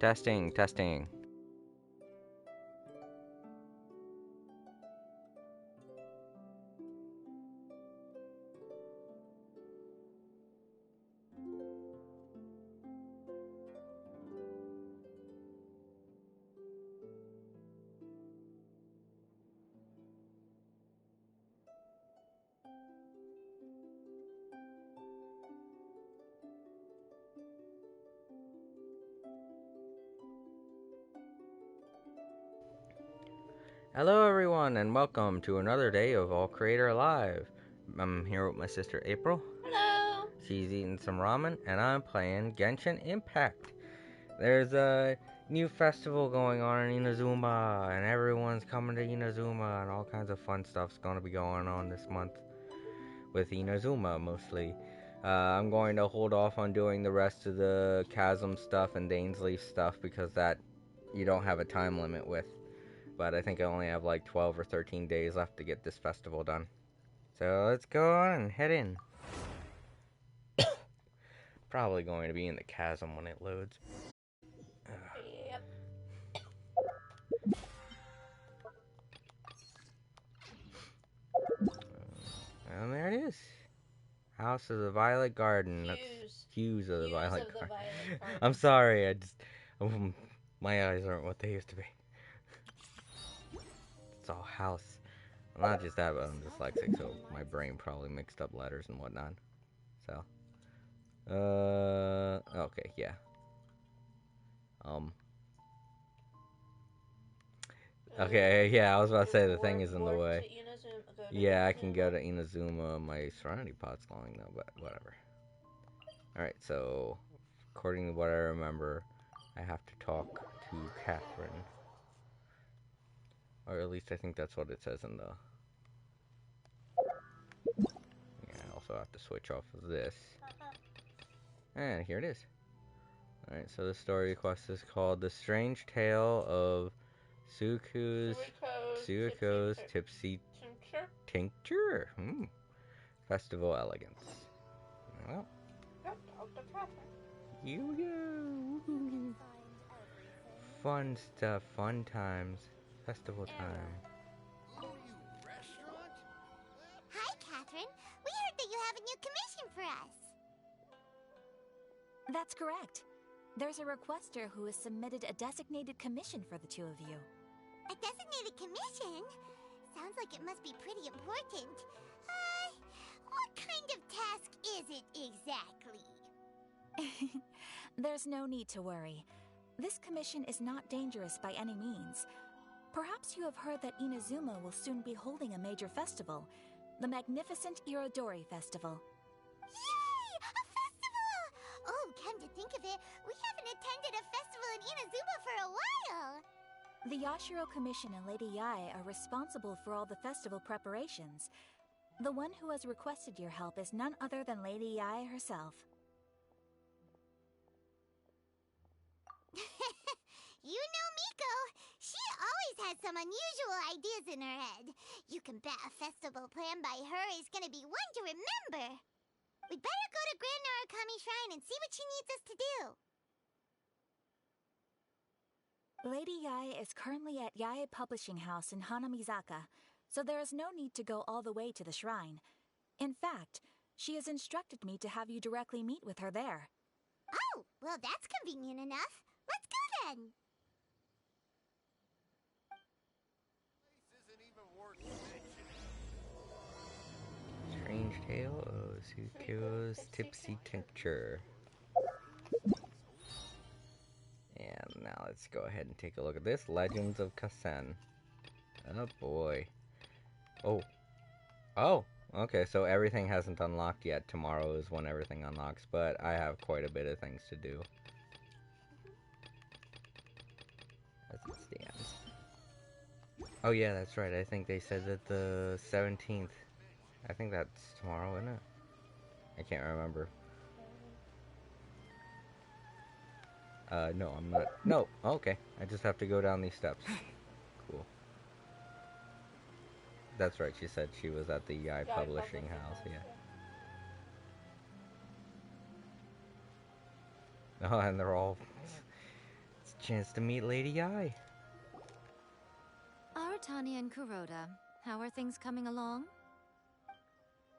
Testing, testing. Hello everyone and welcome to another day of All Creator Live. I'm here with my sister April. Hello! She's eating some ramen and I'm playing Genshin Impact. There's a new festival going on in Inazuma and everyone's coming to Inazuma and all kinds of fun stuff's going to be going on this month with Inazuma mostly. I'm going to hold off on doing the rest of the Chasm stuff and Dainsleif stuff because that you don't have a time limit with. But I think I only have like 12 or 13 days left to get this festival done. So let's go on and head in. Probably going to be in the chasm when it loads. Yep. And there it is. House of the Violet Garden. Hues of the Violet Garden. I'm sorry, my eyes aren't what they used to be. It's all house. Well, not just that, but I'm dyslexic, so my brain probably mixed up letters and whatnot. So, okay, yeah. Okay, yeah, I was about to say the thing is in the way. Yeah, I can go to Inazuma. My Serenity Pod's glowing though, but whatever. Alright, so, according to what I remember, I have to talk to Catherine. Or at least I think that's what it says in the... Yeah, I also have to switch off of this. And here it is. Alright, so the story quest is called The Strange Tale of Suiko's Tipsy Tincture. Festival Elegance. Well, here we go. Fun stuff, fun times, festival time. Hi, Catherine. We heard that you have a new commission for us. That's correct. There's a requester who has submitted a designated commission for the two of you. A designated commission? Sounds like it must be pretty important. What kind of task is it exactly? There's no need to worry. This commission is not dangerous by any means. Perhaps you have heard that Inazuma will soon be holding a major festival, the magnificent Irodori Festival. Yay! A festival! Oh, come to think of it, we haven't attended a festival in Inazuma for a while! The Yashiro Commission and Lady Yae are responsible for all the festival preparations. The one who has requested your help is none other than Lady Yae herself. You know Miko. She always has some unusual ideas in her head. You can bet a festival planned by her is gonna be one to remember. We'd better go to Grand Narukami Shrine and see what she needs us to do. Lady Yae is currently at Yae Publishing House in Hanamizaka, so there is no need to go all the way to the shrine. In fact, she has instructed me to have you directly meet with her there. Oh, well that's convenient enough. Let's go then. Strange Tale of Suiko's Tipsy Tincture. And now let's go ahead and take a look at this. Legends of Kasen. Oh boy. Oh, okay, so everything hasn't unlocked yet. Tomorrow is when everything unlocks, but I have quite a bit of things to do. As it stands. Oh yeah, that's right. I think they said that the 17th. I think that's tomorrow, isn't it? I can't remember. No, I'm not. No, okay. I just have to go down these steps. Cool. That's right, she said she was at the Yae Publishing House, yeah. Oh, and they're all... It's chance to meet Lady I. Aratani and Kuroda, how are things coming along?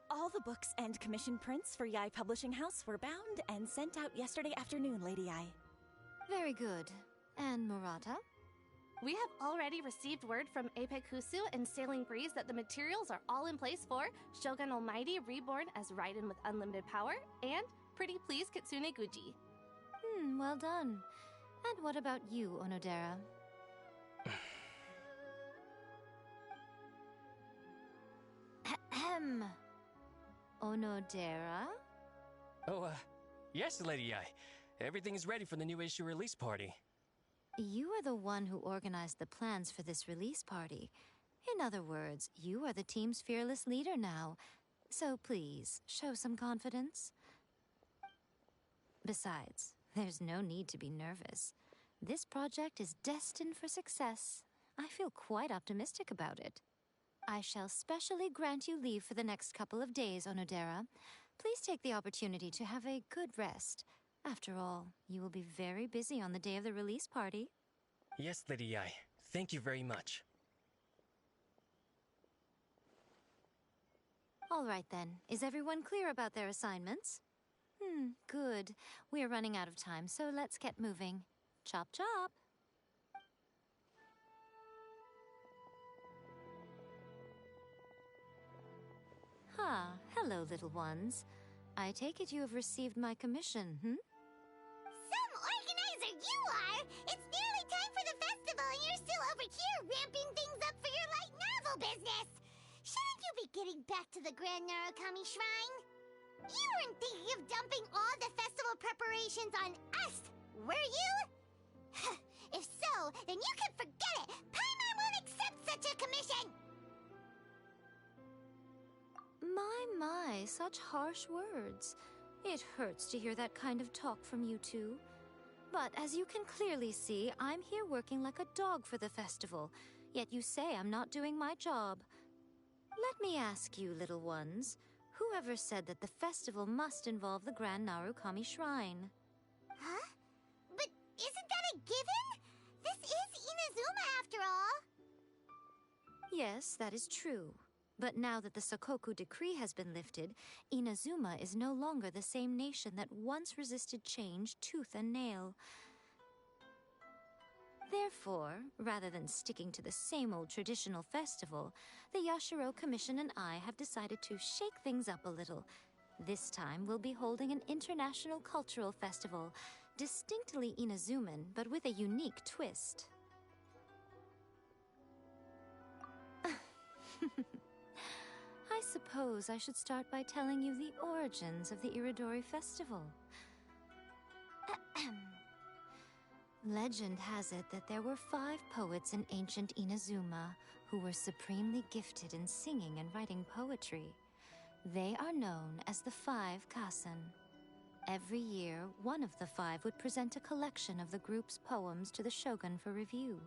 All the books and commission prints for Yai Publishing House were bound and sent out yesterday afternoon, Lady Yai. Very good. And Murata? We have already received word from Apekusu and Sailing Breeze that the materials are all in place for Shogun Almighty reborn as Raiden with unlimited power and Pretty Please Kitsune Guji. Well done. And what about you, Onodera? Ahem. Onodera? Oh, yes, Lady Yai. Everything is ready for the new issue release party. You are the one who organized the plans for this release party. In other words, you are the team's fearless leader now. So please, show some confidence. Besides, there's no need to be nervous. This project is destined for success. I feel quite optimistic about it. I shall specially grant you leave for the next couple of days, Onodera. Please take the opportunity to have a good rest. After all, you will be very busy on the day of the release party. Yes, Lady Yai. Thank you very much. All right then. Is everyone clear about their assignments? Good. We are running out of time, so let's get moving. Chop chop! Hello, little ones. I take it you have received my commission, Some organizer you are! It's nearly time for the festival and you're still over here ramping things up for your light novel business! Shouldn't you be getting back to the Grand Narukami Shrine? You weren't thinking of dumping all the festival preparations on us, were you? If so, then you can forget it! Paimon won't accept such a commission! My, such harsh words. It hurts to hear that kind of talk from you two. But as you can clearly see, I'm here working like a dog for the festival, yet you say I'm not doing my job. Let me ask you, little ones, whoever said that the festival must involve the Grand Narukami Shrine? Huh? But isn't that a given? This is Inazuma after all. Yes, that is true. But now that the Sakoku decree has been lifted, Inazuma is no longer the same nation that once resisted change tooth and nail. Therefore, rather than sticking to the same old traditional festival, the Yashiro Commission and I have decided to shake things up a little. This time we'll be holding an international cultural festival, distinctly Inazuman, but with a unique twist. I suppose I should start by telling you the origins of the Iridori Festival. Legend has it that there were 5 poets in ancient Inazuma who were supremely gifted in singing and writing poetry. They are known as the 5 Kasen. Every year, one of the 5 would present a collection of the group's poems to the shogun for review,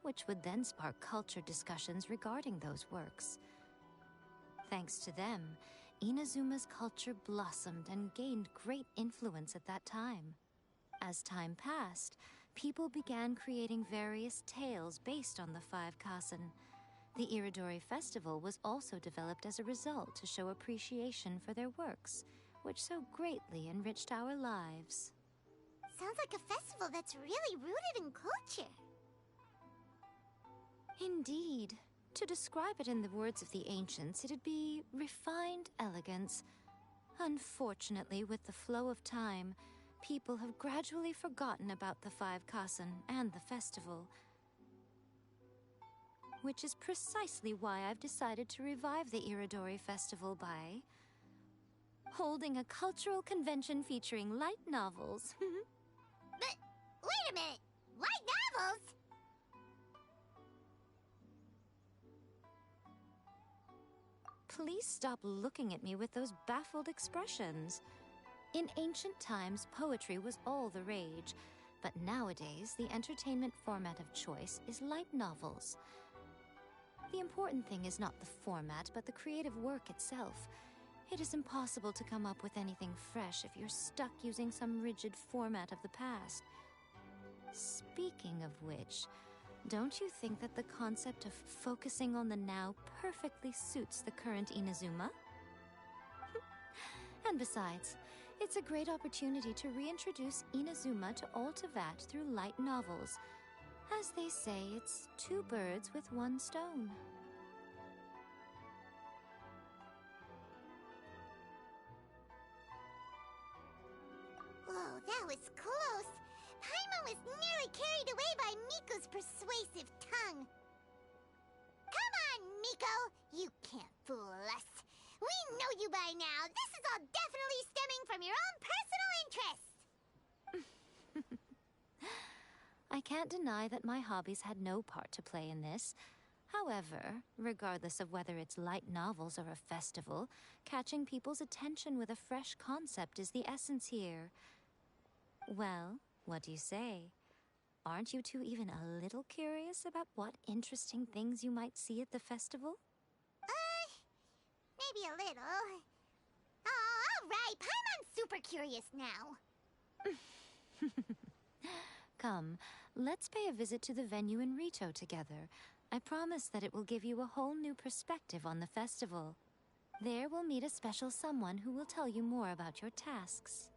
which would then spark culture discussions regarding those works. Thanks to them, Inazuma's culture blossomed and gained great influence at that time. As time passed, people began creating various tales based on the 5 Kasen. The Iridori Festival was also developed as a result to show appreciation for their works, which so greatly enriched our lives. Sounds like a festival that's really rooted in culture. Indeed. To describe it in the words of the ancients, it'd be refined elegance. Unfortunately, with the flow of time, people have gradually forgotten about the 5 Kasen and the festival. Which is precisely why I've decided to revive the Iridori Festival by holding a cultural convention featuring light novels. But, wait a minute! Light novels? Please stop looking at me with those baffled expressions. In ancient times, poetry was all the rage, but nowadays, the entertainment format of choice is light novels. The important thing is not the format, but the creative work itself. It is impossible to come up with anything fresh if you're stuck using some rigid format of the past. Speaking of which, don't you think that the concept of focusing on the now perfectly suits the current Inazuma? And besides, it's a great opportunity to reintroduce Inazuma to Ultivat through light novels. As they say, it's two birds with one stone. Whoa, that was close. Paimon was nearly carried away by Miko's persuasive tongue. Come on, Miko! You can't fool us. We know you by now. This is all definitely stemming from your own personal interest. I can't deny that my hobbies had no part to play in this. However, regardless of whether it's light novels or a festival, catching people's attention with a fresh concept is the essence here. Well, what do you say? Aren't you two even a little curious about what interesting things you might see at the festival? Maybe a little. Oh, all right. Paimon's super curious now. Come, let's pay a visit to the venue in Rito together. I promise that it will give you a whole new perspective on the festival. There we'll meet a special someone who will tell you more about your tasks.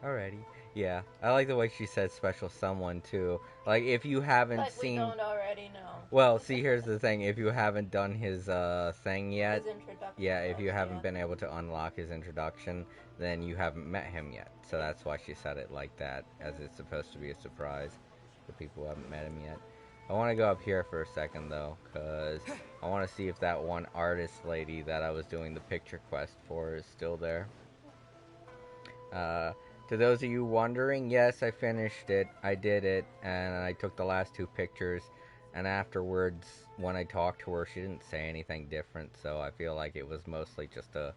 Alrighty. Yeah, I like the way she said special someone too. Like if you haven't Like seen, we don't already know. well, see, here's the thing: if you haven't done his thing yet, His introduction. yeah, if you haven't been able to unlock his introduction, then you haven't met him yet. So that's why she said it like that, as it's supposed to be a surprise for people who haven't met him yet. I want to go up here for a second though, cause I want to see if that one artist lady that I was doing the picture quest for is still there. To those of you wondering, yes, I finished it. I did it, and I took the last two pictures. And afterwards, when I talked to her, she didn't say anything different. So I feel like it was mostly just a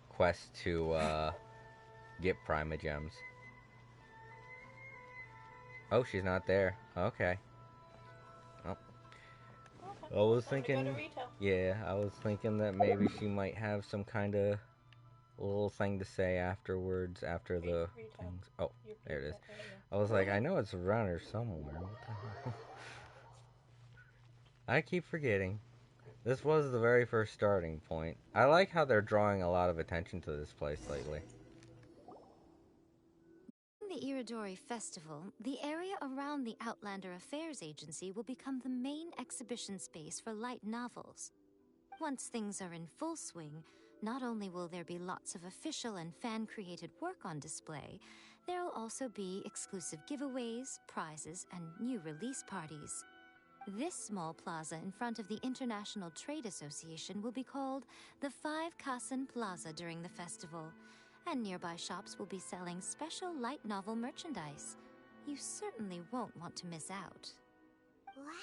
quest to get Primogems. Oh, she's not there. Okay. Oh. I was thinking, yeah, I was thinking that maybe she might have some kind of little thing to say afterwards, after the things. Oh, there it is. I was like, I know it's around here somewhere. What the hell? I keep forgetting. This was the very first starting point. I like how they're drawing a lot of attention to this place lately. During the Iridori Festival, the area around the Outlander Affairs Agency will become the main exhibition space for light novels. Once things are in full swing, not only will there be lots of official and fan-created work on display, there'll also be exclusive giveaways, prizes, and new release parties. This small plaza in front of the International Trade Association will be called the 5 Kasen Plaza during the festival, and nearby shops will be selling special light novel merchandise. You certainly won't want to miss out. Wow.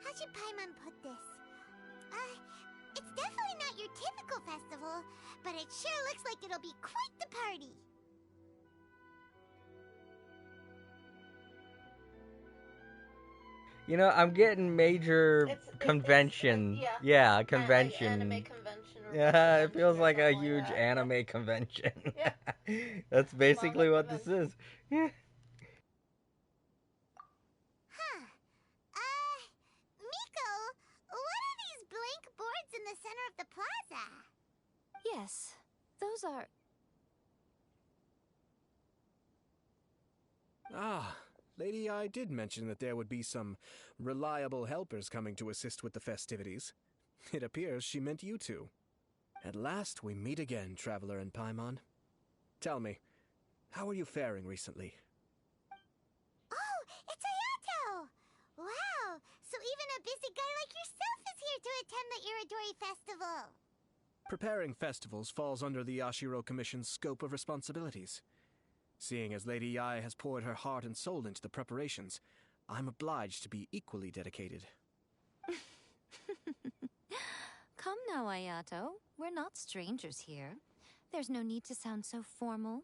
How should Paimon put this? It's definitely not your typical festival, but it sure looks like it'll be quite the party. You know, I'm getting major convention. Yeah, convention. Like anime convention. Or Yeah, it feels like a something huge that. anime convention. Yeah. That's basically Manga what this is. Yeah. Huh. Miko, what are these blank boards in the center of the plaza? Yes, those are... Ah, Lady I did mention that there would be some reliable helpers coming to assist with the festivities. It appears she meant you two. At last we meet again, Traveler and Paimon. Tell me, how are you faring recently? Oh, it's Ayato! Wow, so even a busy guy like yourself is here to attend the Iridori Festival. Preparing festivals falls under the Yashiro Commission's scope of responsibilities. Seeing as Lady Yae has poured her heart and soul into the preparations, I'm obliged to be equally dedicated. Come now, Ayato. We're not strangers here. There's no need to sound so formal.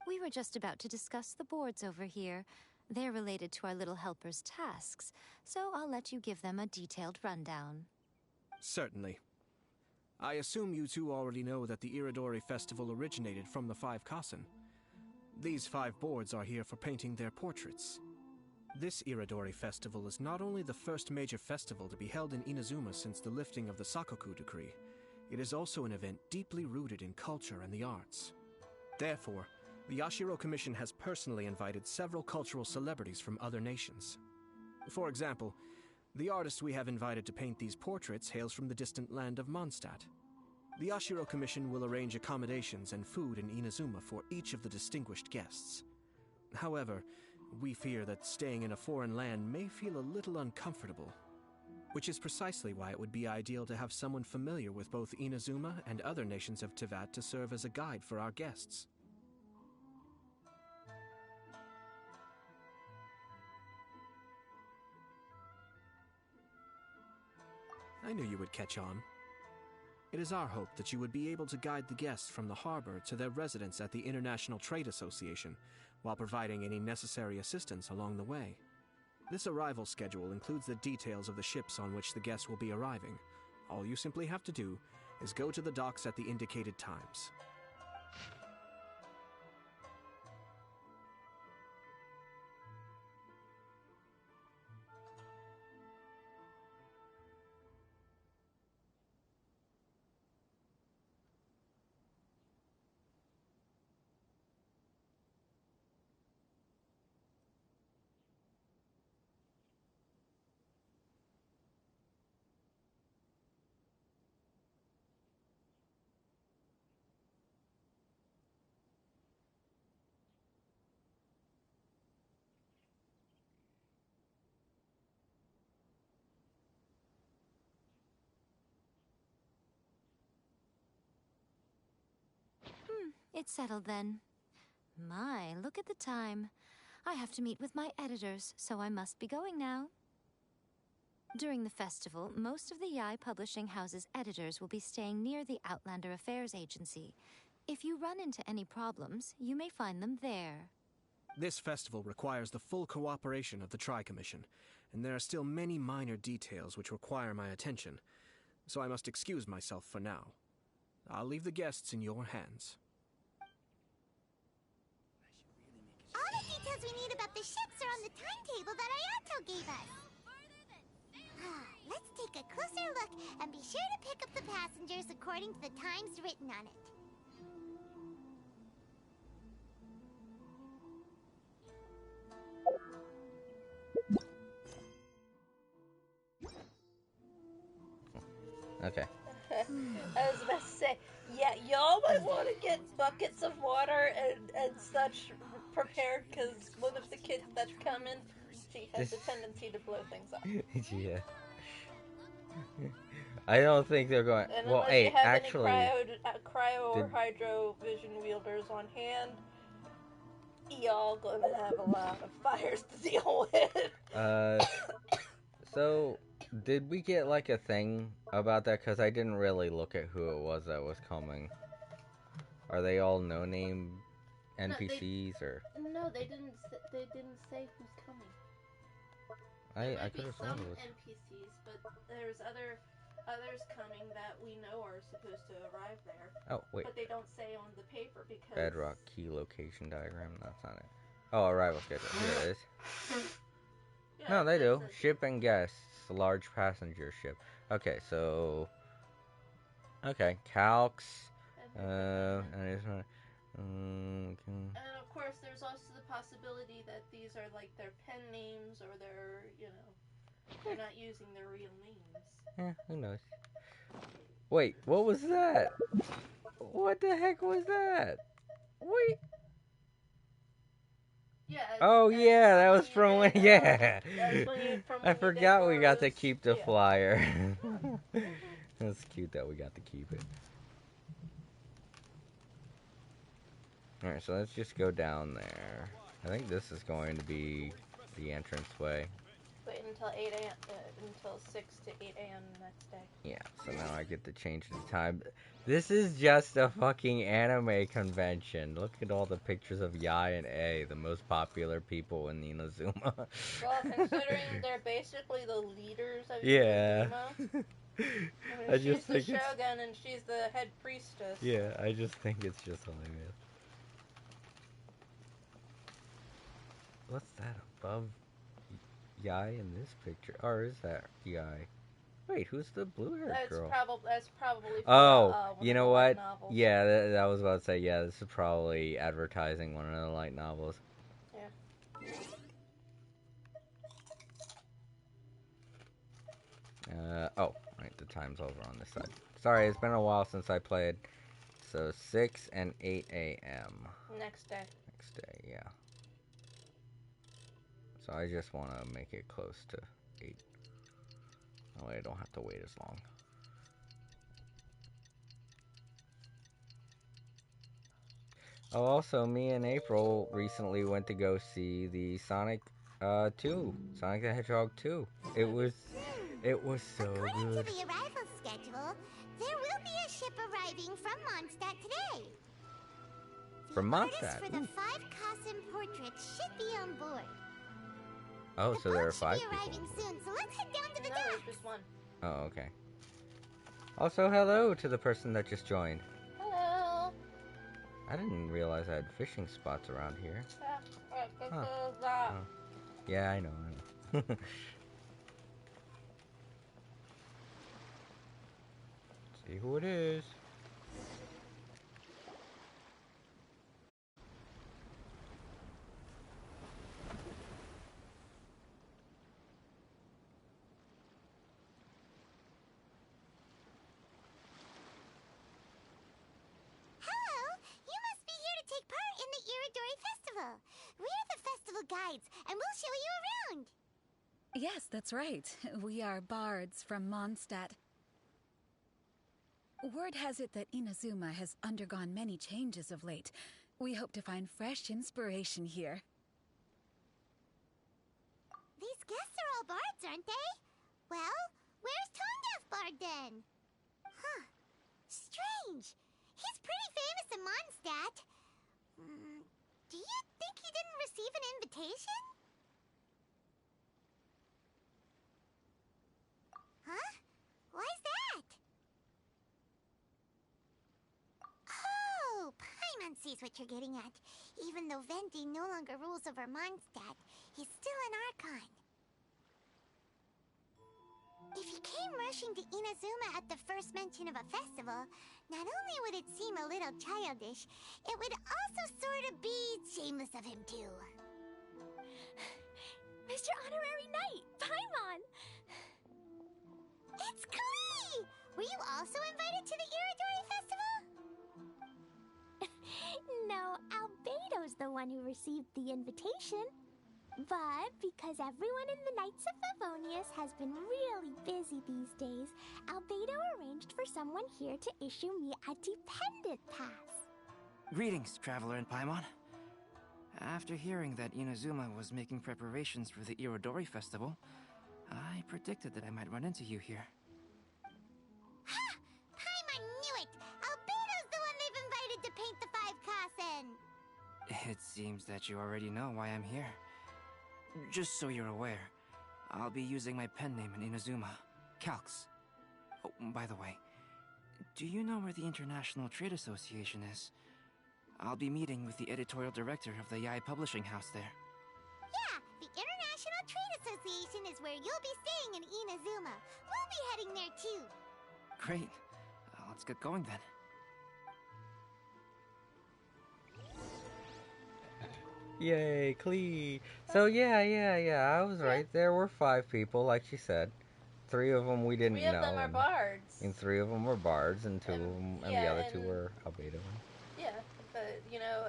We were just about to discuss the boards over here. They're related to our little helper's tasks, so I'll let you give them a detailed rundown. Certainly. I assume you two already know that the Iridori Festival originated from the 5 Kasen. These 5 boards are here for painting their portraits. This Iridori Festival is not only the first major festival to be held in Inazuma since the lifting of the Sakoku Decree, it is also an event deeply rooted in culture and the arts. Therefore, the Yashiro Commission has personally invited several cultural celebrities from other nations. For example, the artist we have invited to paint these portraits hails from the distant land of Mondstadt. The Yashiro Commission will arrange accommodations and food in Inazuma for each of the distinguished guests. However, we fear that staying in a foreign land may feel a little uncomfortable, which is precisely why it would be ideal to have someone familiar with both Inazuma and other nations of Teyvat to serve as a guide for our guests. I knew you would catch on. It is our hope that you would be able to guide the guests from the harbor to their residence at the International Trade Association, while providing any necessary assistance along the way. This arrival schedule includes the details of the ships on which the guests will be arriving. All you simply have to do is go to the docks at the indicated times. It's settled then. My, look at the time. I have to meet with my editors, so I must be going now. During the festival, most of the Yai Publishing House's editors will be staying near the Outlander Affairs Agency. If you run into any problems, you may find them there. This festival requires the full cooperation of the Tri-Commission, and there are still many minor details which require my attention, so I must excuse myself for now. I'll leave the guests in your hands. All the details we need about the ships are on the timetable that Ayato gave us. Let's take a closer look and be sure to pick up the passengers according to the times written on it. Okay. I was about to say, yeah, y'all might want to get buckets of water and such prepared, because one of the kids that's coming, she has a tendency to blow things up. Yeah. I don't think they're going. And well, unless hey, you have actually, any cryo or hydro vision wielders on hand, y'all gonna have a lot of fires to deal with. So did we get like a thing about that? Because I didn't really look at who it was that was coming. Are they all no-name NPCs or? No, they didn't. They didn't say who's coming. I could have sworn it was NPCs, but there's others coming that we know are supposed to arrive there. Oh wait. But they don't say on the paper because Bedrock key location diagram. That's not it. Oh, arrival schedule. Here it is. Yeah, No, they do. says- Ship and guests. Large passenger ship. Okay, so. Okay, calcs. And it's not. And of course, there's also the possibility that these are like their pen names or their, they're not using their real names. Yeah, who knows? Wait, what was that? What the heck was that? Wait. Yeah. Oh yeah, that was from when. Yeah. From I forgot we got to keep the flyer. That's cute that we got to keep it. Alright, so let's just go down there. I think this is going to be the entranceway. Wait until 8 a.m. Until 6 to 8 a.m. the next day. Yeah, so now I get to change the time. This is just a fucking anime convention. Look at all the pictures of Yai and A, the most popular people in Inazuma. Well, considering they're basically the leaders of Yeah. Inazuma, I I mean, just she's the think it's shogun and she's the head priestess. yeah. I just think it's just hilarious. What's that above Yai in this picture? Or is that Yai? Wait, who's the blue-haired girl? That's probably for Oh, one you of the know light what? novels. Yeah, I was about to say, yeah, this is probably advertising one of the light novels. Yeah. Oh, right, the time's over on this side. Sorry, it's been a while since I played. So 6 and 8 a.m. Next day. Next day, yeah. So I just want to make it close to 8. That way I don't have to wait as long. Oh, also, me and April recently went to go see the Sonic 2. Sonic the Hedgehog 2. It was so According good. to the arrival schedule, there will be a ship arriving from Mondstadt today. From The artists Mondstadt. for the 5 Kasen portraits should be on board. Oh, so there are boat 5 should be people. arriving soon, so let's head down to the No, docks. there's just one. Oh, okay. Also, hello to the person that just joined. Hello. I didn't realize I had fishing spots around here. Huh. Oh. Yeah, I know. See who it is. Hello, you must be here to take part in the Iridori Festival. We're the festival guides, and we'll show you around. Yes, that's right. We are bards from Mondstadt. Word has it that Inazuma has undergone many changes of late. We hope to find fresh inspiration here. These guests are all bards, aren't they? Well, where's Tondef Bard then? Huh. Strange. He's pretty famous in Mondstadt. Do you think he didn't receive an invitation? Huh? Why's that? Oh, Paimon sees what you're getting at. Even though Venti no longer rules over Mondstadt, he's still an Archon. If he came rushing to Inazuma at the first mention of a festival, not only would it seem a little childish, it would also sort of be shameless of him too. Mr. Honorary Knight, Paimon! It's Klee! Were you also invited to the Iridori Festival? No, Albedo's the one who received the invitation. But because everyone in the Knights of Favonius has been really busy these days, Albedo arranged for someone here to issue me a dependent pass. Greetings, Traveler and Paimon. After hearing that Inazuma was making preparations for the Irodori Festival, I predicted that I might run into you here. Ha! Paimon knew it! Albedo's the one they've invited to paint the 5 Kasen! It seems that you already know why I'm here. Just so you're aware, I'll be using my pen name in Inazuma, Calx. Oh, by the way, do you know where the International Trade Association is? I'll be meeting with the editorial director of the Yai Publishing House there. Yeah, the International Trade Association is where you'll be staying in Inazuma. We'll be heading there too. Great. Let's get going then. Yay, Klee. So yeah, I was right. There were 5 people, like she said. 3 of them we didn't know. 3 of them are bards. And 3 of them were bards, and 2 of them, and the other 2 were Albedo. Yeah, but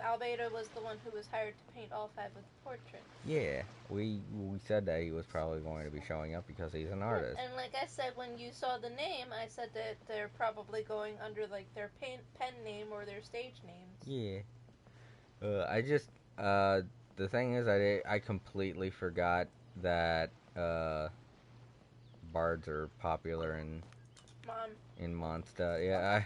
Albedo was the one who was hired to paint all 5 of the portraits. Yeah, we said that he was probably going to be showing up because he's an artist. And like I said, when you saw the name, I said that they're probably going under like their pen name or their stage names. Yeah. The thing is, I completely forgot that bards are popular in Mondstadt. Yeah,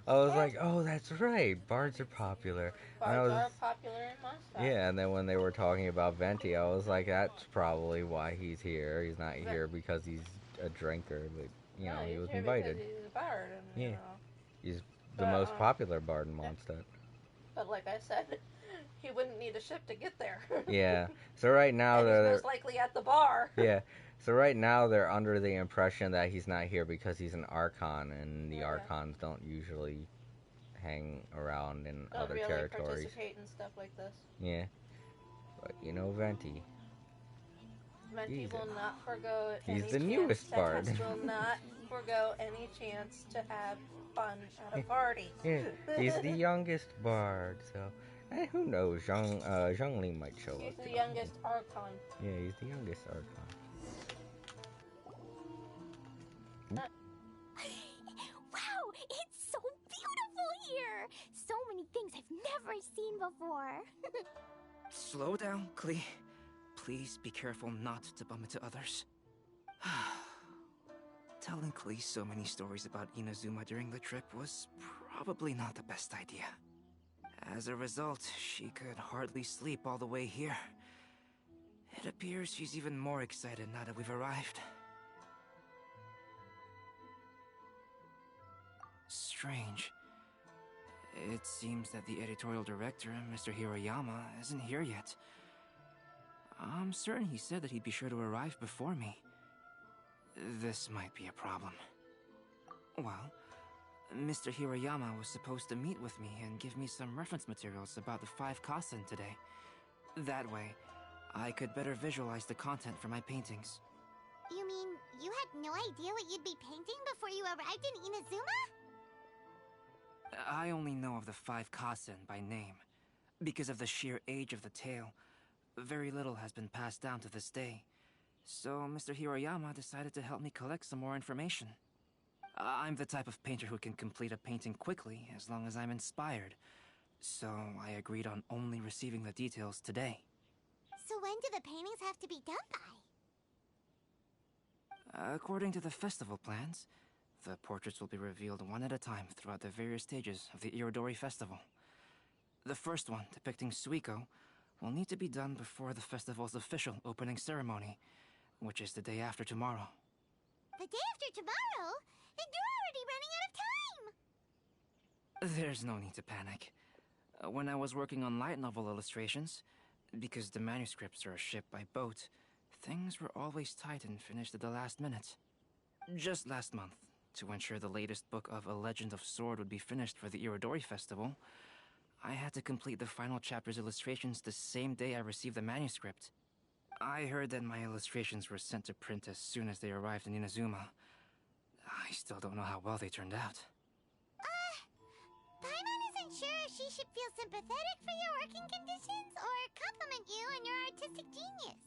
I was like, oh, that's right, bards are popular. Bards are popular in Mondstadt. Yeah, and then when they were talking about Venti, I was like, that's probably why he's here. He's not here because he's a drinker, but you know, he he's was here invited. because he's a bard, and, Yeah. you know. He's the most popular bard in Mondstadt. But like I said, he wouldn't need a ship to get there. Yeah. So right now and he's they're most likely at the bar. Yeah. So right now they're under the impression that he's not here because he's an Archon, and the Archons don't usually hang around in don't other really territories. Participate in stuff like this. Yeah. But you know Venti. Venti will not forgo He's any the chance newest to bard. will not forgo any chance to have fun at a party. Yeah. He's the youngest bard, so who knows? Zhongli might show up. He's the youngest Archon. Yeah, he's the youngest Archon. Wow, it's so beautiful here! So many things I've never seen before. Slow down, Klee. Please be careful not to bump into others. Telling Klee so many stories about Inazuma during the trip was probably not the best idea. As a result, she could hardly sleep all the way here. It appears she's even more excited now that we've arrived. Strange. It seems that the editorial director, Mr. Hiroyama, isn't here yet. I'm certain he said that he'd be sure to arrive before me. This might be a problem. Well, Mr. Hiroyama was supposed to meet with me and give me some reference materials about the 5 Kasen today. That way, I could better visualize the content for my paintings. You mean you had no idea what you'd be painting before you arrived in Inazuma? I only know of the 5 Kasen by name. Because of the sheer age of the tale, very little has been passed down to this day. So Mr. Hiroyama decided to help me collect some more information. I'm the type of painter who can complete a painting quickly as long as I'm inspired. So I agreed on only receiving the details today. So when do the paintings have to be done by? According to the festival plans, the portraits will be revealed one at a time throughout the various stages of the Irodori Festival. The first one, depicting Suiko, will need to be done before the festival's official opening ceremony, which is the day after tomorrow. The day after tomorrow? Then you're already running out of time! There's no need to panic. When I was working on light novel illustrations, because the manuscripts are shipped by boat, things were always tight and finished at the last minute. Just last month, to ensure the latest book of A Legend of Sword would be finished for the Irodori Festival, I had to complete the final chapter's illustrations the same day I received the manuscript. I heard that my illustrations were sent to print as soon as they arrived in Inazuma. I still don't know how well they turned out. Paimon isn't sure if she should feel sympathetic for your working conditions or compliment you on your artistic genius.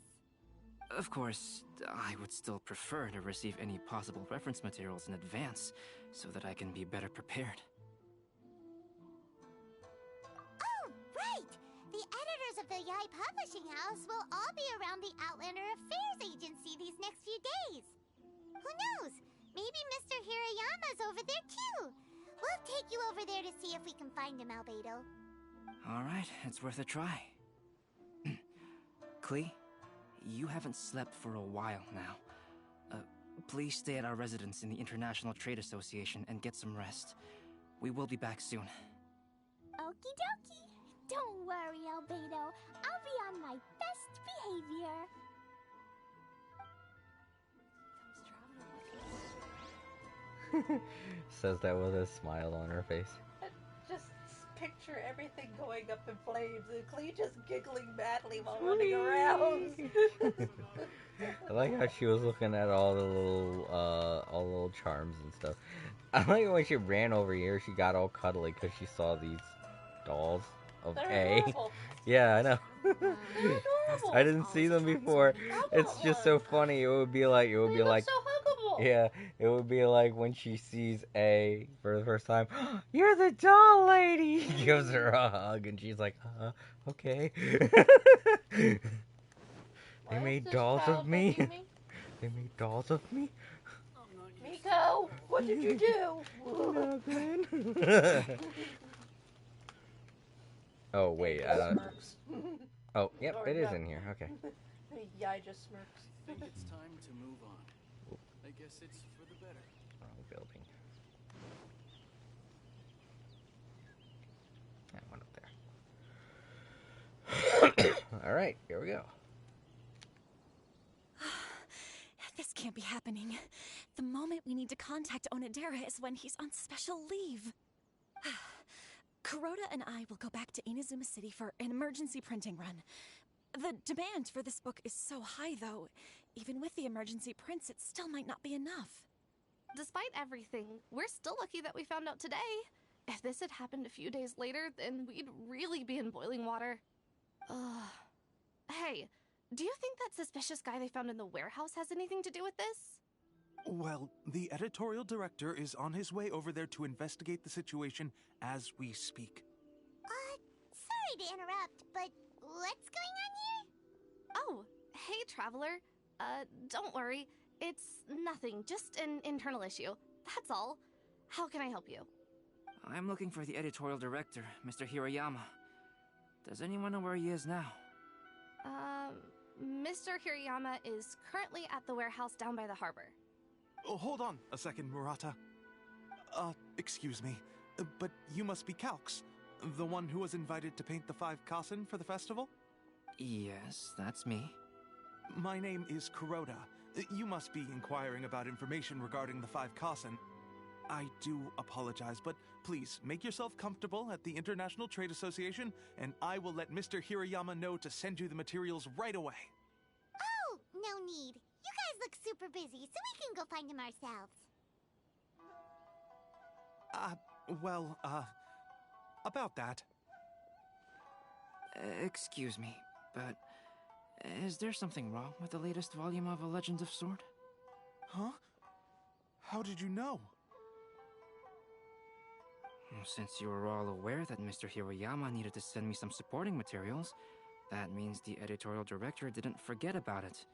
Of course, I would still prefer to receive any possible reference materials in advance, so that I can be better prepared. Oh, right! The editors of the Yai Publishing House will all be around the Outlander Affairs Agency these next few days. Who knows? Maybe Mr. Hirayama's over there too. We'll take you over there to see if we can find him, Albedo. Alright, it's worth a try. Klee, you haven't slept for a while now. Please stay at our residence in the International Trade Association and get some rest. We will be back soon. Okie dokie. Don't worry, Albedo. I'll be on my best behavior. Says that with a smile on her face. Just picture everything going up in flames and Klee just giggling madly while running around. I like how she was looking at all the little charms and stuff. I like when she ran over here, she got all cuddly because she saw these dolls of They're adorable. Yeah, I know. They're adorable. I didn't see them before. It's just so funny. It would be like They look so huggable. yeah, it would be like when she sees A for the first time. You're the doll lady. He gives her a hug, and she's like, okay. They made dolls of me. They made dolls of me. Miko, what did you do? Nothing. Oh wait, Smirks. oh yep, Or it is no. in here. Okay. Yai just smirks. I think it's time to move on. I guess it's for the better. Wrong building. That one up there. Alright, here we go. This can't be happening. The moment we need to contact Onodera is when he's on special leave. Kuroda and I will go back to Inazuma City for an emergency printing run. The demand for this book is so high, though. Even with the emergency prints, it still might not be enough. Despite everything, we're still lucky that we found out today. If this had happened a few days later, then we'd really be in boiling water. Hey, do you think that suspicious guy they found in the warehouse has anything to do with this? Well, the editorial director is on his way over there to investigate the situation as we speak. Sorry to interrupt, but what's going on here? Oh, hey, Traveler. Don't worry. It's nothing, just an internal issue. That's all. How can I help you? I'm looking for the editorial director, Mr. Hirayama. Does anyone know where he is now? Mr. Hirayama is currently at the warehouse down by the harbor. Oh, hold on a second, Murata. Excuse me, but you must be Calx, the one who was invited to paint the 5 Kasen for the festival? Yes, that's me. My name is Kuroda. You must be inquiring about information regarding the 5 Kasen. I do apologize, but please make yourself comfortable at the International Trade Association, and I will let Mr. Hirayama know to send you the materials right away. Oh, no need. You guys look super busy, so we can go find him ourselves. About that. Excuse me, but is there something wrong with the latest volume of A Legend of Sword? Huh? How did you know? Since you were all aware that Mr. Hirayama needed to send me some supporting materials, that means the editorial director didn't forget about it.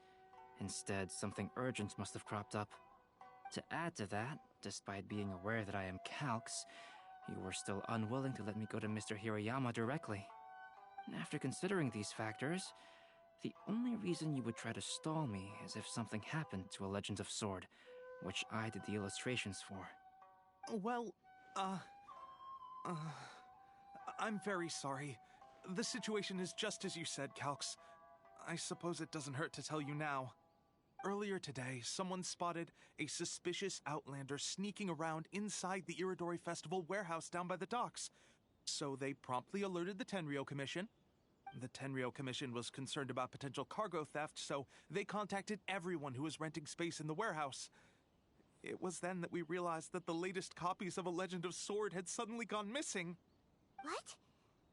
Instead, something urgent must have cropped up. To add to that, despite being aware that I am Calx, you were still unwilling to let me go to Mr. Hirayama directly. After considering these factors, the only reason you would try to stall me is if something happened to A Legend of Sword, which I did the illustrations for. Well, I'm very sorry. The situation is just as you said, Calx. I suppose it doesn't hurt to tell you now. Earlier today, someone spotted a suspicious outlander sneaking around inside the Iridori Festival warehouse down by the docks. So they promptly alerted the Tenryou Commission. The Tenryou Commission was concerned about potential cargo theft, so they contacted everyone who was renting space in the warehouse. It was then that we realized that the latest copies of A Legend of Sword had suddenly gone missing. What?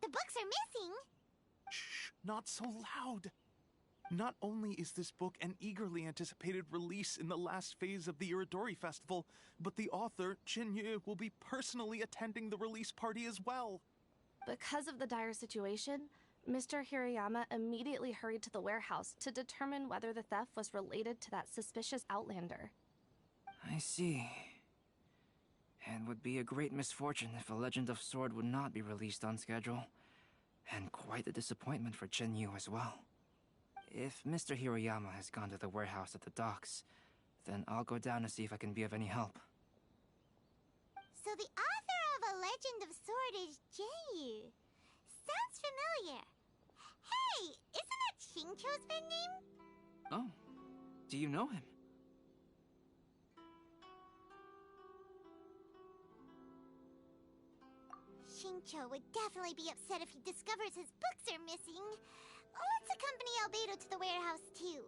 The books are missing? Shh, not so loud. Not only is this book an eagerly anticipated release in the last phase of the Iridori Festival, but the author, Jinyu, will be personally attending the release party as well. Because of the dire situation, Mr. Hirayama immediately hurried to the warehouse to determine whether the theft was related to that suspicious outlander. I see. It would be a great misfortune if A Legend of Sword would not be released on schedule. And quite a disappointment for Jinyu as well. If Mr. Hirayama has gone to the warehouse at the docks, then I'll go down to see if I can be of any help. So the author of A Legend of Sword is Jinyu. Sounds familiar. Hey, isn't that Xingqiu's pen name? Oh, do you know him? Xingqiu would definitely be upset if he discovers his books are missing. Let's accompany Albedo to the warehouse, too.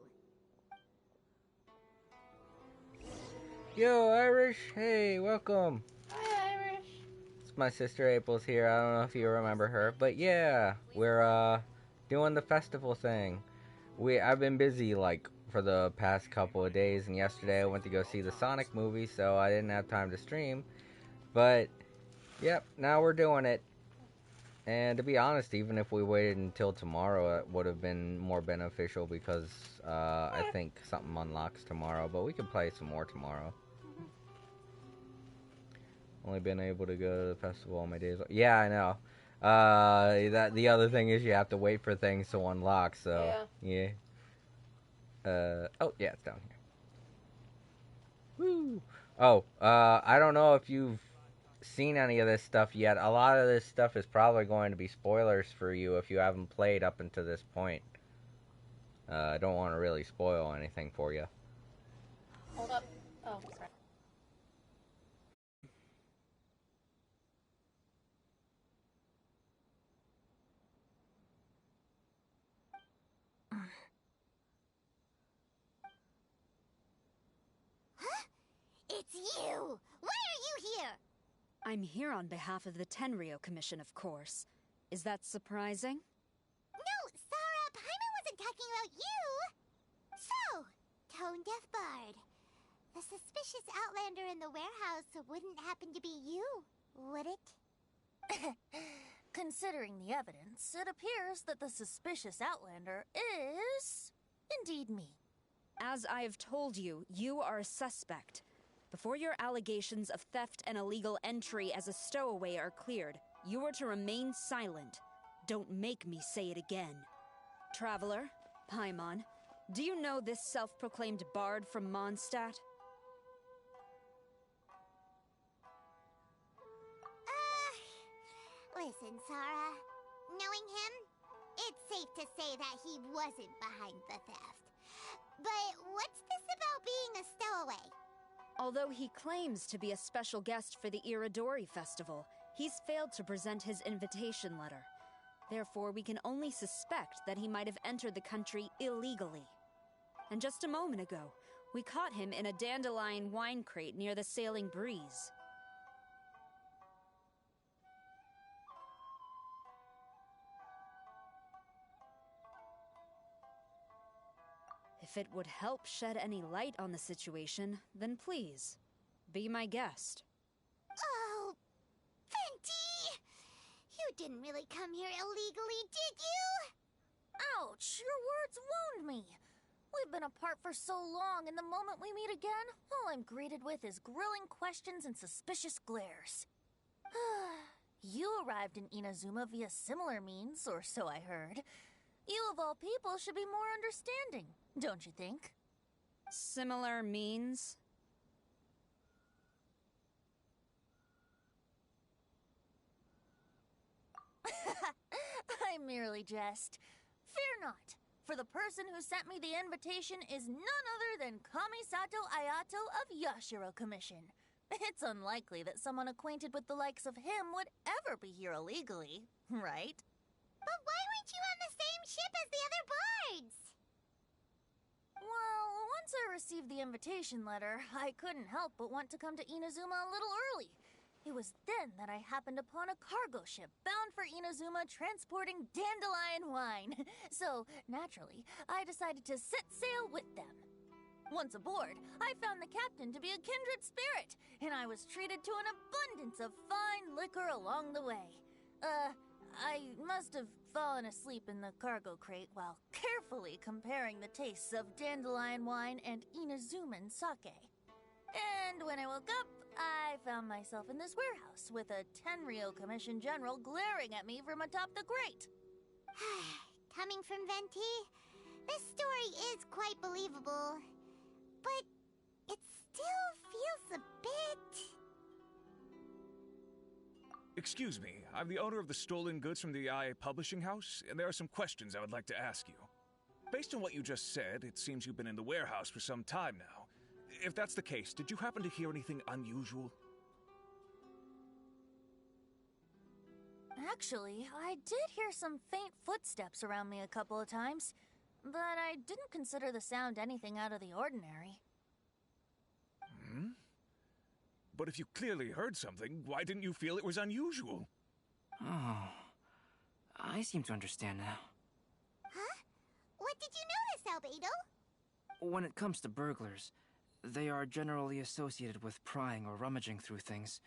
Yo, Irish! Hey, welcome! Hi, Irish! It's my sister April's here. I don't know if you remember her, but yeah, we're doing the festival thing. I've been busy for the past couple of days, and yesterday I went to go see the Sonic movie, so I didn't have time to stream. But yep, now we're doing it. And to be honest, even if we waited until tomorrow, it would have been more beneficial because I think something unlocks tomorrow. But we can play some more tomorrow. Only been able to go to the festival on my days. Yeah, I know. The other thing is you have to wait for things to unlock. So yeah. Oh yeah, it's down here. Woo! Oh, I don't know if you've seen any of this stuff yet. A lot of this stuff is probably going to be spoilers for you if you haven't played up until this point. I don't want to really spoil anything for you. Hold up. Oh, sorry. Huh? It's you! Why are you here? I'm here on behalf of the Tenryo Commission, of course. Is that surprising? No, Sarah, Paimon wasn't talking about you! So, Tone Deaf Bard. The suspicious outlander in the warehouse wouldn't happen to be you, would it? Considering the evidence, it appears that the suspicious outlander is indeed me. As I have told you, you are a suspect. Before your allegations of theft and illegal entry as a stowaway are cleared, you are to remain silent. Don't make me say it again. Traveler, Paimon, do you know this self-proclaimed bard from Mondstadt? Listen, Sarah. Knowing him, it's safe to say that he wasn't behind the theft. But what's this about being a stowaway? Although he claims to be a special guest for the Iridori Festival, he's failed to present his invitation letter. Therefore, we can only suspect that he might have entered the country illegally. And just a moment ago, we caught him in a dandelion wine crate near the Sailing Breeze. If it would help shed any light on the situation, then please, be my guest. Oh, Venti! You didn't really come here illegally, did you? Ouch! Your words wound me! We've been apart for so long, and the moment we meet again, all I'm greeted with is grilling questions and suspicious glares. You arrived in Inazuma via similar means, or so I heard. You of all people should be more understanding, don't you think? Similar means? I merely jest. Fear not, for the person who sent me the invitation is none other than Kamisato Ayato of Yashiro Commission. It's unlikely that someone acquainted with the likes of him would ever be here illegally, right? But why weren't you on the same ship as the other bards? Well, once I received the invitation letter, I couldn't help but want to come to Inazuma a little early. It was then that I happened upon a cargo ship bound for Inazuma transporting dandelion wine. So, naturally, I decided to set sail with them. Once aboard, I found the captain to be a kindred spirit, and I was treated to an abundance of fine liquor along the way. I must have fallen asleep in the cargo crate while carefully comparing the tastes of dandelion wine and Inazuman sake. And when I woke up, I found myself in this warehouse with a Tenryo Commission general glaring at me from atop the grate. Coming from Venti, this story is quite believable. But it still feels a bit... Excuse me, I'm the owner of the stolen goods from the IA publishing house, and there are some questions I would like to ask you. Based on what you just said, it seems you've been in the warehouse for some time now. If that's the case, did you happen to hear anything unusual? Actually, I did hear some faint footsteps around me a couple of times, but I didn't consider the sound anything out of the ordinary. Hmm? But if you clearly heard something, why didn't you feel it was unusual? Oh, I seem to understand now. Huh? What did you notice, Albedo? When it comes to burglars, they are generally associated with prying or rummaging through things.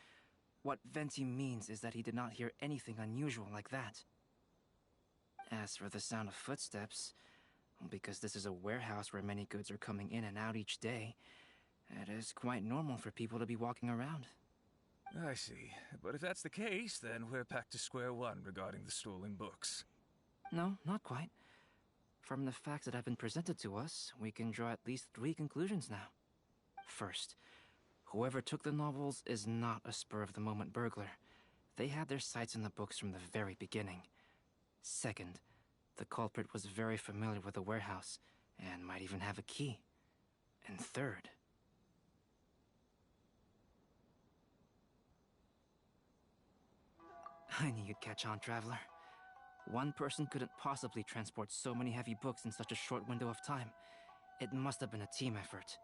What Venti means is that he did not hear anything unusual like that. As for the sound of footsteps, because this is a warehouse where many goods are coming in and out each day, it is quite normal for people to be walking around. I see. But if that's the case, then we're back to square one regarding the stolen books. No, not quite. From the facts that have been presented to us, we can draw at least 3 conclusions now. First, Whoever took the novels is not a spur-of-the-moment burglar. They had their sights on the books from the very beginning. Second, the culprit was very familiar with the warehouse, and might even have a key. And third... I knew you'd catch on, Traveler. One person couldn't possibly transport so many heavy books in such a short window of time. It must have been a team effort.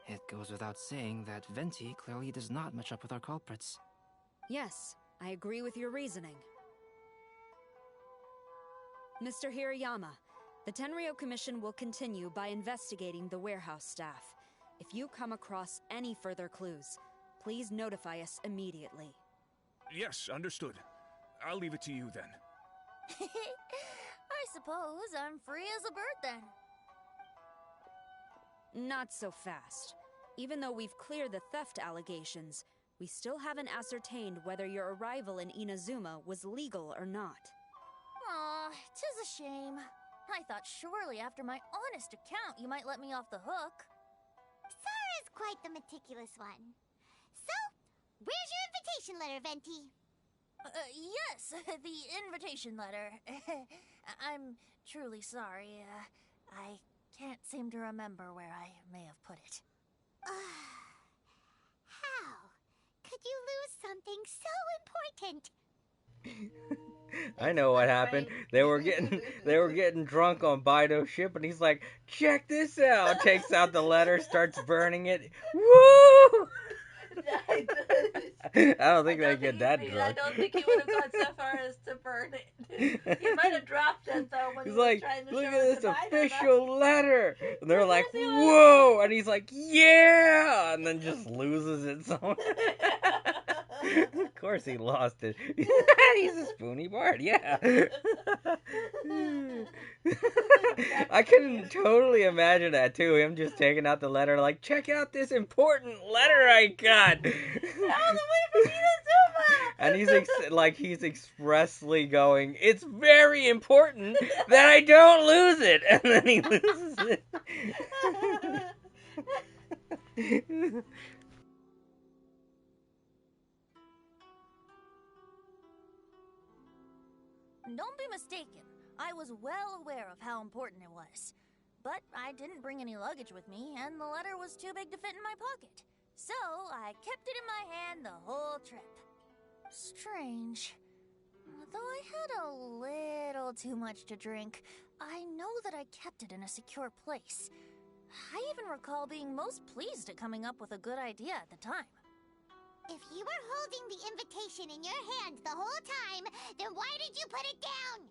It goes without saying that Venti clearly does not match up with our culprits. Yes, I agree with your reasoning. Mr. Hirayama, the Tenryo Commission will continue by investigating the warehouse staff. If you come across any further clues, please notify us immediately. Yes, understood. I'll leave it to you then. I suppose I'm free as a bird then. Not so fast. Even though we've cleared the theft allegations, we still haven't ascertained whether your arrival in Inazuma was legal or not. Aw, 'tis a shame. I thought surely after my honest account you might let me off the hook. Sara's quite the meticulous one. So, where's your invitation letter, Venti? Yes, the invitation letter. I'm truly sorry. I can't seem to remember where I may have put it. How could you lose something so important? I know what happened. They were getting drunk on Bido's ship, and he's like, "Check this out!" Takes out the letter, starts burning it. Woo! I don't think they get that drunk. I don't think he would have gone so far as to burn it. He might have dropped it though when He's he was like, trying to "Look show at it this to Bido, official letter," and they're like, "Whoa!" And he's like, "Yeah!" And then just loses it somewhere. Of course he lost it. He's a spoony bard, yeah. I can totally imagine that too. Him just taking out the letter, like, "Check out this important letter I got." All the way from Inazuma. And he's expressly going, "It's very important that I don't lose it," and then he loses it. Don't be mistaken. I was well aware of how important it was. But I didn't bring any luggage with me, and the letter was too big to fit in my pocket. So I kept it in my hand the whole trip. Strange. Though I had a little too much to drink, I know that I kept it in a secure place. I even recall being most pleased at coming up with a good idea at the time. If you were holding the invitation in your hand the whole time, then why did you put it down?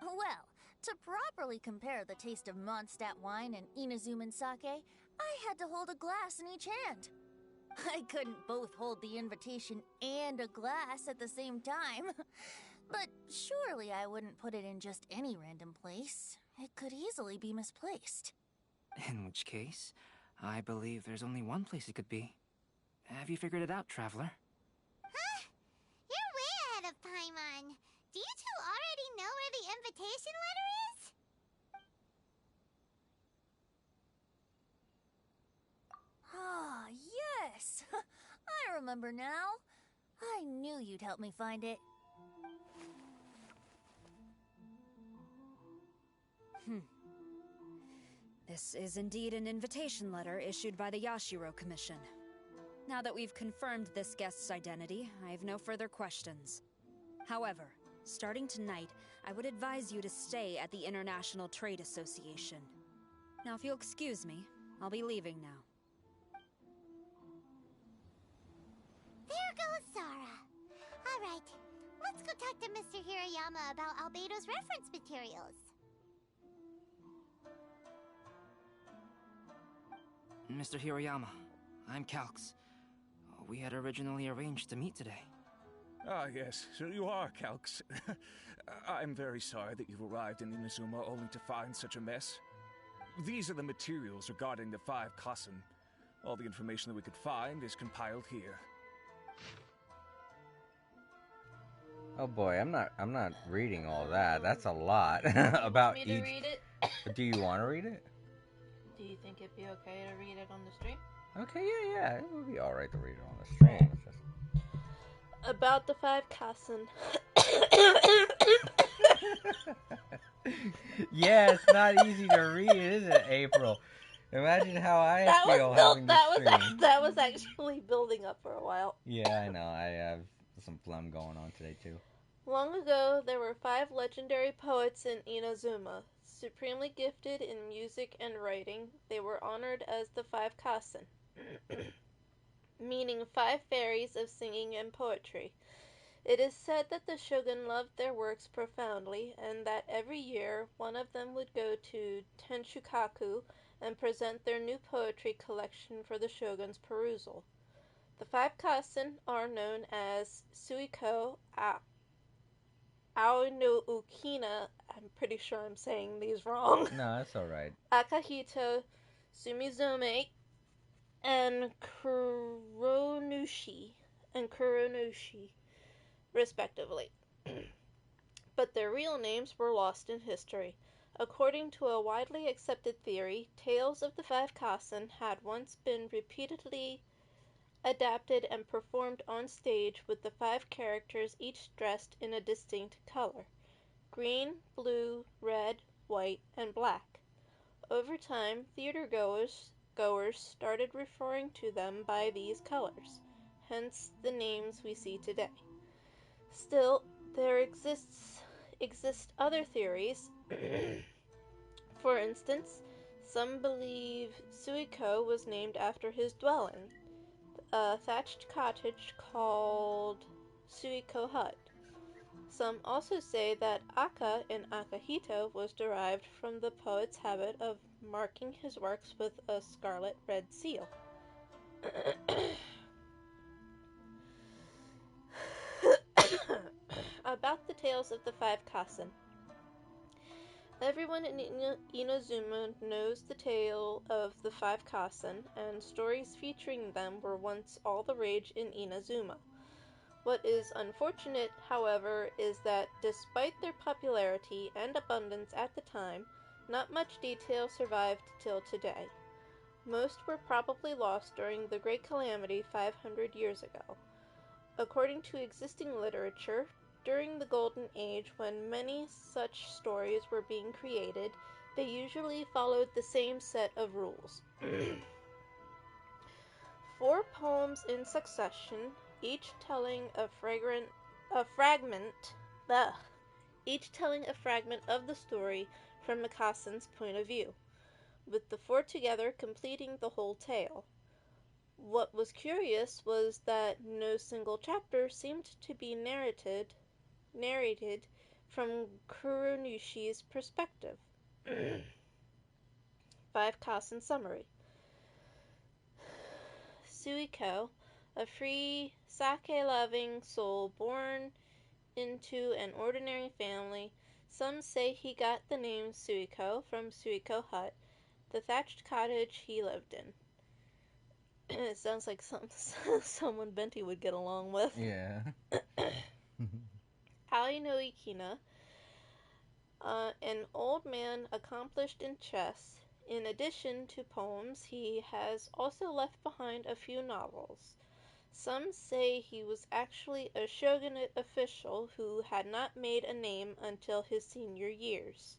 Well, to properly compare the taste of Mondstadt wine and Inazuman sake, I had to hold a glass in each hand. I couldn't both hold the invitation and a glass at the same time. But surely I wouldn't put it in just any random place. It could easily be misplaced. In which case, I believe there's only one place it could be. Have you figured it out, Traveler? Huh? You're way ahead of Paimon. Do you two already know where the invitation letter is? Ah, yes! I remember now. I knew you'd help me find it. This is indeed an invitation letter issued by the Yashiro Commission. Now that we've confirmed this guest's identity, I have no further questions. However, starting tonight, I would advise you to stay at the International Trade Association. Now, if you'll excuse me, I'll be leaving now. There goes Zara. All right, let's go talk to Mr. Hirayama about Albedo's reference materials. Mr. Hirayama, I'm Calx. We had originally arranged to meet today. Ah, yes, so you are, Calx. I'm very sorry that you've arrived in Inazuma only to find such a mess. These are the materials regarding the 5 Kasen. All the information that we could find is compiled here. Oh boy, I'm not reading all that. That's a lot about Want me to read it? Do you want to read it? Do you think it'd be okay to read it on the stream? Okay, yeah. It would be alright to read it on the stream. It's just... About the 5 Kasen. Yeah, it's not easy to read, is it, April? Imagine how I feel having to stream. That was actually building up for a while. Yeah, I know. I have some phlegm going on today, too. Long ago, there were 5 legendary poets in Inazuma. Supremely gifted in music and writing, they were honored as the 5 Kasen, meaning 5 fairies of singing and poetry. It is said that the shogun loved their works profoundly, and that every year one of them would go to Tenshukaku and present their new poetry collection for the shogun's perusal. The 5 Kasen are known as Suiko, Aono Ukina, I'm pretty sure I'm saying these wrong. No, that's alright. Akahito, Sumizume, and Kuronushi, respectively. But their real names were lost in history. According to a widely accepted theory, tales of the 5 Kasen had once been repeatedly adapted and performed on stage with the 5 characters each dressed in a distinct color: green, blue, red, white, and black. Over time, theater goers started referring to them by these colors, hence the names we see today. Still, there exist other theories. For instance, some believe Suiko was named after his dwelling, a thatched cottage called Suiko Hut. Some also say that Aka in Akahito was derived from the poet's habit of marking his works with a scarlet red seal. About the tales of the 5 Kasen. Everyone in Inazuma knows the tale of the 5 Kasen, and stories featuring them were once all the rage in Inazuma. What is unfortunate, however, is that despite their popularity and abundance at the time, not much detail survived till today. Most were probably lost during the Great Calamity 500 years ago. According to existing literature, during the Golden Age, when many such stories were being created, they usually followed the same set of rules. 4 poems in succession, each telling a fragment of the story from Kasen's point of view, with the 4 together completing the whole tale. What was curious was that no single chapter seemed to be narrated from Kuronushi's perspective. 5 Kasen summary. Suiko, a free, sake-loving soul born into an ordinary family. Some say he got the name Suiko from Suiko Hut, the thatched cottage he lived in. It sounds like someone Benti would get along with. Yeah. Ai no Ikina, an old man accomplished in chess. In addition to poems, he has also left behind a few novels. Some say he was actually a shogunate official who had not made a name until his senior years.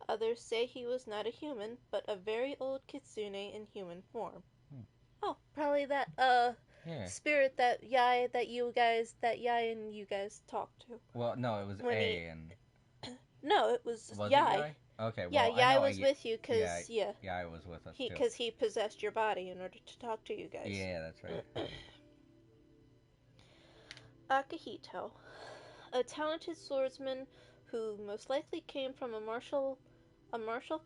Others say he was not a human, but a very old kitsune in human form. Oh, probably that spirit that Yai and you guys talked to. Well, no, it was and... No, it was Yai. Yai. Okay, well, yeah, Yai was with you because Yai was with us too. Because he possessed your body in order to talk to you guys. Yeah, that's right. Akahito, a talented swordsman who most likely came from a martial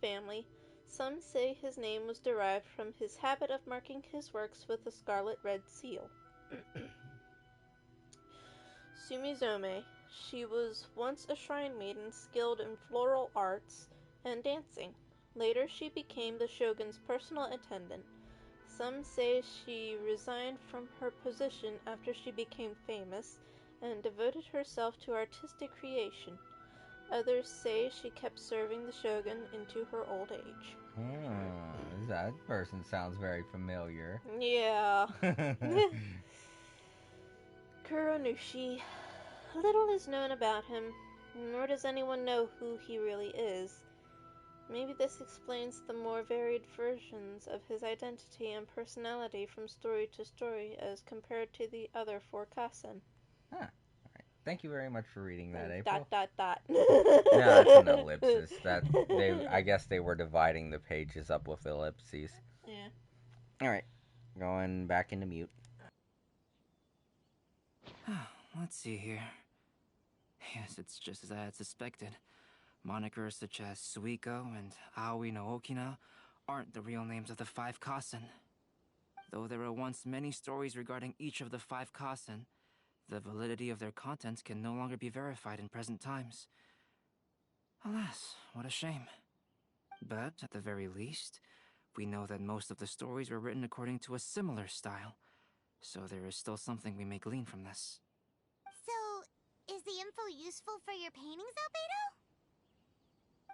family. Some say his name was derived from his habit of marking his works with a scarlet red seal. Sumizume, she was once a shrine maiden skilled in floral arts and dancing. Later she became the shogun's personal attendant. Some say she resigned from her position after she became famous and devoted herself to artistic creation. Others say she kept serving the shogun into her old age. That person sounds very familiar. Yeah. Kuronushi. Little is known about him, nor does anyone know who he really is. Maybe this explains the more varied versions of his identity and personality from story to story as compared to the other 4 Kasen. Huh. Thank you very much for reading that, And April. ... Yeah, that's an ellipsis. I guess they were dividing the pages up with ellipses. Yeah. Alright, going back into mute. Let's see here. Yes, it's just as I had suspected. Monikers such as Suiko and Aoi no Okina aren't the real names of the 5 Kasen. Though there were once many stories regarding each of the 5 Kasen, the validity of their contents can no longer be verified in present times. Alas, what a shame. But, at the very least, we know that most of the stories were written according to a similar style, so there is still something we may glean from this. So, is the info useful for your paintings, Albedo?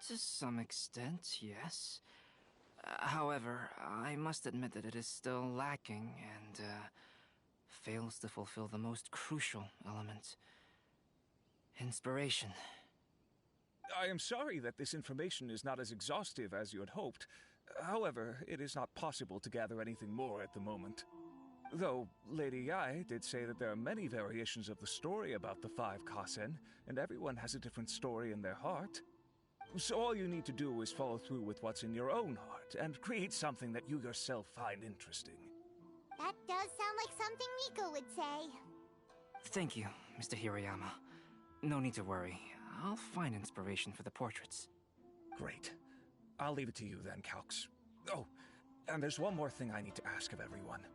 To some extent, yes. However, I must admit that it is still lacking and, fails to fulfill the most crucial element. Inspiration. I am sorry that this information is not as exhaustive as you had hoped. However, it is not possible to gather anything more at the moment. Though, Lady Yae did say that there are many variations of the story about the 5 Kasen, and everyone has a different story in their heart. So all you need to do is follow through with what's in your own heart, and create something that you yourself find interesting. That does sound like something Miko would say. Thank you, Mr. Hirayama. No need to worry. I'll find inspiration for the portraits. Great. I'll leave it to you then, Calx. Oh, and there's one more thing I need to ask of everyone.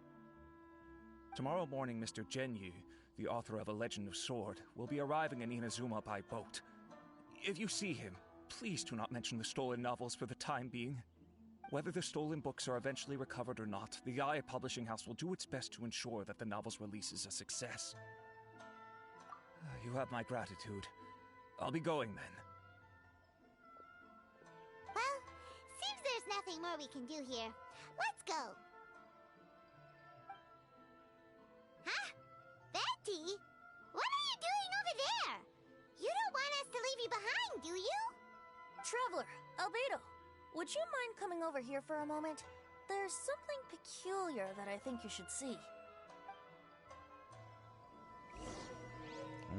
Tomorrow morning, Mr. Genyu, the author of A Legend of Sword, will be arriving in Inazuma by boat. If you see him, please do not mention the stolen novels for the time being. Whether the stolen books are eventually recovered or not, the Yae Publishing House will do its best to ensure that the novel's release is a success. You have my gratitude. I'll be going then. Well, seems there's nothing more we can do here. Let's go. Huh? Betty? What are you doing over there? You don't want us to leave you behind, do you? Traveler, Albedo, would you mind coming over here for a moment? There's something peculiar that I think you should see.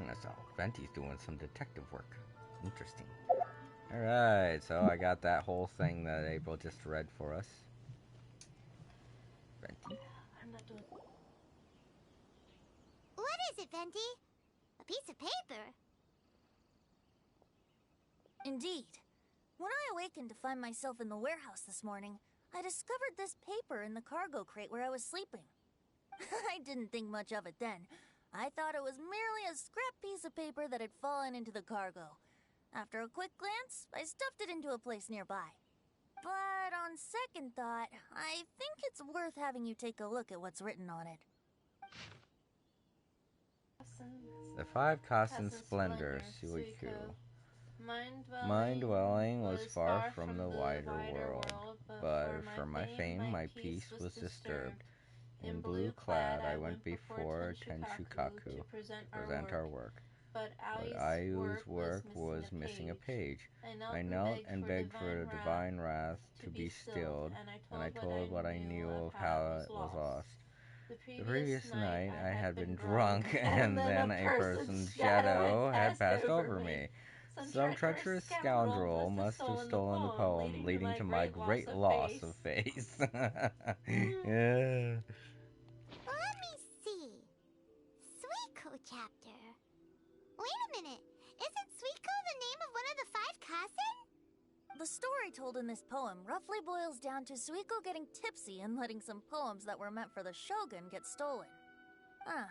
That's all. Venti's doing some detective work. Interesting. Alright, so I got that whole thing that April just read for us. Venti. I'm not doing... What is it, Venti? A piece of paper? Indeed. When I awakened to find myself in the warehouse this morning, I discovered this paper in the cargo crate where I was sleeping. I didn't think much of it then. I thought it was merely a scrap piece of paper that had fallen into the cargo. After a quick glance, I stuffed it into a place nearby. But on second thought, I think it's worth having you take a look at what's written on it. The 5 Kasen Splendor, Suiku. Mind-dwelling was far from the wider world, but for my fame my peace was disturbed. In blue clad I went before Tenshukaku to present our work. But Ayu's work was missing a page. I knelt and begged for the divine wrath to be stilled, and I told what I knew of how it was lost. The previous night I had been drunk, and then a person's shadow had passed over me. Some treacherous scoundrel must have stolen the poem, leading to my great loss of face. Yeah. Let me see. Suiko chapter. Wait a minute. Isn't Suiko the name of one of the 5 Kasen? The story told in this poem roughly boils down to Suiko getting tipsy and letting some poems that were meant for the shogun get stolen. Ah,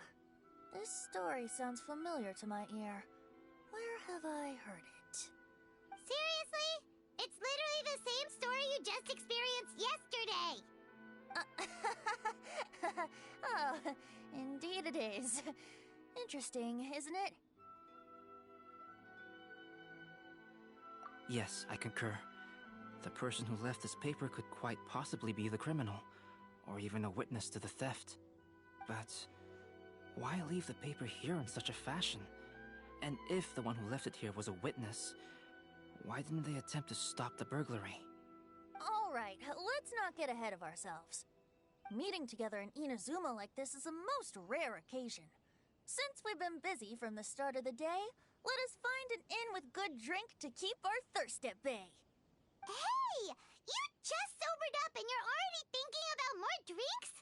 this story sounds familiar to my ear. Where have I heard it? Seriously? It's literally the same story you just experienced yesterday! Oh, indeed it is. Interesting, isn't it? Yes, I concur. The person who left this paper could quite possibly be the criminal, or even a witness to the theft. But why leave the paper here in such a fashion? And if the one who left it here was a witness, why didn't they attempt to stop the burglary? Alright, let's not get ahead of ourselves. Meeting together in Inazuma like this is a most rare occasion. Since we've been busy from the start of the day, let us find an inn with good drink to keep our thirst at bay. Hey! You just sobered up and you're already thinking about more drinks?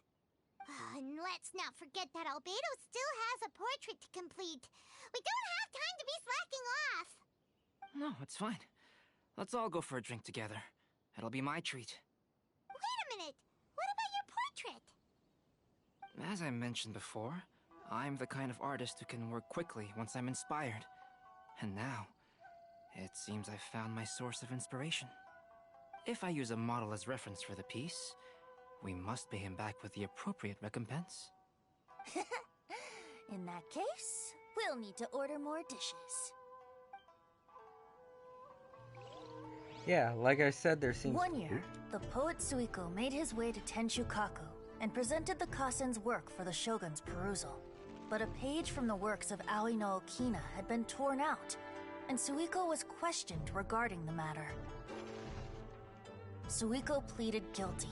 And let's not forget that Albedo still has a portrait to complete. We don't have time to be slacking off. No, it's fine. Let's all go for a drink together. It'll be my treat. Wait a minute. What about your portrait? As I mentioned before, I'm the kind of artist who can work quickly once I'm inspired. And now, it seems I've found my source of inspiration. If I use a model as reference for the piece, we must pay him back with the appropriate recompense. In that case, we'll need to order more dishes. Yeah, like I said, there seems... One year, the poet Suiko made his way to Tenshukaku and presented the Kasen's work for the shogun's perusal. But a page from the works of Aoi no Okina had been torn out, and Suiko was questioned regarding the matter. Suiko pleaded guilty.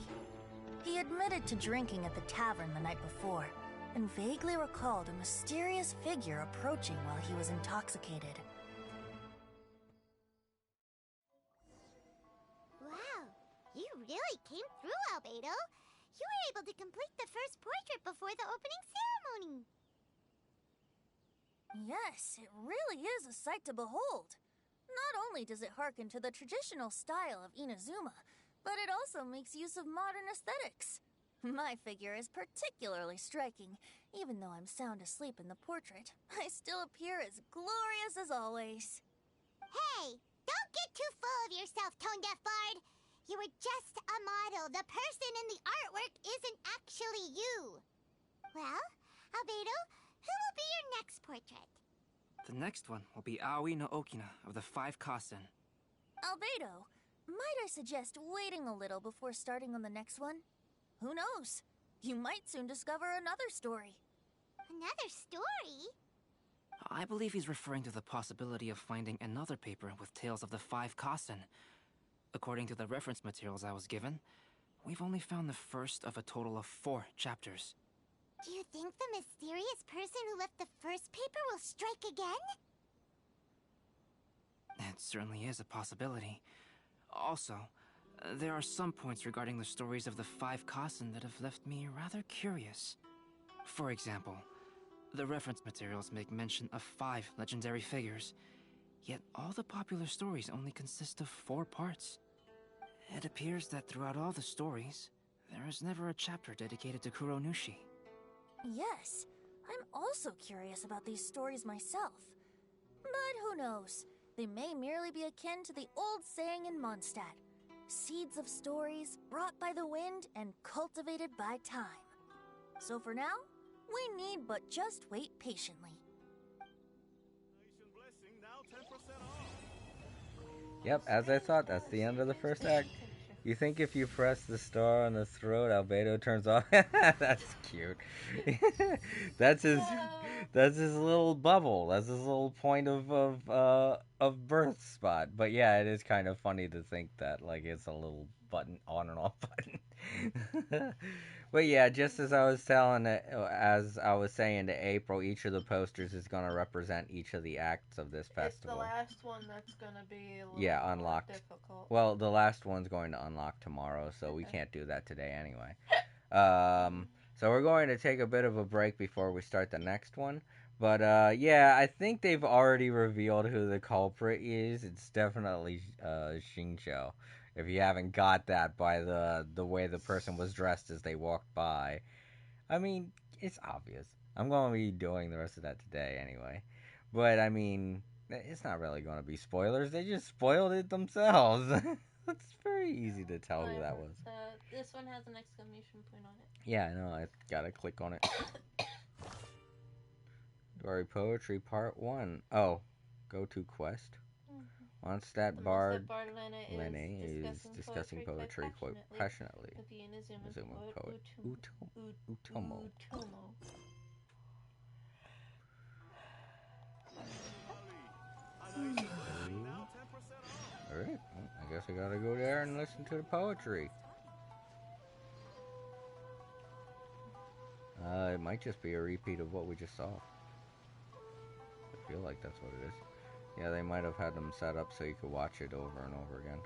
He admitted to drinking at the tavern the night before, and vaguely recalled a mysterious figure approaching while he was intoxicated. Wow, you really came through, Albedo. You were able to complete the first portrait before the opening ceremony. Yes, it really is a sight to behold. Not only does it harken to the traditional style of Inazuma, but it also makes use of modern aesthetics. My figure is particularly striking. Even though I'm sound asleep in the portrait, I still appear as glorious as always. Hey, don't get too full of yourself, Tone-Deaf Bard. You were just a model. The person in the artwork isn't actually you. Well, Albedo, who will be your next portrait? The next one will be Aoi no Okina of the 5 Kasen. Albedo, might I suggest waiting a little before starting on the next one? Who knows? You might soon discover another story. Another story? I believe he's referring to the possibility of finding another paper with tales of the 5 Kasen. According to the reference materials I was given, we've only found the first of a total of 4 chapters. Do you think the mysterious person who left the first paper will strike again? It certainly is a possibility. Also, there are some points regarding the stories of the 5 Kasen that have left me rather curious. For example, the reference materials make mention of 5 legendary figures, yet all the popular stories only consist of 4 parts. It appears that throughout all the stories, there is never a chapter dedicated to Kuronushi. Yes, I'm also curious about these stories myself. But who knows? They may merely be akin to the old saying in Mondstadt. Seeds of stories brought by the wind and cultivated by time. So for now, we need but just wait patiently. Yep, as I thought, that's the end of the first act. You think if you press the star on the throat, Albedo turns off? That's cute. That's his little bubble. That's his little point of birth spot. But yeah, it is kind of funny to think that like it's a little button on and off button. But yeah, just as I was saying to April, each of the posters is going to represent each of the acts of this festival. It's the last one that's going to be a little unlocked. more difficult. Well, the last one's going to unlock tomorrow, so we can't do that today anyway. So we're going to take a bit of a break before we start the next one. But yeah, I think they've already revealed who the culprit is. It's definitely Xingqiu. If you haven't got that by the way the person was dressed as they walked by. I mean, it's obvious. I'm going to be doing the rest of that today anyway. But I mean, it's not really going to be spoilers. They just spoiled it themselves. It's very easy to tell who that was. This one has an exclamation point on it. Yeah, I know. I gotta click on it. Dory Poetry Part 1. Oh, go to quest. Mondstadt Bard Lene is discussing poetry quite passionately with the Inazuma poet Utomo. Alright, well, I guess I gotta go there and listen to the poetry. It might just be a repeat of what we just saw. I feel like that's what it is. Yeah, they might have had them set up so you could watch it over and over again.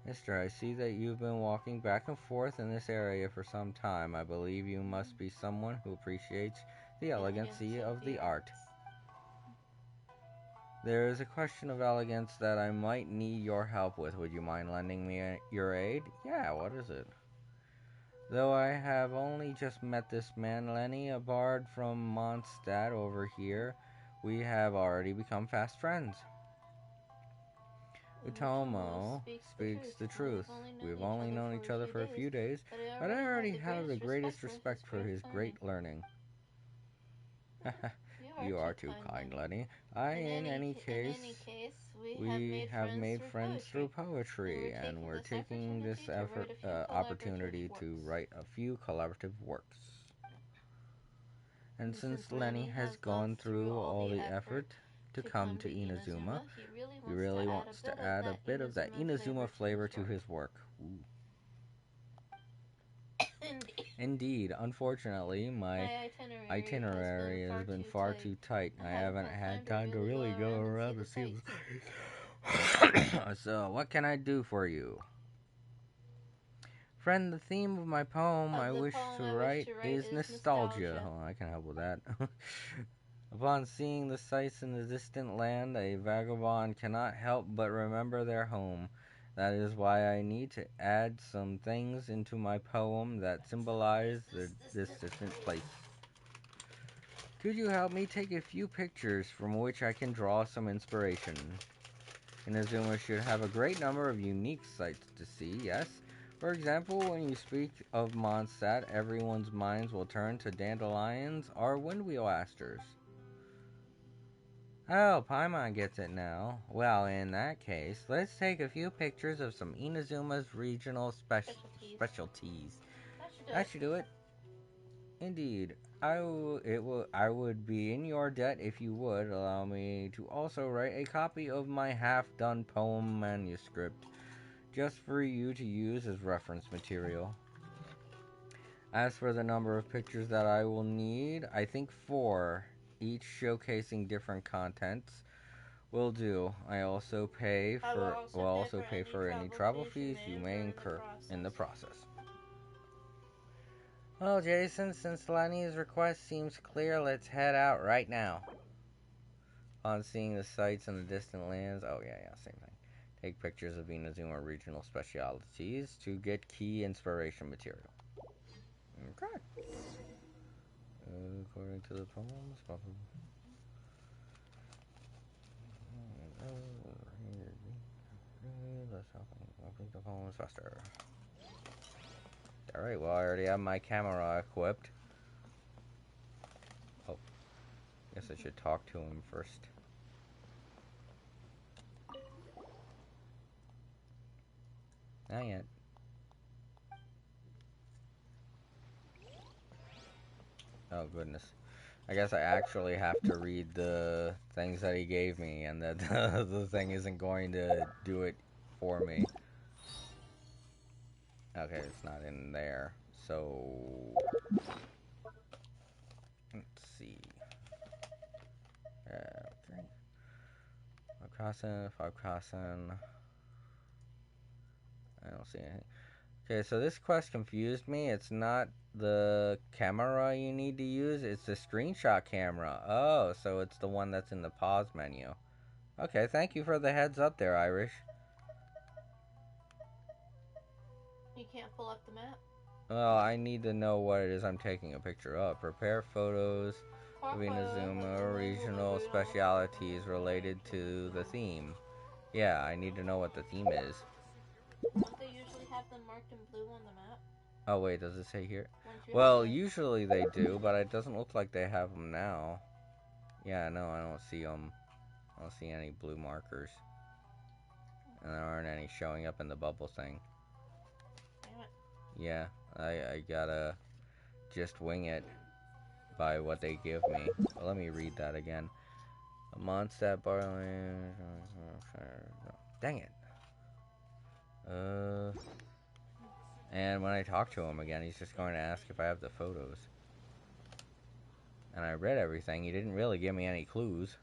Mister, I see that you've been walking back and forth in this area for some time. I believe you must be someone who appreciates the elegancy of the art. There is a question of elegance that I might need your help with. Would you mind lending me your aid? Yeah, what is it? Though I have only just met this man, Lenny, a bard from Mondstadt over here, we have already become fast friends. Utomo speaks the truth. We've only known each other for a few days, but I already have the greatest respect for his great learning. You are too kind, Lenny. In any case, we have made friends through poetry, and we're taking this opportunity to write a few collaborative works. And since Lenny has gone through all the effort to come to Inazuma, he really wants to add a bit of that Inazuma flavor to his work. Ooh. Indeed, unfortunately, my itinerary has been far too tight. I haven't had time to really go around to see the So, what can I do for you? Friend, the theme of my poem I wish to write is nostalgia. Oh, I can help with that. Upon seeing the sights in the distant land, a vagabond cannot help but remember their home. That is why I need to add some things into my poem that symbolize this distant place. Could you help me take a few pictures from which I can draw some inspiration? Inazuma should have a great number of unique sights to see, yes? For example, when you speak of Mondstadt, everyone's minds will turn to dandelions or windwheel asters. Oh, Paimon gets it now. Well, in that case, let's take a few pictures of some Inazuma's regional specialties. That should do it. Indeed. I would be in your debt if you would allow me to also write a copy of my half-done poem manuscript, just for you to use as reference material. As for the number of pictures that I will need, I think 4, each showcasing different contents, will do. I also will also pay for any travel fees you may incur in the process. Well, Jason, since Lenny's request seems clear, let's head out right now. On seeing the sights in the distant lands, oh yeah, same thing. Take pictures of Inazuma regional specialities to get key inspiration material. Okay. According to the poems, let's complete the poems faster. Alright, well, I already have my camera equipped. Oh, guess I should talk to him first. Not yet. Oh, goodness. I guess I actually have to read the things that he gave me, and that the thing isn't going to do it for me. Okay, it's not in there. So, let's see. Okay. 5 Kasen. I don't see anything. Okay, so this quest confused me. It's not the camera you need to use, it's the screenshot camera. Oh, so it's the one that's in the pause menu. Okay, thank you for the heads up there, Irish. You can't pull up the map? Well, I need to know what it is I'm taking a picture of. Prepare photos of Inazuma regional specialities related to the theme. Yeah, I need to know what the theme is. Don't they usually have them marked in blue on the map? Oh wait, does it say here? Well, usually they do, but it doesn't look like they have them now. Yeah, no, I don't see them. I don't see any blue markers. And there aren't any showing up in the bubble thing. Damn it. Yeah, I gotta just wing it by what they give me. Well, let me read that again. A Mondstadt barley. Dang it. And when I talk to him again, he's just going to ask if I have the photos. And I read everything. He didn't really give me any clues.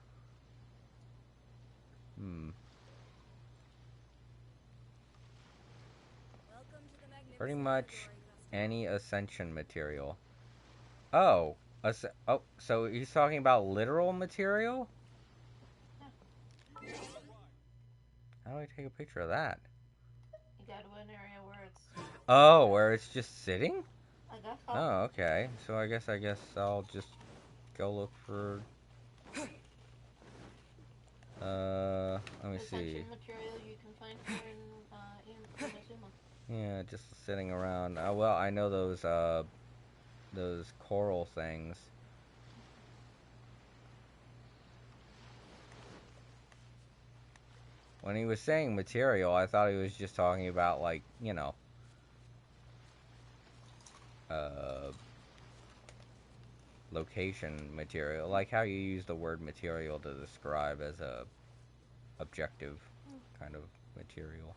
Pretty much any ascension material. Oh, so he's talking about literal material? How do I take a picture of that? You go to an area where it's... Oh, where it's just sitting? I guess so. Oh, okay. So I guess I'll just go look for... let me see. Material you can find here in Inazuma. Yeah, just sitting around. Well, I know those coral things. When he was saying material, I thought he was just talking about, like, you know, location material, like how you use the word material to describe as a objective kind of material.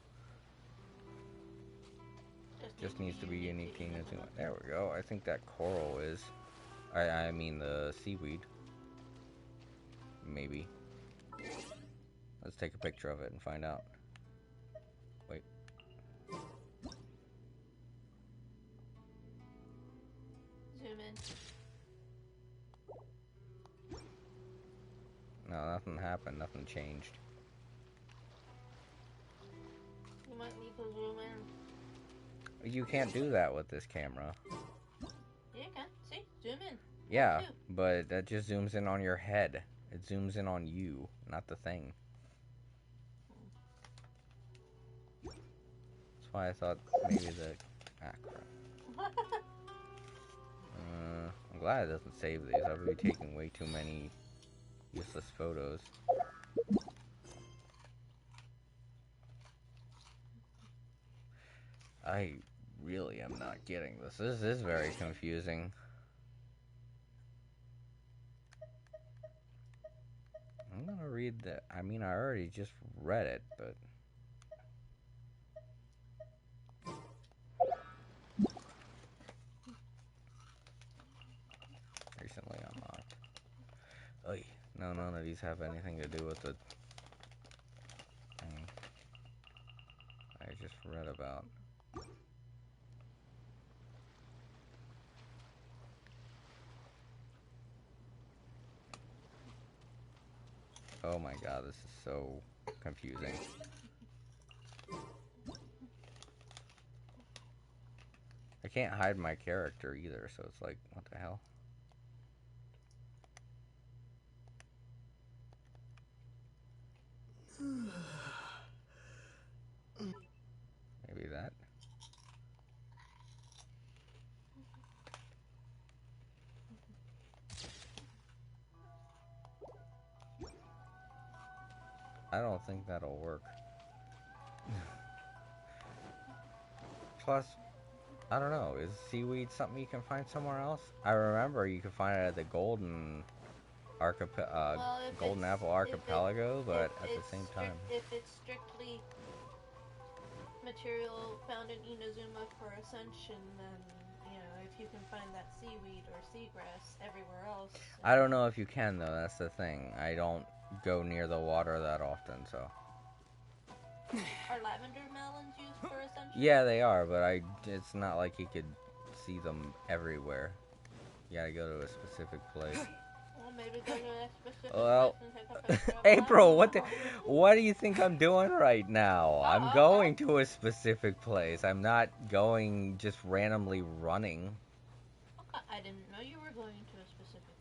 Just needs to be unique to Inazuma. There we go. I think that coral is. I mean the seaweed. Maybe. Let's take a picture of it and find out. Wait. Zoom in. No, nothing happened. Nothing changed. You might need to zoom in. You can't do that with this camera. Yeah, you can. See? Zoom in. Yeah, but that just zooms in on your head. It zooms in on you, not the thing. That's why I thought maybe the... Ah, crap. I'm glad it doesn't save these. I would be taking way too many useless photos. I really am not getting this. This is very confusing. I'm gonna read the... I mean, I already just read it, but... Recently unlocked. Oy. No, none of these have anything to do with the thing I just read about. Oh my god, this is so confusing. I can't hide my character either, so it's like, what the hell? Maybe that. I don't think that'll work. Plus, I don't know, is seaweed something you can find somewhere else? I remember you can find it at the Golden Apple Archipelago, but at the same time... If it's strictly material found in Inazuma for Ascension, then, you know, if you can find that seaweed or seagrass everywhere else... I don't know if you can, though, that's the thing. I don't go near the water that often, so... Are lavender melons used for Ascension? Yeah, they are, but it's not like you could see them everywhere. You gotta go to a specific place. Well, maybe go to a specific Well, place and take a picture of April, what do you think I'm doing right now? I'm going to a specific place. I'm not going just randomly running. Okay, I didn't know you were going to a specific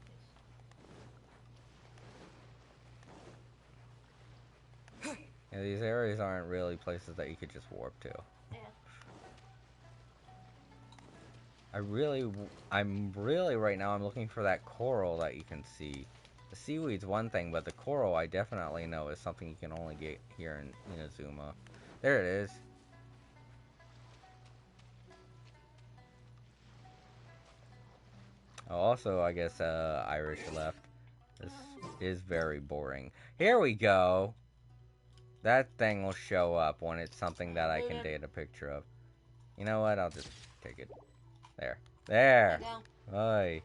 place. Yeah, these areas aren't really places that you could just warp to. Yeah. I'm really right now, I'm looking for that coral that you can see. The seaweed's one thing, but the coral I definitely know is something you can only get here in Inazuma. There it is. Oh, also, I guess Irish left. This is very boring. Here we go. That thing will show up when it's something that I can take a picture of. You know what? I'll just take it. There. There. Hi.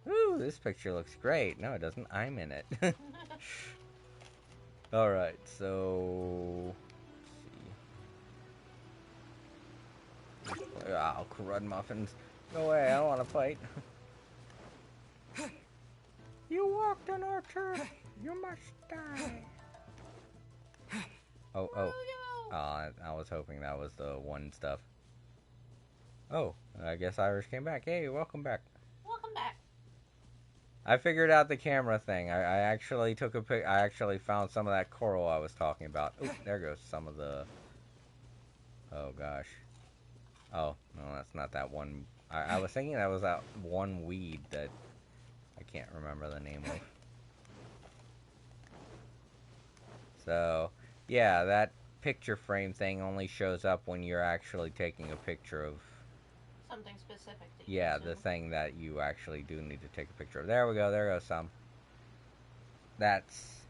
Woo, this picture looks great. No, it doesn't. I'm in it. Alright, so... let's see. Oh, crud muffins. No way, I don't want to fight. You walked on our turf. You must die. Oh. I was hoping that was the one stuff. Oh, I guess Irish came back. Hey, welcome back. Welcome back. I figured out the camera thing. I actually took a pic. I actually found some of that coral I was talking about. Oop, there goes some of the... Oh, gosh. Oh, no, that's not that one. I was thinking that was that one weed that I can't remember the name of. So, yeah, that picture frame thing only shows up when you're actually taking a picture of... something specific to yeah, the thing that you actually do need to take a picture of. There we go, there goes some. That's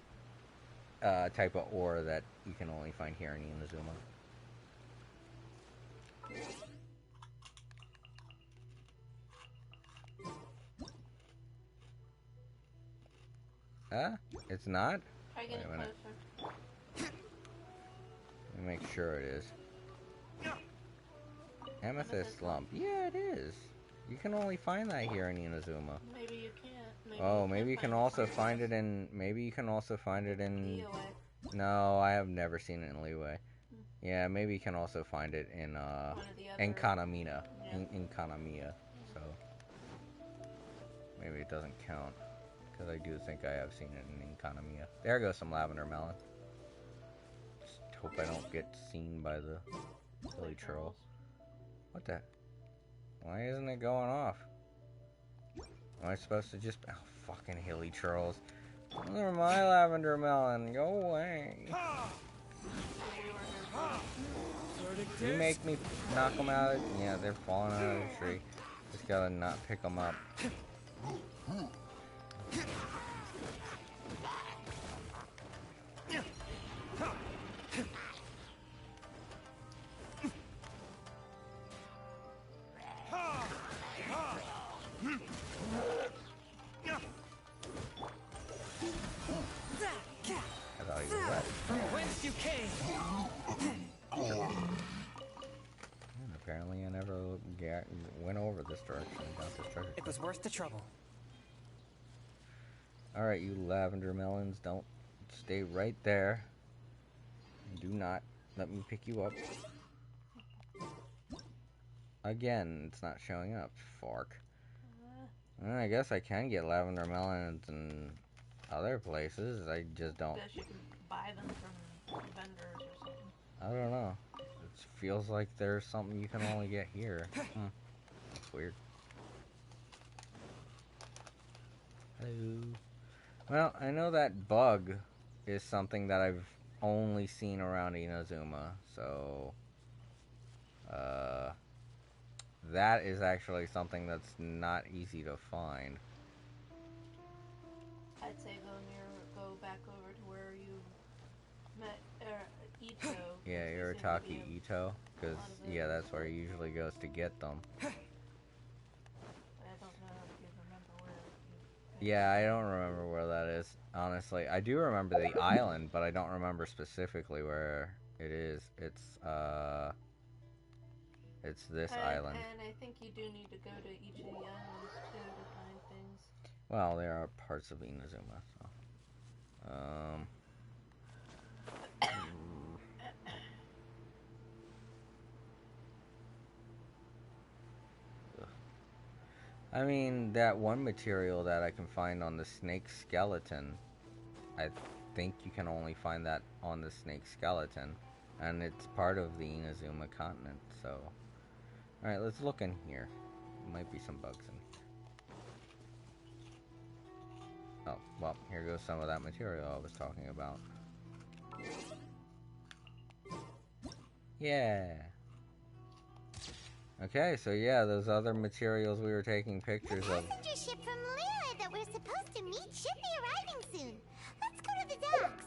a type of ore that you can only find here in Inazuma. Huh? It's not? Try getting Wait a minute. closer. Let me make sure it is. Amethyst lump. Yeah, it is. You can only find that here in Inazuma. Maybe you can't. Maybe you can also find it in... maybe you can also find it in... Liyue. No, I have never seen it in Liyue. Yeah, maybe you can also find it in Kanamina. Yeah. In Kanamiya. So maybe it doesn't count. Because I do think I have seen it in Kanamiya. There goes some lavender melon. Just hope I don't get seen by the silly troll. What the? Why isn't it going off? Am I supposed to just... oh, fucking hilly trolls. Those are my lavender melon. Go away. You make me knock them out of... yeah, they're falling out of the tree. Just gotta not pick them up. Whence you came? Apparently I never went over this direction and got this treasure. It was worth the trouble. Alright, you lavender melons, don't stay right there. Do not let me pick you up. Again, it's not showing up. Fork. Well, I guess I can get lavender melons in other places. I just don't. I guess you can buy them from vendors or something. I don't know. It feels like there's something you can only get here. That's weird. Hello. Well, I know that bug is something that I've only seen around Inazuma, so... that is actually something that's not easy to find. I'd say go back over to where you met Ito. Yeah, Iritaki Ito, because, yeah, that's where he usually goes to get them. I don't know if you remember where Yeah, I don't remember where that is, honestly. I do remember the island, but I don't remember specifically where it is. It's this island. And I think you do need to go to each of the islands, too, to find things. Well, there are parts of Inazuma, so... I mean, that one material that I can find on the snake skeleton, I think you can only find that on the snake skeleton, and it's part of the Inazuma continent, so... Alright, let's look in here. There might be some bugs in here. Oh, well, here goes some of that material I was talking about. Yeah. Okay, so yeah, those other materials we were taking pictures of. The passenger ship from Lira that we're supposed to meet should be arriving soon. Let's go to the docks.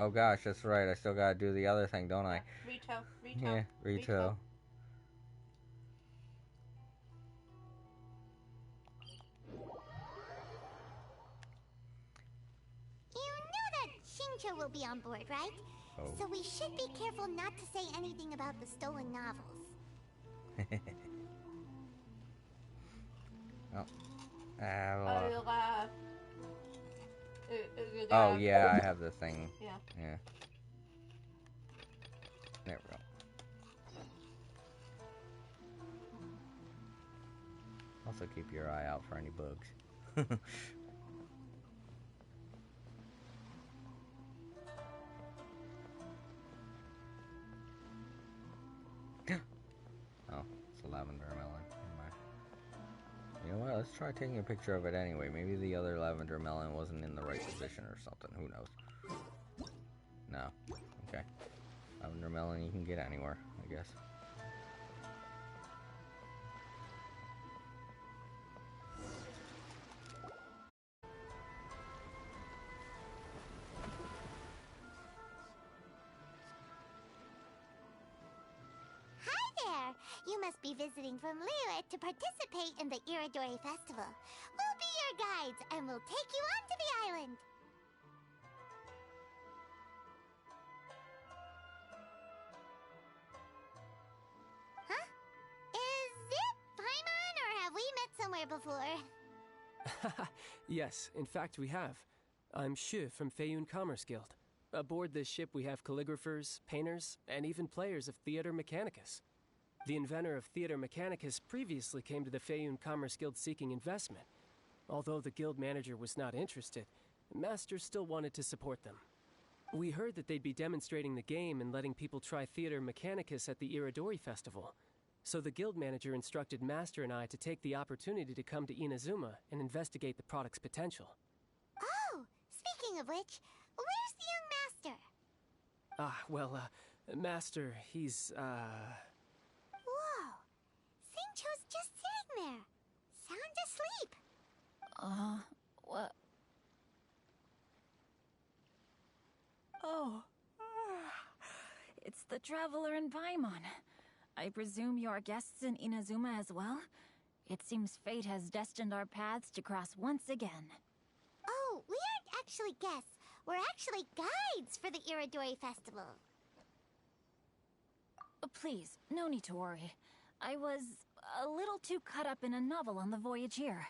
Oh gosh, that's right. I still gotta do the other thing, don't I? Retail. Yeah, retail. You know that Shincho will be on board, right? Oh. So we should be careful not to say anything about the stolen novels. Oh. Oh yeah, I have the thing. Yeah. Yeah. There we go. Also keep your eye out for any bugs. Oh, it's a lavender melon. You know what? Let's try taking a picture of it anyway. Maybe the other lavender melon wasn't in the right position or something. Who knows? No. Okay. Lavender melon you can get anywhere, I guess. Hi there! You must be visiting from Liyue to participate in the Iridori Festival. We'll be your guides, and we'll take you onto the island. Huh? Is it Paimon, or have we met somewhere before? Yes, in fact we have. I'm Shu from Feiyun Commerce Guild. Aboard this ship we have calligraphers, painters, and even players of Theater Mechanicus. The inventor of Theater Mechanicus previously came to the Feiyun Commerce Guild seeking investment. Although the guild manager was not interested, Master still wanted to support them. We heard that they'd be demonstrating the game and letting people try Theater Mechanicus at the Iridori Festival. So the guild manager instructed Master and I to take the opportunity to come to Inazuma and investigate the product's potential. Oh, speaking of which, where's the young master? Master, he's, Whoa! Singcho's just sitting there, sound asleep. What? Oh. It's the traveler in Paimon. I presume you are guests in Inazuma as well? It seems fate has destined our paths to cross once again. Oh, we aren't actually guests. We're actually guides for the Iridori Festival. Please, no need to worry. I was a little too caught up in a novel on the voyage here.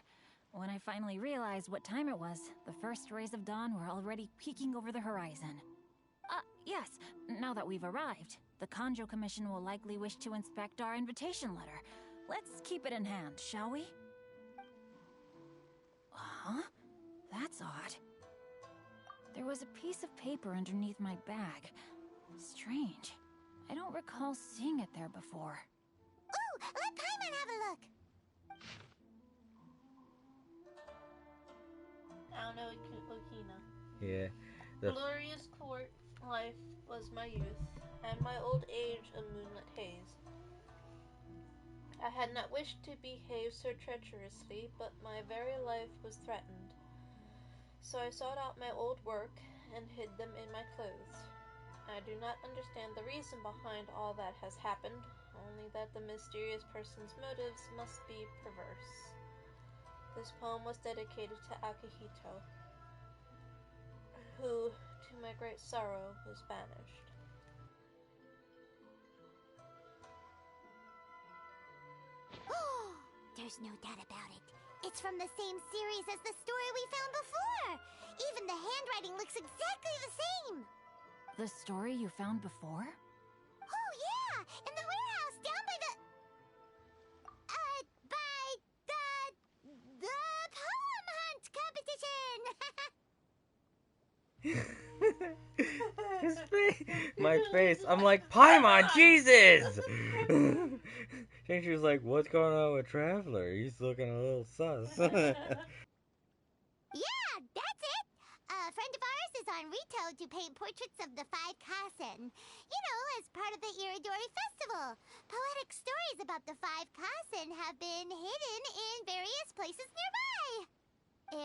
When I finally realized what time it was, the first rays of dawn were already peeking over the horizon. Yes, now that we've arrived, the Kanjo Commission will likely wish to inspect our invitation letter. Let's keep it in hand, shall we? Huh? That's odd. There was a piece of paper underneath my bag. Strange. I don't recall seeing it there before. Ooh, let Paimon have a look! I don't know, Okina. Yeah. Glorious court life was my youth, and my old age a moonlit haze. I had not wished to behave so treacherously, but my very life was threatened. So I sought out my old work and hid them in my clothes. I do not understand the reason behind all that has happened, only that the mysterious person's motives must be perverse. This poem was dedicated to Akihito, who, to my great sorrow, was banished. There's no doubt about it. It's from the same series as the story we found before. Even the handwriting looks exactly the same. The story you found before? Oh yeah, in the warehouse down by the poem hunt competition. His face, my face. I'm like, Paimon, Jesus! She was like, what's going on with Traveler? He's looking a little sus. Yeah, that's it. and Rito to paint portraits of the 5 Kasen. You know, as part of the Iridori Festival. Poetic stories about the 5 Kasen have been hidden in various places nearby.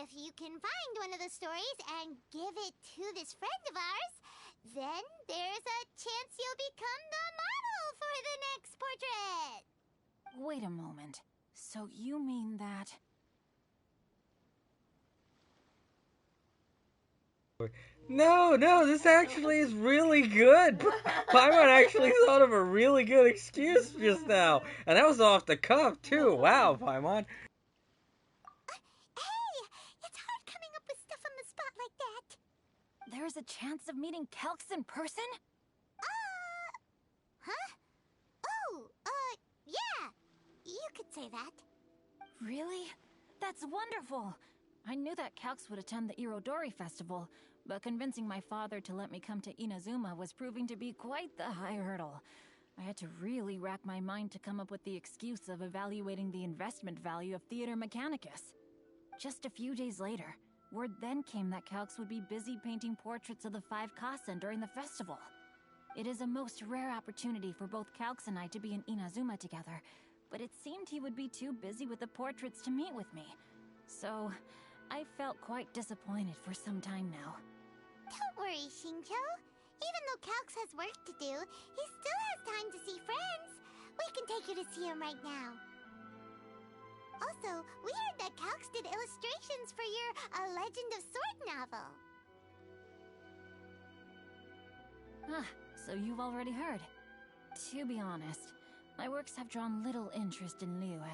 If you can find one of the stories and give it to this friend of ours, then there's a chance you'll become the model for the next portrait. Wait a moment. So you mean that... No, this actually is really good. Paimon actually thought of a really good excuse just now. And that was off the cuff, too. Wow, Paimon. Hey, it's hard coming up with stuff on the spot like that. There's a chance of meeting Calx in person? Huh? Oh, yeah. You could say that. Really? That's wonderful! I knew that Calx would attend the Irodori Festival, but convincing my father to let me come to Inazuma was proving to be quite the high hurdle. I had to really rack my mind to come up with the excuse of evaluating the investment value of Theater Mechanicus. Just a few days later, word then came that Calx would be busy painting portraits of the 5 Kasen during the festival. It is a most rare opportunity for both Calx and I to be in Inazuma together, but it seemed he would be too busy with the portraits to meet with me. So, I felt quite disappointed for some time now. Don't worry, Shincho. Even though Calx has work to do, he still has time to see friends. We can take you to see him right now. Also, we heard that Calx did illustrations for your A Legend of Sword novel. Ah, so you've already heard. To be honest, my works have drawn little interest in Liyue.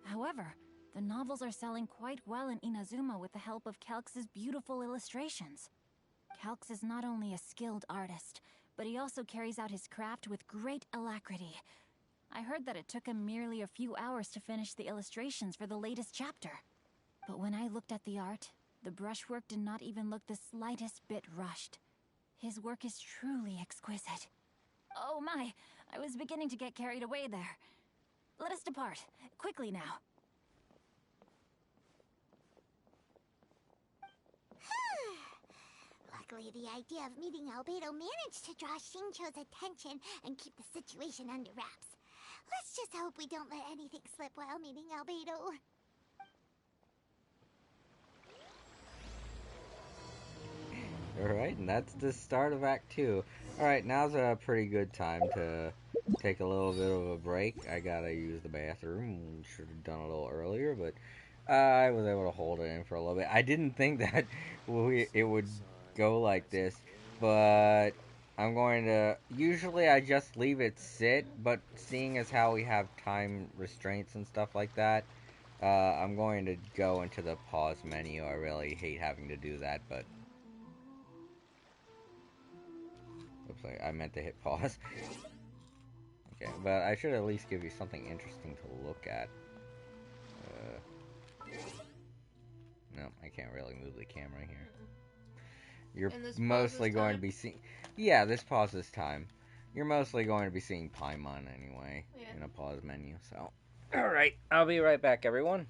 However, the novels are selling quite well in Inazuma with the help of Calx's beautiful illustrations. Calx is not only a skilled artist, but he also carries out his craft with great alacrity. I heard that it took him merely a few hours to finish the illustrations for the latest chapter. But when I looked at the art, the brushwork did not even look the slightest bit rushed. His work is truly exquisite. Oh my, I was beginning to get carried away there. Let us depart, quickly now. Luckily, the idea of meeting Albedo managed to draw Shincho's attention and keep the situation under wraps. Let's just hope we don't let anything slip while meeting Albedo. Alright, and that's the start of Act 2. Alright, now's a pretty good time to take a little bit of a break. I gotta use the bathroom. Should have done it a little earlier, but I was able to hold it in for a little bit. I didn't think that it would go like this, but I'm going to... Usually I just leave it sit, but seeing as how we have time restraints and stuff like that, I'm going to go into the pause menu. I really hate having to do that, but... Looks like I meant to hit pause. Okay, but I should at least give you something interesting to look at. No, I can't really move the camera here. You're mostly going to be seeing... Yeah, this pauses time. You're mostly going to be seeing Paimon anyway in a pause menu, so... Alright, I'll be right back, everyone.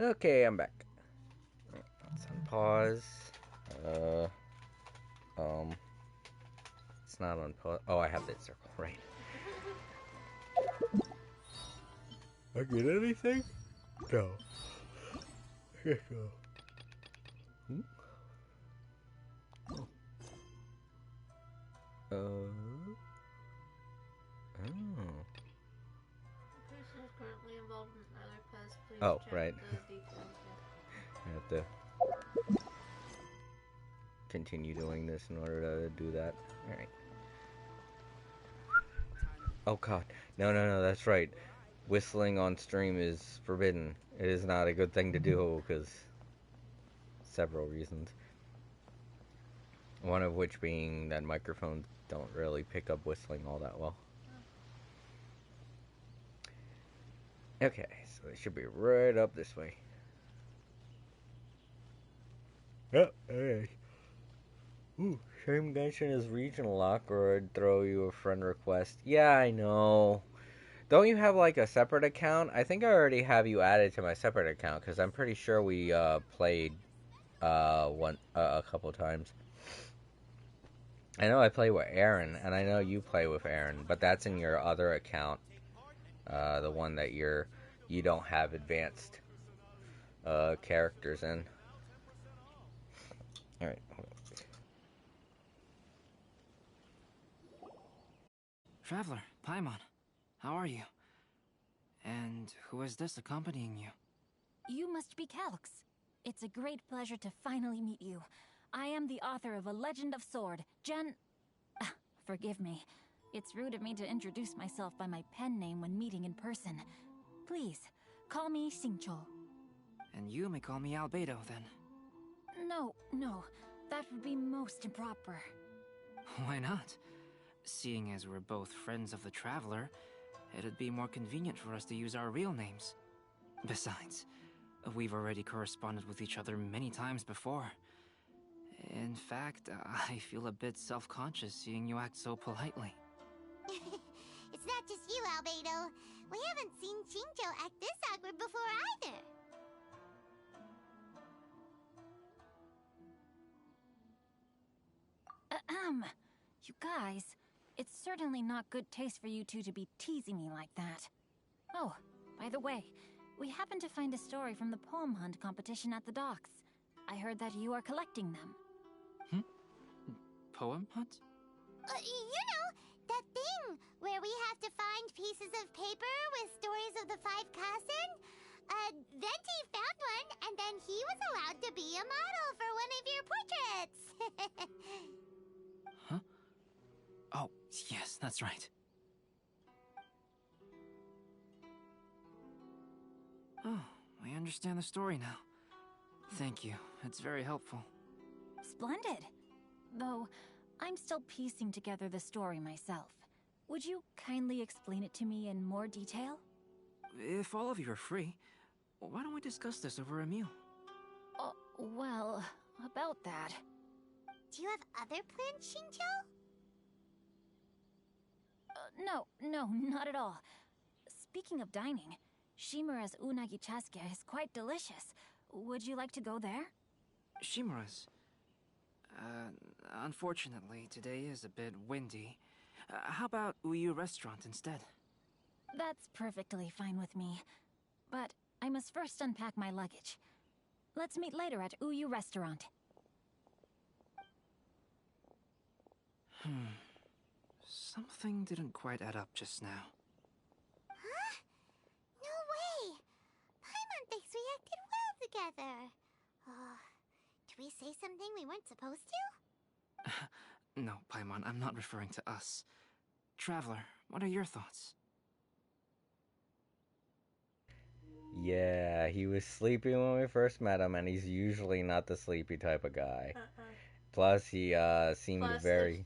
Okay, I'm back. Let's unpause. Um, it's not unpause. Oh, I have that circle, right. I get anything? No. Here we go. Oh. Person is currently involved in other quests. Please Oh, check right. the details. I have to continue doing this in order to do that. Alright. Oh god. No, that's right. Whistling on stream is forbidden. It is not a good thing to do because several reasons. One of which being that microphones don't really pick up whistling all that well. Okay, so it should be right up this way. Yep, okay. Ooh, shame Genshin is regional lock or I'd throw you a friend request. Yeah, I know. Don't you have like a separate account? I think I already have you added to my separate account because I'm pretty sure we played a couple times. I know I play with Aaron, and I know you play with Aaron, but that's in your other account. The one that you don't have advanced characters in. Alright. Traveler, Paimon, how are you? And who is this accompanying you? You must be Calx. It's a great pleasure to finally meet you. I am the author of A Legend of Sword, Forgive me. It's rude of me to introduce myself by my pen name when meeting in person. Please, call me Xingqiu. And you may call me Albedo, then. No, that would be most improper. Why not? Seeing as we're both friends of the Traveler, it'd be more convenient for us to use our real names. Besides, we've already corresponded with each other many times before. In fact, I feel a bit self-conscious seeing you act so politely. It's not just you, Albedo. We haven't seen Xingqiu act this awkward before either. You guys, it's certainly not good taste for you two to be teasing me like that. Oh, by the way, we happened to find a story from the poem hunt competition at the docks. I heard that you are collecting them. Poem hunt? You know, that thing where we have to find pieces of paper with stories of the 5 Kasen? Venti found one, and then he was allowed to be a model for one of your portraits. Huh? Oh, yes, that's right. Oh, I understand the story now. Thank you. It's very helpful. Splendid. Though, I'm still piecing together the story myself. Would you kindly explain it to me in more detail? If all of you are free, why don't we discuss this over a meal? Well, about that. Do you have other plans, Xingqiu? No, not at all. Speaking of dining, Shimura's unagi chasuke is quite delicious. Would you like to go there? Shimura's? Unfortunately, today is a bit windy. How about Uyu Restaurant instead? That's perfectly fine with me. But I must first unpack my luggage. Let's meet later at Uyu Restaurant. Something didn't quite add up just now. Huh? No way! Paimon thinks we acted well together. Did we say something we weren't supposed to? No, Paimon, I'm not referring to us. Traveler, what are your thoughts? Yeah, he was sleepy when we first met him, and he's usually not the sleepy type of guy. Plus, he seemed very...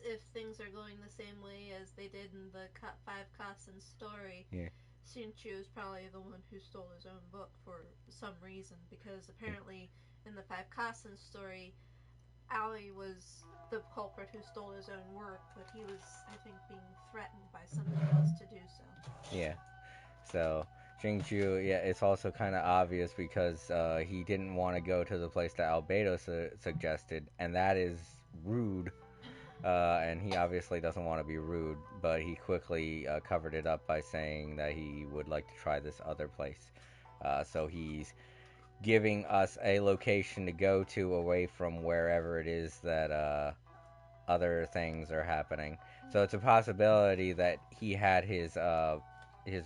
If things are going the same way as they did in the 5 Kasen story, Xingqiu is probably the one who stole his own book for some reason, because apparently in the 5 Kasen story, Ali was the culprit who stole his own work, but he was, I think, being threatened by somebody else to do so. Yeah. So, Xingqiu, yeah, it's also kind of obvious because he didn't want to go to the place that Albedo suggested, and that is rude. And he obviously doesn't want to be rude, but he quickly covered it up by saying that he would like to try this other place. So he's giving us a location to go to away from wherever it is that other things are happening. So it's a possibility that he had his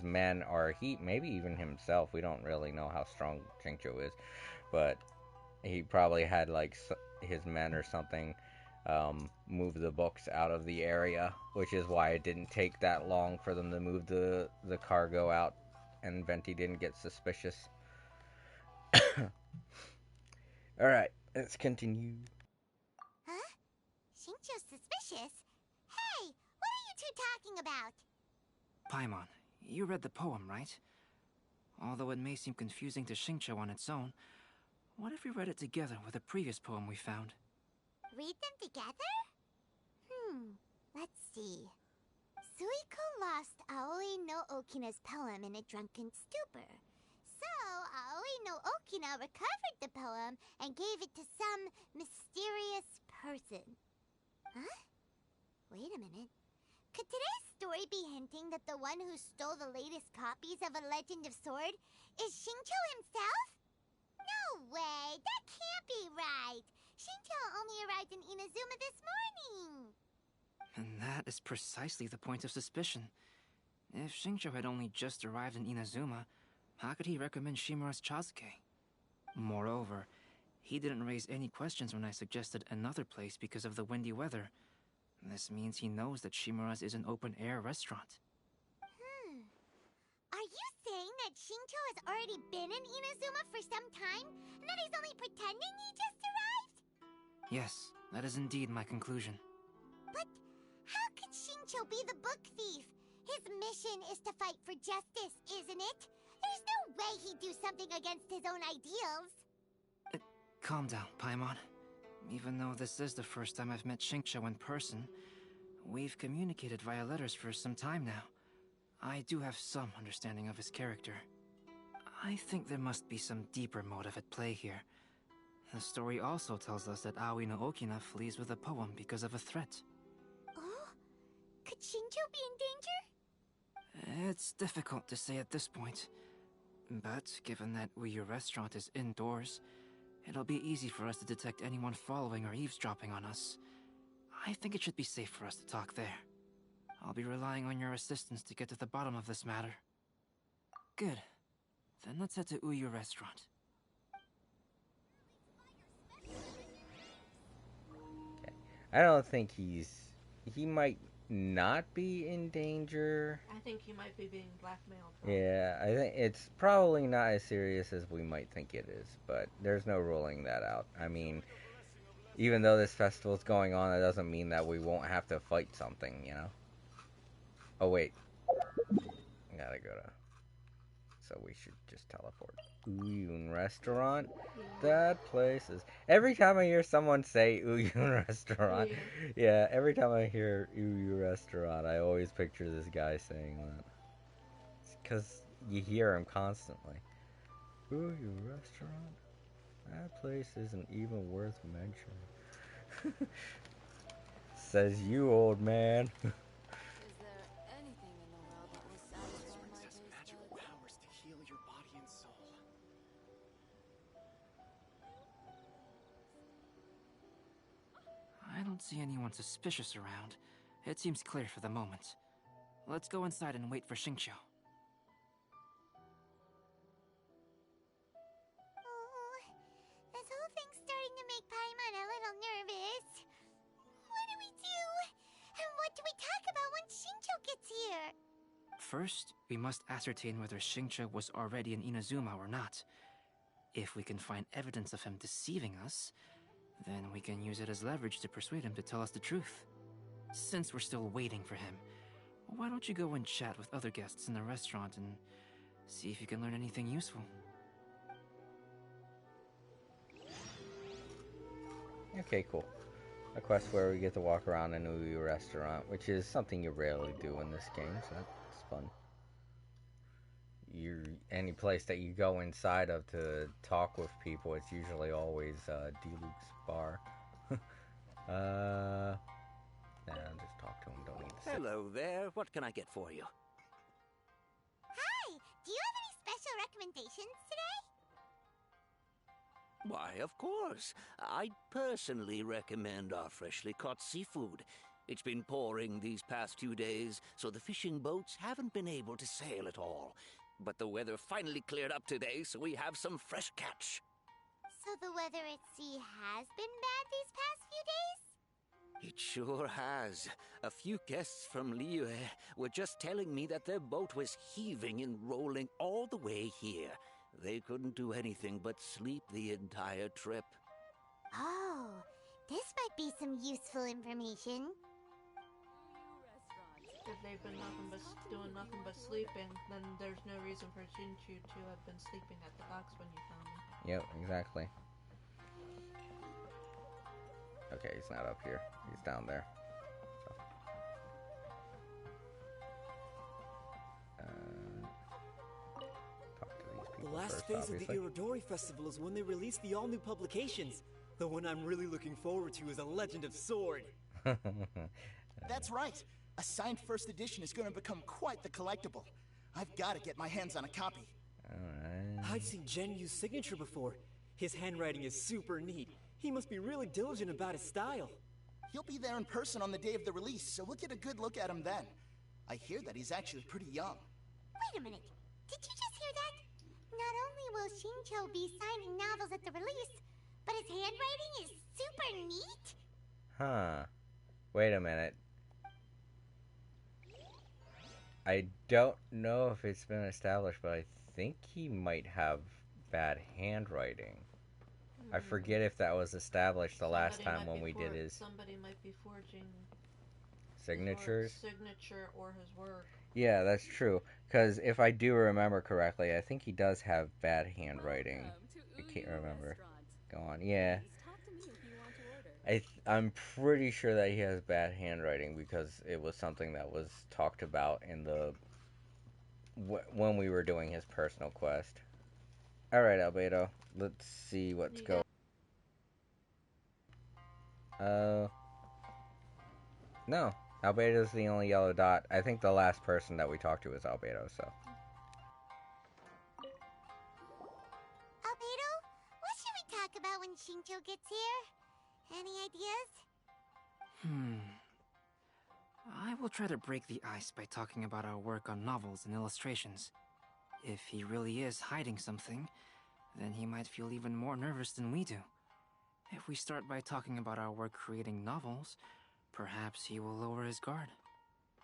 men, or he maybe even himself. We don't really know how strong Xingqiu is, but he probably had like his men or something move the books out of the area, which is why it didn't take that long for them to move the cargo out, and Venti didn't get suspicious. All right, let's continue. Huh? Xingqiu's suspicious? Hey, what are you two talking about? Paimon, you read the poem, right? Although it may seem confusing to Xingqiu on its own, what if we read it together with a previous poem we found? Read them together? Let's see. Suiko lost Aoi no Okina's poem in a drunken stupor. So, Aoi no Okina recovered the poem and gave it to some mysterious person. Huh? Wait a minute. Could today's story be hinting that the one who stole the latest copies of A Legend of Sword is Xingqiu himself? No way! That can't be right! Xingqiu only arrived in Inazuma this morning! And that is precisely the point of suspicion. If Xingqiu had only just arrived in Inazuma, how could he recommend Shimura's Chazuke? Moreover, he didn't raise any questions when I suggested another place because of the windy weather. This means he knows that Shimura's is an open-air restaurant. Are you saying that Xingqiu has already been in Inazuma for some time, and that he's only pretending he just arrived? Yes, that is indeed my conclusion. But how could Xingqiu be the book thief? His mission is to fight for justice, isn't it? There's no way he'd do something against his own ideals. Calm down, Paimon. Even though this is the first time I've met Xingqiu in person, we've communicated via letters for some time now. I do have some understanding of his character. I think there must be some deeper motive at play here. The story also tells us that Aoi no Okina flees with a poem because of a threat. Oh? Could Xingqiu be in danger? It's difficult to say at this point. But given that Uyu Restaurant is indoors, it'll be easy for us to detect anyone following or eavesdropping on us. I think it should be safe for us to talk there. I'll be relying on your assistance to get to the bottom of this matter. Good. Then let's head to Uyu Restaurant. Okay. I don't think he might not be in danger. I think he might be being blackmailed. Yeah, I think it's probably not as serious as we might think it is, but there's no ruling that out. I mean, even though this festival's going on, it doesn't mean that we won't have to fight something, you know? Oh, wait. I gotta go to... So we should just teleport. Uyun Restaurant? That place is... Every time I hear someone say Uyun Restaurant, yeah, every time I hear Uyun Restaurant, I always picture this guy saying that. It's because you hear him constantly. Uyun Restaurant? That place isn't even worth mentioning. Says you, old man. I don't see anyone suspicious around. It seems clear for the moment. Let's go inside and wait for Xingqiu. Oh, this whole thing's starting to make Paimon a little nervous. What do we do? And what do we talk about when Xingqiu gets here? First, we must ascertain whether Xingqiu was already in Inazuma or not. If we can find evidence of him deceiving us, then we can use it as leverage to persuade him to tell us the truth. Since we're still waiting for him, why don't you go and chat with other guests in the restaurant and see if you can learn anything useful? Okay, cool. A quest where we get to walk around a new restaurant, which is something you rarely do in this game, so that's fun. any place that you go inside of to talk with people, it's usually always Diluc's bar. Nah, just talk to him. Don't need to say. Hello there. What can I get for you? Hi! Do you have any special recommendations today? Why, of course. I'd personally recommend our freshly caught seafood. It's been pouring these past few days, so the fishing boats haven't been able to sail at all. But the weather finally cleared up today, so we have some fresh catch. So the weather at sea has been bad these past few days? It sure has. A few guests from Liyue were just telling me that their boat was heaving and rolling all the way here. They couldn't do anything but sleep the entire trip. Oh, this might be some useful information. If they've been doing nothing but sleeping, then there's no reason for Shinchu to have been sleeping at the docks when you found him. Yep, exactly. Okay, he's not up here. He's down there. So. Talk to these people The last first, phase obviously. of the Irodori Festival is when they release the all-new publications. The one I'm really looking forward to is A Legend of Sword. That's right. A signed first edition is going to become quite the collectible. I've got to get my hands on a copy. Alright. I've seen Genyu's signature before. His handwriting is super neat. He must be really diligent about his style. He'll be there in person on the day of the release, so we'll get a good look at him then. I hear that he's actually pretty young. Wait a minute. Did you just hear that? Not only will Shincho be signing novels at the release, but his handwriting is super neat? Huh. Wait a minute. I don't know if it's been established, but I think he might have bad handwriting. I forget if that was established the last time when we did his Somebody might be forging signatures. His signature or his work. Yeah, that's true. Because if I do remember correctly, I think he does have bad handwriting. I can't remember. Go on. Yeah. I'm pretty sure that he has bad handwriting because it was something that was talked about in the when we were doing his personal quest. Alright, Albedo. Let's see what's going on. No. Albedo's the only yellow dot. I think the last person that we talked to was Albedo, so. Albedo, what should we talk about when Shincho gets here? Any ideas? I will try to break the ice by talking about our work on novels and illustrations. If he really is hiding something, then he might feel even more nervous than we do. If we start by talking about our work creating novels, perhaps he will lower his guard.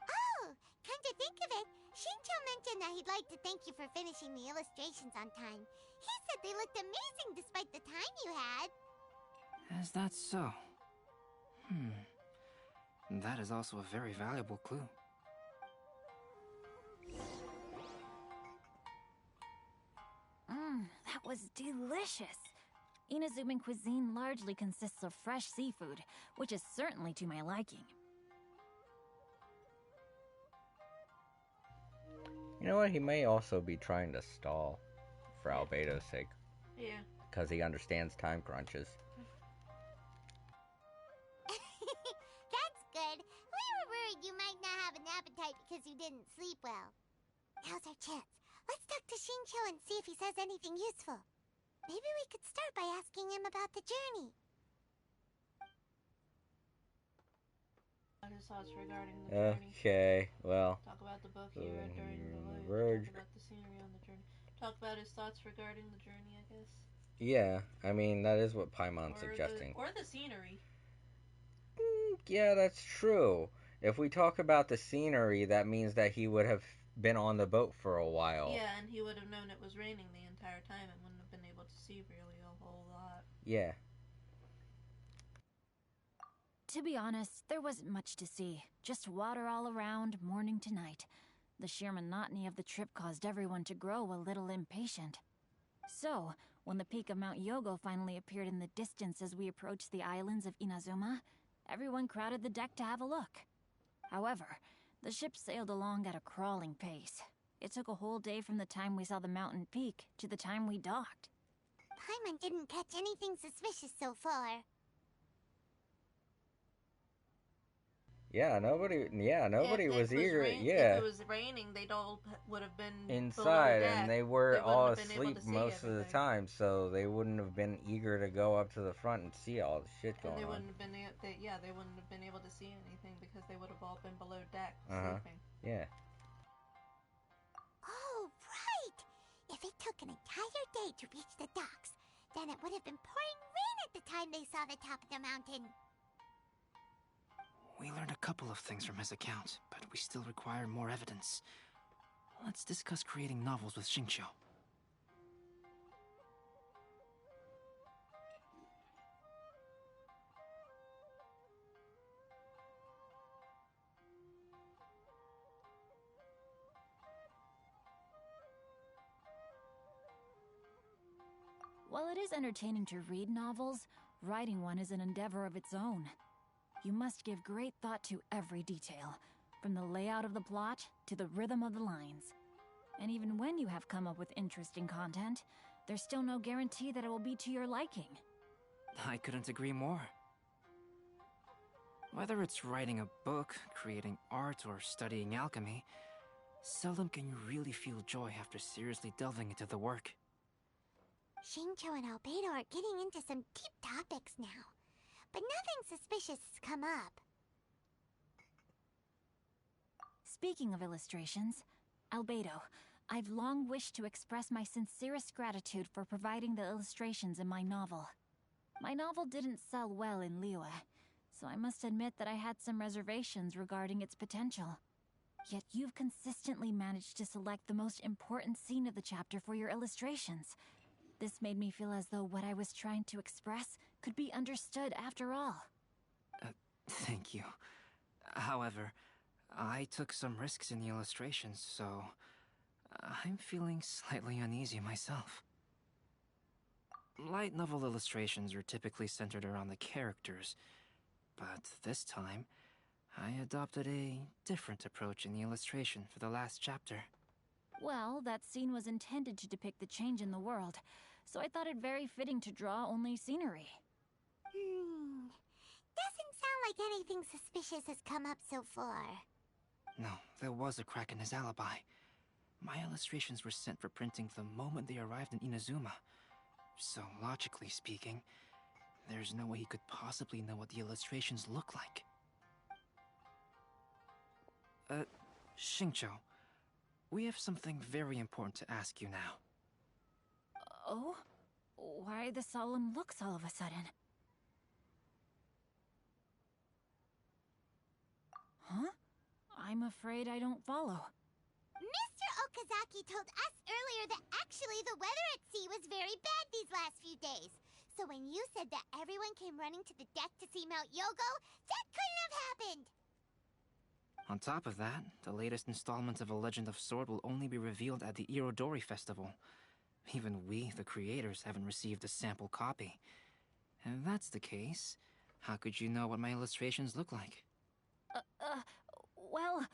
Oh, come to think of it, Shincho mentioned that he'd like to thank you for finishing the illustrations on time. He said they looked amazing despite the time you had. Is that so? That is also a very valuable clue. That was delicious. Inazuman cuisine largely consists of fresh seafood, which is certainly to my liking. You know what? He may also be trying to stall for Albedo's sake. Yeah. Because he understands time crunches. That's good. We were worried you might not have an appetite because you didn't sleep well. Now's our chance. Let's talk to Shincho and see if he says anything useful. Maybe we could start by asking him about the journey. His thoughts regarding the journey. Okay, well. Talk about the book he read during the voyage. Verge. Talk about the scenery on the journey. Talk about his thoughts regarding the journey, I guess. Yeah, I mean, that is what Paimon's suggesting. Or the scenery. Yeah, that's true. If we talk about the scenery, that means that he would have been on the boat for a while. Yeah, and he would have known it was raining the entire time and wouldn't have been able to see really a whole lot. Yeah. To be honest, there wasn't much to see. Just water all around, morning to night. The sheer monotony of the trip caused everyone to grow a little impatient. So, when the peak of Mount Yogo finally appeared in the distance as we approached the islands of Inazuma, everyone crowded the deck to have a look. However, the ship sailed along at a crawling pace. It took a whole day from the time we saw the mountain peak to the time we docked. Paimon didn't catch anything suspicious so far. Nobody was eager. If Yeah. it was raining, they'd all would have been Inside, below deck. and they were wouldn't all have been able asleep to see most of the everything. time, so they wouldn't have been eager to go up to the front and see all the shit And going they on. wouldn't have been they wouldn't have been able to see anything because they would have all been below deck sleeping. Yeah. Oh, right! If it took an entire day to reach the docks, then it would have been pouring rain at the time they saw the top of the mountain. We learned a couple of things from his account, but we still require more evidence. Let's discuss creating novels with Xingqiu. While it is entertaining to read novels, writing one is an endeavor of its own. You must give great thought to every detail, from the layout of the plot to the rhythm of the lines. And even when you have come up with interesting content, there's still no guarantee that it will be to your liking. I couldn't agree more. Whether it's writing a book, creating art, or studying alchemy, seldom can you really feel joy after seriously delving into the work. Xingqiu and Albedo are getting into some deep topics now, but nothing suspicious has come up. Speaking of illustrations, Albedo, I've long wished to express my sincerest gratitude for providing the illustrations in my novel. My novel didn't sell well in Liyue, so I must admit that I had some reservations regarding its potential. Yet you've consistently managed to select the most important scene of the chapter for your illustrations. This made me feel as though what I was trying to express could be understood after all. Thank you. However, I took some risks in the illustrations, so I'm feeling slightly uneasy myself. Light novel illustrations are typically centered around the characters, but this time, I adopted a different approach in the illustration for the last chapter. Well, that scene was intended to depict the change in the world, so I thought it very fitting to draw only scenery. Doesn't sound like anything suspicious has come up so far. No, there was a crack in his alibi. My illustrations were sent for printing the moment they arrived in Inazuma. So, logically speaking, there's no way he could possibly know what the illustrations look like. Xingqiu, we have something very important to ask you now. Oh? Why the solemn looks all of a sudden? Huh? I'm afraid I don't follow. Mr. Okazaki told us earlier that actually the weather at sea was very bad these last few days. So when you said that everyone came running to the deck to see Mount Yogo, that couldn't have happened! On top of that, the latest installment of A Legend of Sword will only be revealed at the Irodori Festival. Even we, the creators, haven't received a sample copy. And if that's the case, how could you know what my illustrations look like? Well...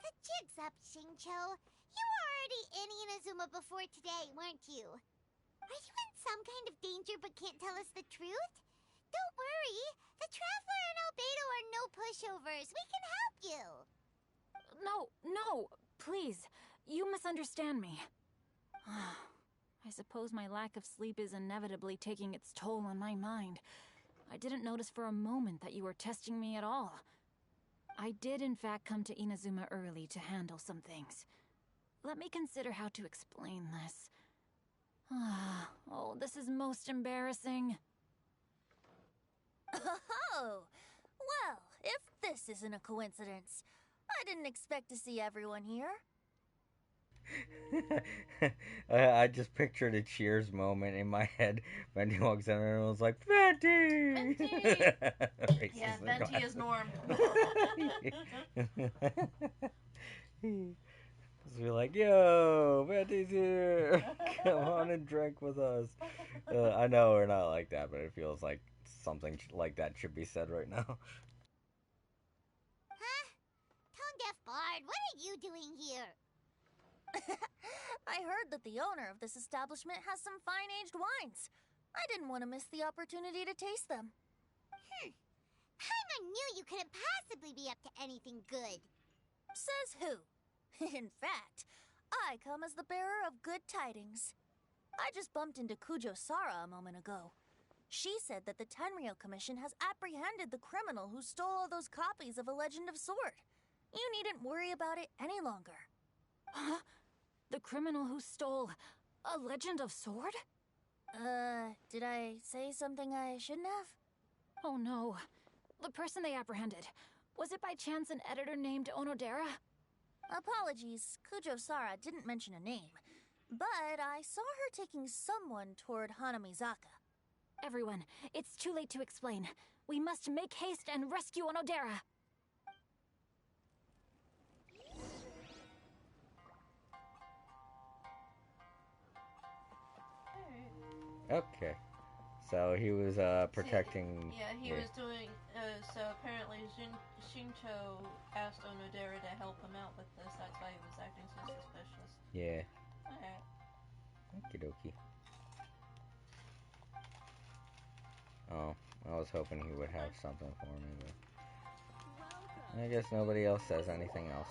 The jig's up, Xingqiu. You were already in Inazuma before today, weren't you? Are you in some kind of danger but can't tell us the truth? Don't worry. The Traveler and Albedo are no pushovers. We can help you. No, please. You misunderstand me. I suppose my lack of sleep is inevitably taking its toll on my mind. I didn't notice for a moment that you were testing me at all. I did in fact come to Inazuma early to handle some things. Let me consider how to explain this. Oh, this is most embarrassing. Oh, well, if this isn't a coincidence, I didn't expect to see everyone here. I just pictured a Cheers moment in my head. Venti walks in and everyone's like, Venti! Yeah, Venti is Norm. So we're like, yo, Venti's here! Come on and drink with us. I know we're not like that, but it feels like something like that should be said right now. Huh? Tone Deaf Bard, what are you doing here? I heard that the owner of this establishment has some fine-aged wines. I didn't want to miss the opportunity to taste them. Paimon knew you couldn't possibly be up to anything good. Says who? In fact, I come as the bearer of good tidings. I just bumped into Kujo Sara a moment ago. She said that the Tenryou Commission has apprehended the criminal who stole all those copies of A Legend of Sword. You needn't worry about it any longer. Huh? The criminal who stole A Legend of Sword? Did I say something I shouldn't have? Oh no. The person they apprehended, was it by chance an editor named Onodera? Apologies, Kujo Sara didn't mention a name, but I saw her taking someone toward Hanamizaka. Everyone, it's too late to explain. We must make haste and rescue Onodera. Okay. So he was protecting. Yeah, he was doing. So apparently, Shincho asked Onodera to help him out with this. That's why he was acting so suspicious. Yeah. Alright. Okie dokie. Oh, I was hoping he would have something for me, but I guess nobody else says anything else.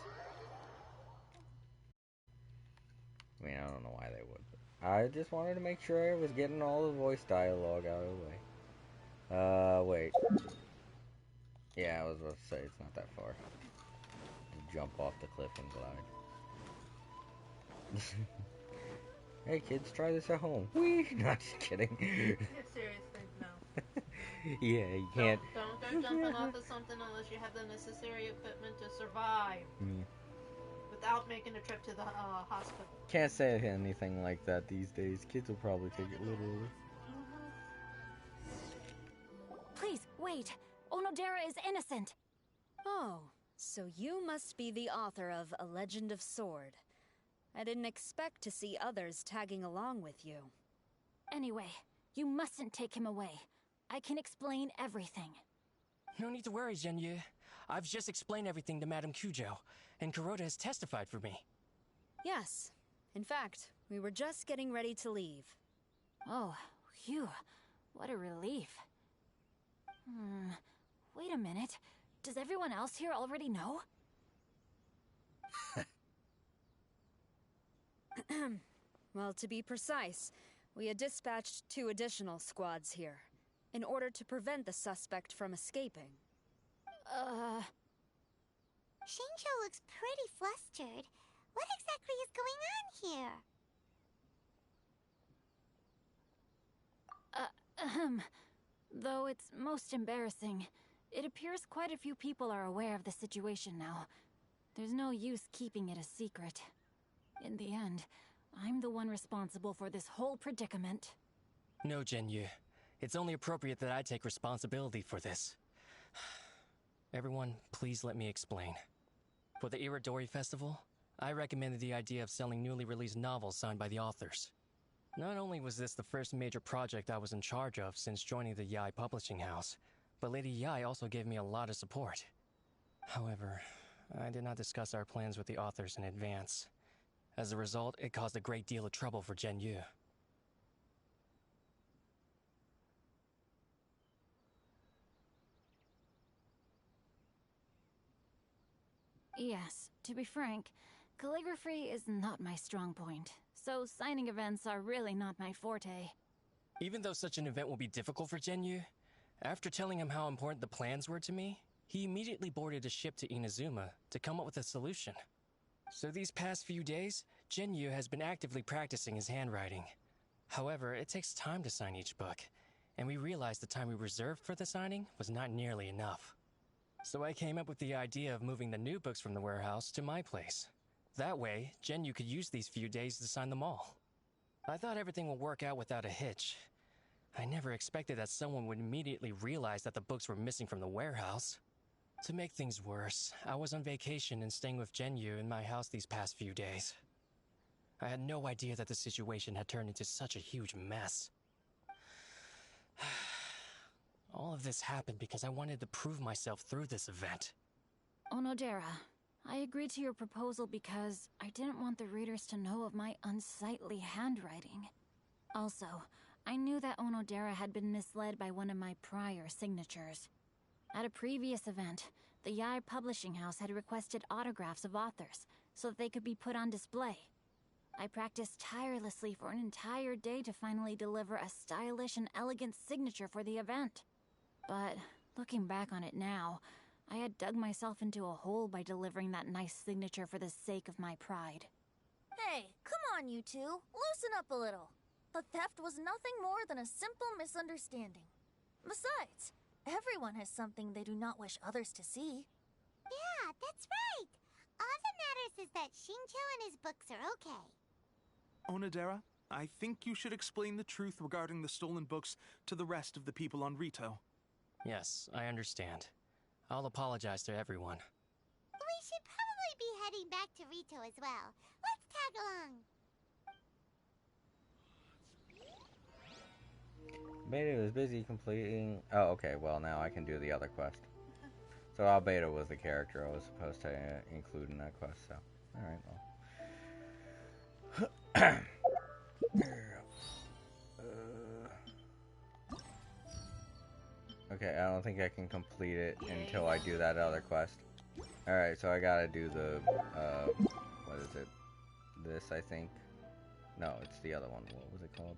I mean, I don't know why they would, but I just wanted to make sure I was getting all the voice dialogue out of the way. Wait. Yeah, I was about to say, it's not that far. Jump off the cliff and glide. Hey kids, try this at home. Whee! Not just kidding. Seriously, no. Yeah, you can't. Don't go jumping off of something unless you have the necessary equipment to survive. Without making a trip to the hospital. Can't say anything like that these days. Kids will probably take it literally. Please, wait. Onodera is innocent. Oh, so you must be the author of A Legend of Sword. I didn't expect to see others tagging along with you. Anyway, you mustn't take him away. I can explain everything. No need to worry, Genyu. I've just explained everything to Madame Kujo, and Kuroda has testified for me. Yes. In fact, we were just getting ready to leave. Oh, phew. What a relief. Wait a minute. Does everyone else here already know? Well, to be precise, we had dispatched 2 additional squads here, in order to prevent the suspect from escaping. Shincho looks pretty flustered. What exactly is going on here? Though it's most embarrassing, it appears quite a few people are aware of the situation now. There's no use keeping it a secret. In the end, I'm the one responsible for this whole predicament. No, Genyu. It's only appropriate that I take responsibility for this. Everyone, please let me explain. For the Iridori Festival, I recommended the idea of selling newly released novels signed by the authors. Not only was this the first major project I was in charge of since joining the Yae publishing house, but Lady Yae also gave me a lot of support. However, I did not discuss our plans with the authors in advance. As a result, it caused a great deal of trouble for Genyu. Yes, to be frank, calligraphy is not my strong point, so signing events are really not my forte. Even though such an event will be difficult for Genyu, after telling him how important the plans were to me, he immediately boarded a ship to Inazuma to come up with a solution. So these past few days, Genyu has been actively practicing his handwriting. However, it takes time to sign each book, and we realized the time we reserved for the signing was not nearly enough. So I came up with the idea of moving the new books from the warehouse to my place. That way, Genyu could use these few days to sign them all. I thought everything would work out without a hitch. I never expected that someone would immediately realize that the books were missing from the warehouse. To make things worse, I was on vacation and staying with Genyu in my house these past few days. I had no idea that the situation had turned into such a huge mess. All of this happened because I wanted to prove myself through this event. Onodera, I agreed to your proposal because I didn't want the readers to know of my unsightly handwriting. Also, I knew that Onodera had been misled by one of my prior signatures. At a previous event, the Yae Publishing House had requested autographs of authors so that they could be put on display. I practiced tirelessly for an entire day to finally deliver a stylish and elegant signature for the event. But looking back on it now, I had dug myself into a hole by delivering that nice signature for the sake of my pride. Hey, come on, you two. Loosen up a little. The theft was nothing more than a simple misunderstanding. Besides, everyone has something they do not wish others to see. Yeah, that's right. All that matters is that Shincho and his books are okay. Onodera, I think you should explain the truth regarding the stolen books to the rest of the people on Rito. Yes, I understand. I'll apologize to everyone. We should probably be heading back to Rito as well. Let's tag along. Beta was busy completing... Oh, okay, well now I can do the other quest. So Albedo was the character I was supposed to include in that quest, so... Alright, well. Okay, I don't think I can complete it until I do that other quest. Alright, so I gotta do the, what is it? This, I think. No, it's the other one. What was it called?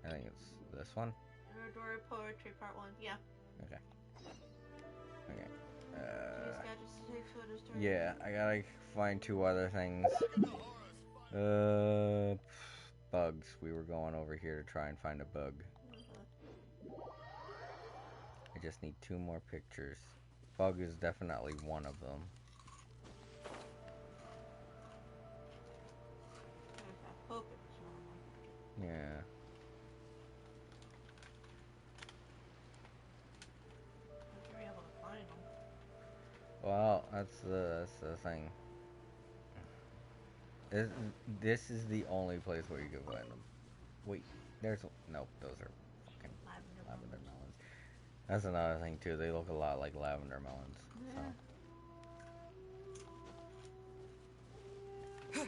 I think it's this one. Iridori Poetry Part 1, yeah. Okay. Yeah, I gotta find 2 other things. Bugs. We were going over here to try and find a bug. I just need 2 more pictures. Bug is definitely one of them. Yeah. Well, that's the thing. This is the only place where you can find them. Wait, there's... Nope, those are fucking lavender melons. That's another thing, too. They look a lot like lavender melons. So.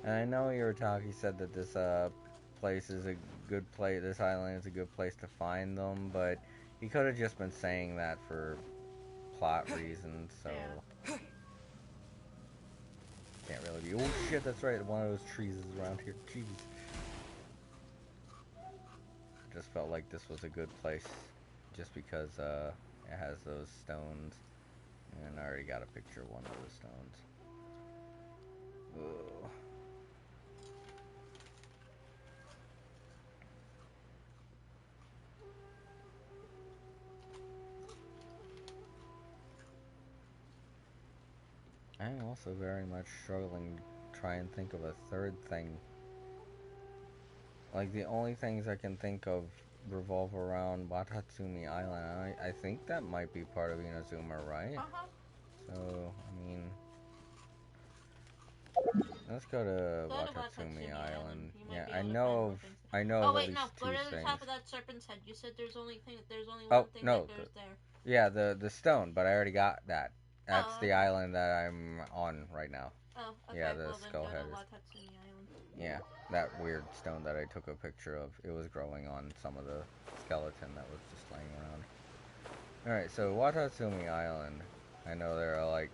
And I know Yorotaki said that this place is a good place, this island is a good place to find them, but he could have just been saying that for plot reasons, so... Can't really be... Oh shit, that's right, one of those trees is around here, jeez. Just felt like this was a good place, just because it has those stones, and I already got a picture of one of those stones. Ugh. I'm also very much struggling to try and think of a third thing. Like, the only things I can think of revolve around Watatsumi Island. I think that might be part of Inazuma, right? So, I mean... Let's go to Watatsumi Island. Yeah, I know of at least 2 things. Oh wait, no, go to the top of that serpent's head. You said there's only one thing that goes there. Yeah, the stone, but I already got that. That's the island that I'm on right now. Oh, okay. Yeah, the well, skull then head go to is... Watatsumi Island. Yeah, that weird stone that I took a picture of. It was growing on some of the skeleton that was just laying around. Alright, so Watatsumi Island. I know there are like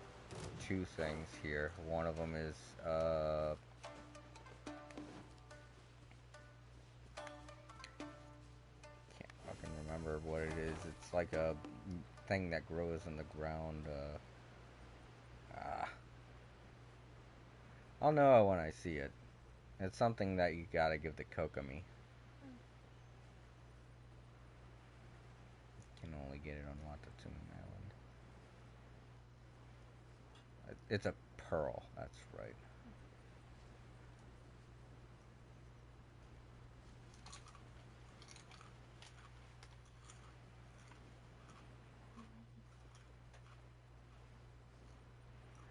2 things here. One of them is, can't fucking remember what it is. It's like a thing that grows in the ground, I'll know when I see it. It's something that you gotta give to Kokomi. You can only get it on Watatsumi Island. It's a pearl, that's right.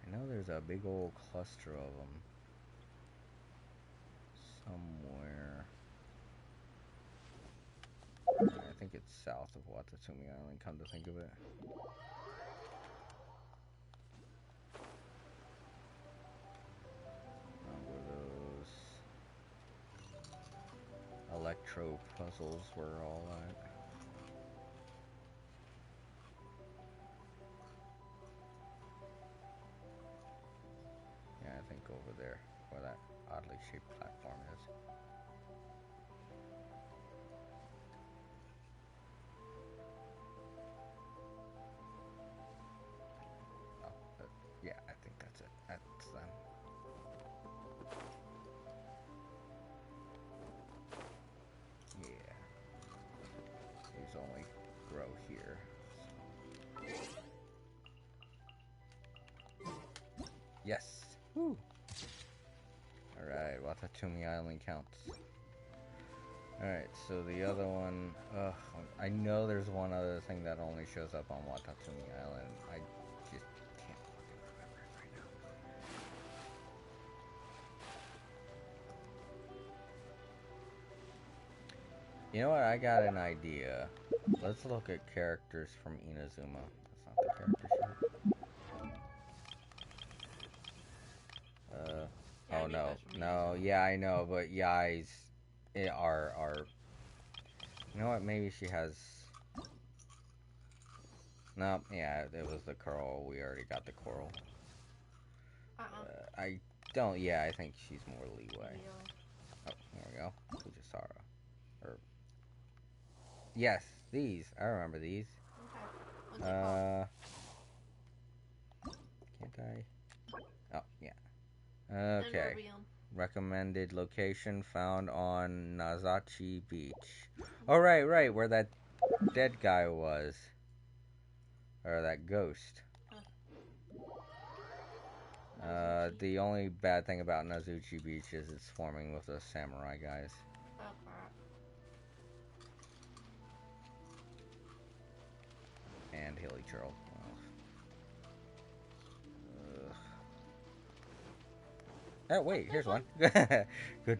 I know there's a big old cluster of them somewhere. south of Watatsumi Island, come to think of it. Where those electro puzzles were all at. Yeah, I think over there, where that oddly shaped platform is. Yeah, I think that's it. That's them. Yeah. These only grow here. Yes! Woo! Alright, Watatsumi Island counts. Alright, so the other one... I know there's one other thing that only shows up on Watatsumi Island. I just can't fucking remember it right now. You know what? I got an idea. Let's look at characters from Inazuma. That's not the character sheet. Oh no. No, yeah, I know, but Yai's are... You know what? Maybe she has... No, yeah, it was the coral. We already got the coral. I don't... Yeah, I think she's more leeway. Oh, there we go. Fujisara. Or... Yes, these. I remember these. Okay. Can't I? Oh, yeah. Okay. Recommended location found on Nazachi Beach. Oh, right, where that dead guy was. Or that ghost. The only bad thing about Nazuchi Beach is it's swarming with those samurai guys. Oh, crap. And Hilly Churl. Oh, wait, here's one. Good.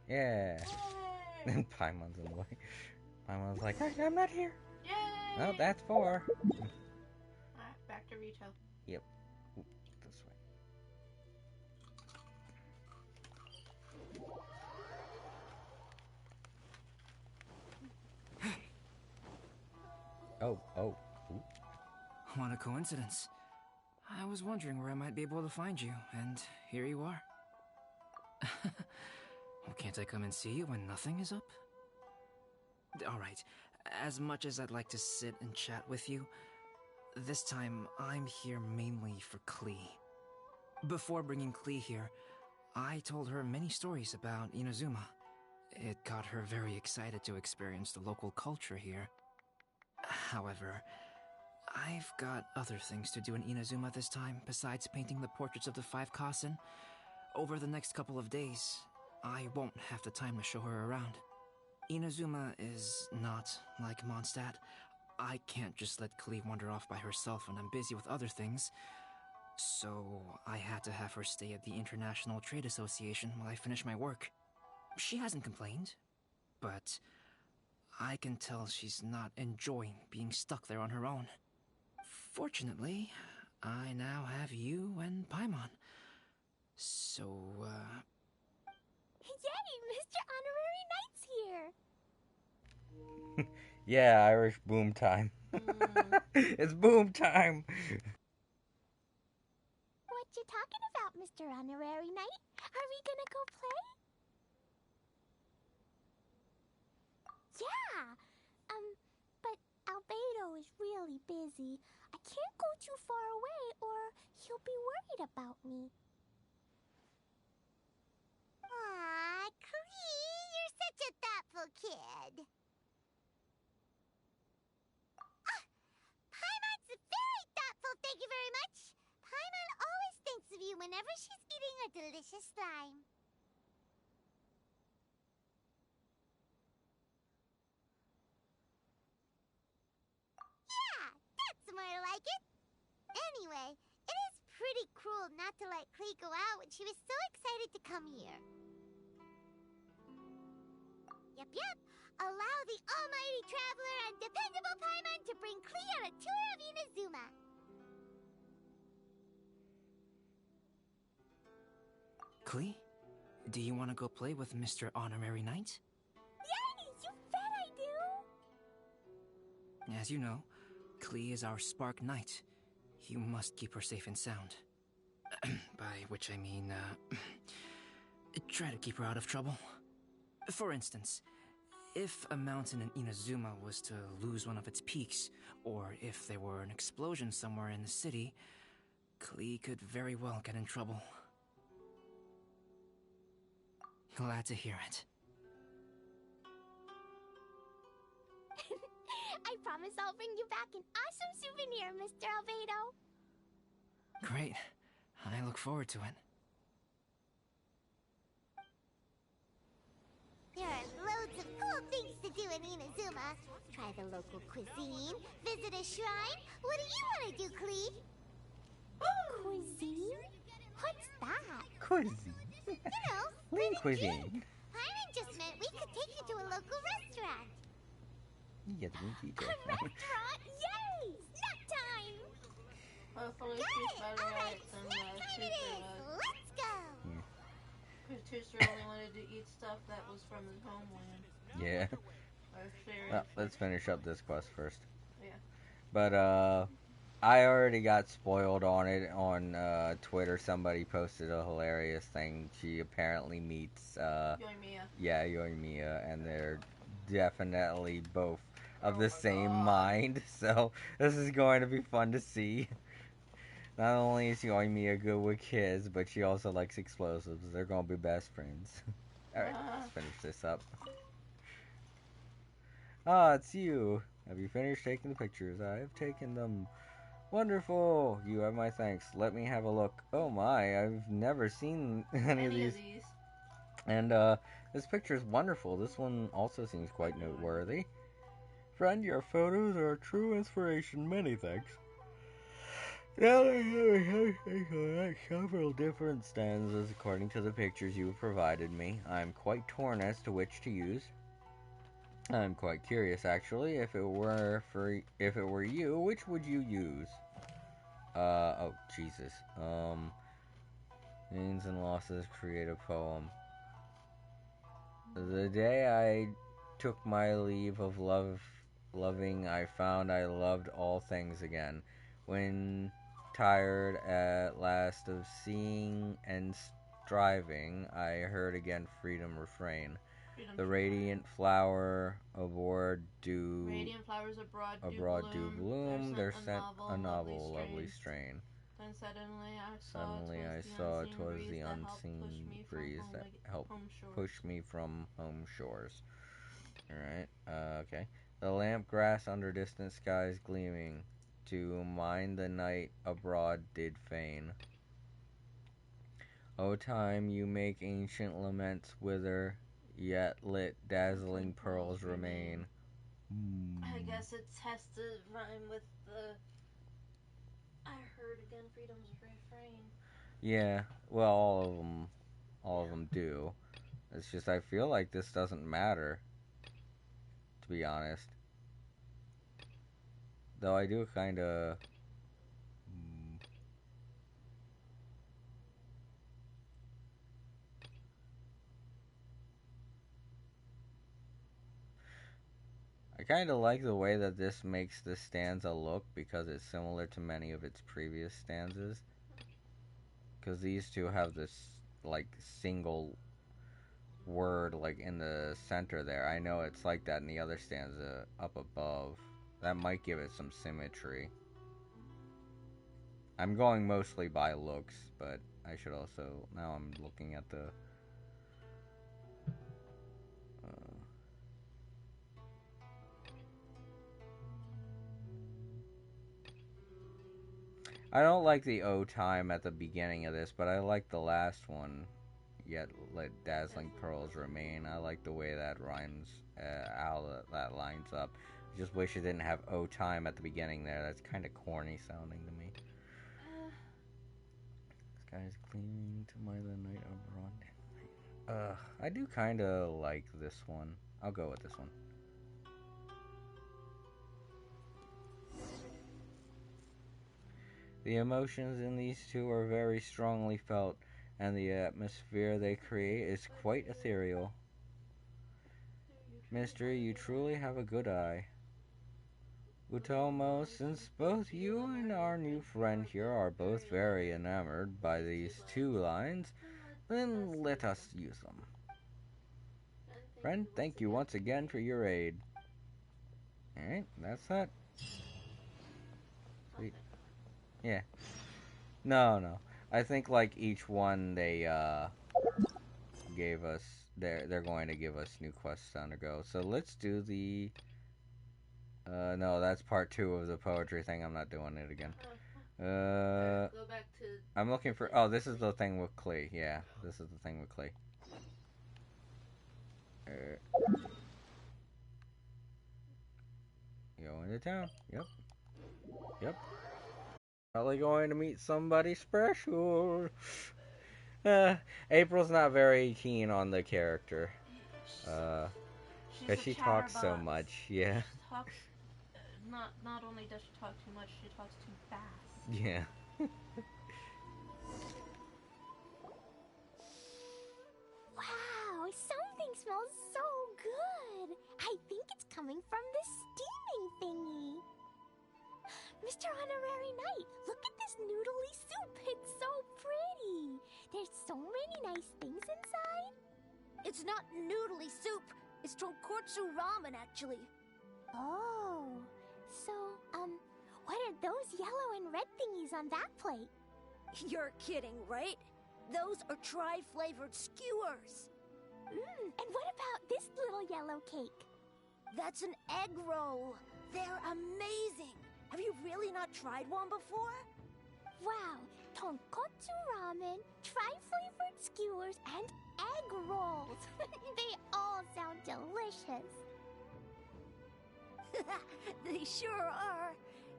Yeah. And Paimon's in the way. Paimon's like, hey, I'm not here. Yay! Oh, that's 4. Alright, back to Rito. Yep. Oop, this way. Oh. Ooh. What a coincidence. I was wondering where I might be able to find you, and here you are. Well, can't I come and see you when nothing is up? Alright, as much as I'd like to sit and chat with you, this time I'm here mainly for Klee. Before bringing Klee here, I told her many stories about Inazuma. It got her very excited to experience the local culture here. However, I've got other things to do in Inazuma this time, besides painting the portraits of the 5 Kasen. Over the next couple of days, I won't have the time to show her around. Inazuma is not like Mondstadt. I can't just let Klee wander off by herself when I'm busy with other things. So I had to have her stay at the International Trade Association while I finish my work. She hasn't complained, but I can tell she's not enjoying being stuck there on her own. Fortunately, I now have you and Paimon. So, Yay! Mr. Honorary Knight's here! Yeah, Irish boom time. It's boom time! What you talking about, Mr. Honorary Knight? Are we gonna go play? Yeah! But Albedo is really busy. I can't go too far away or he'll be worried about me. Aw, Klee, you're such a thoughtful kid. Paimon's very thoughtful, thank you very much. Paimon always thinks of you whenever she's eating a delicious slime. Yeah, that's more like it. Anyway, it is pretty cruel not to let Klee go out when she was so excited to come here. Yep. A Call the almighty traveler and dependable Paimon to bring Klee on a tour of Inazuma. Klee, do you want to go play with Mr. Honorary Knight? Yes, you bet I do! As you know, Klee is our Spark Knight. You must keep her safe and sound. By which I mean, try to keep her out of trouble. For instance, if a mountain in Inazuma was to lose one of its peaks, or if there were an explosion somewhere in the city, Klee could very well get in trouble. Glad to hear it. I promise I'll bring you back an awesome souvenir, Mr. Albedo. Great. I look forward to it. There are loads of cool things to do in Inazuma. Try the local cuisine, visit a shrine. What do you want to do, Klee? Cuisine? What's that? Cuisine. You know, Lean cuisine. Paimon just meant we could take you to a local restaurant. Yeah, the movie A restaurant? Yay! Snack time! Hopefully Got she's it! better All at right, it than snack time it is. Let's go! Because Tooster only wanted to eat stuff that was from his homeland. Yeah. Or serious. Well, let's finish up this quest first. Yeah. But, I already got spoiled on it on Twitter. Somebody posted a hilarious thing. She apparently meets Yoimiya. Yeah, Yoimiya, and they're definitely both of the same mind. So this is going to be fun to see. Not only is Yoimiya good with kids, but she also likes explosives. They're gonna be best friends. Alright, let's finish this up. Ah, it's you. Have you finished taking the pictures? I have taken them. Wonderful! You have my thanks. Let me have a look. Oh my, I've never seen any of these. And, this picture is wonderful. This one also seems quite noteworthy. Friend, your photos are a true inspiration. Many thanks. Now I have several different stanzas according to the pictures you have provided me. I am quite torn as to which to use. I'm quite curious, actually. If it were you, which would you use? Oh, Jesus. Gains and losses, create a poem. The day I took my leave of loving, I found I loved all things again. When tired at last of seeing and striving, I heard again freedom refrain. The radiant flower abroad Radiant flowers abroad do bloom, their scent a novel, lovely strain. Then suddenly I saw 'twas the unseen breeze that helped push me from home shores. Alright, okay. The lamp grass under distant skies gleaming, to mind the night abroad did feign. O time, you make ancient laments wither, yet lit dazzling pearls remain. I guess it has to rhyme with the I heard again freedom's refrain. Yeah, well, all of them do. It's just I feel like this doesn't matter, to be honest. Though I do kind of. I kind of like the way that this makes this stanza look because it's similar to many of its previous stanzas. Because these two have this, like, single word, like, in the center there. I know it's like that in the other stanza up above. That might give it some symmetry. I'm going mostly by looks, but I should also... Now I'm looking at the... I don't like the O time at the beginning of this, but I like the last one. Yet let dazzling pearls remain. I like the way that rhymes, how that lines up. I just wish it didn't have O time at the beginning there. That's kind of corny sounding to me. Skies gleaming to my the night abroad. I do kind of like this one. I'll go with this one. The emotions in these two are very strongly felt, and the atmosphere they create is quite ethereal. Mystery, you truly have a good eye. Utomo, since both you and our new friend here are both very enamored by these two lines, then let us use them. Friend, thank you once again for your aid. Alright, that's that. Sweet. Yeah. No. I think like each one they gave us they're going to give us new quests to undergo. So let's do the no, that's part 2 of the poetry thing. I'm not doing it again. Go back to. I'm looking for. Oh, this is the thing with Klee. Yeah, this is the thing with Klee. Go into town. Yep. Probably going to meet somebody special. April's not very keen on the character. Because she talks so much. Yeah. She talks. Not only does she talk too much, she talks too fast. Yeah. Wow, something smells so good. I think it's coming from the steaming thingy. Mr. Honorary Knight, look at this noodly soup. It's so pretty. There's so many nice things inside. It's not noodly soup. It's tonkotsu ramen, actually. Oh, so, what are those yellow and red thingies on that plate? You're kidding, right? Those are tri-flavored skewers. And what about this little yellow cake? That's an egg roll. They're amazing. Have you really not tried one before? Wow, tonkotsu ramen, tri-flavored skewers, and egg rolls. They all sound delicious. They sure are.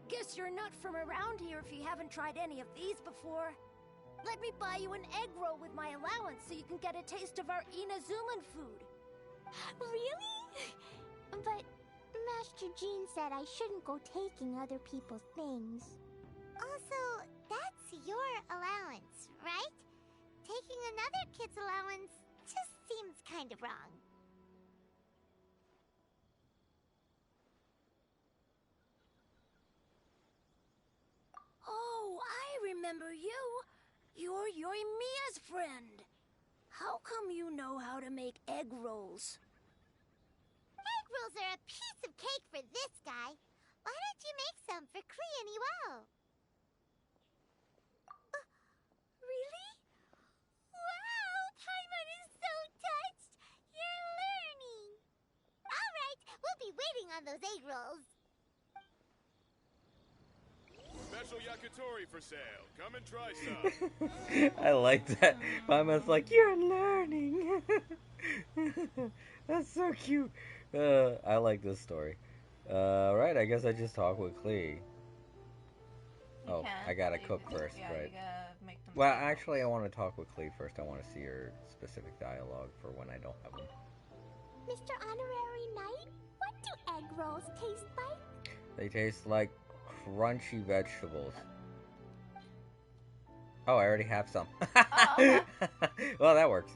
Guess you're not from around here if you haven't tried any of these before. Let me buy you an egg roll with my allowance so you can get a taste of our Inazuman food. Really? But Master Jean said I shouldn't go taking other people's things. Also, that's your allowance, right? Taking another kid's allowance just seems kind of wrong. Oh, I remember you. You're Yoimiya's friend. How come you know how to make egg rolls? Egg rolls are a piece of cake for this guy. Why don't you make some for Klee and Iwao? Really? Wow, Paimon is so touched. You're learning. All right, we'll be waiting on those egg rolls. Special yakitori for sale. Come and try some. I like that. Mama's like, you're learning. That's so cute. I like this story. Right, I guess I just talk with Klee. Oh, I gotta cook first, yeah, right? You gotta make them. Well, actually, I want to talk with Klee first. I want to see her specific dialogue for when I don't have them. Mr. Honorary Knight, what do egg rolls taste like? They taste like crunchy vegetables. Oh, I already have some. Well, that works.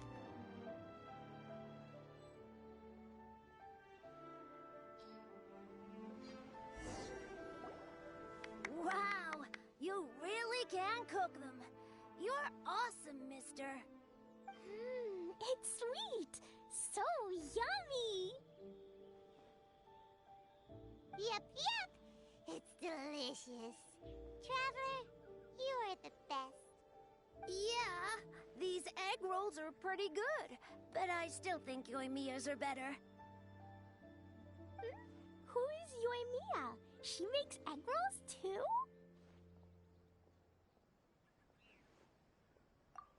Wow, you really can cook them. You're awesome, mister. It's sweet. So yummy. Yep. It's delicious. Traveler, you are the best. Yeah, these egg rolls are pretty good, but I still think Yoimiya's are better. Who is Yoimiya? She makes egg rolls too?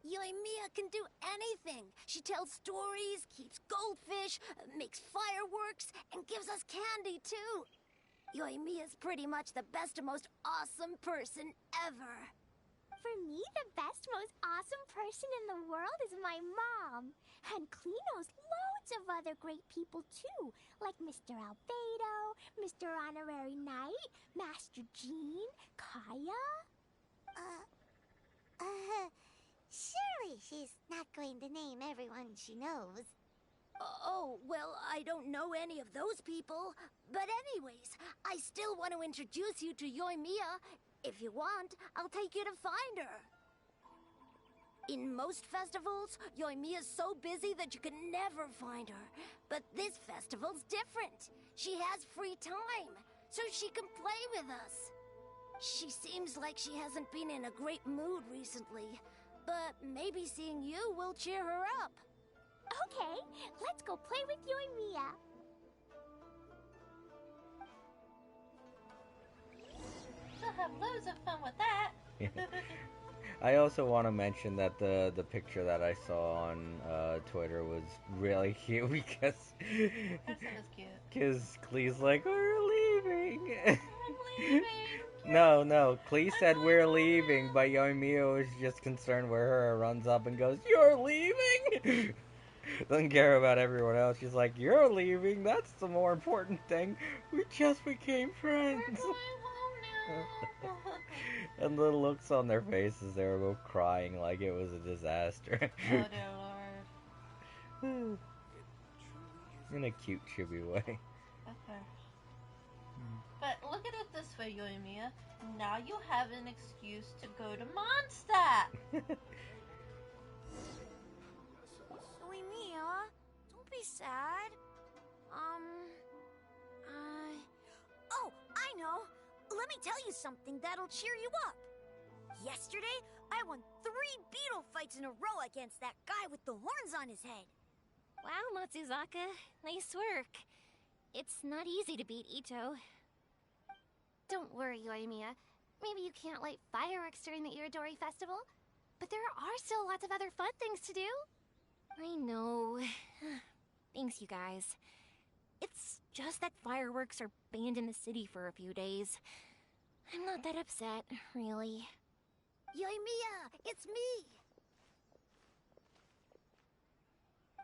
Yoimiya can do anything. She tells stories, keeps goldfish, makes fireworks, and gives us candy too. Yoimiya's pretty much the best and most awesome person ever. For me, the best, most awesome person in the world is my mom. And Klee knows loads of other great people too, like Mr. Albedo, Mr. Honorary Knight, Master Jean, Kaya. Surely she's not going to name everyone she knows. Oh, well, I don't know any of those people. But anyways, I still want to introduce you to Yoimiya. If you want, I'll take you to find her. In most festivals, Yoimiya's so busy that you can never find her. But this festival's different. She has free time, so she can play with us. She seems like she hasn't been in a great mood recently. But maybe seeing you will cheer her up. Okay, let's go play with Yoimiya. She'll have loads of fun with that. I also want to mention that the picture that I saw on Twitter was really cute because That was cute. Because Clee's like, we're leaving. I'm leaving. No, Clee said we're leaving, but Yoimiya was just concerned where her runs up and goes, you're leaving? Doesn't care about everyone else. She's like, you're leaving? That's the more important thing. We just became friends. We're going home now. And the looks on their faces, they were both crying like it was a disaster. Oh dear Lord. In a cute, chibi way. Okay. But look at it this way, Yoimiya. Now you have an excuse to go to Mondstadt. Yoimiya, don't be sad. Oh, I know. Let me tell you something that'll cheer you up. Yesterday, I won 3 beetle fights in a row against that guy with the horns on his head. Wow, Matsuzaka. Nice work. It's not easy to beat Ito. Don't worry, Yoimiya. Maybe you can't light fireworks during the Iridori Festival, but there are still lots of other fun things to do. I know. Thanks, you guys. It's just that fireworks are banned in the city for a few days. I'm not that upset, really. Yoimiya, it's me!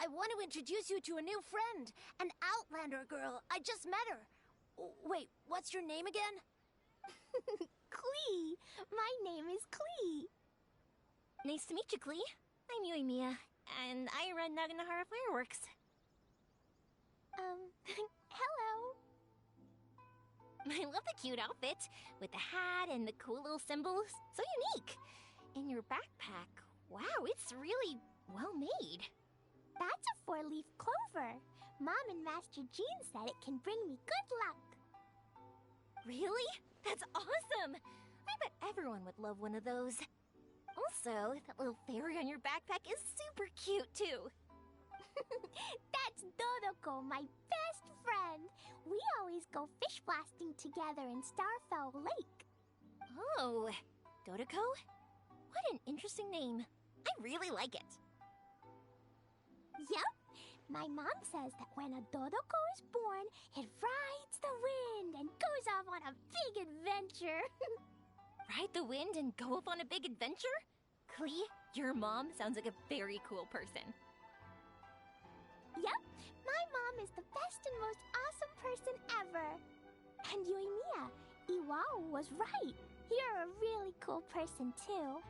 I want to introduce you to a new friend, an Outlander girl. I just met her. Wait, what's your name again? Klee. My name is Klee. Nice to meet you, Klee. I'm Yoimiya, and I run Naganahara Fireworks. Hello. I love the cute outfit, with the hat and the cool little symbols. So unique. And your backpack, wow, it's really well made. That's a 4-leaf clover. Mom and Master Jean said it can bring me good luck. Really? That's awesome! I bet everyone would love one of those. Also, that little fairy on your backpack is super cute, too. That's Dodoko, my best friend. We always go fish blasting together in Starfell Lake. Oh, Dodoko? What an interesting name. I really like it. Yep. My mom says that when a Dodoko is born, it rides the wind and goes off on a big adventure. Ride the wind and go off on a big adventure? Klee, your mom sounds like a very cool person. Yep, my mom is the best and most awesome person ever. And Yoimiya, Iwao was right. You're a really cool person too.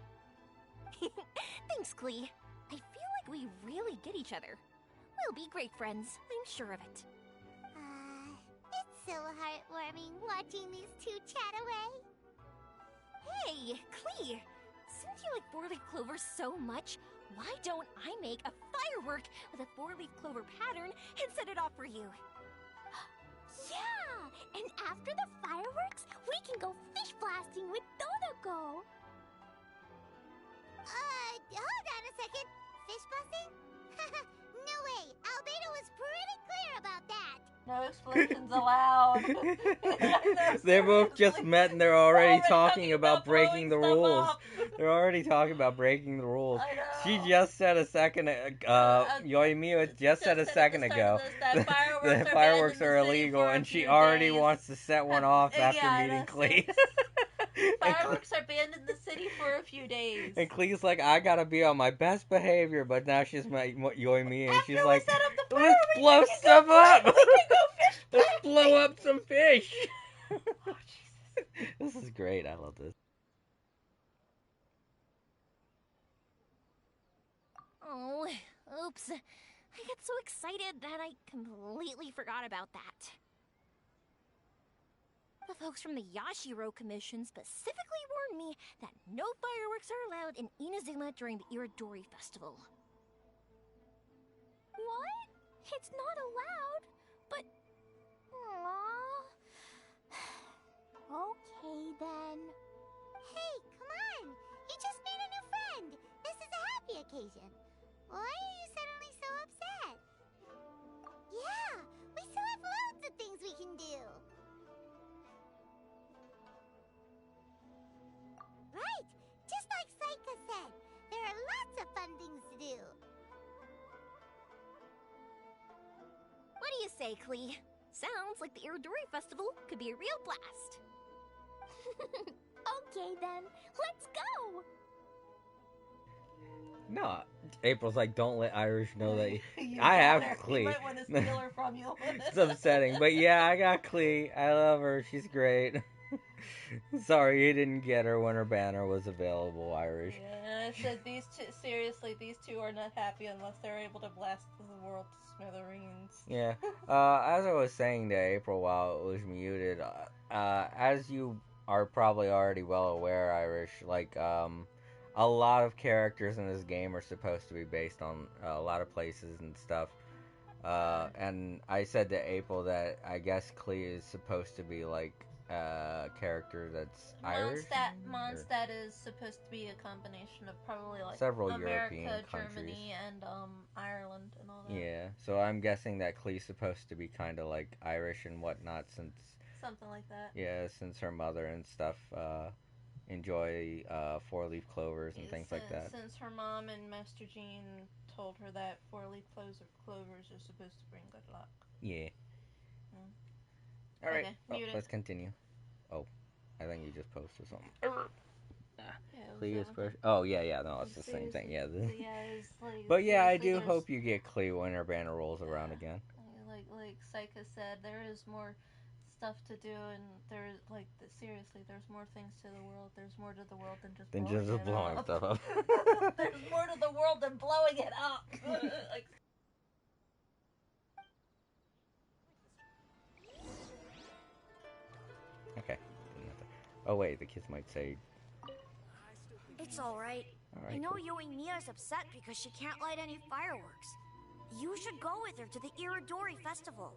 Thanks, Klee. I feel like we really get each other. We'll be great friends, I'm sure of it. It's so heartwarming watching these two chat away. Hey, Klee! Since you like 4-leaf clover so much, why don't I make a firework with a 4-leaf clover pattern and set it off for you? Yeah! And after the fireworks, we can go fish blasting with Dodoko. Hold on a second. Fish blasting? No way. Albedo was pretty clear about that. No explosions allowed. They both just met and they're already talking about breaking the rules. They're already talking about breaking the rules. She just said a second Yoimiya just said a second ago that fireworks are illegal and she already wants to set one off after meeting Klee. Fireworks are banned in the city for a few days. And Klee's like, I gotta be on my best behavior, but now she's my Yoimiya and she's like, let's blow stuff up! Let's blow up some fish! Oh, Jesus. This is great, I love this. Oh, oops. I get so excited that I completely forgot about that. The folks from the Yashiro Commission specifically warned me that no fireworks are allowed in Inazuma during the Iridori Festival. What? It's not allowed? But... Aww. Okay, then. Hey, come on! You just made a new friend! This is a happy occasion. Why are you suddenly so upset? Yeah, we still have loads of things we can do. Right, just like Saika said, there are lots of fun things to do. What do you say, Klee? Sounds like the Iridori Festival could be a real blast. Okay then, let's go! No, April's like, don't let Irish know that You I have got her. Klee. You might want to steal her from you. It's upsetting, but yeah, I got Klee. I love her. She's great. Sorry you didn't get her when her banner was available, Irish. Yeah, I said these two. Seriously, these two are not happy unless they're able to blast the world to smithereens. Yeah. As I was saying to April while it was muted, as you are probably already well aware, Irish, like, a lot of characters in this game are supposed to be based on a lot of places and stuff. And I said to April that I guess Klee is supposed to be like a character that's Irish. Mondstadt is supposed to be a combination of probably like Several America, European countries. Germany, and Ireland and all that. Yeah, so I'm guessing that Klee's supposed to be kind of like Irish and whatnot since... Something like that. Yeah, since her mother and stuff enjoy four-leaf clovers and things like that. Since her mom and Master Jean told her that four-leaf clovers are supposed to bring good luck. Yeah. Mm. Alright, Okay, let's continue. Oh, I think you just posted something. Yeah, Klee is first. Oh, yeah, no, it's the same thing, yeah. It's like, But yeah, I do hope you get Klee when her banner rolls around again. Like Saika said, there is more stuff to do, and there's like seriously, there's more things to the world. There's more to the world than just blowing up. stuff up. There's more to the world than blowing it up. Like, Okay. Oh wait, the kids might say. It's alright. Alright, I know cool. Yoimiya's upset because she can't light any fireworks. You should go with her to the Iridori Festival.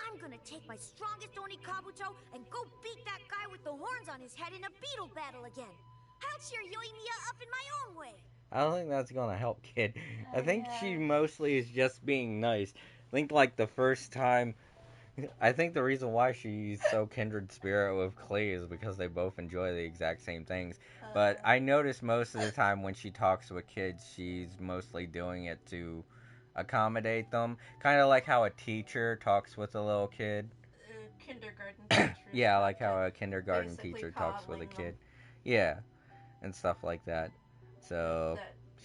I'm gonna take my strongest Oni Kabuto and go beat that guy with the horns on his head in a beetle battle again. I'll cheer Yoimiya up in my own way. I don't think that's gonna help, kid. I think she mostly is just being nice. I think like the first time. I think the reason why she's so kindred spirit with Klee is because they both enjoy the exact same things. But I notice most of the time when she talks with kids, she's mostly doing it to accommodate them. Kind of like how a teacher talks with a little kid. Kindergarten teachers. Yeah, like how a kindergarten teacher talks with a kid. Yeah, and stuff like that. So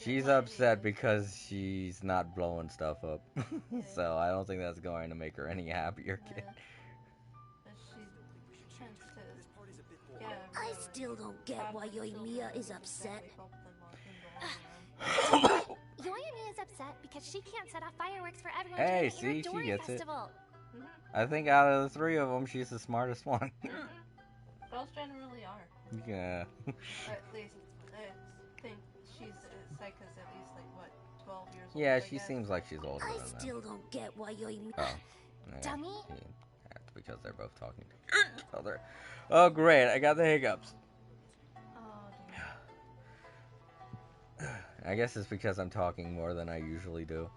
she's upset because she's not blowing stuff up. So I don't think that's going to make her any happier, kid. I still don't get why Yoimiya is upset. Yoimiya is upset because she can't set off fireworks for everyone Hey, during the see, she Iridori gets Festival. I think out of the three of them, she's the smartest one. Girls generally are. Yeah. Or at least, I think she's Saika's at least like what, 12 years old. Yeah, she seems like she's older I than that. still don't get why Yoimiya. Oh. Yeah, Dummy. That's because they're both talking to each other. Oh, great. I got the hiccups. I guess it's because I'm talking more than I usually do.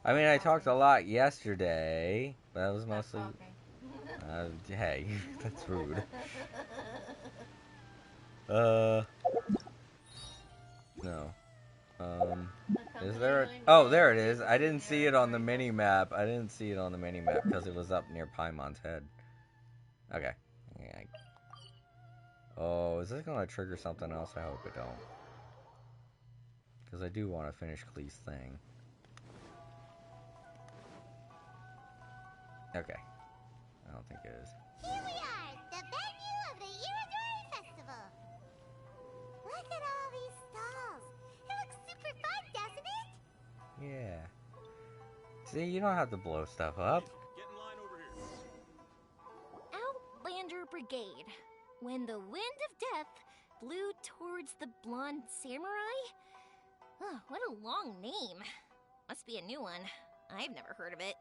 I mean, I talked a lot yesterday, but that was mostly... hey, that's rude. No. Is there a... Oh, there it is. I didn't see it on the mini-map. Because it was up near Paimon's head. Okay. Yeah. Oh, is this gonna trigger something else? I hope it don't. Because I do want to finish Klee's thing. Okay. I don't think it is. Here we are, the venue of the Iridori Festival. Look at all these stalls. It looks super fun, doesn't it? Yeah. See, you don't have to blow stuff up. Outlander Brigade. When the wind of death blew towards the blonde samurai? Oh, what a long name. Must be a new one. I've never heard of it.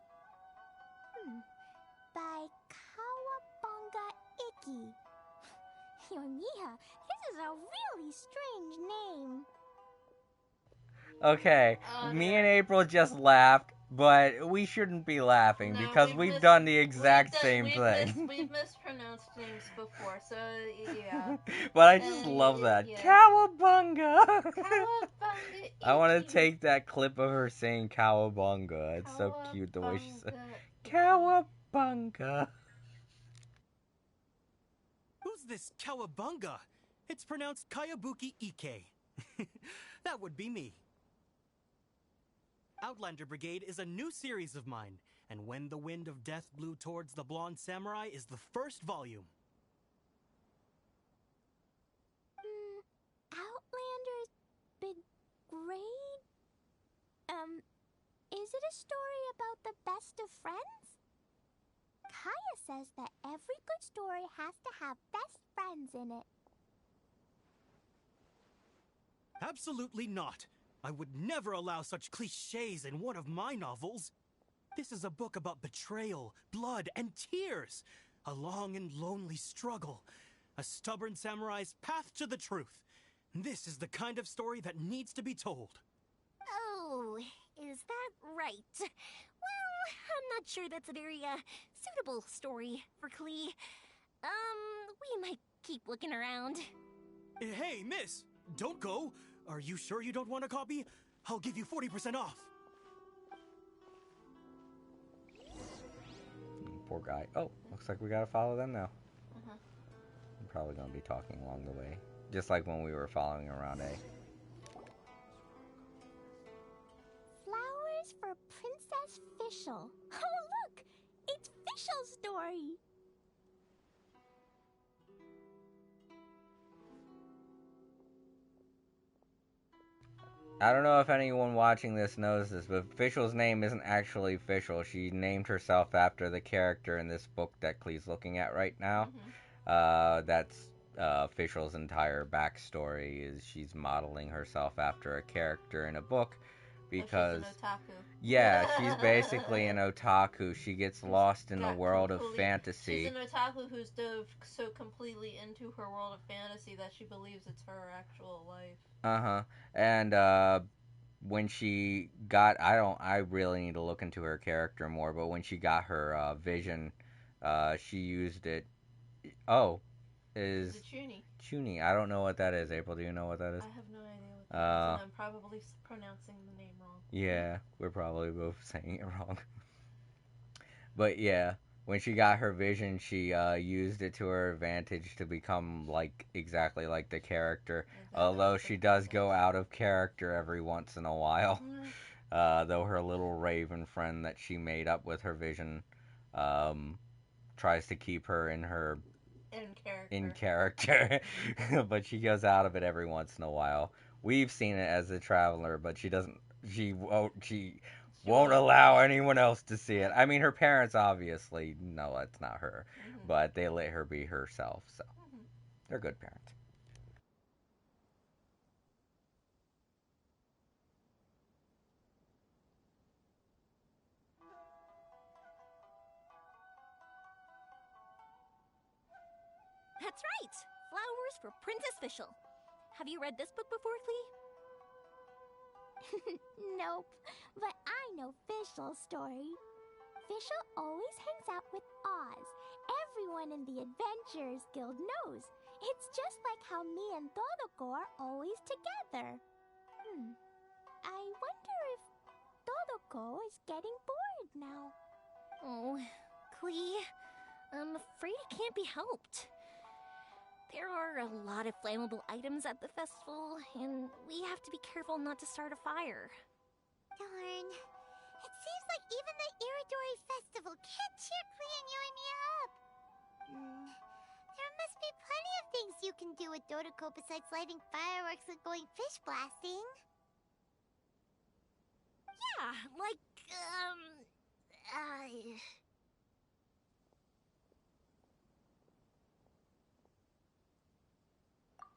By Kawabunga Iki. Yoimiya, this is a really strange name. Okay, me and April just laughed, but we shouldn't be laughing because we've done the exact same thing. We've mispronounced names before, so yeah. But I just love that. Yeah. Cowabunga! Cowabunga. I want to take that clip of her saying cowabunga. It's so cute the way she said cowabunga. Who's this Cowabunga? It's pronounced Kayabuki Ike. That would be me. Outlander Brigade is a new series of mine, and When the Wind of Death Blew Towards the Blonde Samurai is the first volume. Outlander's Brigade? Is it a story about the best of friends? Kaya says that every good story has to have best friends in it. Absolutely not. I would never allow such cliches in one of my novels. This is a book about betrayal, blood, and tears. A long and lonely struggle. A stubborn samurai's path to the truth. This is the kind of story that needs to be told. Oh, is that right? Well, I'm not sure that's a very, suitable story for Klee. We might keep looking around. Hey, miss! Don't go! Are you sure you don't want a copy? I'll give you 40% off. Poor guy. Oh, looks like we gotta follow them now. I'm probably gonna be talking along the way. Just like when we were following around A. Flowers for Princess Fischl. Oh, look! It's Fischl's story! I don't know if anyone watching this knows this, but Fischl's name isn't actually Fischl. She named herself after the character in this book that Klee's looking at right now. That's Fischl's entire backstory, is she's modeling herself after a character in a book because... So she's an otaku. Yeah, she's basically an otaku. She gets lost in the world of fantasy. She's an otaku who's dove so completely into her world of fantasy that she believes it's her actual life. And when she got, I really need to look into her character more, but when she got her vision, she used it. Oh, is It's a Chuni. Chuni. I don't know what that is. April, do you know what that is? I have no idea what that is, and I'm probably pronouncing the name wrong. Yeah, we're probably both saying it wrong. But yeah, when she got her vision, she used it to her advantage to become exactly like the character. Although she does go out of character every once in a while. Though her little raven friend that she made up with her vision tries to keep her in character. But she goes out of it every once in a while. We've seen it as a traveler, but she won't allow anyone else to see it. I mean, her parents obviously know it's not her, but they let her be herself, so they're good parents. That's right! Flowers for Princess Fischl. Have you read this book before, Klee? Nope, but I know Fischl's story. Fischl always hangs out with Oz. Everyone in the Adventurers Guild knows. It's just like how me and Todoko are always together. I wonder if Todoko is getting bored now. Oh, Klee, I'm afraid it can't be helped. There are a lot of flammable items at the festival, and we have to be careful not to start a fire. Darn. It seems like even the Iridori Festival can't cheer Klee and Yoimiya up. There must be plenty of things you can do with Dodoko besides lighting fireworks and going fish blasting. Yeah, Yeah, like,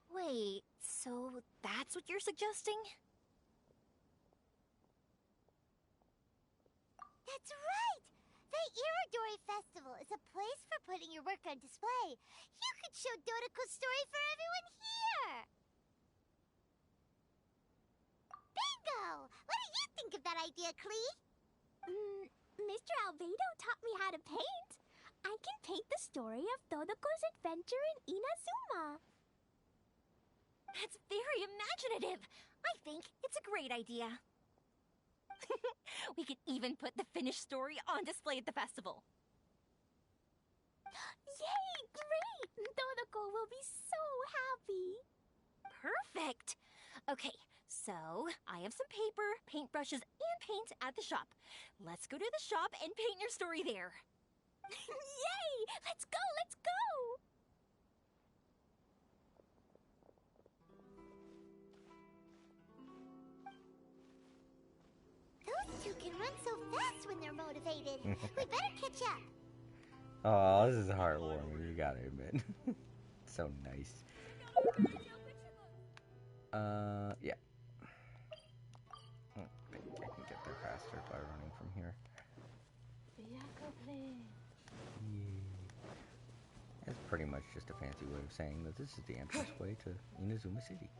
Wait, so that's what you're suggesting? That's right! The Iridori Festival is a place for putting your work on display. You could show Dodoko's story for everyone here! Bingo! What do you think of that idea, Klee? Mr. Albedo taught me how to paint. I can paint the story of Dodoko's adventure in Inazuma. That's very imaginative. I think it's a great idea. We could even put the finished story on display at the festival. Yay! Great! Dodoko will be so happy. Perfect. Okay, so I have some paper, paintbrushes, and paint at the shop. Let's go to the shop and paint your story there. Yay! Let's go! Let's go! Those two can run so fast when they're motivated. We better catch up. Oh, this is heartwarming, you gotta admit. So nice. Yeah. I think I can get there faster by running from here. It's pretty much just a fancy way of saying that this is the entrance way to Inazuma City.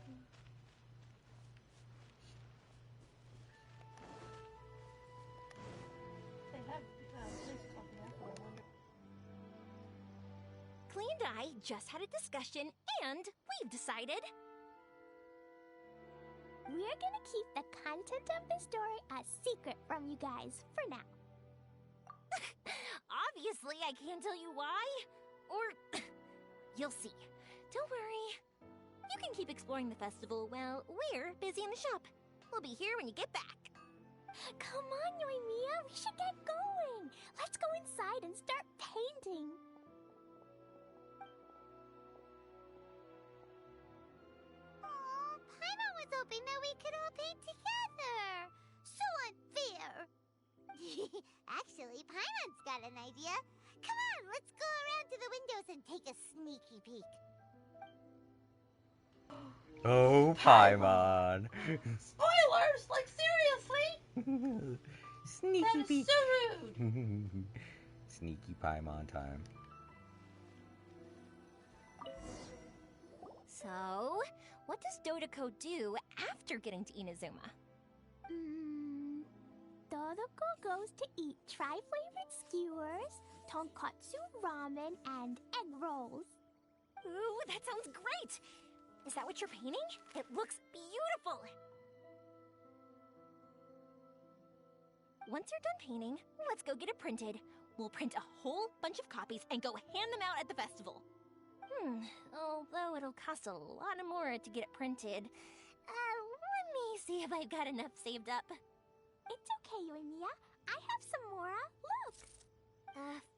Klee and I just had a discussion, and we've decided... We're gonna keep the content of the story a secret from you guys for now. Obviously, I can't tell you why. Or... you'll see. Don't worry. You can keep exploring the festival while we're busy in the shop. We'll be here when you get back. Come on, Yoimiya, we should get going. Let's go inside and start painting. Paimon was hoping that we could all paint together. So unfair. Actually, Paimon's got an idea. Come on, let's go around to the windows and take a sneaky peek. Oh, Paimon! Spoilers! Like, seriously? Sneaky That is peek. so rude. Sneaky Paimon time. So, what does Dodoko do after getting to Inazuma? Dodoko goes to eat tri-flavored skewers, tonkatsu ramen, and egg rolls. Ooh, that sounds great! Is that what you're painting? It looks beautiful! Once you're done painting, let's go get it printed. We'll print a whole bunch of copies and go hand them out at the festival. Although it'll cost a lot more to get it printed. Let me see if I've got enough saved up. It's okay, Yoimiya. I have some mora. Look!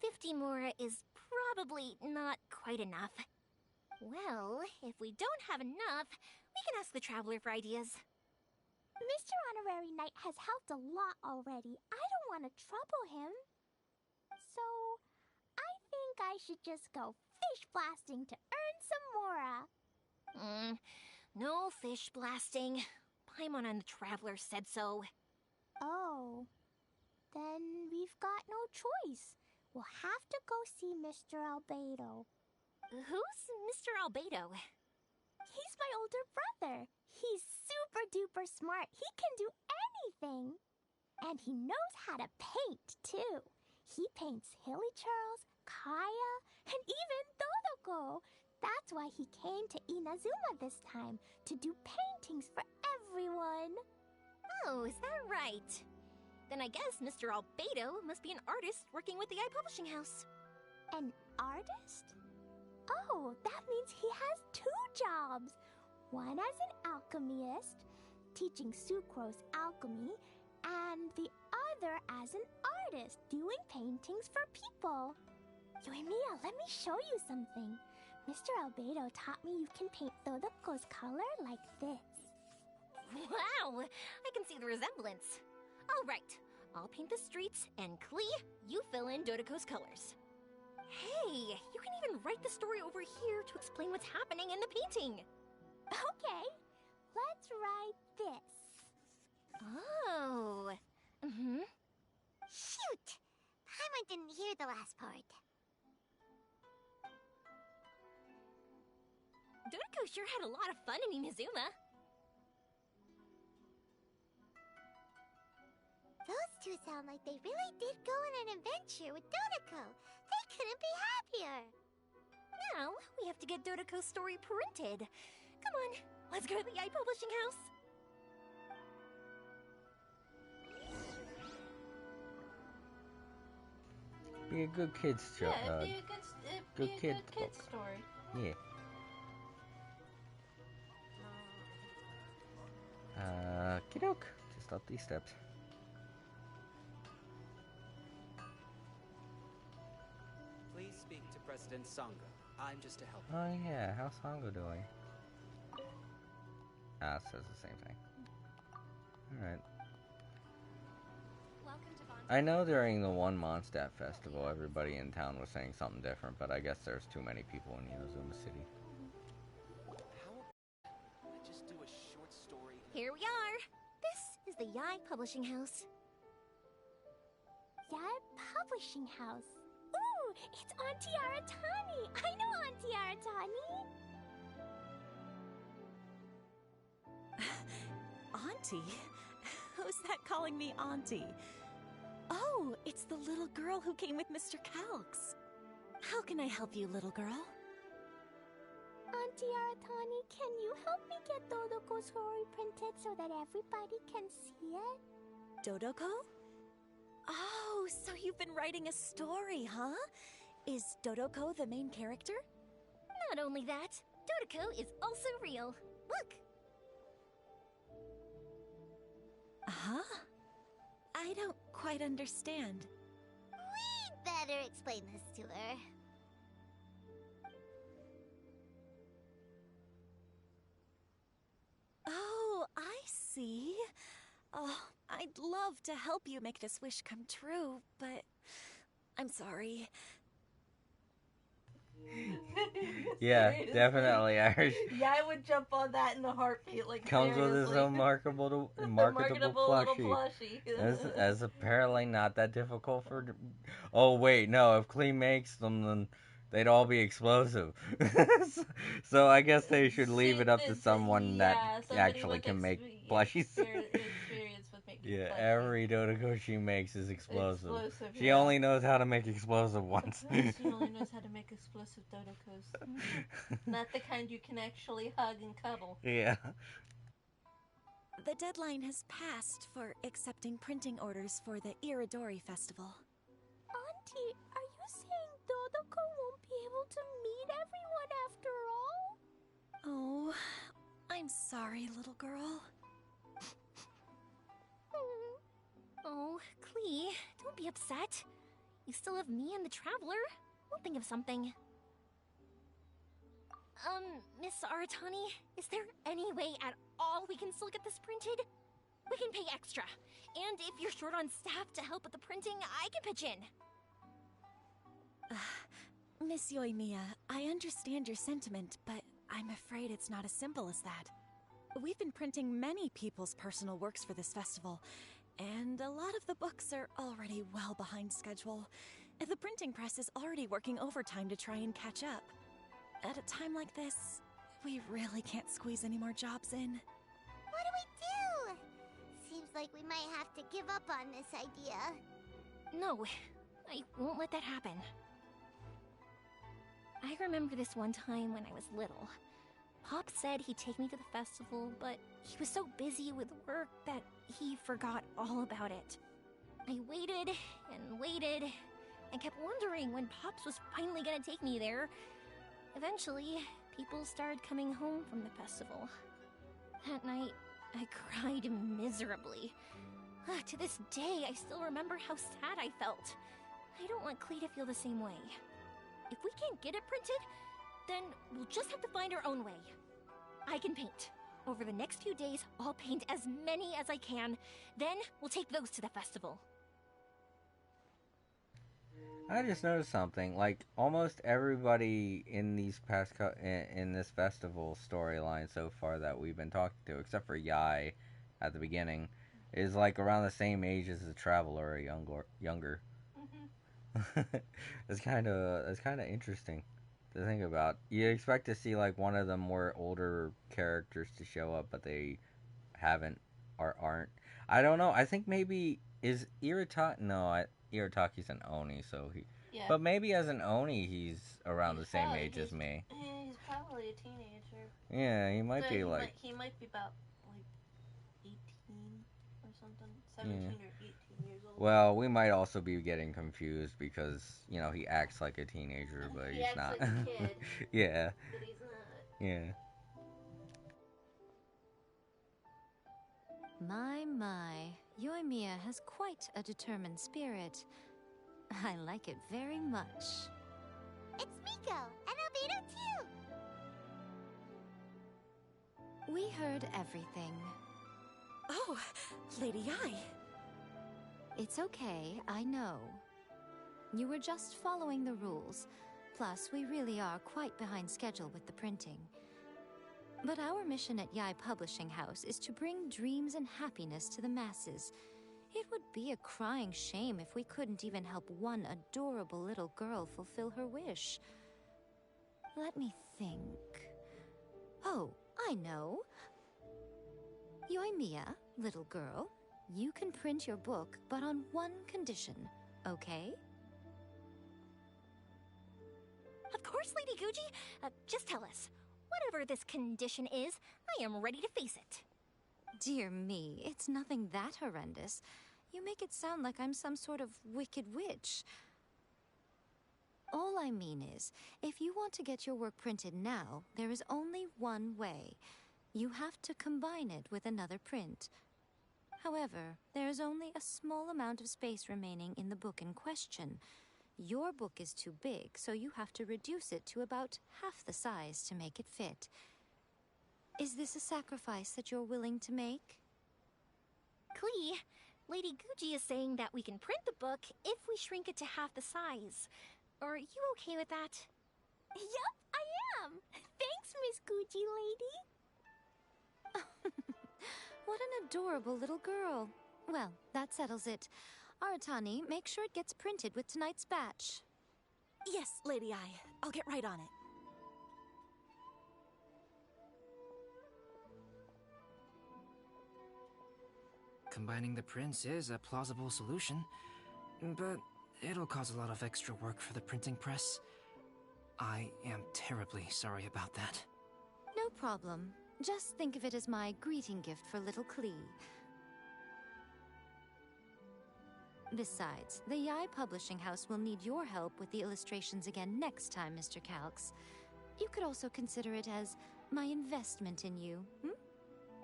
50 mora is probably not quite enough. Well, if we don't have enough, we can ask the Traveler for ideas. Mr. Honorary Knight has helped a lot already. I don't want to trouble him. So, I think I should just go fish blasting to earn some mora. No fish blasting. Paimon and the Traveler said so. Oh. Then we've got no choice. We'll have to go see Mr. Albedo. Who's Mr. Albedo? He's my older brother. He's super duper smart. He can do anything. And he knows how to paint, too. He paints Hilichurls, Kaya, and even Dodoko. That's why he came to Inazuma this time, to do paintings for everyone. Oh, is that right? Then I guess Mr. Albedo must be an artist working with the iPublishing House. An artist? Oh, that means he has 2 jobs. One as an alchemist, teaching Sucrose alchemy, and the other as an artist, doing paintings for people. Yoimiya, let me show you something. Mr. Albedo taught me you can paint Dodoko's color like this. Wow! I can see the resemblance. Alright, I'll paint the streets, and Klee, you fill in Dodoko's colors. Hey, you can even write the story over here to explain what's happening in the painting. Okay, let's write this. Oh. Mm-hmm. Shoot! Paimon didn't hear the last part. Dodoko sure had a lot of fun in Inazuma. Those two sound like they really did go on an adventure with Dodoko. They couldn't be happier. Now, we have to get Dodoko's story printed. Come on, let's go to the Yae Publishing House. Be a good kid's show. Yeah, it'd be a good kid's story. Yeah. Kidok. Just up these steps. Please speak to President Sangha. I'm just a helper. Oh yeah, how's Sango doing? Ah, it says the same thing. Alright. I know during the one Mondstadt festival, everybody in town was saying something different, but I guess there's too many people in Inazuma City. Just do a short story. Here we are. This is the Yae Publishing House. Yae Publishing House. Ooh, it's Auntie Aratani. I know Auntie Aratani. Auntie? Who's that calling me Auntie? Oh, it's the little girl who came with Mr. Calx. How can I help you, little girl? Auntie Aratani, can you help me get Dodoko's story printed so that everybody can see it? Dodoko? Oh, so you've been writing a story, huh? Is Dodoko the main character? Not only that, Dodoko is also real. Look! Huh? I don't quite understand. We'd better explain this to her. Oh, I see. Oh, I'd love to help you make this wish come true, but I'm sorry. Yeah, definitely Irish. Yeah, I would jump on that in a heartbeat. Like Comes with his seriously. own marketable Marketable little plushie. plushie. As apparently not that difficult for. Oh wait, no. If Klee makes them, then they'd all be explosive. So I guess they should leave it up to someone that actually can make plushies. Experience with making Yeah, plushies. every Dodoko she makes is explosive. She yeah. only knows how to make explosive ones. She only knows how to make explosive Dodokos. Not the kind you can actually hug and cuddle. Yeah. The deadline has passed for accepting printing orders for the Iridori Festival. Auntie, are you saying Dodoko won't be able to meet everyone after all? Oh, I'm sorry, little girl. Oh, Klee, don't be upset. You still have me and the Traveler. We'll think of something. Miss Aratani, is there any way at all we can still get this printed? We can pay extra. And if you're short on staff to help with the printing, I can pitch in. Miss Yoimiya, I understand your sentiment, but I'm afraid it's not as simple as that. We've been printing many people's personal works for this festival, and a lot of the books are already well behind schedule. The printing press is already working overtime to try and catch up. At a time like this, we really can't squeeze any more jobs in. What do we do? Seems like we might have to give up on this idea. No, I won't let that happen. I remember this one time when I was little. Pop said he'd take me to the festival, but he was so busy with work that he forgot all about it. I waited and waited and kept wondering when Pops was finally gonna take me there. Eventually, people started coming home from the festival. That night, I cried miserably. To this day, I still remember how sad I felt. I don't want Klee to feel the same way. If we can't get it printed, then we'll just have to find our own way. I can paint. Over the next few days, I'll paint as many as I can. Then we'll take those to the festival. I just noticed something. Like almost everybody in these in this festival storyline so far that we've been talking to, except for Yai, at the beginning, is like around the same age as the Traveler, or younger. It's kind of interesting to think about. You expect to see like one of the more older characters to show up, but they haven't or aren't. I don't know. I think maybe is Iritaki. No, Iritaki's an Oni, so he. Yeah. But maybe as an Oni, he's around the same age as me. He's probably a teenager. Yeah, he might be like. He might be about like 18 or something, 17 or 18 years old. Well, we might also be getting confused because he acts like a teenager, but he he's acts not. Like a kid, Yeah. But he's not. Yeah. My, Yoimiya has quite a determined spirit. I like it very much. It's Miko, and Albedo too! We heard everything. Oh, Lady Ai. It's okay, I know. You were just following the rules. Plus, we really are quite behind schedule with the printing. But our mission at Yai Publishing House is to bring dreams and happiness to the masses. It would be a crying shame if we couldn't even help one adorable little girl fulfill her wish. Let me think. Oh, I know. Yoimiya, little girl, you can print your book, but on one condition, okay? Of course, Lady Guji. Just tell us. Whatever this condition is, I am ready to face it. Dear me, it's nothing that horrendous. You make it sound like I'm some sort of wicked witch. All I mean is, if you want to get your work printed now, there is only one way. You have to combine it with another print. However, there is only a small amount of space remaining in the book in question. Your book is too big, so you have to reduce it to about half the size to make it fit. Is this a sacrifice that you're willing to make? Klee, Lady Guji is saying that we can print the book if we shrink it to half the size. Are you okay with that? Yup, I am! Thanks, Miss Guji Lady! What an adorable little girl. Well, that settles it. Aratani, make sure it gets printed with tonight's batch. Yes, Lady Ai. I'll get right on it. Combining the prints is a plausible solution, but it'll cause a lot of extra work for the printing press. I am terribly sorry about that. No problem. Just think of it as my greeting gift for little Klee. Besides, the Yai Publishing House will need your help with the illustrations again next time, Mr. Calx. You could also consider it as my investment in you,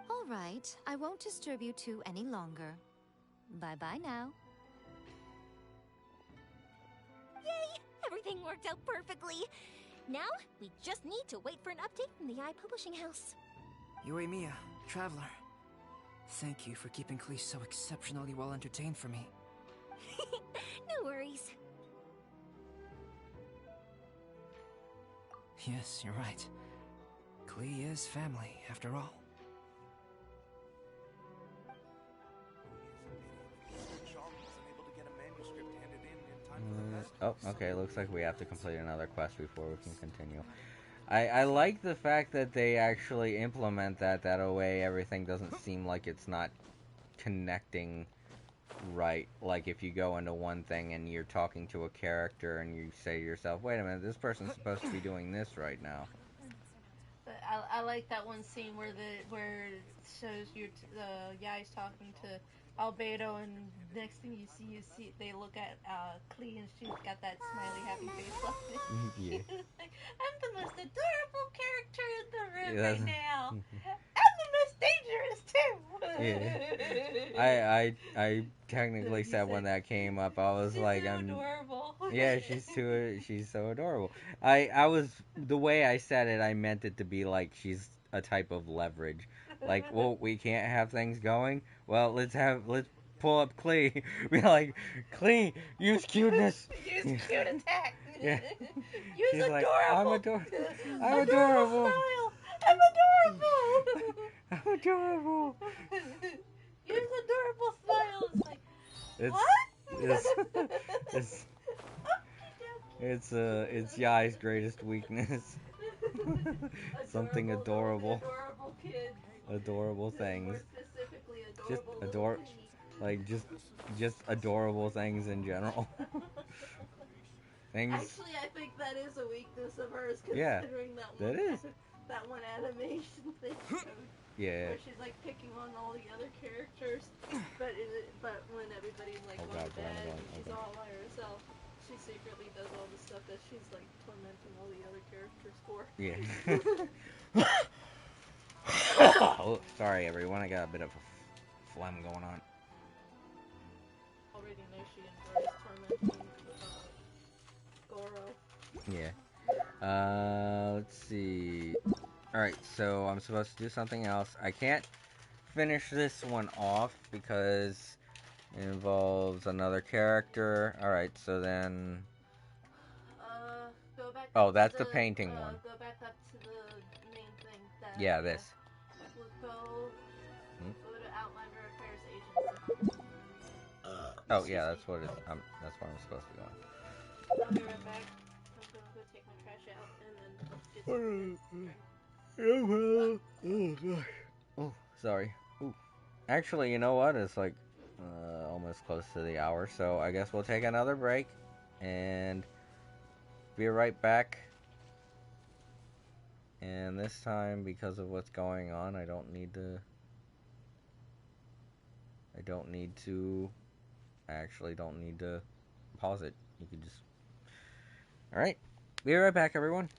All right, I won't disturb you two any longer. Bye-bye now. Yay! Everything worked out perfectly. Now, we just need to wait for an update from the Yai Publishing House. Yoimiya, Traveler. Thank you for keeping Klee so exceptionally well entertained for me. No worries. Yes, you're right. Klee is family, after all. Oh, okay, looks like we have to complete another quest before we can continue. I like the fact that they actually implement that way everything doesn't seem like it's not connecting right. Like if you go into one thing and you're talking to a character and you say to yourself, wait a minute, this person's supposed to be doing this right now. But I like that one scene where it shows Yai's talking to Albedo, and next thing you see they look at Klee, and she's got that smiley happy face on it. Yeah. She's like, I'm the most adorable character in the room Yeah, right now. I'm the most dangerous too. Yeah. I technically said when that came up, I was like, so adorable. Yeah, she's so adorable. I was, the way I said it, I meant it to be like she's a type of leverage. Like, well, we can't have things going. Well, let's pull up Klee. Be like, Klee, use cuteness. Use cute attack. Yeah. Use She's like, adorable. I'm adorable. Smile. I'm adorable. I'm adorable. Use adorable smile. It's like, It's what? it's Yai's greatest weakness. Something adorable. Adorable kids. Adorable things. More specifically, Just adorable like just adorable things in general. Things. Actually, I think that is a weakness of hers, Yeah, considering that is. that one animation thing. Yeah. Where she's like picking on all the other characters, but when everybody's like Oh, going God, to bed go on, and she's okay. all by herself, she secretly does all the stuff that she's like tormenting all the other characters for. Yeah. Oh, sorry everyone, I got a bit of a phlegm going on. Already know she enjoys tormenting Goro. Yeah. Let's see. Alright, so I'm supposed to do something else. I can't finish this one off because it involves another character. Alright, so then... Go back Oh, up that's to the painting one. Go back up to the main thing. Yeah, this. Go to Outlander Affairs Agency. Oh, yeah, that's what that's what I'm supposed to be on. I'll be right back. I'm gonna go take my trash out and then get some Oh, sorry. Ooh. Actually, you know what? It's like almost close to the hour, so I guess we'll take another break and be right back. And this time, because of what's going on, I don't need to. I actually don't need to pause it. You can just. All right. Be right back, everyone.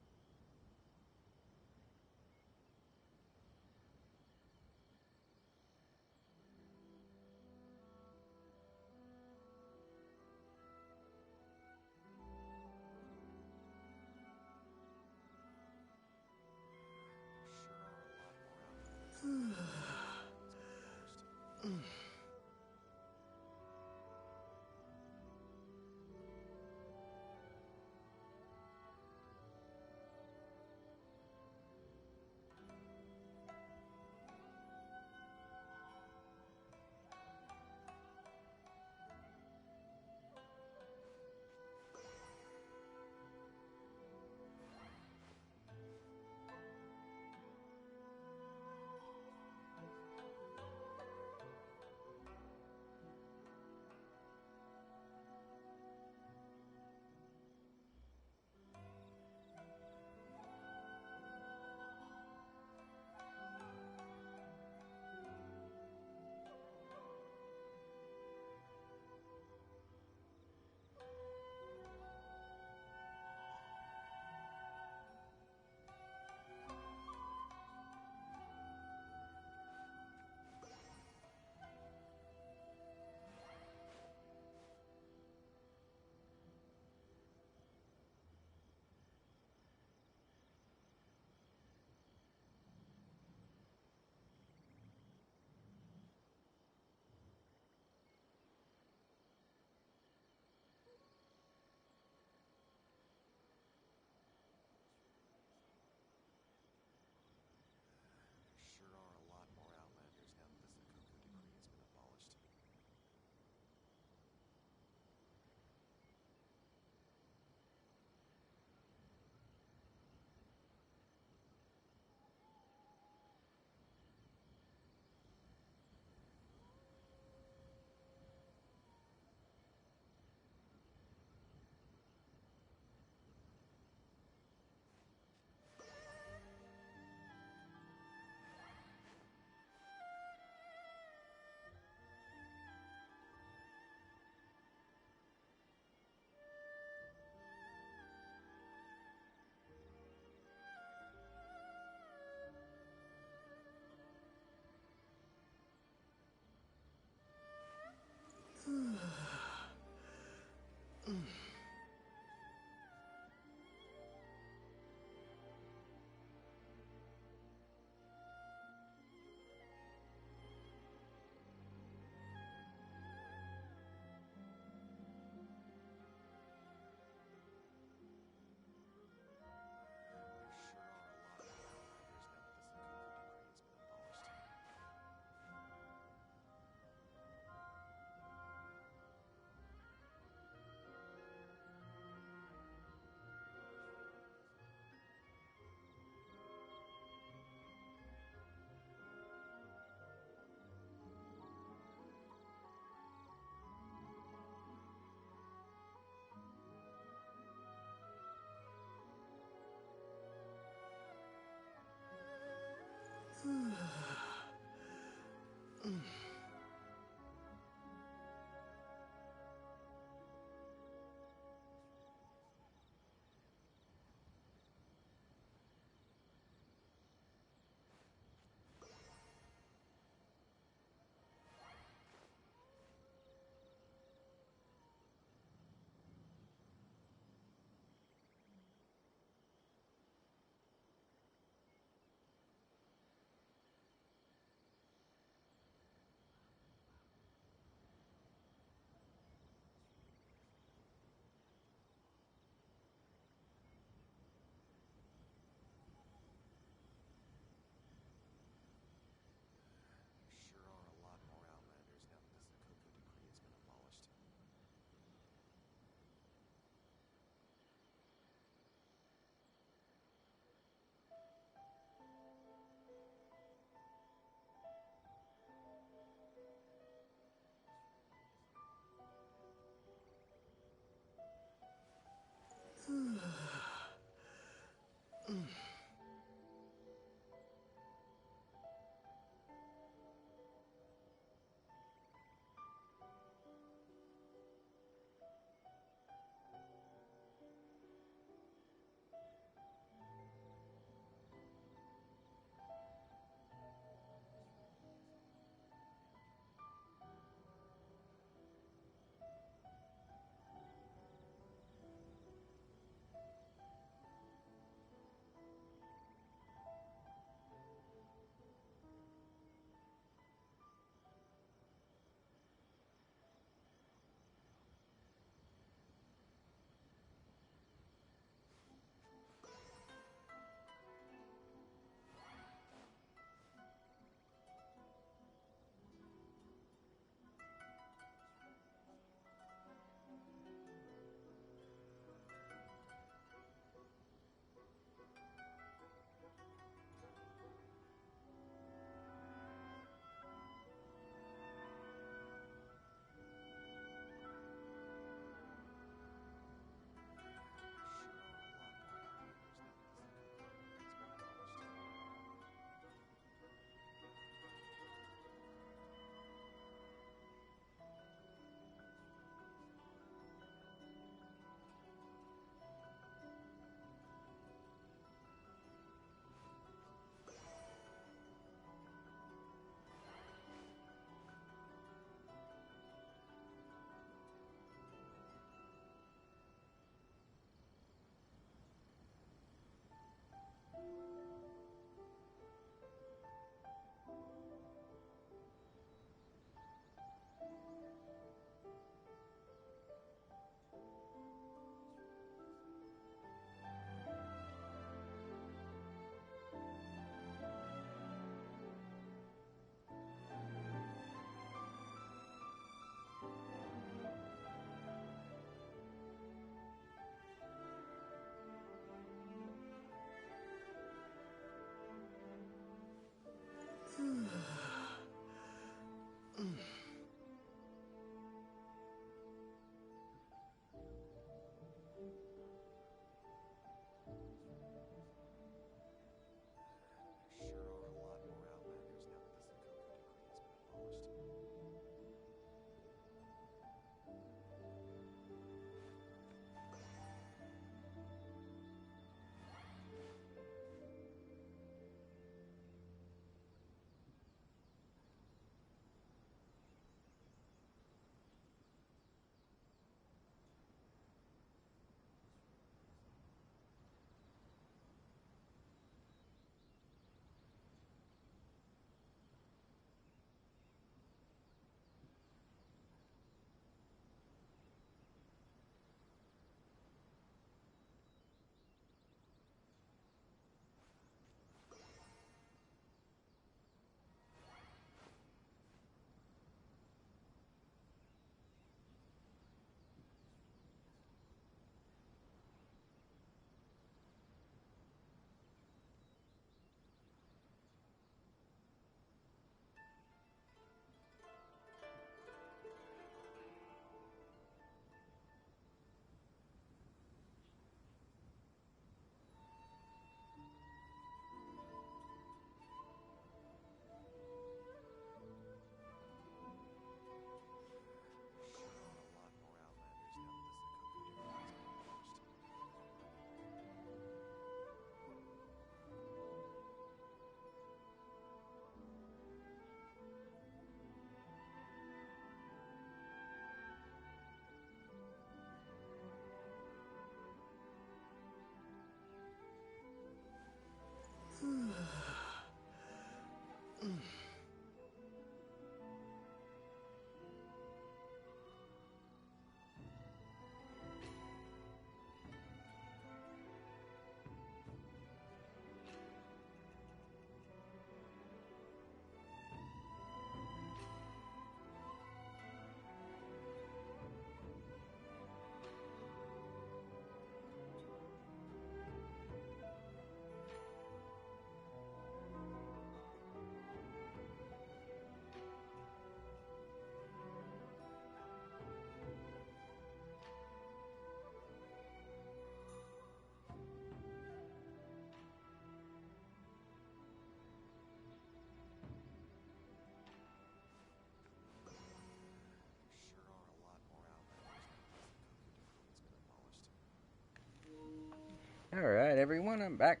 everyone, I'm back.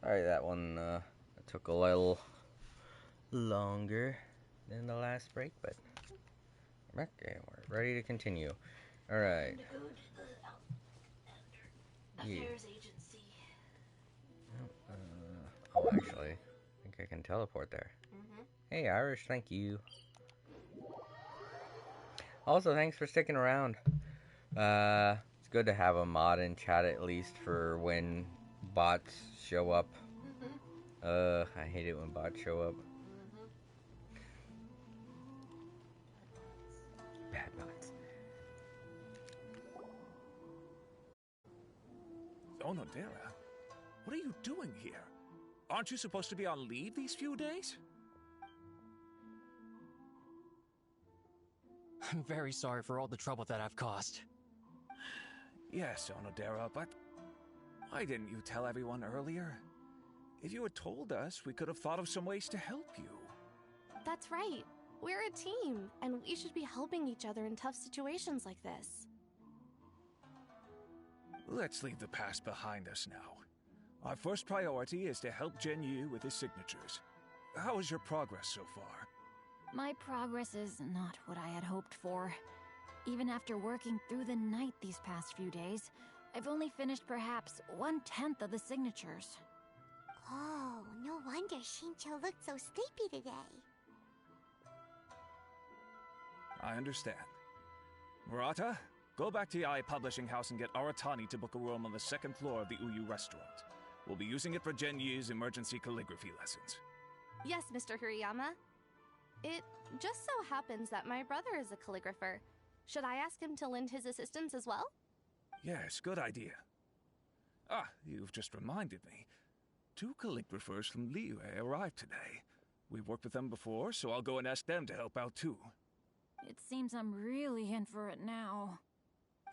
Sorry, that one took a little longer than the last break, but okay, we're ready to continue. Alright. Yeah. Oh, actually, I think I can teleport there. Hey, Irish, thank you. Also, thanks for sticking around. It's good to have a mod in chat at least for when bots show up. I hate it when bots show up. Bad bots. Onodera, what are you doing here? Aren't you supposed to be on leave these few days? I'm very sorry for all the trouble that I've caused. Yes, Onodera, but why didn't you tell everyone earlier? If you had told us, we could have thought of some ways to help you. That's right. We're a team, and we should be helping each other in tough situations like this. Let's leave the past behind us now. Our first priority is to help Genyu with his signatures. How is your progress so far? My progress is not what I had hoped for. Even after working through the night these past few days, I've only finished perhaps 1/10 of the signatures. Oh, no wonder Shincho looked so sleepy today. I understand. Murata, go back to Yae Publishing House and get Aratani to book a room on the second floor of the Uyu restaurant. We'll be using it for Genyu's emergency calligraphy lessons. Yes, Mr. Hirayama. It just so happens that my brother is a calligrapher. Should I ask him to lend his assistance as well? Yes, good idea. Ah, you've just reminded me. 2 calligraphers from Liyue arrived today. We've worked with them before, so I'll go and ask them to help out too. It seems I'm really in for it now.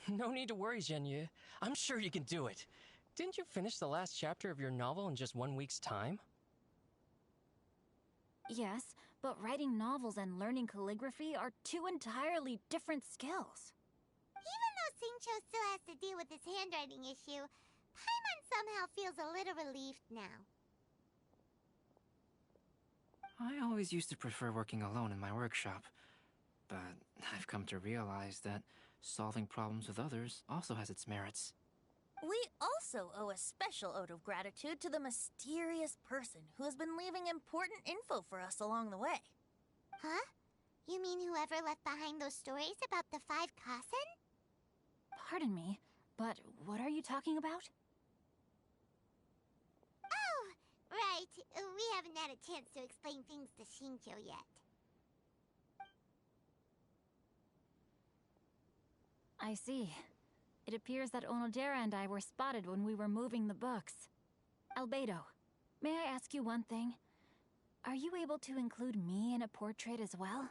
No need to worry, Genyu. I'm sure you can do it. Didn't you finish the last chapter of your novel in just 1 week's time? Yes, but writing novels and learning calligraphy are 2 entirely different skills. Even though Shincho still has to deal with his handwriting issue, Paimon somehow feels a little relieved now. I always used to prefer working alone in my workshop, but I've come to realize that solving problems with others also has its merits. We also owe a special ode of gratitude to the mysterious person who has been leaving important info for us along the way. Huh? You mean whoever left behind those stories about the 5 Kasen? Pardon me, but what are you talking about? Oh, right. We haven't had a chance to explain things to Shincho yet. I see. It appears that Onodera and I were spotted when we were moving the books. Albedo, may I ask you one thing? Are you able to include me in a portrait as well?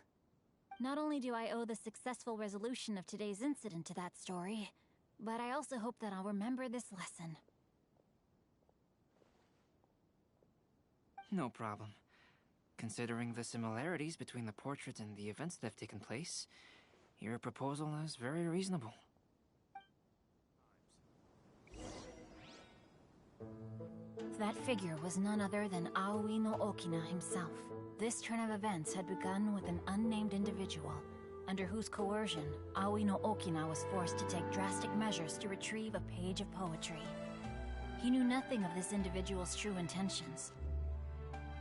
Not only do I owe the successful resolution of today's incident to that story, but I also hope that I'll remember this lesson. No problem. Considering the similarities between the portrait and the events that have taken place, your proposal is very reasonable. That figure was none other than Aoi no Okina himself. This turn of events had begun with an unnamed individual, under whose coercion, Aoi no Okina was forced to take drastic measures to retrieve a page of poetry. He knew nothing of this individual's true intentions.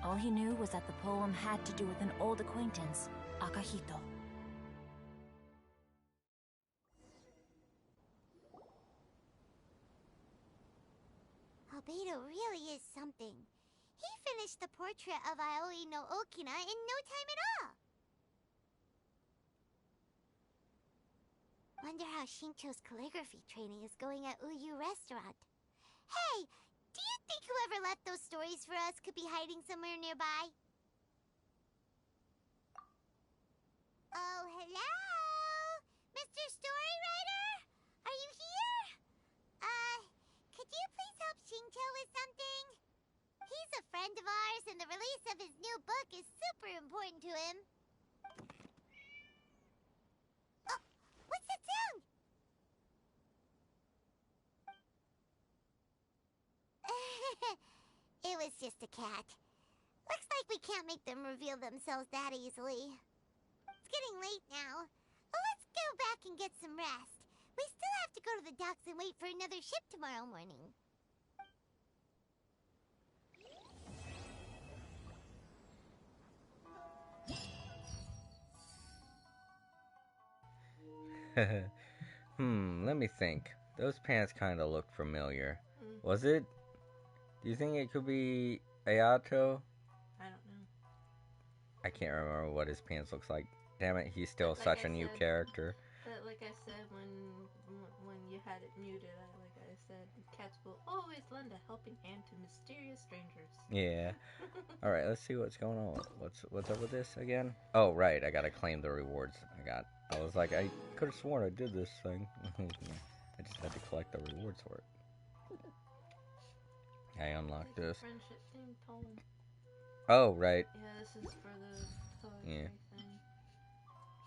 All he knew was that the poem had to do with an old acquaintance, Akahito. Albedo really is something. He finished the portrait of Aoi no Okina in no time at all. Wonder how Shincho's calligraphy training is going at Uyu Restaurant. Hey, do you think whoever left those stories for us could be hiding somewhere nearby? Oh, hello? Mr. Storywriter? Are you here? Could you please help Shincho with something? He's a friend of ours, and the release of his new book is super important to him. Oh, what's that sound? was just a cat. Looks like we can't make them reveal themselves that easily. It's getting late now. Well, let's go back and get some rest. We still have to go to the docks and wait for another ship tomorrow morning. Let me think. Those pants kind of look familiar. Was it? Do you think it could be Ayato? I don't know. I can't remember what his pants looks like. Damn it, he's still such a new character. Like I said when you had it muted, like I said, cats will always lend a helping hand to mysterious strangers. Yeah. All right, let's see what's going on. What's up with this again? Oh, right, I gotta claim the rewards I got. I was like, I could have sworn I did this thing. I just had to collect the rewards for it. I unlocked this. Friendship thing, Colin. Oh, right. Yeah, this is for the poetry thing.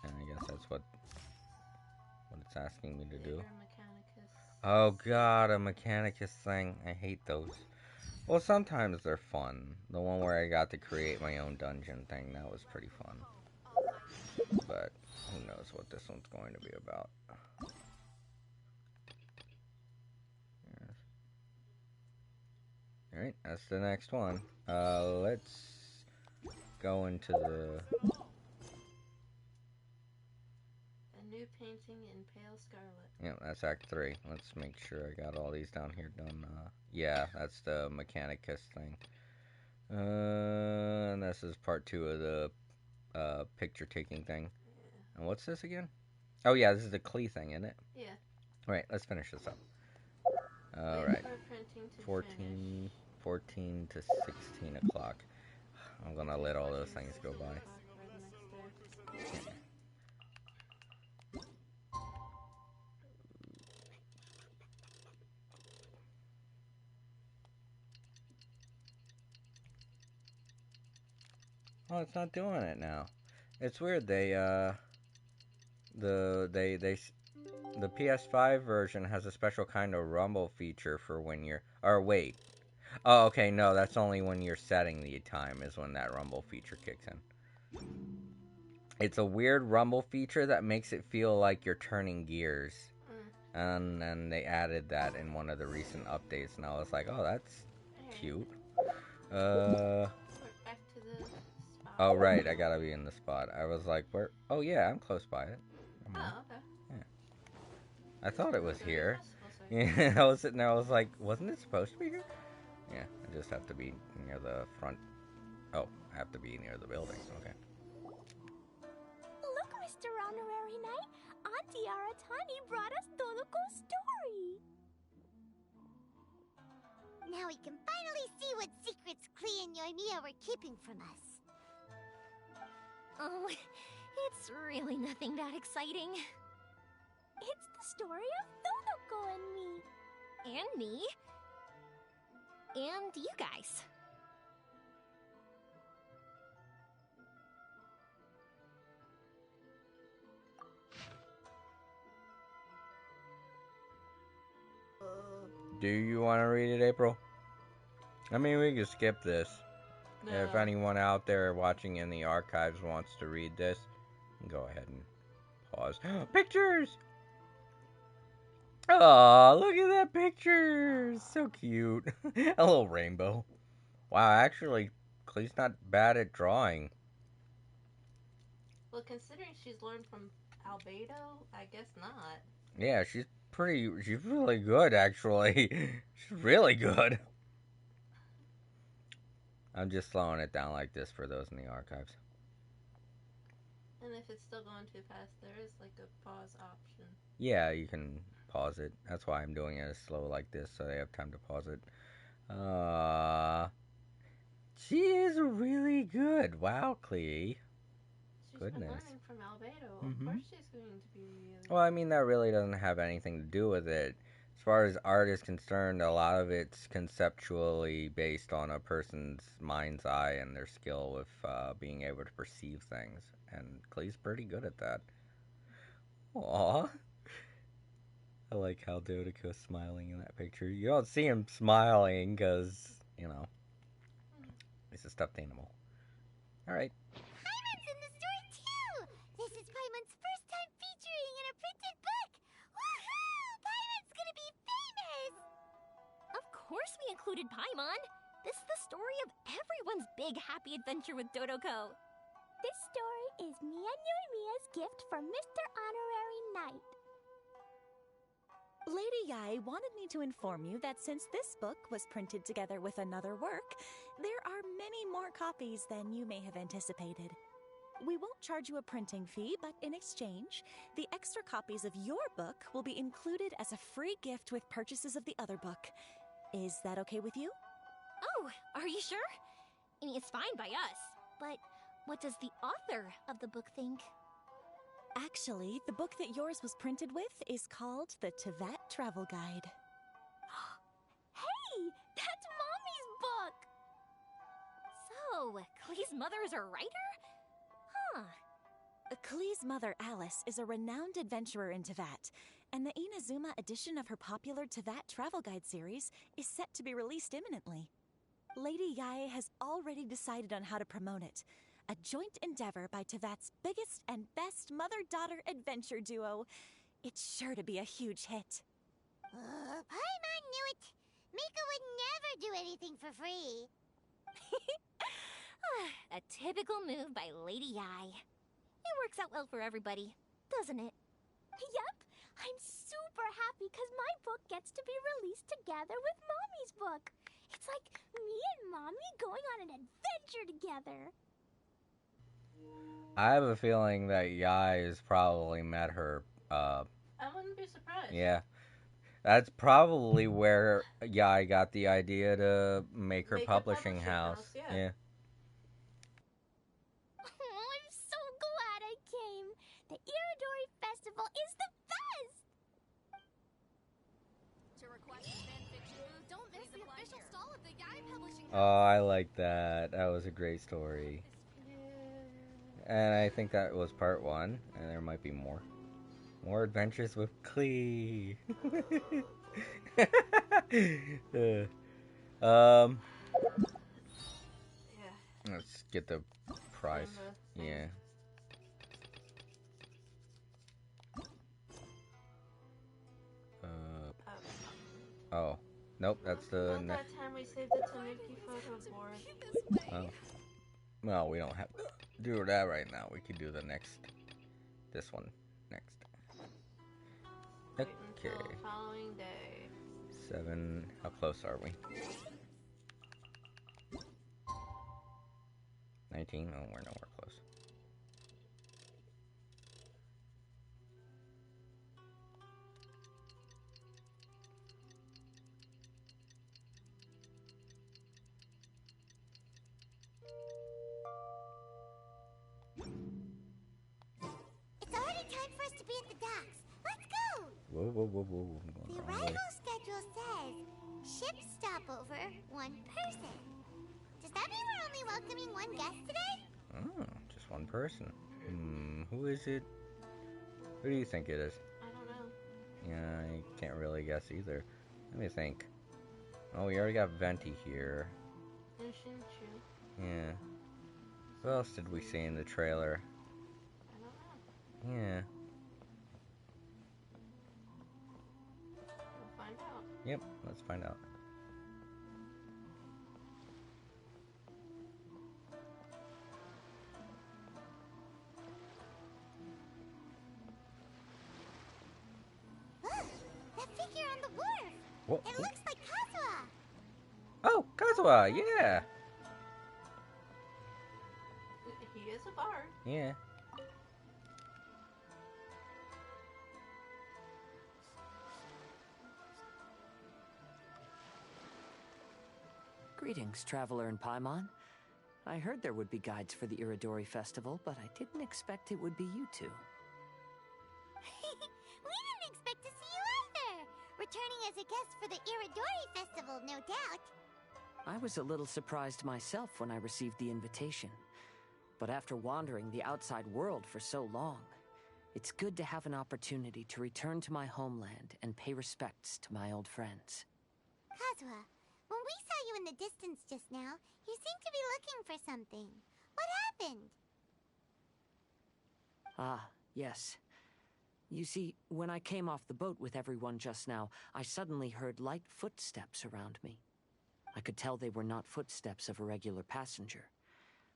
And I guess that's what it's asking me to do. Mechanicus. Oh god, a Mechanicus thing. I hate those. Well, sometimes they're fun. The one where I got to create my own dungeon thing, that was pretty fun. But who knows what this one's going to be about. Yes. Alright, that's the next one. Let's go into the... A new painting in pale scarlet. Yeah, that's Act 3. Let's make sure I got all these down here done. Yeah, that's the Mechanicus thing. And this is part 2 of the picture taking thing. Yeah. And what's this again? Oh yeah, this is the Klee thing, isn't it? Yeah. Alright, let's finish this up. Alright. 14 to 16 o'clock. I'm gonna let all those things go by. Oh, it's not doing it now. It's weird. The PS5 version has a special kind of rumble feature for when you're... Or wait. Oh, okay, no, that's only when you're setting the time is when that rumble feature kicks in. It's a weird rumble feature that makes it feel like you're turning gears. And then they added that in one of the recent updates, and I was like, oh, that's cute. Oh, right, I gotta be in the spot. I was like, where? Oh, yeah, I'm close by it. Oh, okay. Yeah. I thought it was here. Yeah, I was sitting there, I was like, wasn't it supposed to be here? Yeah, I just have to be near the front. Oh, I have to be near the building, okay. Look, Mr. Honorary Knight, Auntie Aratani brought us Doloko's story. Now we can finally see what secrets Klee and Yornia were keeping from us. Oh, it's really nothing that exciting. It's the story of Dodoko and me. And me. And you guys. Do you want to read it, April? I mean, we can skip this. No. If anyone out there watching in the archives wants to read this, go ahead and pause. Pictures! Oh, look at that picture! So cute. A little rainbow. Wow, actually, Klee's not bad at drawing. Well, considering she's learned from Albedo, I guess not. Yeah, she's really good, actually. She's really good. I'm just slowing it down like this for those in the archives. And if it's still going too fast, there is like a pause option. Yeah, you can pause it. That's why I'm doing it slow like this, so they have time to pause it. She is really good. Wow, Klee. Goodness. Been learning from Albedo. Of course she's going to be really Well, I mean, that really doesn't have anything to do with it. As far as art is concerned, a lot of it's conceptually based on a person's mind's eye and their skill with being able to perceive things. And Klee's pretty good at that. Aww. I like how Dodoko's smiling in that picture. You don't see him smiling because, you know, It's a stuffed animal. Alright. Paimon's in the store too! This is Paimon's first time featuring in a printed book! Woohoo! Paimon's gonna be famous! Of course we included Paimon! This is the story of everyone's big happy adventure with Dodoko. This story is Mia Mia's gift for Mr. Honorary Knight. Lady Yai wanted me to inform you that since this book was printed together with another work, there are many more copies than you may have anticipated. We won't charge you a printing fee, but in exchange, the extra copies of your book will be included as a free gift with purchases of the other book. Is that okay with you? Oh, are you sure? I mean, it's fine by us, but what does the author of the book think? Actually, the book that yours was printed with is called the Tevat Travel Guide. Hey, that's Mommy's book! So, Klee's mother is a writer? Huh. Klee's mother, Alice, is a renowned adventurer in Tevat, and the Inazuma edition of her popular Tevat Travel Guide series is set to be released imminently. Lady Yai has already decided on how to promote it. A joint endeavor by Tevat's biggest and best mother-daughter adventure duo. It's sure to be a huge hit. Paimon knew it! Miko would never do anything for free! A typical move by Lady Yai. It works out well for everybody, doesn't it? Yep! I'm super happy because my book gets to be released together with Mommy's book. It's like me and Mommy going on an adventure together. I have a feeling that Yai has probably met her, I wouldn't be surprised. Yeah. That's probably where Yai got the idea to make her publishing house. Yeah. Oh, I'm so glad I came. The Iridori Festival is the best! To request a fanfiction booth, don't miss the official stall of the Yai Publishing House. Oh, I like that. That was a great story. And I think that was part 1, and there might be more. More adventures with Klee. Let's get the prize. Yeah. Oh. Nope, that's the That time we saved the Tanuki photo board. Oh. Well, we don't have to do that right now. We could do the next. This one next. Okay. Following day. 7. How close are we? 19? Oh, we're nowhere close. It's already time for us to be at the docks. Let's go! Whoa. The arrival schedule says ship stopover, 1 person. Does that mean we're only welcoming 1 guest today? Oh, just 1 person. Who is it? Who do you think it is? I don't know. Yeah, I can't really guess either. Let me think. Oh, we already got Venti here. And Shinchu. Yeah. What else did we see in the trailer? I don't know. Yeah. We'll find out. Yep, let's find out. Look! That figure on the wharf! What? It looks like Kazuha! Oh, Kazuha, yeah! He is a bard. Yeah. Greetings, traveler in Paimon. I heard there would be guides for the Iridori Festival, but I didn't expect it would be you two. We didn't expect to see you either! Returning as a guest for the Iridori Festival, no doubt. I was a little surprised myself when I received the invitation. But after wandering the outside world for so long, it's good to have an opportunity to return to my homeland and pay respects to my old friends. Kazuha, When we saw you in the distance just now, you seemed to be looking for something. What happened? Ah, yes. You see, when I came off the boat with everyone just now, I suddenly heard light footsteps around me. I could tell they were not footsteps of a regular passenger.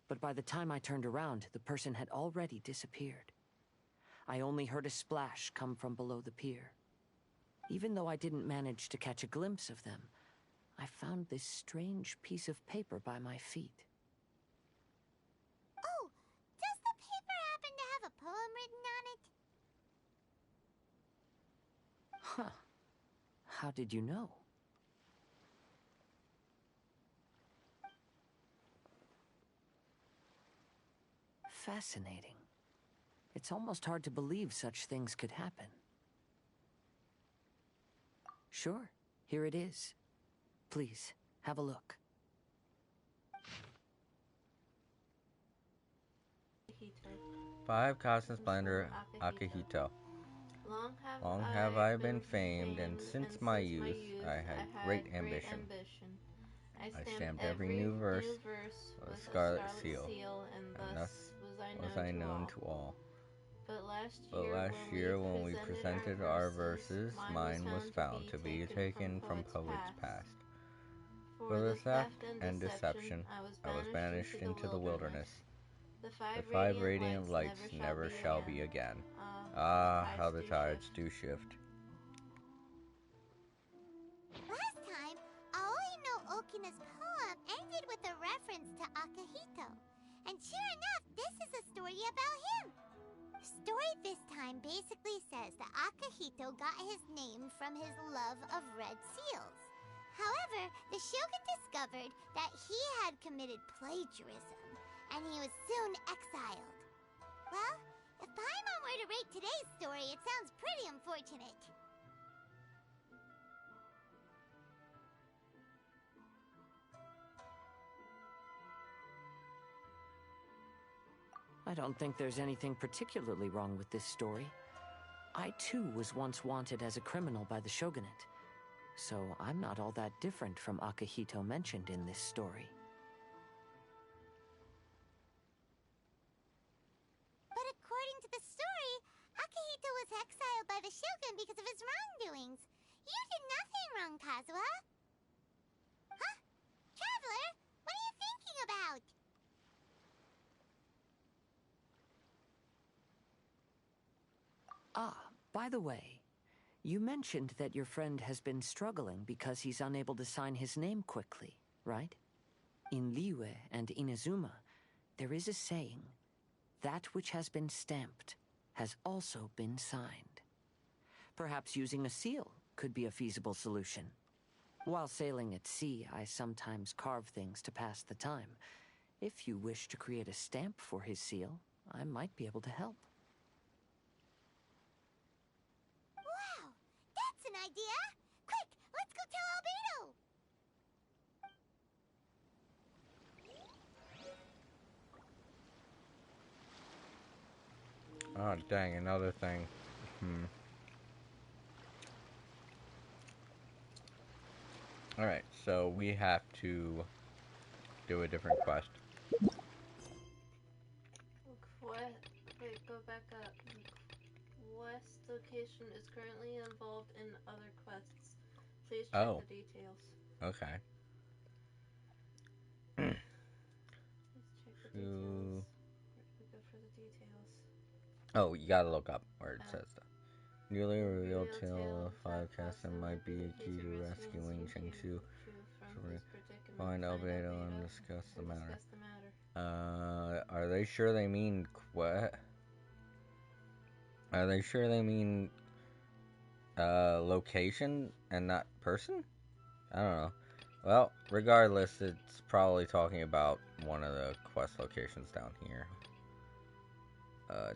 But by the time I turned around, the person had already disappeared. I only heard a splash come from below the pier. Even though I didn't manage to catch a glimpse of them, I found this strange piece of paper by my feet. Oh, does the paper happen to have a poem written on it? Huh. How did you know? Fascinating. It's almost hard to believe such things could happen. Sure, here it is. Please, have a look. Five Kasen Splendor Akihito. Long have I been famed, and since my youth I had great ambition. I stamped every new verse with a scarlet seal, and thus was I known to all. But last year, when we presented our verses, mine was found to be taken from poets past. For the theft and deception, I was banished into the wilderness. The five radiant lights never shall be again. Ah, how the tides do shift. Last time, Aoi no Okina's poem ended with a reference to Akihito. And sure enough, this is a story about him. The story this time basically says that Akihito got his name from his love of red seals. However, the shogun discovered that he had committed plagiarism, and he was soon exiled. Well, if Paimon were to rate today's story, it sounds pretty unfortunate. I don't think there's anything particularly wrong with this story. I too was once wanted as a criminal by the shogunate, so I'm not all that different from Akihito mentioned in this story. But according to the story, Akihito was exiled by the shogun because of his wrongdoings. You did nothing wrong, Kazuha. Huh? Traveler, what are you thinking about? Ah, by the way, you mentioned that your friend has been struggling because he's unable to sign his name quickly, right? In Liyue and Inazuma, there is a saying, that which has been stamped has also been signed. Perhaps using a seal could be a feasible solution. While sailing at sea, I sometimes carve things to pass the time. If you wish to create a stamp for his seal, I might be able to help. Wow, that's an idea! Quick, let's go tell Albedo! Oh, dang, another thing. Alright, so we have to do a different quest. Wait, go back up. Quest location is currently involved in other quests. Please check the details. Okay. Please check the details. Where do we go for the details? Oh, you gotta look up where it says that. Newly revealed tale of five Kasen might be a key to rescuing Chengshu. Find Albedo and discuss the matter. Are they sure they mean what? Are they sure they mean location and not person? I don't know. Well, regardless, it's probably talking about one of the quest locations down here.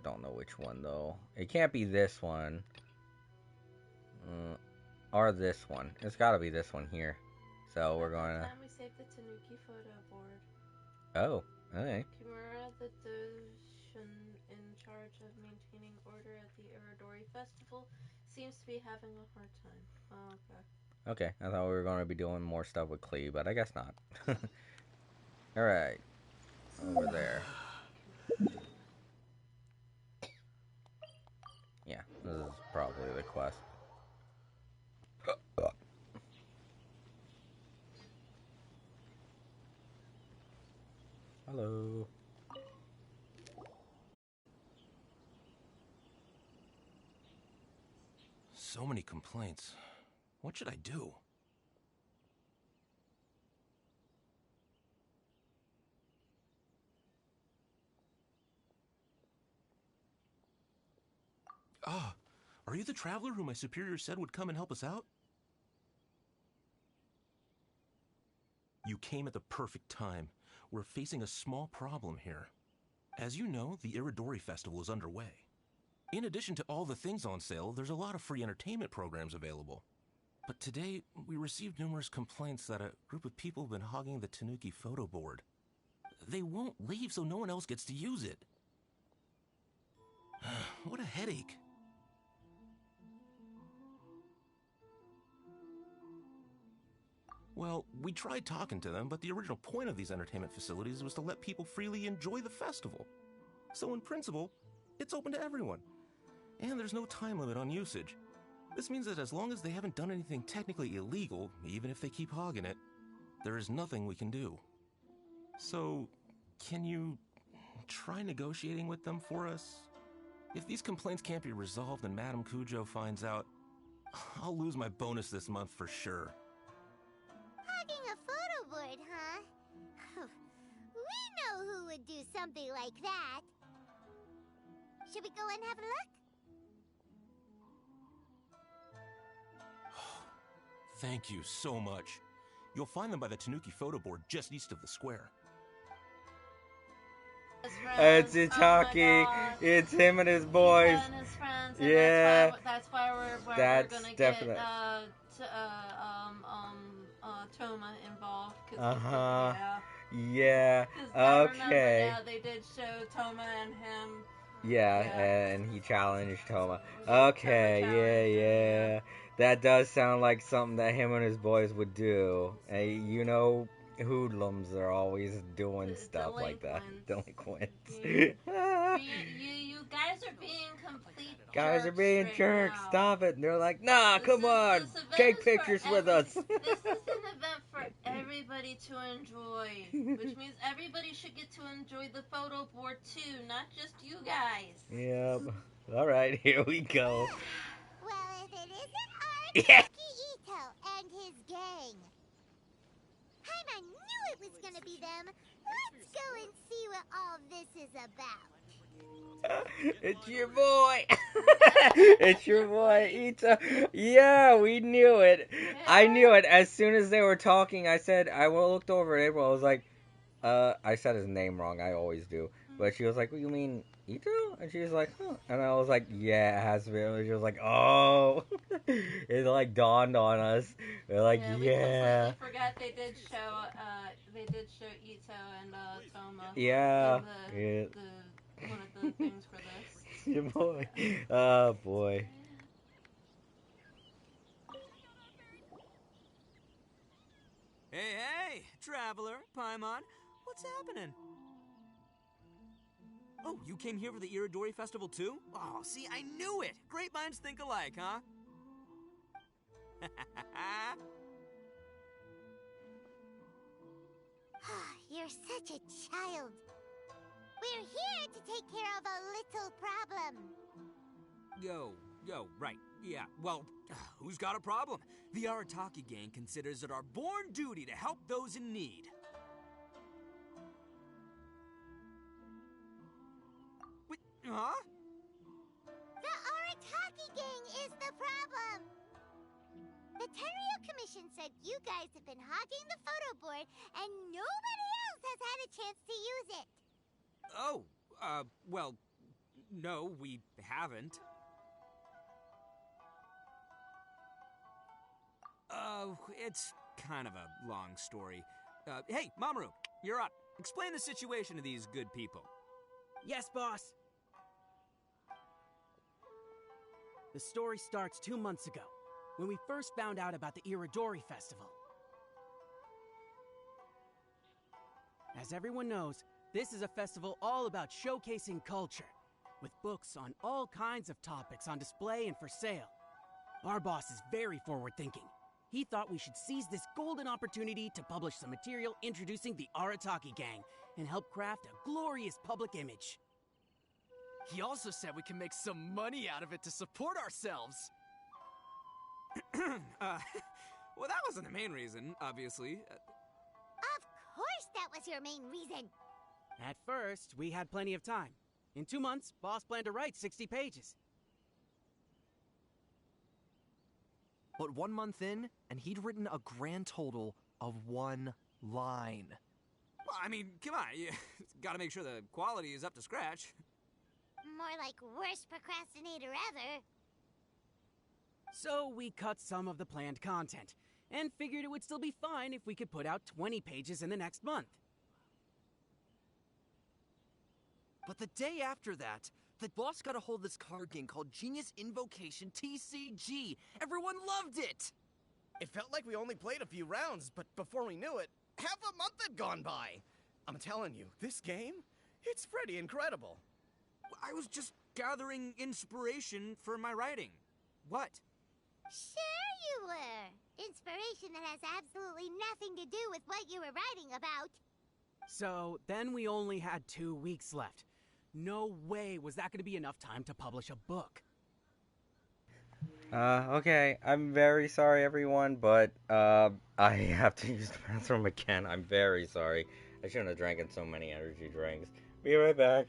Don't know which one though. It can't be this one. Or this one. It's gotta be this one here. So we're going to... Time we saved the Tanuki photo board. Oh, okay. Kimura, the Doshin in charge of maintaining order at the Iridori Festival, seems to be having a hard time. Oh, okay. Okay, I thought we were going to be doing more stuff with Klee, but I guess not. Alright. Over there. Yeah, this is probably the quest. Hello. So many complaints. What should I do? Ah, are you the traveler who my superior said would come and help us out? You came at the perfect time. We're facing a small problem here. As you know, the Iridori Festival is underway. In addition to all the things on sale, there's a lot of free entertainment programs available. But today, we received numerous complaints that a group of people have been hogging the Tanuki photo board. They won't leave so no one else gets to use it. What a headache. Well, we tried talking to them, but the original point of these entertainment facilities was to let people freely enjoy the festival. So in principle, it's open to everyone. And there's no time limit on usage. This means that as long as they haven't done anything technically illegal, even if they keep hogging it, there is nothing we can do. So, can you try negotiating with them for us? If these complaints can't be resolved and Madame Cujo finds out, I'll lose my bonus this month for sure. Hogging a photo board, huh? We know who would do something like that. Should we go and have a look? Thank you so much. You'll find them by the Tanuki photo board just east of the square. It's Itaki. It's him and his boys. And his friends, and yeah. That's why we're gonna definite. get Toma involved. Yeah. Okay. Yeah, they did show Toma and him. Yeah, and he challenged Toma. Okay, yeah. That does sound like something that him and his boys would do. And you know, hoodlums are always doing stuff like that. Delinquents. You guys are being complete Guys are being jerks. Right. Stop it. And they're like, nah, come on. Take pictures with us. This is an event for everybody to enjoy, which means everybody should get to enjoy the photo board too, not just you guys. Yep. All right, here we go. Well, if it isn't Araki Ito and his gang. Paimon knew it was gonna be them. Let's go and see what all this is about. It's your boy. It's your boy Ito. Yeah, we knew it. I knew it as soon as they were talking. I looked over at April. I was like, I said his name wrong. I always do. But she was like, "What, you mean Ito?" And she was like, "Huh." And I was like, "Yeah, it has to be." And she was like, "Oh." It like dawned on us. We're like, "Yeah." We completely forgot they did show Ito and Toma. Yeah. One of the things for this. Your boy. Oh boy. Hey, traveler, Paimon, what's happening? Oh, you came here for the Iridori Festival too? Oh, see, I knew it! Great minds think alike, huh? You're such a child. We're here to take care of a little problem. Right. Yeah, well, who's got a problem? The Arataki gang considers it our born duty to help those in need. Wait, huh? The Arataki gang is the problem. The Tenryu Commission said you guys have been hogging the photo board and nobody else has had a chance to use it. Oh, well, no, we haven't. It's kind of a long story. Hey, Mamoru, you're up. Explain the situation to these good people. Yes, boss. The story starts 2 months ago. when we first found out about the Iridori Festival. As everyone knows, this is a festival all about showcasing culture, with books on all kinds of topics on display and for sale. Our boss is very forward-thinking. He thought we should seize this golden opportunity to publish some material introducing the Arataki gang and help craft a glorious public image. He also said we can make some money out of it to support ourselves. Well, that wasn't the main reason, obviously. Of course that was your main reason. At first, we had plenty of time. In 2 months, boss planned to write 60 pages. But 1 month in, and he'd written a grand total of 1 line. Well, I mean, come on, you gotta make sure the quality is up to scratch. More like worst procrastinator ever. So we cut some of the planned content, and figured it would still be fine if we could put out 20 pages in the next month. But the day after that, the boss got a hold of this card game called Genius Invocation TCG. Everyone loved it! It felt like we only played a few rounds, but before we knew it, half a month had gone by. I'm telling you, this game, it's pretty incredible. I was just gathering inspiration for my writing. What? Sure you were. Inspiration that has absolutely nothing to do with what you were writing about. So then we only had 2 weeks left. No way was that going to be enough time to publish a book. Okay, I'm very sorry everyone, but, I have to use the bathroom again. I'm very sorry. I shouldn't have drank in so many energy drinks. Be right back.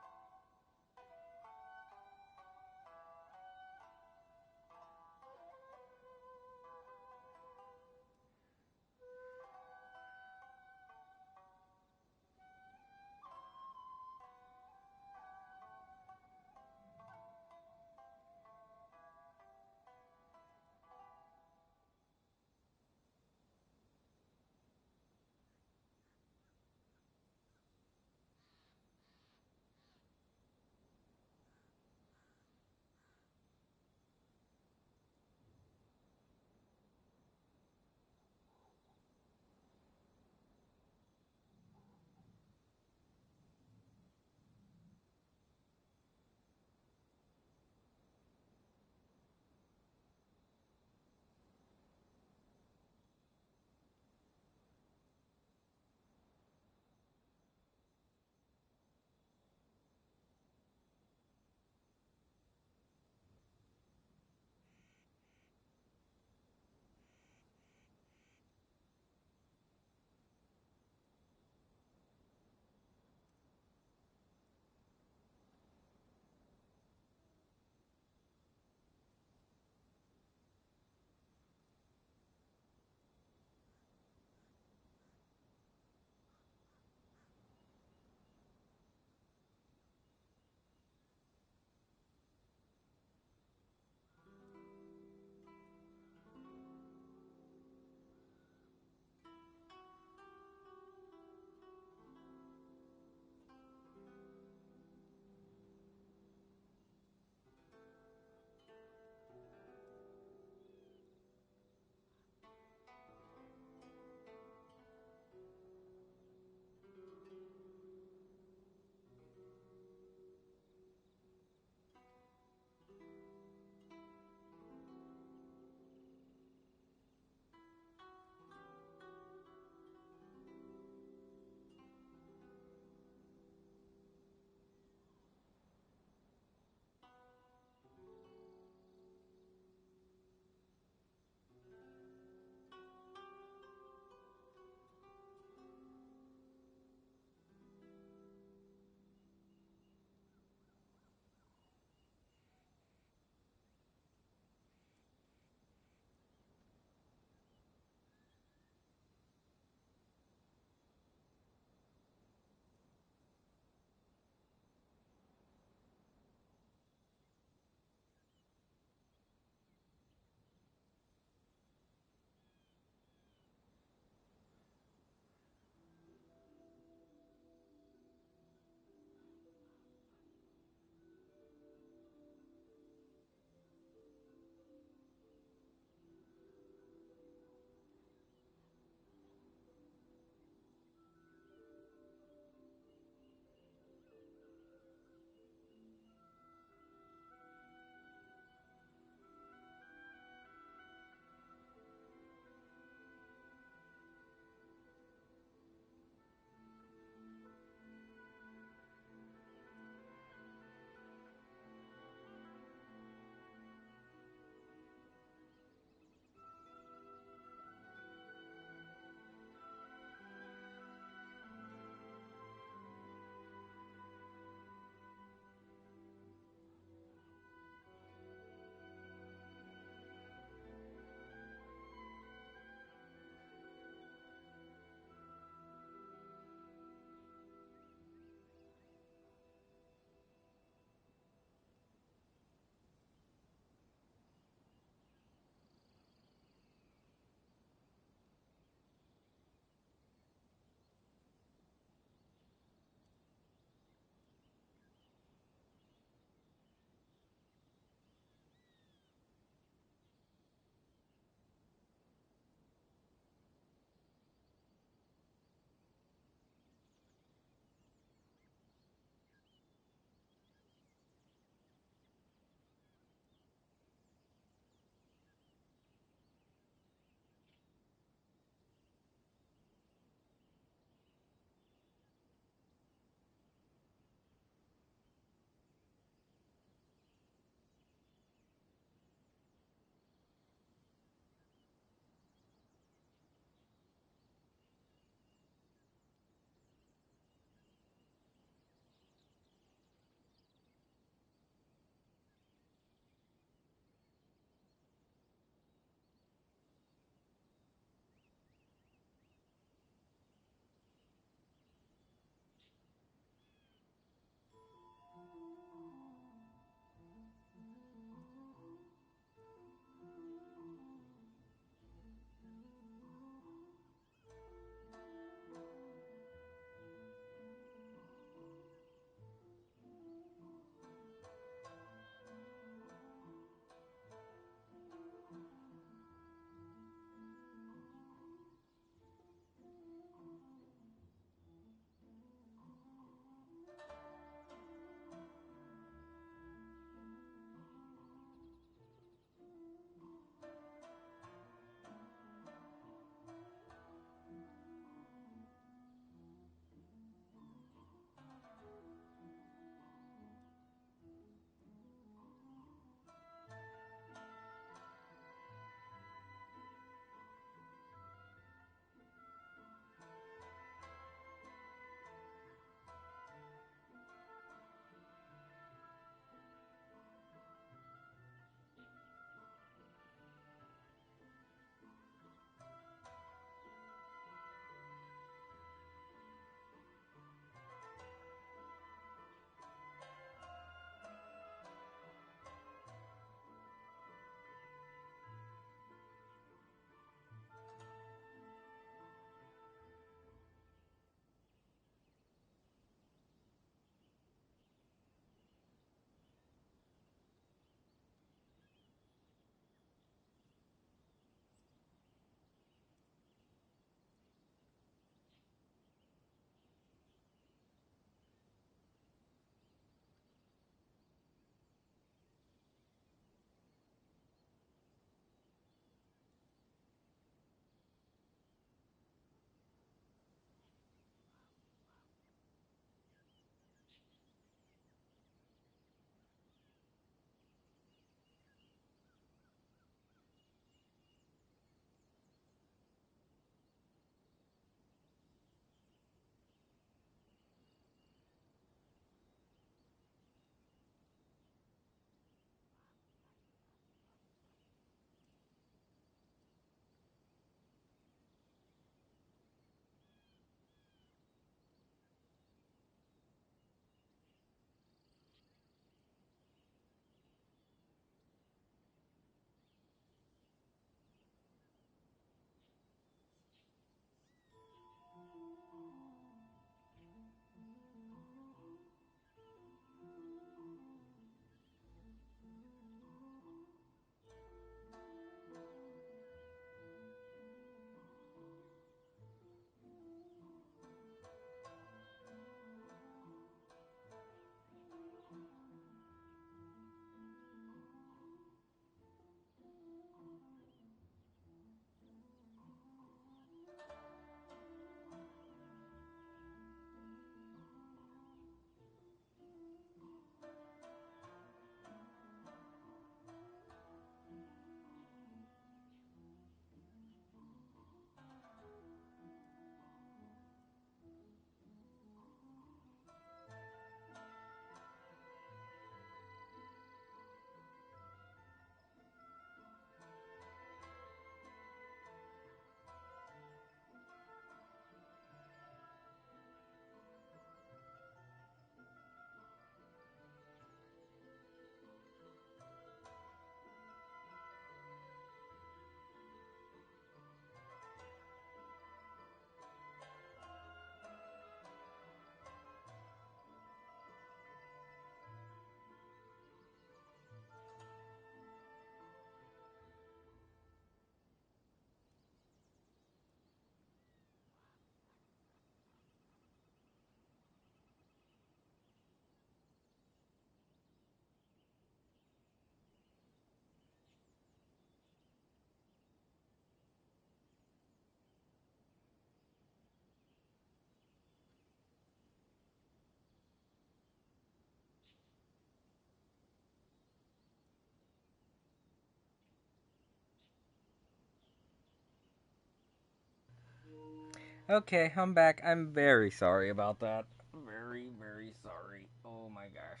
Okay, I'm back. I'm very sorry about that. Very, very sorry. Oh my gosh.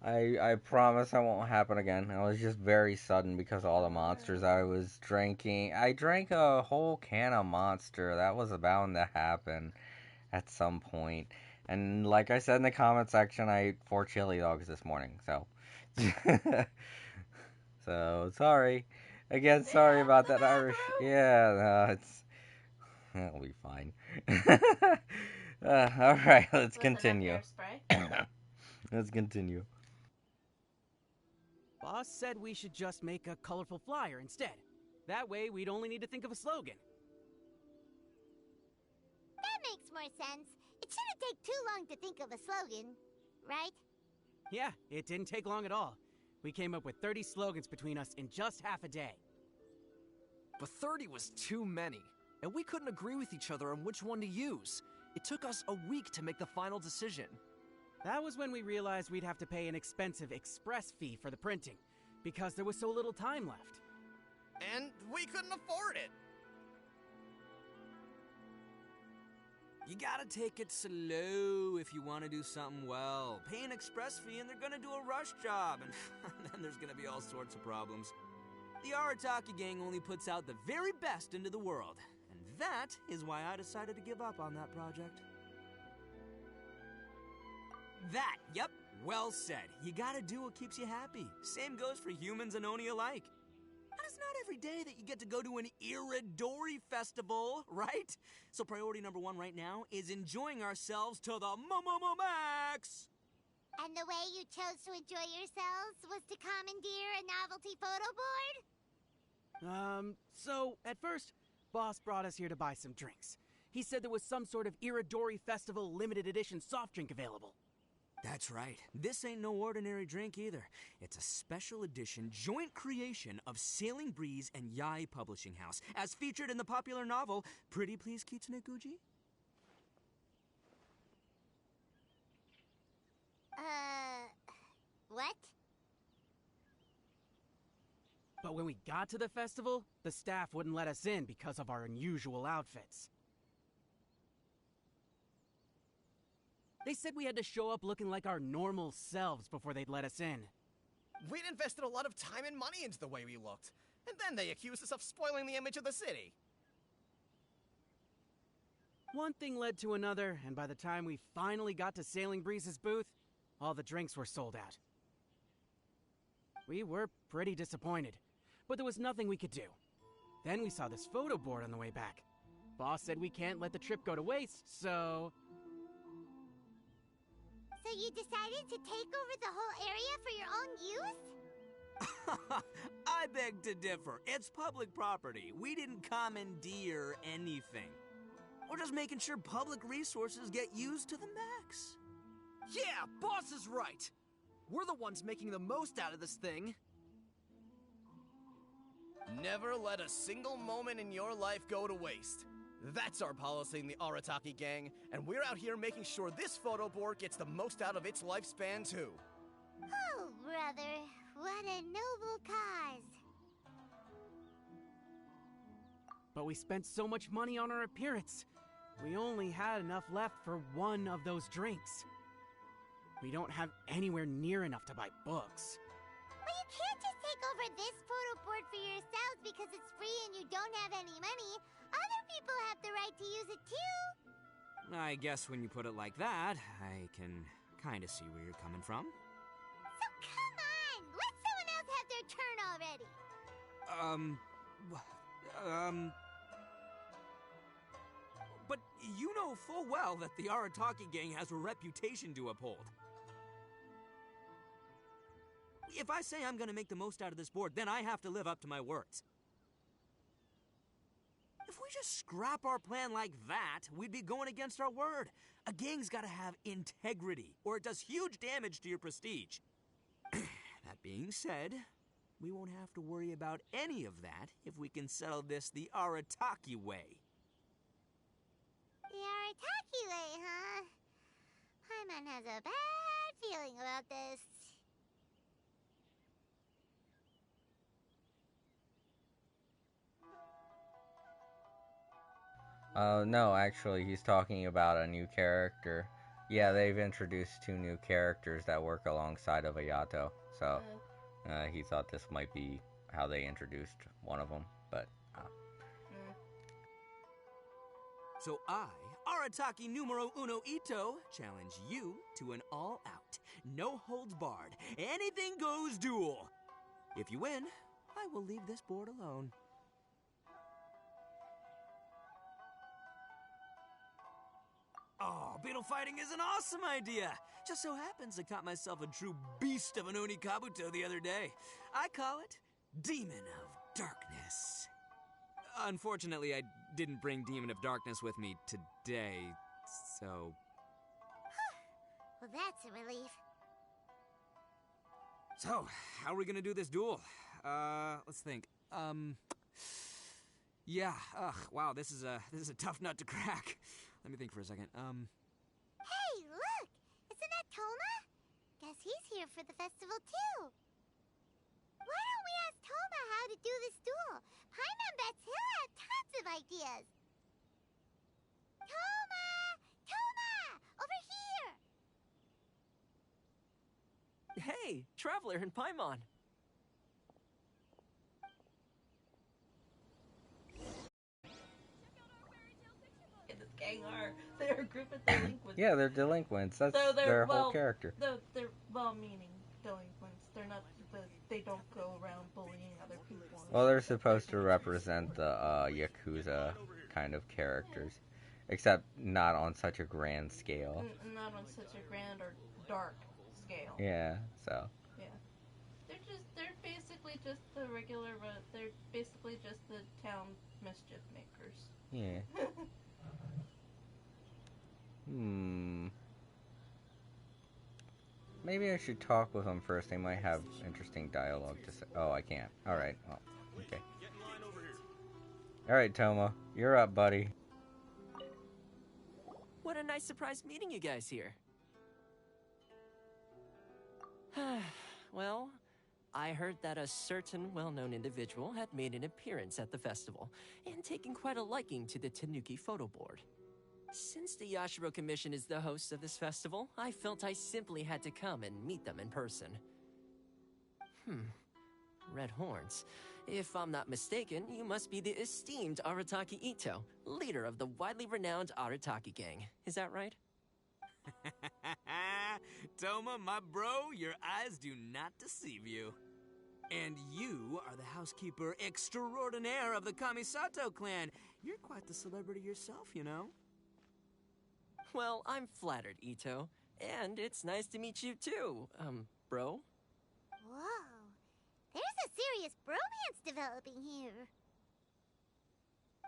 I promise I won't happen again. I was just very sudden because of all the monsters I was drinking. I drank a whole can of Monster. That was bound to happen at some point. And like I said in the comment section, I ate 4 chili dogs this morning. So, so sorry. Again, sorry about that Irish. Yeah, it'll be fine. All right, let's continue. Let's continue. Boss said we should just make a colorful flyer instead. That way, we'd only need to think of a slogan. That makes more sense. It shouldn't take too long to think of a slogan, right? Yeah, it didn't take long at all. We came up with 30 slogans between us in just half a day. But 30 was too many, and we couldn't agree with each other on which one to use. It took us a week to make the final decision. That was when we realized we'd have to pay an expensive express fee for the printing, because there was so little time left. And we couldn't afford it. You gotta take it slow if you want to do something well. Pay an express fee and they're gonna do a rush job, and then there's gonna be all sorts of problems. The Arataki gang only puts out the very best into the world, and that is why I decided to give up on that project. Yep, well said. You gotta do what keeps you happy. Same goes for humans and Oni alike. And it's not every day that you get to go to an Iridori festival, right? So priority number 1 right now is enjoying ourselves to the max! And the way you chose to enjoy yourselves was to commandeer a novelty photo board? So, at first, Boss brought us here to buy some drinks. He said there was some sort of Iridori Festival limited edition soft drink available. That's right. This ain't no ordinary drink either. It's a special edition joint creation of Sailing Breeze and Yae Publishing House, as featured in the popular novel Pretty Please Kitsune Guji. What? But when we got to the festival, the staff wouldn't let us in because of our unusual outfits. They said we had to show up looking like our normal selves before they'd let us in. We'd invested a lot of time and money into the way we looked, and then they accused us of spoiling the image of the city. One thing led to another, and by the time we finally got to Sailing Breeze's booth, all the drinks were sold out. We were pretty disappointed, but there was nothing we could do. Then we saw this photo board on the way back. Boss said we can't let the trip go to waste, so... So you decided to take over the whole area for your own use? I beg to differ. It's public property. We didn't commandeer anything. We're just making sure public resources get used to the max. Yeah, Boss is right. We're the ones making the most out of this thing. Never let a single moment in your life go to waste. That's our policy in the Arataki gang, and we're out here making sure this photo board gets the most out of its lifespan, too. Oh, brother, what a noble cause. But we spent so much money on our appearance. We only had enough left for one of those drinks. We don't have anywhere near enough to buy books. But you can't just take over this photo board for yourselves because it's free and you don't have any money. Other people have the right to use it too. I guess when you put it like that, I can kind of see where you're coming from. So come on! Let someone else have their turn already! But you know full well that the Arataki gang has a reputation to uphold. If I say I'm gonna make the most out of this board, then I have to live up to my words. If we just scrap our plan like that, we'd be going against our word. A gang's gotta have integrity, or it does huge damage to your prestige. That being said, we won't have to worry about any of that if we can settle this the Arataki way. The Arataki way, huh? Paimon has a bad feeling about this. No, actually, he's talking about a new character. Yeah, they've introduced 2 new characters that work alongside of Ayato. So, he thought this might be how they introduced one of them, but... So I, Arataki numero uno Ito, challenge you to an all-out, no-holds-barred, anything-goes duel. If you win, I will leave this board alone. Oh, beetle fighting is an awesome idea! Just so happens I caught myself a true beast of an Oni Kabuto the other day. I call it Demon of Darkness. Unfortunately, I didn't bring Demon of Darkness with me today, so... Well, that's a relief. So, how are we gonna do this duel? Let's think. Yeah, wow, this is a tough nut to crack. Let me think for a second. Hey, look! Isn't that Toma? Guess he's here for the festival, too. Why don't we ask Toma how to do this duel? Paimon bets he'll have tons of ideas. Toma! Toma! Over here! Hey, Traveler and Paimon. Gang are. They're a group of delinquents. Yeah, they're delinquents. That's So their whole character. They're well-meaning delinquents. They're not. They don't go around bullying other people. Well, they're supposed to represent the Yakuza kind of characters, except not on such a grand scale. Not on such a grand or dark scale. Yeah, so. Yeah. They're basically just the regular. They're basically just the town mischief makers. Yeah. Maybe I should talk with them first. They might have interesting dialogue to say. Oh, I can't. Alright, well, okay. Alright, Toma. You're up, buddy. What a nice surprise meeting you guys here. Well, I heard that a certain well-known individual had made an appearance at the festival and taken quite a liking to the Tanuki photo board. Since the Yashiro Commission is the host of this festival, I felt I simply had to come and meet them in person. Red horns. If I'm not mistaken, you must be the esteemed Arataki Ito, leader of the widely renowned Arataki gang. Is that right? Toma, my bro, your eyes do not deceive you. And you are the housekeeper extraordinaire of the Kamisato clan. You're quite the celebrity yourself, you know. Well, I'm flattered, Ito. And it's nice to meet you too, bro. Whoa. There's a serious bromance developing here.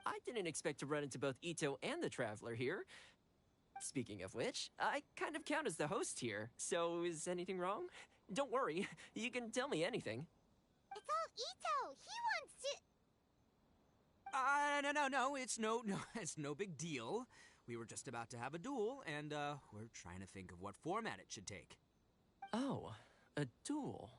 I didn't expect to run into both Ito and the Traveler here. Speaking of which, I kind of count as the host here, so is anything wrong? Don't worry, you can tell me anything. It's all Ito. He wants to... No, it's no big deal. We were just about to have a duel, and, we're trying to think of what format it should take. Oh, a duel.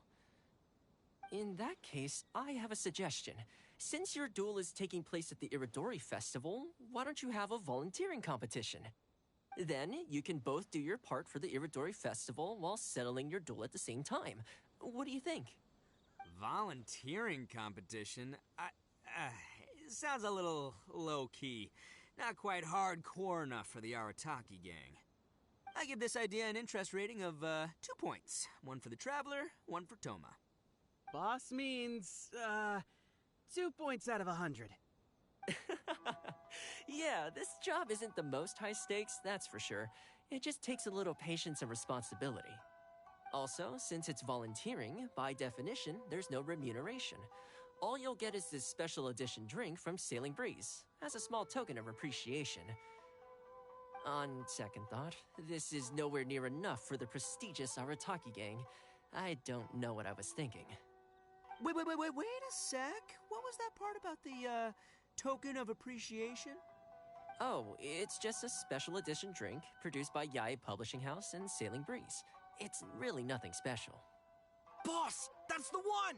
In that case, I have a suggestion. Since your duel is taking place at the Iridori Festival, why don't you have a volunteering competition? Then you can both do your part for the Iridori Festival while settling your duel at the same time. What do you think? Volunteering competition? It sounds a little low-key. Not quite hardcore enough for the Arataki gang. I give this idea an interest rating of 2 points. 1 for the Traveler, 1 for Toma. Boss means, 2 points out of 100. Yeah, this job isn't the most high stakes, that's for sure. It just takes a little patience and responsibility. Also, since it's volunteering, by definition, there's no remuneration. All you'll get is this special edition drink from Sailing Breeze, as a small token of appreciation. On second thought, this is nowhere near enough for the prestigious Arataki gang. I don't know what I was thinking. Wait a sec. What was that part about the, token of appreciation? Oh, it's just a special edition drink produced by Yae Publishing House and Sailing Breeze. It's really nothing special. Boss, that's the one!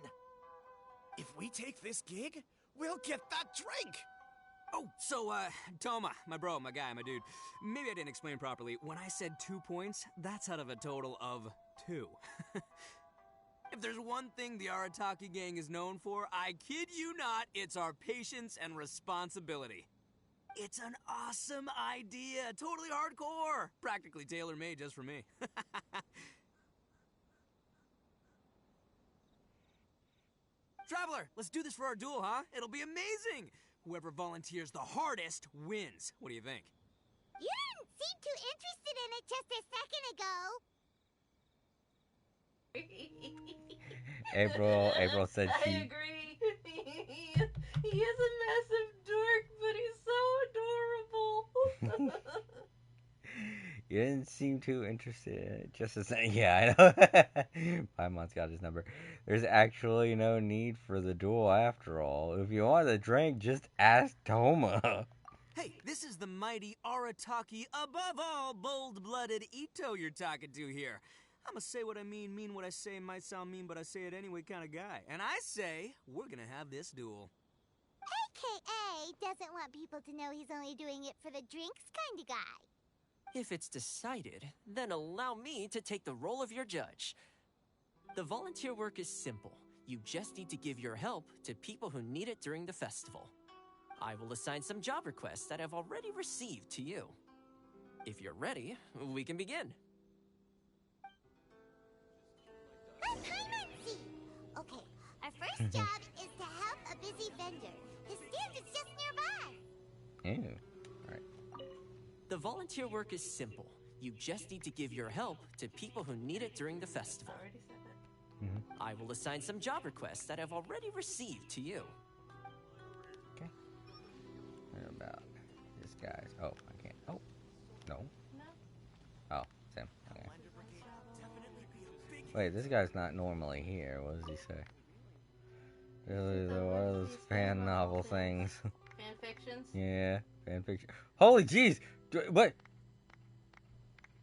If we take this gig, we'll get that drink! Oh, so, Toma, my bro, my guy, my dude. Maybe I didn't explain properly. When I said 2 points, that's out of a total of 2. If there's one thing the Arataki gang is known for, I kid you not, it's our patience and responsibility. It's an awesome idea, totally hardcore, practically tailor-made just for me. Traveler, let's do this for our duel, huh? It'll be amazing! Whoever volunteers the hardest wins. What do you think? You didn't seem too interested in it just a second ago. April said I she. agree. He is a massive dork, but he's so adorable. You didn't seem too interested. Just as yeah, I know. Paimon's got his number. There's actually no need for the duel after all. If you want a drink, just ask Toma. Hey, this is the mighty Arataki, above all bold-blooded Ito you're talking to here. I'ma say what I mean what I say, might sound mean, but I say it anyway kind of guy. And I say, we're gonna have this duel. AKA doesn't want people to know he's only doing it for the drinks kind of guy. If it's decided, then allow me to take the role of your judge. The volunteer work is simple. You just need to give your help to people who need it during the festival. I will assign some job requests that I've already received to you. If you're ready, we can begin. Okay, our first job is to help a busy vendor. His stand is just nearby. Ew. The volunteer work is simple. You just need to give your help to people who need it during the festival. I will assign some job requests that I've already received to you. Okay. What about this guy's? Oh, I can't. Oh, no. Oh, it's him. Okay. Wait, this guy's not normally here. What does he say? Really, though, what are those fan novel things? Fan fictions? Yeah, fan fiction. Holy jeez! What?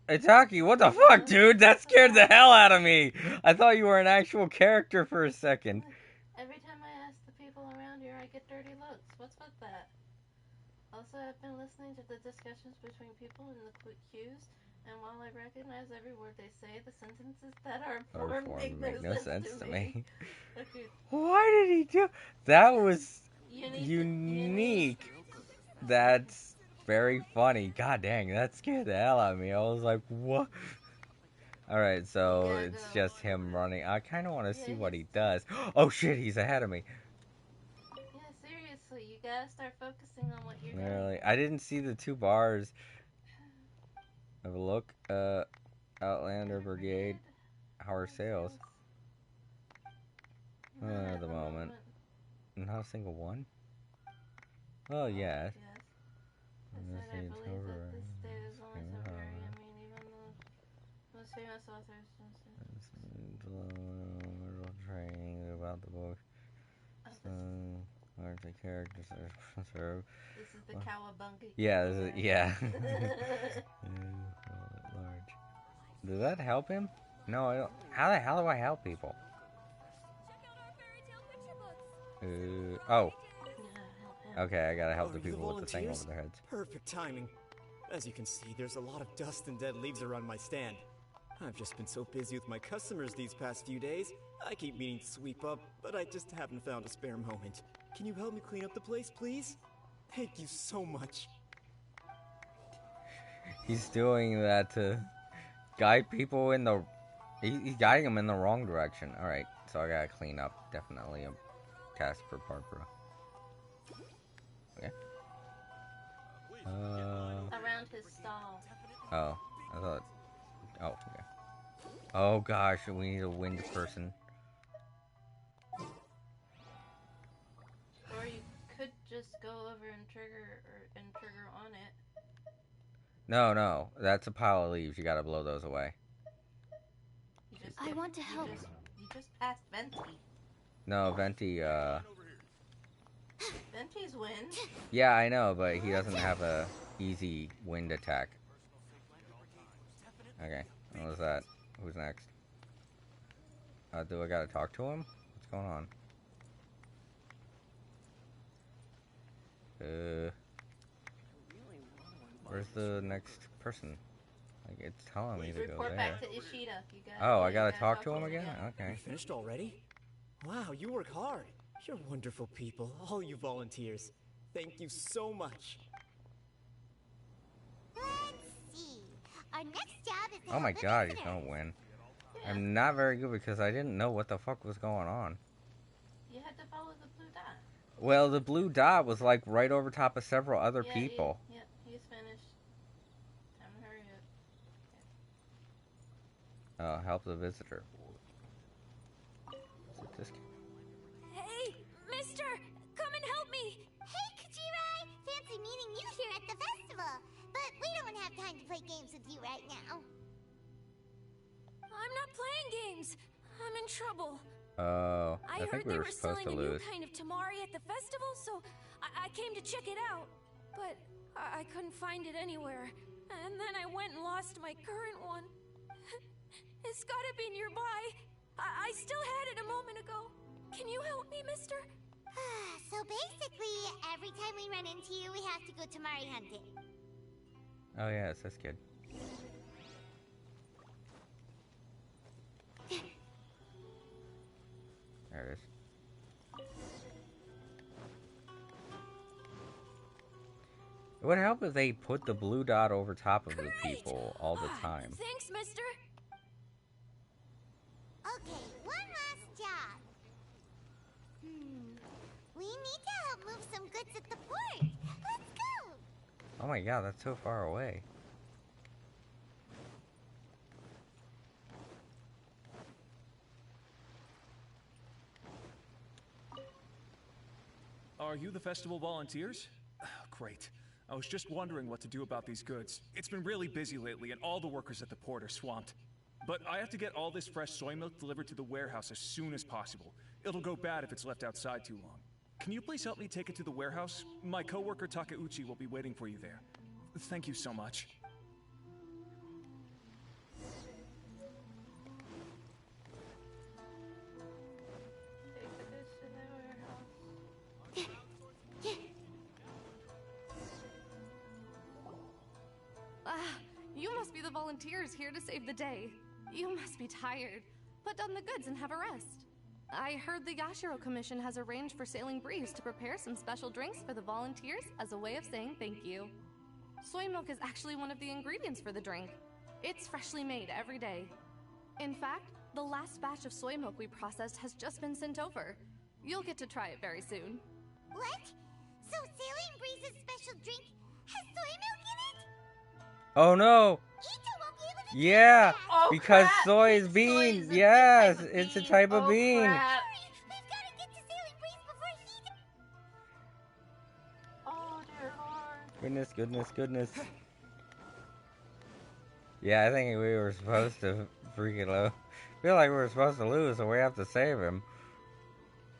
Itaki, what the fuck, dude? That scared the hell out of me! I thought you were an actual character for a second. Every time I ask the people around here, I get dirty looks. What's with that? Also, I've been listening to the discussions between people in the queues, and while I recognize every word they say, the sentences that are formed make no sense to me. Okay. Why did he do? That was unique. That's very funny. God dang, that scared the hell out of me. I was like, what? Alright, so it's just him running. I kind of want to see what he does. Oh shit, he's ahead of me. Yeah, seriously, you gotta start focusing on what you're Really? doing. I didn't see the 2 bars. Have a look. Outlander Brigade. How are sales? At the moment. Not a single one? Oh, yes. I believe that this state is only temporary. I mean, even the most famous authors. Training about the book. Large characters are This is the Cowabunga. Yeah, this is, yeah. Large. Does that help him? No, I don't. How the hell do I help people? Oh. Okay, I gotta help the people with the thing over their heads. Perfect timing. As you can see, there's a lot of dust and dead leaves around my stand. I've just been so busy with my customers these past few days. I keep meaning to sweep up, but I just haven't found a spare moment. Can you help me clean up the place, please? Thank you so much. He's doing that to guide people in the... He's guiding them in the wrong direction. Alright, so I gotta clean up. Definitely a task for Barbara. Okay. Around his stall. Oh, I thought... Oh, okay. Oh gosh, we need a wind person. Or you could just go over and trigger on it. No, that's a pile of leaves. You gotta blow those away. I want to help. You just passed Venti. No, Venti, Venti's wind. Yeah, I know, but he doesn't have a easy wind attack. Okay, what was that? Who's next? Do I gotta talk to him? What's going on? Where's the next person? Like, it's telling me to go Report there. back to Ishida. You got, Oh, I you gotta gotta talk to him again? Okay. You finished already? Wow, you work hard. You're wonderful people, all you volunteers. Thank you so much. Let's see. Our next job is to Oh my help the god, he's visitors. gonna win. I'm not very good because I didn't know what the fuck was going on. You had to follow the blue dot. Well, the blue dot was like right over top of several other people. Yep, he's finished. Time to hurry up. Help the visitor. Is it this? Hey, mister! Come and help me! Hey, Kajirai! Fancy meeting you here at the festival. But we don't have time to play games with you right now. I'm not playing games. I'm in trouble. Oh, I heard think we they were were supposed selling to a new lose. kind of tamari at the festival, so I came to check it out. But I couldn't find it anywhere. And then I went and lost my current one. It's gotta be nearby. I still had it a moment ago. Can you help me, mister? So basically, every time we run into you, we have to go tamari hunting. Oh yes, that's good. There it is. It would help if they put the blue dot over top of the people all the time. Thanks, mister. Okay, one last job. We need to help move some goods at the port. Let's go. Oh my god, that's so far away. Are you the festival volunteers? Great. I was just wondering what to do about these goods. It's been really busy lately and all the workers at the port are swamped. But I have to get all this fresh soy milk delivered to the warehouse as soon as possible. It'll go bad if it's left outside too long. Can you please help me take it to the warehouse? My coworker Takeuchi will be waiting for you there. Thank you so much. You must be the volunteers here to save the day. You must be tired. Put down the goods and have a rest. I heard the Yashiro Commission has arranged for Sailing Breeze to prepare some special drinks for the volunteers as a way of saying thank you. Soy milk is actually one of the ingredients for the drink. It's freshly made every day. In fact, the last batch of soy milk we processed has just been sent over. You'll get to try it very soon. What? So Sailing Breeze's special drink has soy milk in it? Oh no! Yeah, Oh, because crap. soy is bean. Yes, it's a type of bean. Crap. Goodness, goodness, goodness. Yeah, I think we were supposed to freaking lose. Feel like we were supposed to lose, so we have to save him.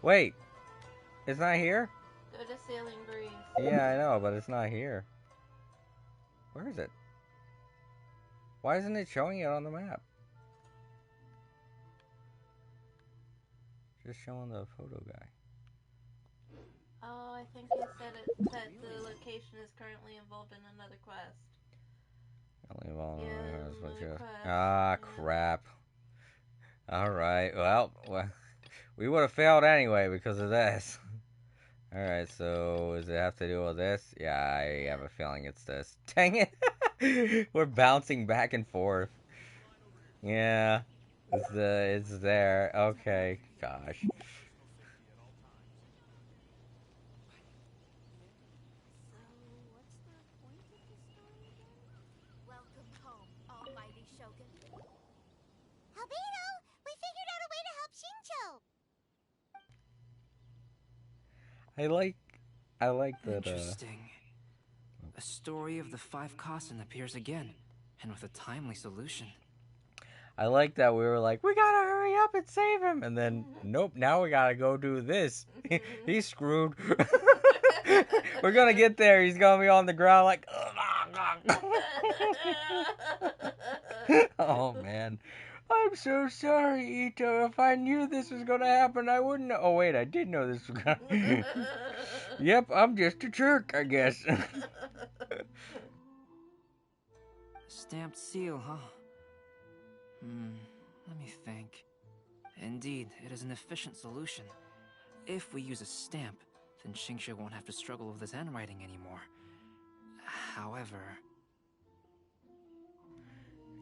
Wait, it's not here? Go to Sailing Breeze. Yeah, I know, but it's not here. Where is it? Why isn't it showing it on the map? Just showing the photo guy. Oh, I think he said it that the location is currently involved in another quest. Ah, crap. Alright, well, we would have failed anyway because of this. Alright, so does it have to do with this? Yeah, I have a feeling it's this. Dang it! We're bouncing back and forth. Yeah, it's there. Okay, gosh. Welcome home, Almighty Shogun. Albedo, we figured out a way to help Shincho. I like that. Interesting. A story of the 5 Kasen appears again, and with a timely solution. I like that we were like, we gotta hurry up and save him, and then nope, now we gotta go do this. He's screwed. We're gonna get there. He's gonna be on the ground like. Oh man, I'm so sorry, Ito. If I knew this was gonna happen, I wouldn't. Oh wait, I did know this was gonna. Yep, I'm just a jerk, I guess. Stamped seal, huh? Let me think. Indeed, it is an efficient solution. If we use a stamp, then Xingxue won't have to struggle with his handwriting anymore. However...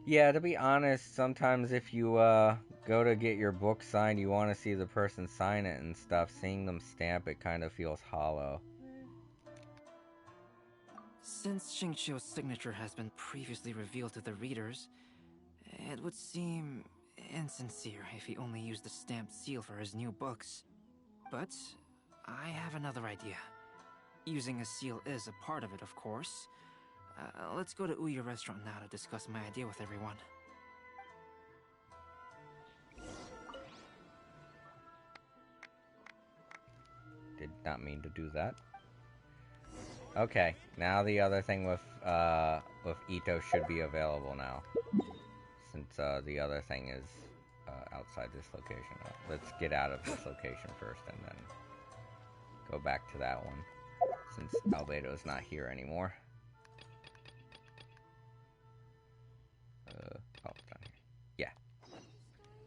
Yeah, to be honest, sometimes if you go to get your book signed, you want to see the person sign it and stuff. Seeing them stamp it kind of feels hollow. Since Xingqiu's signature has been previously revealed to the readers, it would seem insincere if he only used the stamped seal for his new books. But I have another idea. Using a seal is a part of it, of course. Let's go to Ouya restaurant now to discuss my idea with everyone. Did not mean to do that. Okay, now the other thing with Ito should be available now. Since the other thing is outside this location. Let's get out of this location first and then go back to that one. Since Albedo's not here anymore. Oh, it's down here.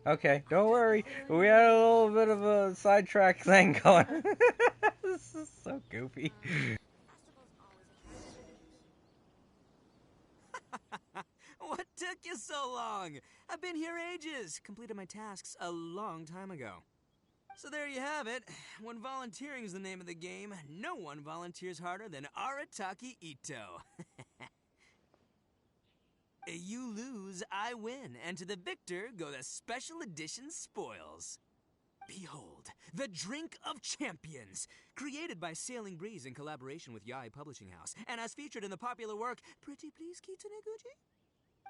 Yeah. Okay, don't worry. We had a little bit of a sidetrack thing going. This is so goofy. What took you so long? I've been here ages. Completed my tasks a long time ago. So there you have it. When volunteering is the name of the game, no one volunteers harder than Arataki Ito. You lose, I win, and to the victor go the special edition spoils. Behold, the Drink of Champions, created by Sailing Breeze in collaboration with Yae Publishing House, and as featured in the popular work, Pretty Please Kitsune Guji?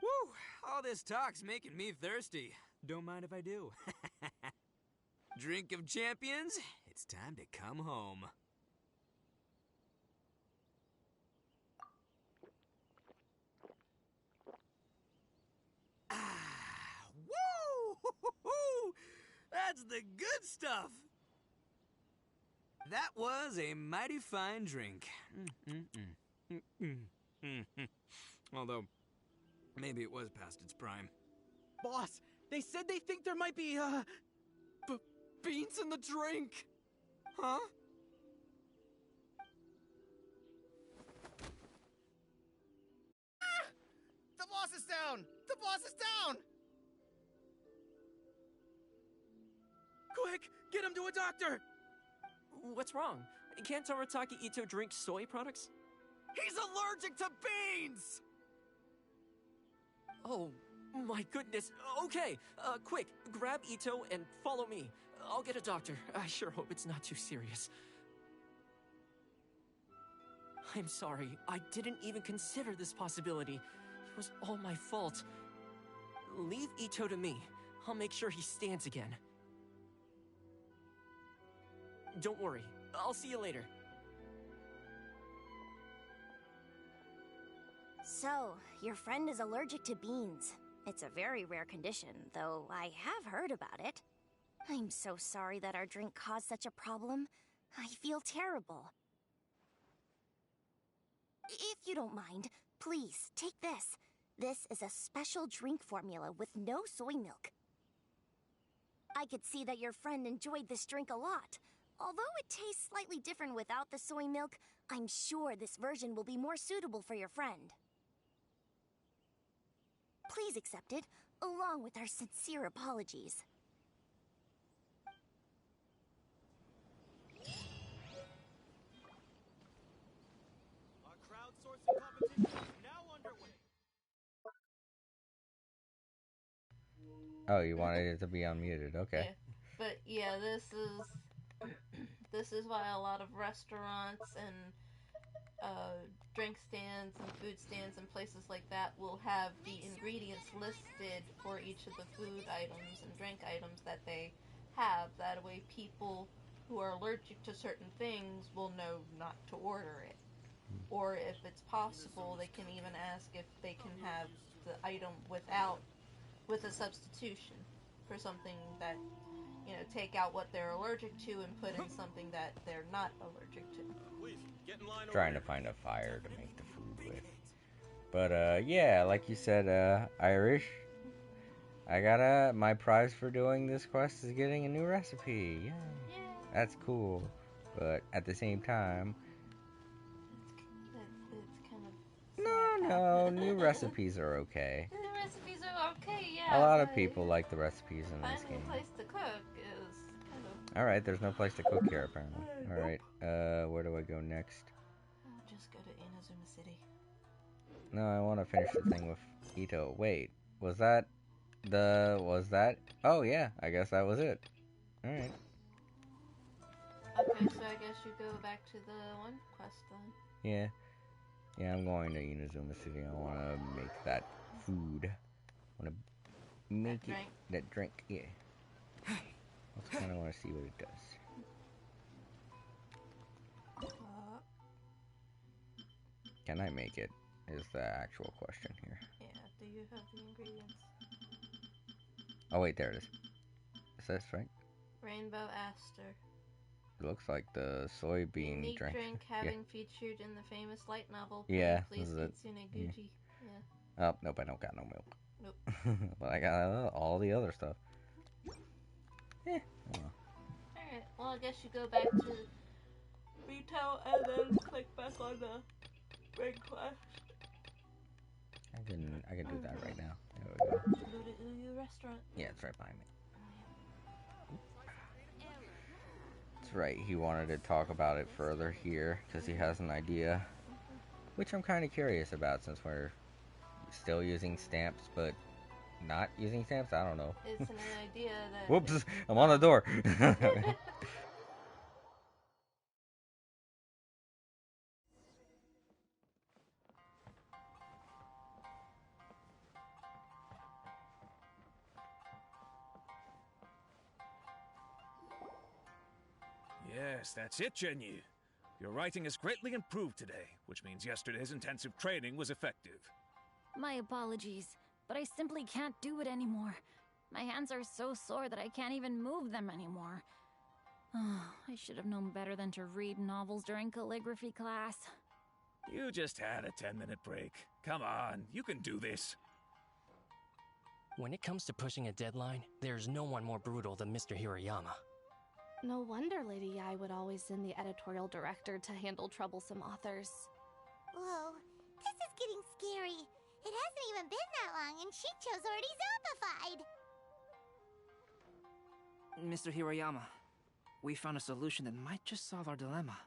Woo! All this talk's making me thirsty. Don't mind if I do. Drink of Champions, it's time to come home. Woo! That's the good stuff! That was a mighty fine drink. Although, maybe it was past its prime. Boss, they said they think there might be, beans in the drink. Huh? The boss is down! The boss is down! Quick, get him to a doctor! What's wrong? Can't Arataki Ito drink soy products? He's allergic to beans! Oh, my goodness. Okay, quick, grab Ito and follow me. I'll get a doctor. I sure hope it's not too serious. I'm sorry, I didn't even consider this possibility. It was all my fault. Leave Ito to me. I'll make sure he stands again. Don't worry, I'll see you later. So, your friend is allergic to beans. It's a very rare condition, though I have heard about it. I'm so sorry that our drink caused such a problem. I feel terrible. If you don't mind, please, take this. This is a special drink formula with no soy milk. I could see that your friend enjoyed this drink a lot. Although it tastes slightly different without the soy milk, I'm sure this version will be more suitable for your friend. Please accept it, along with our sincere apologies. Our crowdsourcing competition is now underway. Oh, you wanted it to be unmuted. Okay. Yeah. But yeah, this is why a lot of restaurants and drink stands and food stands and places like that will have the ingredients listed for each of the food items and drink items that they have. That way people who are allergic to certain things will know not to order it. Or if it's possible, they can even ask if they can have the item with a substitution for something that you know, take out what they're allergic to and put in something that they're not allergic to. Trying to find a fire to make the food with. But yeah, like you said, Irish, I got my prize for doing this quest is getting a new recipe. Yay. That's cool. But at the same time, it's kind of no, new recipes are okay. New recipes are okay, yeah. A lot of people like the recipes in this finding game. a place to cook is kind of... Alright, there's no place to cook here apparently. Alright, where do I go next? I'll just go to Inazuma City. No, I want to finish the thing with Ito. Wait, was that... Oh yeah, I guess that was it. Alright. Okay, so I guess you go back to the one quest then. Yeah. Yeah, I'm going to Inazuma City. I want to make that food. I want to make that drink. Yeah. I just kind of want to see what it does. Can I make it? Is the actual question here. Yeah, do you have the ingredients? Oh wait, there it is. Is this right? Rainbow Aster. It looks like the soybean Unique drink. drink having featured in the famous light novel. Yeah, Please this is it. Kitsune Guji. Yeah. Oh, nope, I don't got no milk. Nope. But I got all the other stuff. Alright, well I guess you go back to retail and then click back on the red quest. I can do that right now. There we go. Go to Uyu Restaurant. Yeah, it's right behind me. That's right, he wanted to talk about it further here because he has an idea, which I'm kind of curious about since we're still using stamps but not using stamps. I don't know. It's an idea that... Whoops, I'm on the door. Yes, that's it, Genyu. Your writing has greatly improved today, which means yesterday's intensive training was effective. My apologies, but I simply can't do it anymore. My hands are so sore that I can't even move them anymore. I should have known better than to read novels during calligraphy class. You just had a 10-minute break. Come on, you can do this. When it comes to pushing a deadline, there's no one more brutal than Mr. Hirayama. No wonder Lady Yai would always send the editorial director to handle troublesome authors. Whoa, this is getting scary. It hasn't even been that long and Shincho's already zombified. Mr. Hirayama, we found a solution that might just solve our dilemma.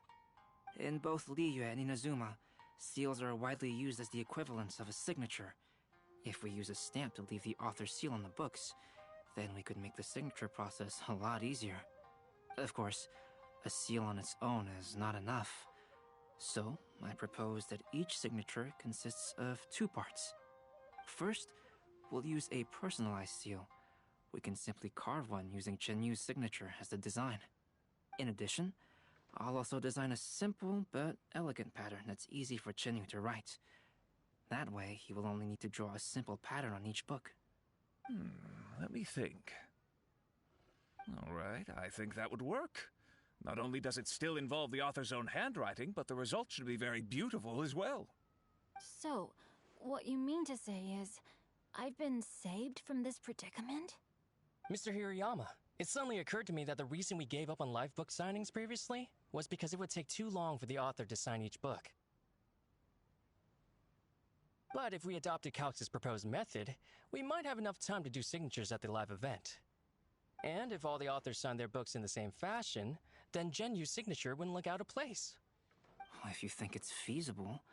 In both Liyue and Inazuma, seals are widely used as the equivalents of a signature. If we use a stamp to leave the author's seal on the books, then we could make the signature process a lot easier. Of course, a seal on its own is not enough. So, I propose that each signature consists of 2 parts. First, we'll use a personalized seal. We can simply carve one using Chenyu's signature as the design. In addition, I'll also design a simple but elegant pattern that's easy for Chenyu to write. That way, he will only need to draw a simple pattern on each book. Let me think. Alright, I think that would work. Not only does it still involve the author's own handwriting, but the result should be very beautiful as well. So, what you mean to say is, I've been saved from this predicament? Mr. Hirayama, it suddenly occurred to me that the reason we gave up on live book signings previously was because it would take too long for the author to sign each book. But if we adopted Calx's proposed method, we might have enough time to do signatures at the live event. And if all the authors signed their books in the same fashion, then Genyu's signature wouldn't look out of place. If you think it's feasible,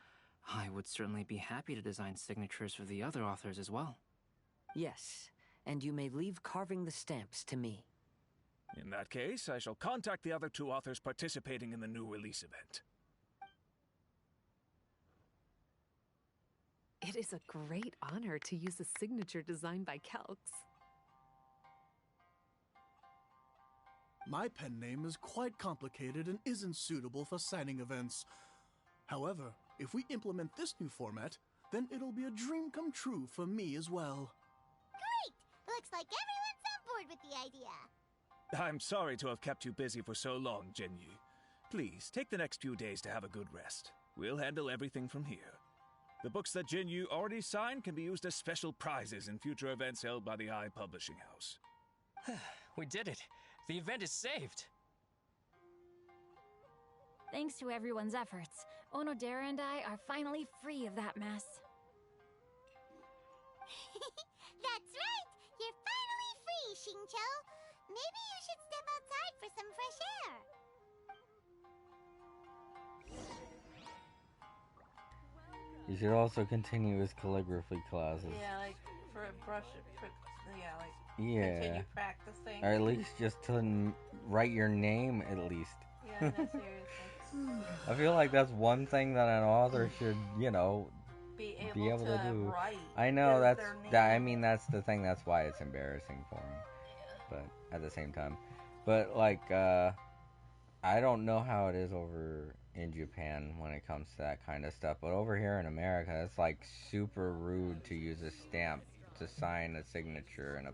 I would certainly be happy to design signatures for the other authors as well. Yes, and you may leave carving the stamps to me. In that case, I shall contact the other 2 authors participating in the new release event. It is a great honor to use a signature designed by Calx. My pen name is quite complicated and isn't suitable for signing events. However, if we implement this new format, then it'll be a dream come true for me as well. Great! Looks like everyone's on board with the idea. I'm sorry to have kept you busy for so long, Jinyu. Please, take the next few days to have a good rest. We'll handle everything from here. The books that Jinyu already signed can be used as special prizes in future events held by the Eye Publishing House. We did it. The event is saved. Thanks to everyone's efforts, Onodera and I are finally free of that mess. That's right! You're finally free, Xingqiu! Maybe you should step outside for some fresh air. You should also continue his calligraphy classes. Yeah, like for a brush, Yeah. continue practicing. Or at least just to write your name, at least. Yeah, no, seriously. I feel like that's one thing that an author should, you know, be able to do. write. I know I mean, that's the thing. That's why it's embarrassing for him. But at the same time, but like, I don't know how it is over in Japan when it comes to that kind of stuff. But over here in America, it's like super rude to use a stamp to sign a signature in a,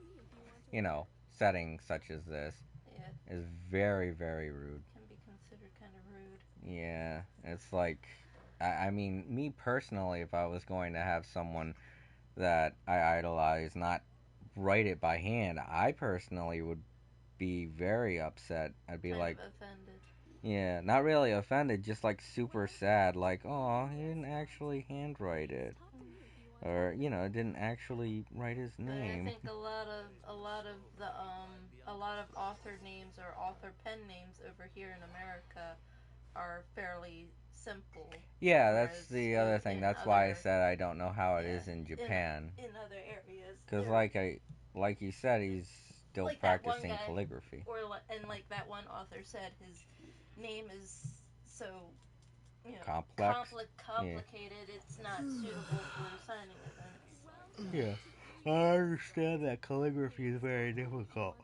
you know, setting such as this. Yeah. Is very, very rude. Can be considered kind of rude. Yeah, it's like, I mean, me personally, if I was going to have someone that I idolize not write it by hand, I personally would be very upset. I'd be kind like, of offended. yeah, not really offended, just like super sad, like, oh, he didn't actually handwrite it. Or, you know, didn't actually write his name. I think a lot of author names or author pen names over here in America are fairly simple. Yeah, that's the other thing. That's why I said I don't know how it is in Japan. In other areas. Because like you said, he's still like practicing guy, calligraphy. And like that one author said, his name is so, you know, complicated. Yeah. It's not suitable for signing events. Yeah, I understand that calligraphy is very difficult.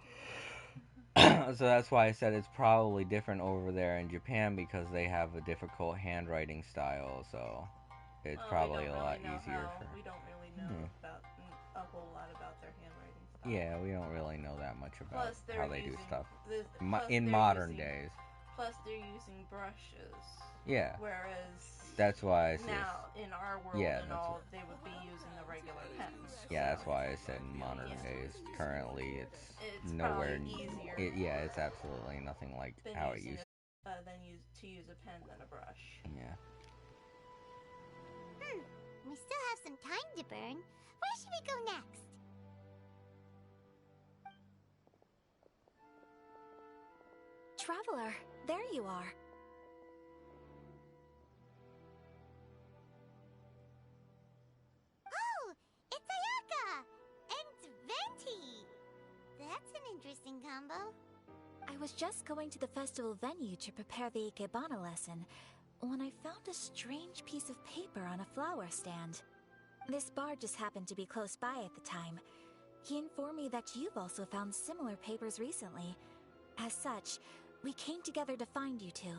So that's why I said it's probably different over there in Japan because they have a difficult handwriting style. So it's probably a lot easier for. We don't really know about a whole lot about their handwriting style. Yeah, we don't really know that much about how they do stuff in modern days. Plus, they're using brushes. Yeah. Whereas that's why I said now in our world they would be using the regular pens. Yeah, that's why I said in modern days. Currently, it's nowhere easier. It's absolutely nothing like how it used. To use a pen than a brush. Yeah. We still have some time to burn. Where should we go next? Traveler, there you are. Oh, it's Ayaka! And Venti! That's an interesting combo. I was just going to the festival venue to prepare the Ikebana lesson when I found a strange piece of paper on a flower stand. This bard just happened to be close by at the time. He informed me that you've also found similar papers recently. As such, we came together to find you two.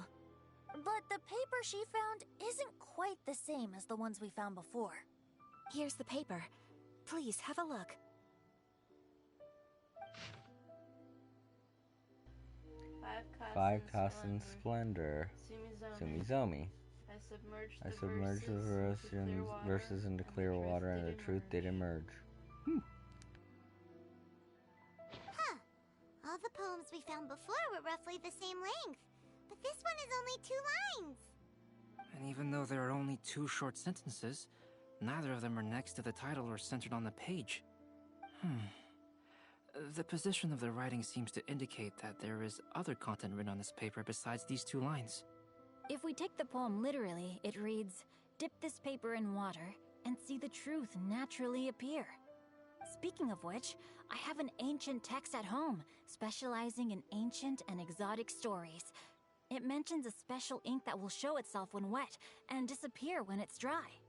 But the paper she found isn't quite the same as the ones we found before. Here's the paper. Please, have a look. Five Kasen Splendor. Sumizomi. I submerged the verses into clear water, and the truth did emerge. Huh. All the poems we found before were roughly the same length, but this one is only 2 lines. And even though there are only 2 short sentences, neither of them are next to the title or centered on the page. The position of the writing seems to indicate that there is other content written on this paper besides these 2 lines. If we take the poem literally, it reads, "Dip this paper in water and see the truth naturally appear." Speaking of which, I have an ancient text at home, specializing in ancient and exotic stories. It mentions a special ink that will show itself when wet and disappear when it's dry.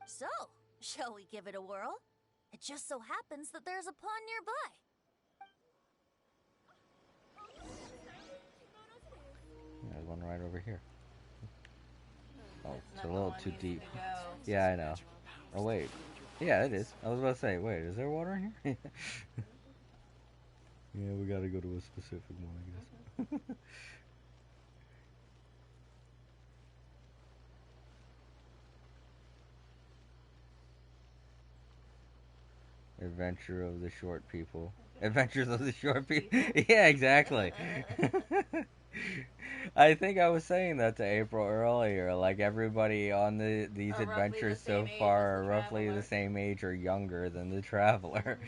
So, shall we give it a whirl? It just so happens that there's a pond nearby. There's one right over here. Oh, it's a little too deep. Yeah, I know. Oh, wait. Yeah, it is. I was about to say, wait, is there water in here? Yeah, we gotta go to a specific one, I guess. Adventure of the Short People. Adventures of the Short People. Yeah, exactly. I think I was saying that to April earlier. Like everybody on these adventures so far are roughly the same age or younger than the traveler.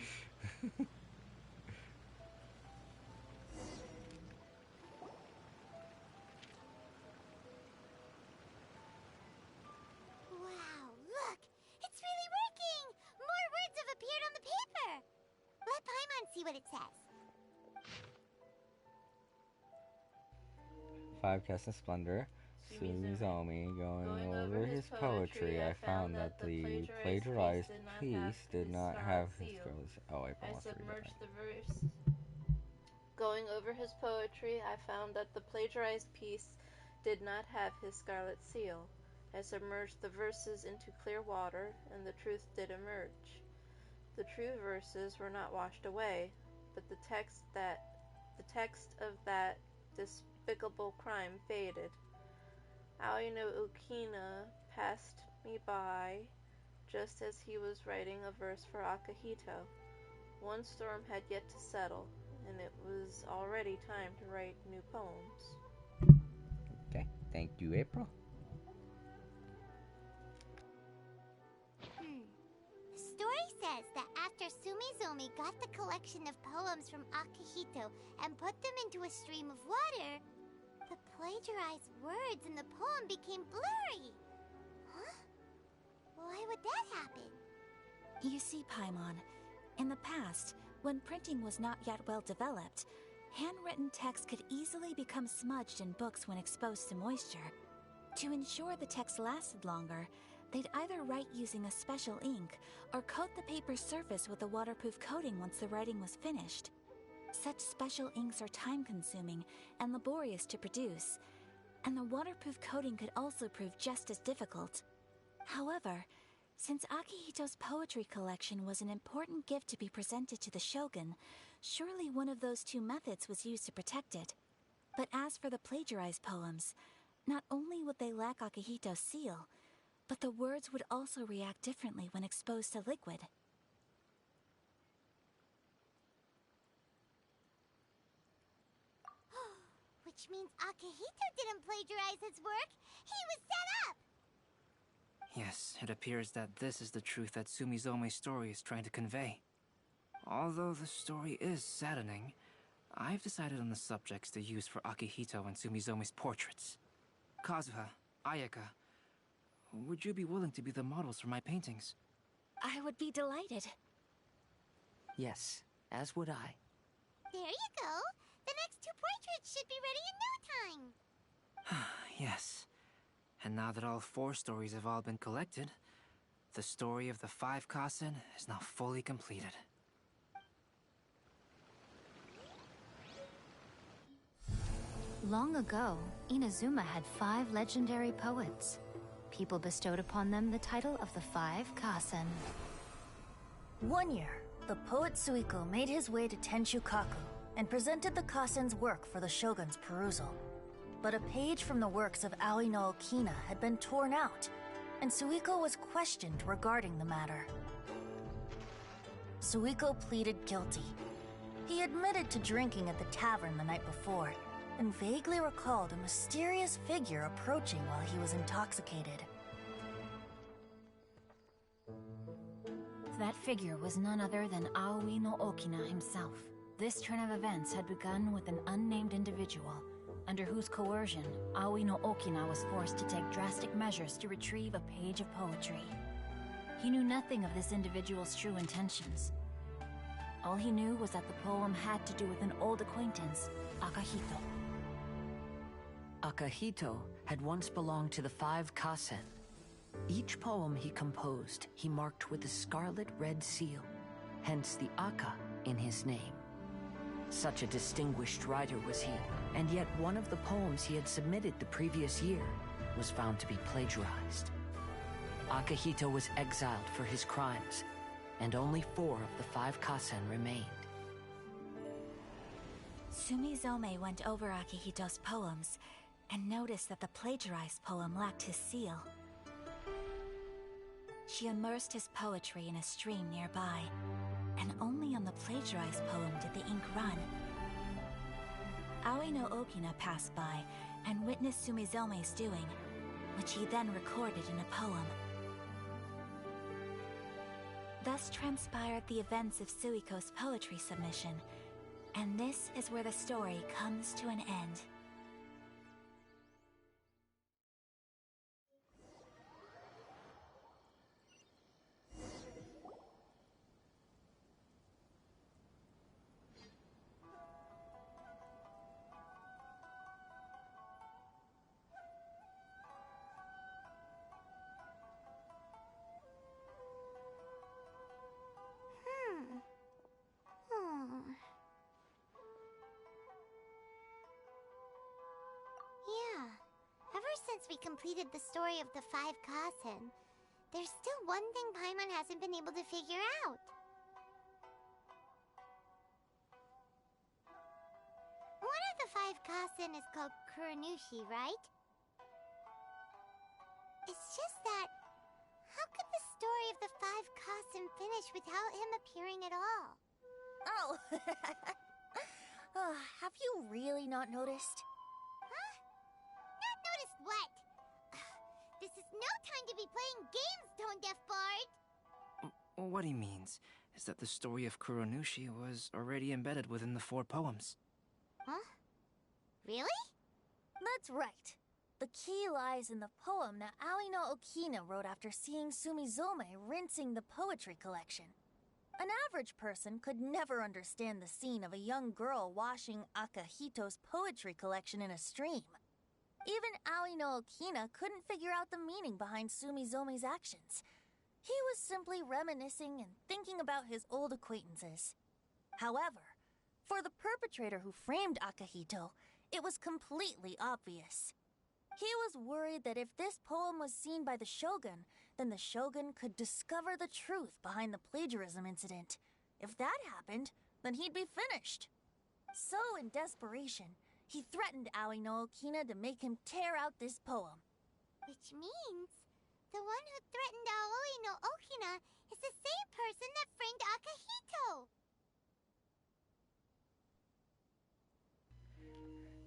Wow, look! It's really working! More words have appeared on the paper! Let Paimon see what it says. 5 Kasen Splendor. Sumizomi, going over his poetry, I found that the plagiarized piece did not have his goes. Oh, April wants to read that. Going over his poetry, I found that the plagiarized piece did not have his scarlet seal. I submerged the verses into clear water, and the truth did emerge. The true verses were not washed away, but the text of that despicable crime faded. Aoi no Ukina passed me by just as he was writing a verse for Akihito. One storm had yet to settle, and it was already time to write new poems. Okay, thank you, April. The story says that after Sumizomi got the collection of poems from Akihito and put them into a stream of water, the plagiarized words in the poem became blurry. Huh? Why would that happen? You see, Paimon, in the past, when printing was not yet well developed, handwritten text could easily become smudged in books when exposed to moisture. To ensure the text lasted longer, they'd either write using a special ink or coat the paper's surface with a waterproof coating once the writing was finished. Such special inks are time-consuming and laborious to produce, and the waterproof coating could also prove just as difficult. However, since Akihito's poetry collection was an important gift to be presented to the shogun, surely one of those two methods was used to protect it. But as for the plagiarized poems, not only would they lack Akihito's seal, but the words would also react differently when exposed to liquid. Which means Akihito didn't plagiarize his work. He was set up! Yes, it appears that this is the truth that Sumizome's story is trying to convey. Although the story is saddening, I've decided on the subjects to use for Akihito and Sumizome's portraits. Kazuha, Ayaka, would you be willing to be the models for my paintings? I would be delighted. Yes, as would I. There you go. The next 2 portraits should be ready in no time. Yes. And now that all 4 stories have all been collected, the story of the 5 Kasen is now fully completed. Long ago, Inazuma had 5 legendary poets. People bestowed upon them the title of the 5 Kasen. One year, the poet Suiko made his way to Tenshukaku and presented the Kasen's work for the shogun's perusal. But a page from the works of Aoi no Okina had been torn out, and Suiko was questioned regarding the matter. Suiko pleaded guilty. He admitted to drinking at the tavern the night before, and vaguely recalled a mysterious figure approaching while he was intoxicated. That figure was none other than Aoi no Okina himself. This turn of events had begun with an unnamed individual, under whose coercion, Aoi no Okina was forced to take drastic measures to retrieve a page of poetry. He knew nothing of this individual's true intentions. All he knew was that the poem had to do with an old acquaintance, Akihito. Akihito had once belonged to the 5 Kasen. Each poem he composed, he marked with a scarlet red seal, hence the Aka in his name. Such a distinguished writer was he, and yet one of the poems he had submitted the previous year was found to be plagiarized. Akihito was exiled for his crimes, and only 4 of the 5 Kasen remained. Sumizome went over Akihito's poems and noticed that the plagiarized poem lacked his seal. She immersed his poetry in a stream nearby, and only on the plagiarized poem did the ink run. Aoi no Okina passed by and witnessed Sumizome's doing, which he then recorded in a poem. Thus transpired the events of Suiko's poetry submission, and this is where the story comes to an end. Yeah. Ever since we completed the story of the 5 Kasen, there's still one thing Paimon hasn't been able to figure out. One of the 5 Kasen is called Kuranushi, right? It's just that, how could the story of the 5 Kasen finish without him appearing at all? Oh! Have you really not noticed? Huh? Not noticed what? This is no time to be playing games, Tone Deaf Bard! What he means is that the story of Kuronushi was already embedded within the 4 poems. Huh? Really? That's right. The key lies in the poem that Aoi no Okina wrote after seeing Sumizome rinsing the poetry collection. An average person could never understand the scene of a young girl washing Akihito's poetry collection in a stream. Even Aoi no Okina couldn't figure out the meaning behind Sumizome's actions. He was simply reminiscing and thinking about his old acquaintances. However, for the perpetrator who framed Akihito, it was completely obvious. He was worried that if this poem was seen by the Shogun, then the Shogun could discover the truth behind the plagiarism incident. If that happened, then he'd be finished. So, in desperation, he threatened Aoi no Okina to make him tear out this poem. Which means, the one who threatened Aoi no Okina is the same person that framed Akihito!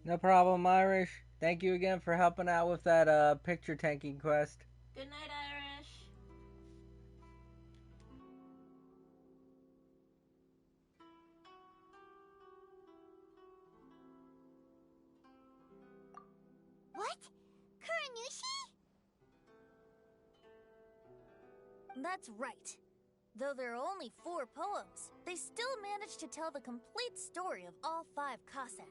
No problem, Irish. Thank you again for helping out with that picture tanking quest. Good night, Irish. What? Kuranushi? That's right. Though there are only 4 poems, they still managed to tell the complete story of all 5 Kasen.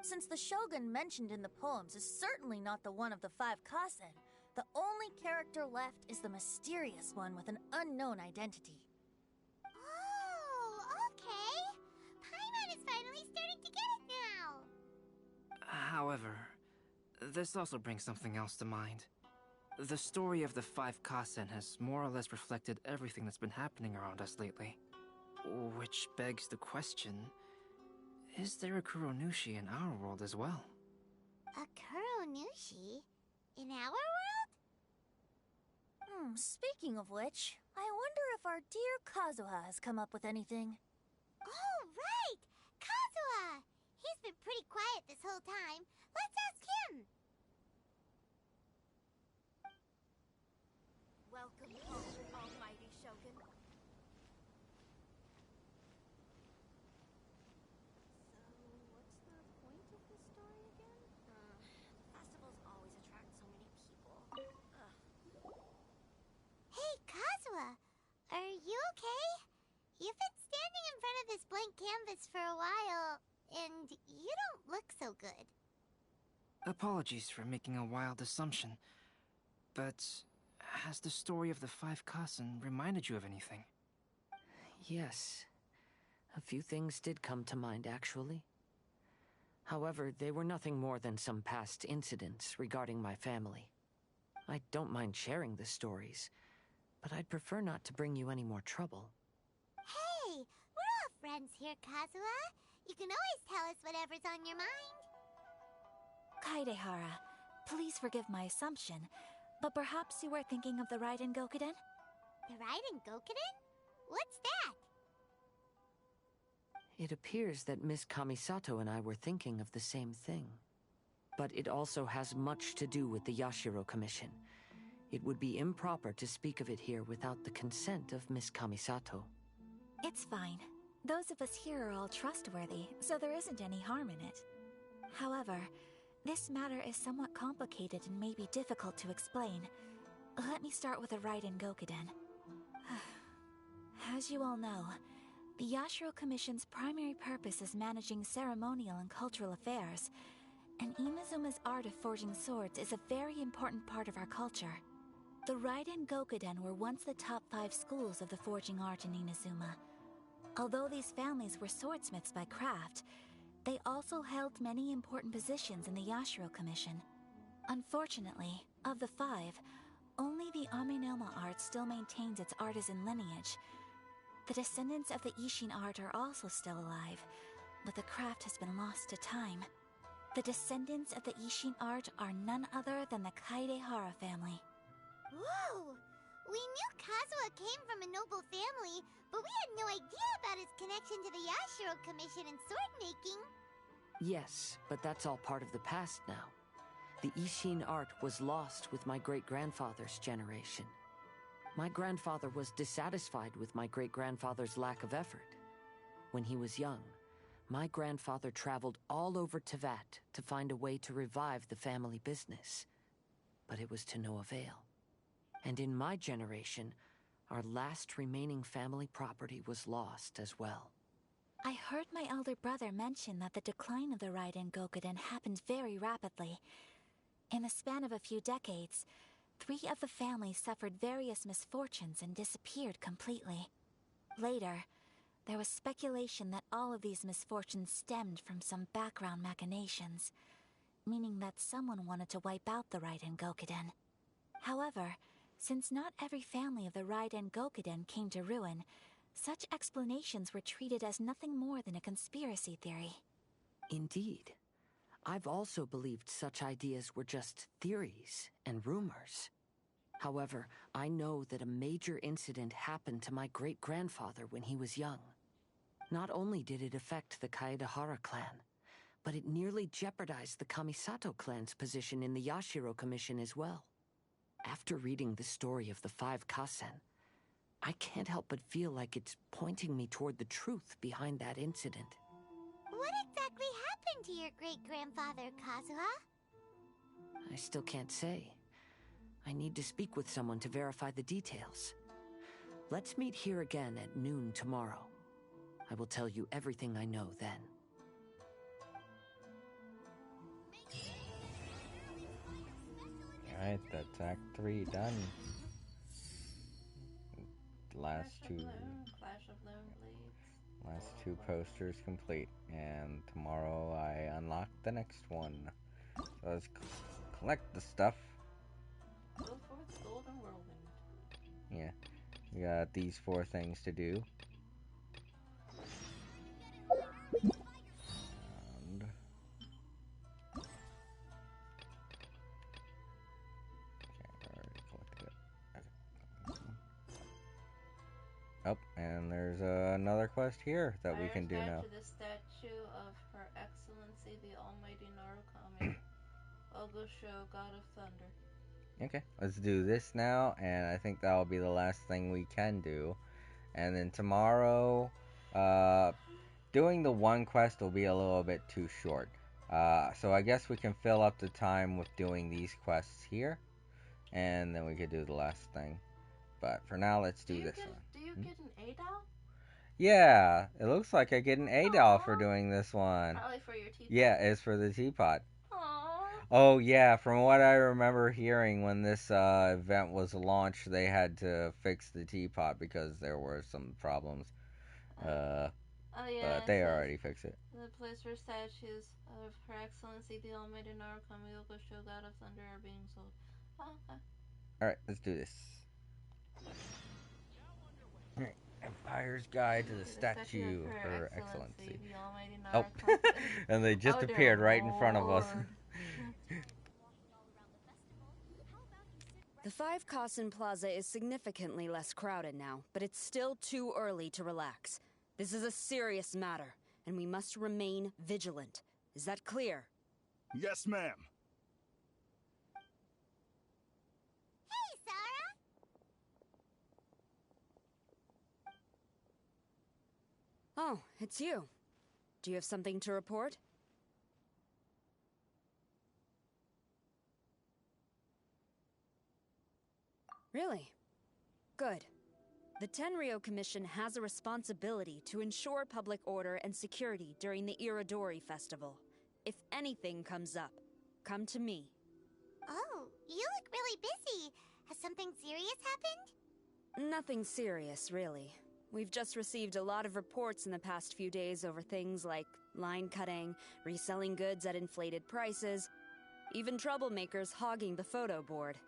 Since the Shogun mentioned in the poems is certainly not the one of the 5 Kasen, the only character left is the mysterious one with an unknown identity. Oh, okay. Paimon is finally starting to get it now. However, this also brings something else to mind. The story of the 5 Kasen has more or less reflected everything that's been happening around us lately. Which begs the question, is there a Kuronushi in our world as well? A Kuranushi? In our world? Speaking of which, I wonder if our dear Kazuha has come up with anything. Oh, right! Kazuha! He's been pretty quiet this whole time. Let's ask him! Welcome home, almighty Shogun. Hey, Kazuha! Are you okay? You've been standing in front of this blank canvas for a while, and you don't look so good. Apologies for making a wild assumption, but has the story of the 5 Kasen reminded you of anything? Yes. A few things did come to mind, actually. However, they were nothing more than some past incidents regarding my family. I don't mind sharing the stories, but I'd prefer not to bring you any more trouble. Hey, we're all friends here, Kazuha. You can always tell us whatever's on your mind. Kaidehara, please forgive my assumption, but perhaps you were thinking of the Raiden Gokuden? The Raiden Gokuden? What's that? It appears that Miss Kamisato and I were thinking of the same thing. But it also has much to do with the Yashiro Commission. It would be improper to speak of it here without the consent of Miss Kamisato. It's fine. Those of us here are all trustworthy, so there isn't any harm in it. However, this matter is somewhat complicated and may be difficult to explain. Let me start with the Raiden Gokuden. As you all know, the Yashiro Commission's primary purpose is managing ceremonial and cultural affairs, and Inazuma's art of forging swords is a very important part of our culture. The Raiden Gokuden were once the top 5 schools of the forging art in Inazuma. Although these families were swordsmiths by craft, they also held many important positions in the Yashiro Commission. Unfortunately, of the 5, only the Aminoma art still maintains its artisan lineage. The descendants of the Ishin art are also still alive, but the craft has been lost to time. The descendants of the Ishin art are none other than the Kaidehara family. Whoa! We knew Kazuha came from a noble family, but we had no idea about his connection to the Yashiro Commission and sword making. Yes, but that's all part of the past now. The Ishin art was lost with my great-grandfather's generation. My grandfather was dissatisfied with my great-grandfather's lack of effort. When he was young, my grandfather traveled all over Teyvat to find a way to revive the family business. But it was to no avail. And in my generation, our last remaining family property was lost as well. I heard my elder brother mention that the decline of the Raiden Gokuden happened very rapidly. In the span of a few decades, 3 of the families suffered various misfortunes and disappeared completely. Later, there was speculation that all of these misfortunes stemmed from some background machinations, meaning that someone wanted to wipe out the Raiden Gokuden. However, since not every family of the Raiden Gokuden came to ruin, such explanations were treated as nothing more than a conspiracy theory. Indeed. I've also believed such ideas were just theories and rumors. However, I know that a major incident happened to my great-grandfather when he was young. Not only did it affect the Kaedehara clan, but it nearly jeopardized the Kamisato clan's position in the Yashiro Commission as well. After reading the story of the 5 Kasen, I can't help but feel like it's pointing me toward the truth behind that incident. What exactly happened to your great-grandfather, Kazuha? I still can't say. I need to speak with someone to verify the details. Let's meet here again at noon tomorrow. I will tell you everything I know then. Alright, that's Act 3 done. Last two posters complete, and tomorrow I unlock the next one. So let's collect the stuff. Go forth, golden whirlwind. Yeah, we got these 4 things to do. And oh, and there's another quest here that we can do now. To the statue of Her Excellency the Almighty Narukami, Ogosho, God of Thunder. Okay, let's do this now, and I think that'll be the last thing we can do. And then tomorrow, doing the one quest will be a little bit too short. So I guess we can fill up the time with doing these quests here, and then we could do the last thing. But for now, let's do this one. Do you get an A-Doll? Yeah, it looks like I get an A-Doll for doing this one. Probably for your teapot. Yeah, it's for the teapot. Aww. Oh yeah, from what I remember hearing when this event was launched, they had to fix the teapot because there were some problems. Yeah, but they already fixed it. The place where statues of Her Excellency the Almighty Narukami Ogosho, God of Thunder, are being sold. Oh, okay. Alright, let's do this. Alright, buyer's guide to the statue of Her Her Excellency, Excellency. the Almighty Oh, Narakami. and they just Oh, dear appeared right in front of us. Lord. The 5 Kasen Plaza is significantly less crowded now, but it's still too early to relax. This is a serious matter, and we must remain vigilant. Is that clear? Yes, ma'am. Hey, Sarah! Oh, it's you. Do you have something to report? Really? Good. The Tenryo Commission has a responsibility to ensure public order and security during the Iridori Festival. If anything comes up, come to me. Oh, you look really busy. Has something serious happened? Nothing serious, really. We've just received a lot of reports in the past few days over things like line cutting, reselling goods at inflated prices, even troublemakers hogging the photo board.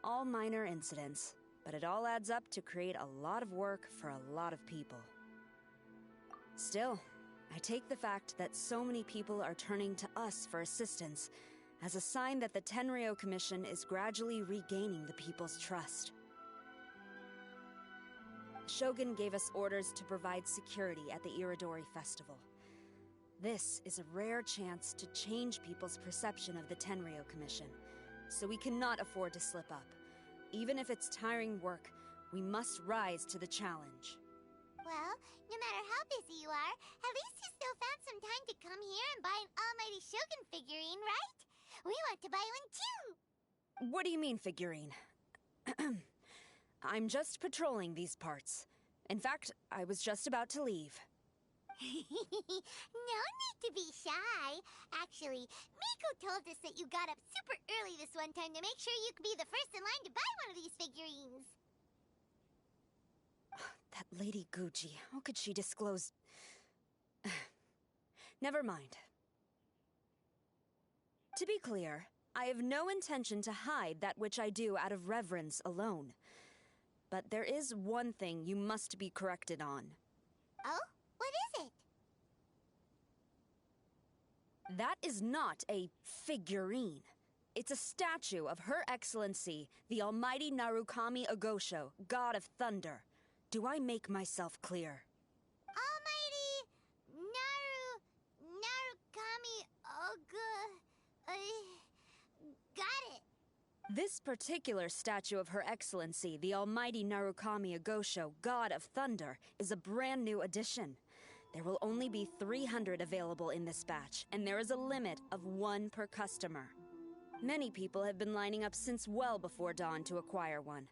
All minor incidents, but it all adds up to create a lot of work for a lot of people. Still, I take the fact that so many people are turning to us for assistance as a sign that the Tenryo Commission is gradually regaining the people's trust. Shogun gave us orders to provide security at the Iridori Festival. This is a rare chance to change people's perception of the Tenryo Commission, so we cannot afford to slip up. Even if it's tiring work, we must rise to the challenge. Well, no matter how busy you are, at least you still found some time to come here and buy an Almighty Shogun figurine, right? We want to buy one too! What do you mean, figurine? I'm just patrolling these parts. In fact, I was just about to leave. No need to be shy. Actually, Miko told us that you got up super early this one time to make sure you could be the first in line to buy one of these figurines. That Lady Gucci, how could she disclose... Never mind. To be clear, I have no intention to hide that which I do out of reverence alone. But there is one thing you must be corrected on. Oh? What is it? That is not a figurine. It's a statue of Her Excellency, the Almighty Narukami Agosho, God of Thunder. Do I make myself clear? Almighty Narukami Oga... got it. This particular statue of Her Excellency, the Almighty Narukami Agosho, God of Thunder, is a brand new addition. There will only be 300 available in this batch, and there is a limit of 1 per customer. Many people have been lining up since well before dawn to acquire one.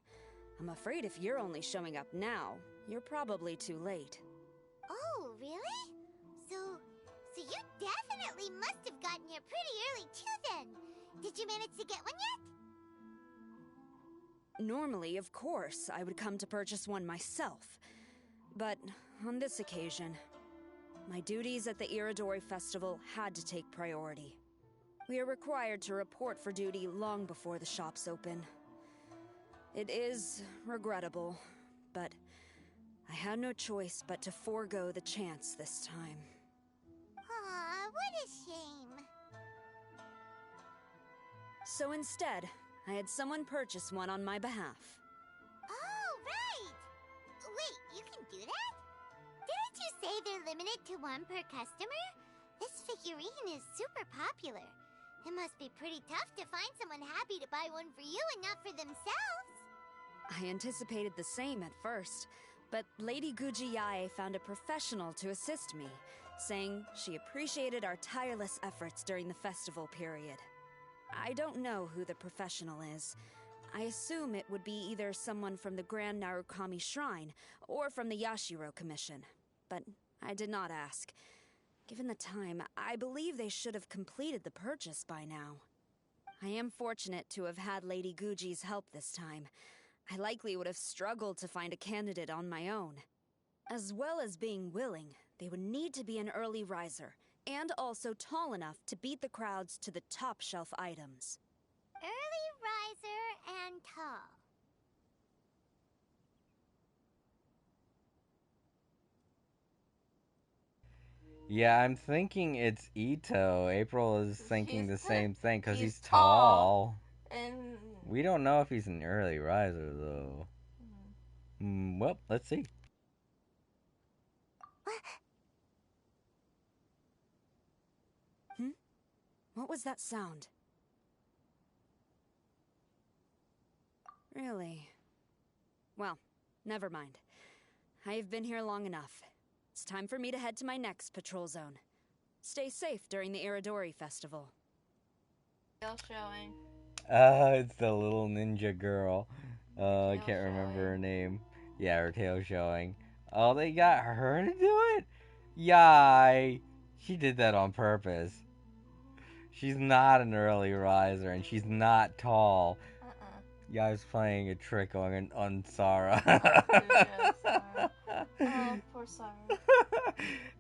I'm afraid if you're only showing up now, you're probably too late. Oh, really? So you definitely must have gotten here pretty early too then. Did you manage to get one yet? Normally, of course, I would come to purchase one myself. But on this occasion, my duties at the Iridori Festival had to take priority. We are required to report for duty long before the shops open. It is regrettable, but I had no choice but to forego the chance this time. Aw, what a shame. So instead, I had someone purchase one on my behalf. Oh, right! Wait, you can do that? Didn't you say they're limited to 1 per customer? This figurine is super popular. It must be pretty tough to find someone happy to buy one for you and not for themselves. I anticipated the same at first, but Lady Guji Yae found a professional to assist me, saying she appreciated our tireless efforts during the festival period. I don't know who the professional is. I assume it would be either someone from the Grand Narukami Shrine or from the Yashiro Commission, but I did not ask. Given the time, I believe they should have completed the purchase by now. I am fortunate to have had Lady Guji's help this time. I likely would have struggled to find a candidate on my own. As well as being willing, they would need to be an early riser, and also tall enough to beat the crowds to the top shelf items. Early riser and tall. Yeah, I'm thinking it's Ito. April is thinking the same thing because he's tall. tall. And we don't know if he's an early riser, though. Well, let's see. What was that sound? Really? Well, never mind. I've been here long enough. It's time for me to head to my next patrol zone. Stay safe during the Iridori Festival. Tail showing. It's the little ninja girl. I can't remember her name. Yeah, her tail showing. Oh, they got her to do it? Yay! She did that on purpose. She's not an early riser, and she's not tall. Yai's playing a trick on Sarah. Oh, poor Sarah.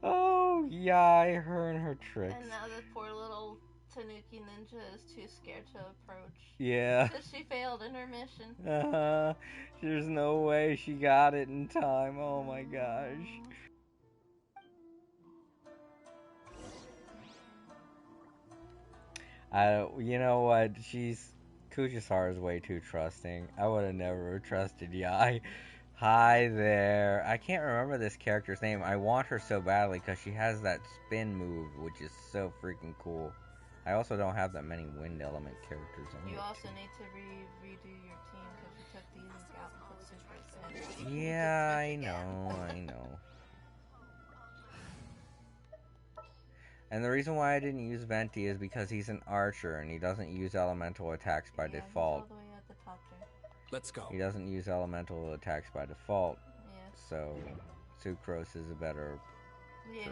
Oh, Yai, her and her tricks. And now the poor little Tanuki ninja is too scared to approach. Yeah. Because she failed in her mission. There's no way she got it in time. Oh my gosh. You know what? Kuchisara's way too trusting. I would have never trusted Yai. Hi there. I can't remember this character's name. I want her so badly because she has that spin move, which is so freaking cool. I also don't have that many wind element characters on You it. also need to redo your team because you took the Ink out and put Supers in. Yeah, I know. And the reason why I didn't use Venti is because he's an archer and he doesn't use elemental attacks by default. He's all the way at the top there. Let's go. He doesn't use elemental attacks by default. Yeah. So Sucrose is a better Yeah.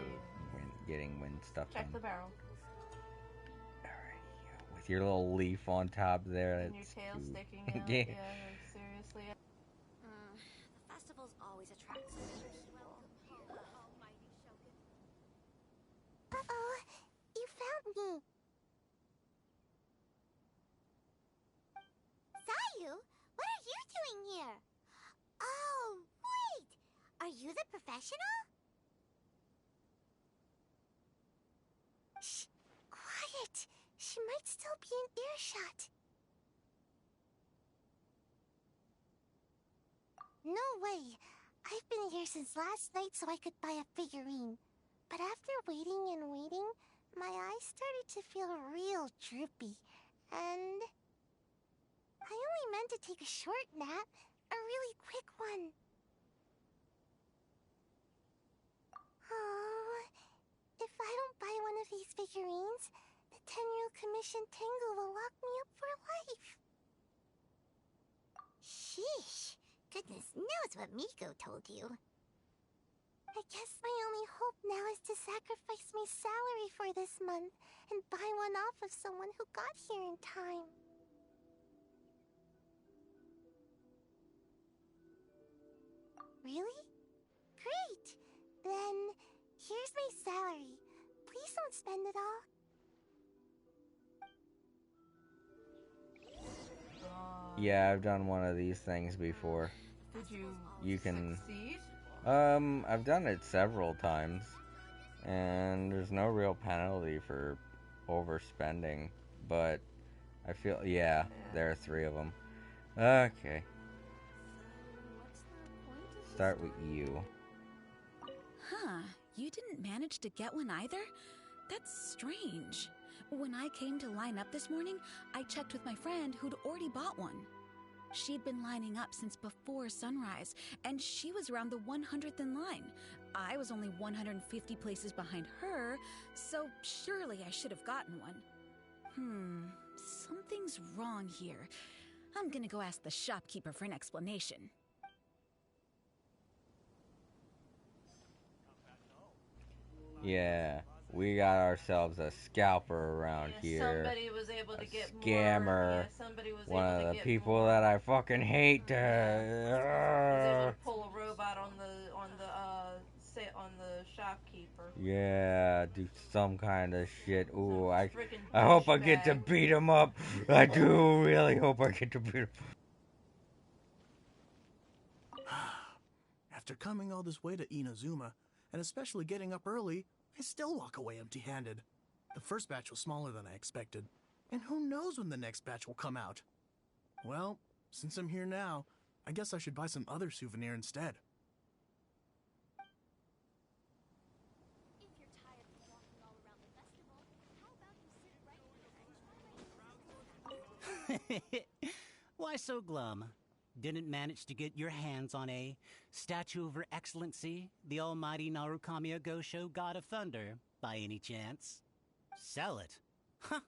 getting wind stuff Check in. the barrel. With your little leaf on top there. And your tail sticking out. Yeah. Yeah, like seriously. The festivals always attract so many people. Uh-oh, you found me. Sayu, what are you doing here? Oh, wait! Are you the professional? Shh, quiet. She might still be in earshot. No way. I've been here since last night so I could buy a figurine. But after waiting and waiting, my eyes started to feel real droopy. And I only meant to take a short nap, a really quick one. Oh, if I don't buy one of these figurines, the 10-year commission Tengu will lock me up for life. Sheesh. Goodness knows what Miko told you. I guess my only hope now is to sacrifice my salary for this month and buy one off of someone who got here in time. Really? Great! Then, here's my salary. Please don't spend it all. Yeah, I've done one of these things before. Did You can succeed? I've done it several times, and there's no real penalty for overspending, but I feel, yeah, there are 3 of them. Okay. Start with you. Huh, you didn't manage to get one either? That's strange. When I came to line up this morning, I checked with my friend who'd already bought one. She'd been lining up since before sunrise, and she was around the 100th in line. I was only 150 places behind her, so surely I should have gotten one. Something's wrong here. I'm gonna go ask the shopkeeper for an explanation. Yeah, we got ourselves a scalper around here. Somebody was able to get scammer. more. Yeah, somebody was One able of to the get people more. that I fucking hate. Was able to pull a robot on the shopkeeper. Yeah, do some kind of shit. Ooh, I freaking hope I get to douchebag. beat him up. I do really hope I get to beat him. After coming all this way to Inazuma, and especially getting up early, I still walk away empty-handed. The first batch was smaller than I expected, and who knows when the next batch will come out. Well, since I'm here now, I guess I should buy some other souvenir instead. Why so glum? Didn't manage to get your hands on a statue of Her Excellency, the almighty Narukami Gosho, God of Thunder, by any chance? Sell it? Huh,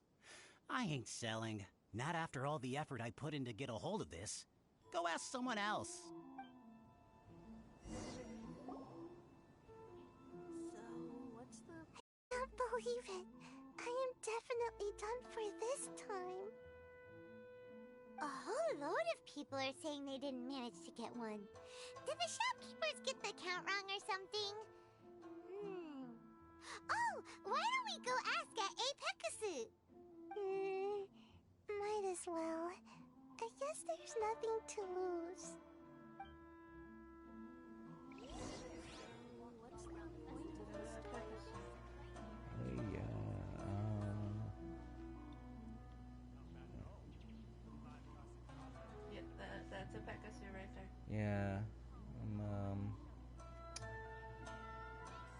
I ain't selling. Not after all the effort I put in to get a hold of this. Go ask someone else. I can't believe it. I am definitely done for this time. A whole load of people are saying they didn't manage to get one. Did the shopkeepers get the count wrong or something? Oh, why don't we go ask at Apekasu? Might as well. I guess there's nothing to lose. Yep, that's a Pekasu right there. Yeah.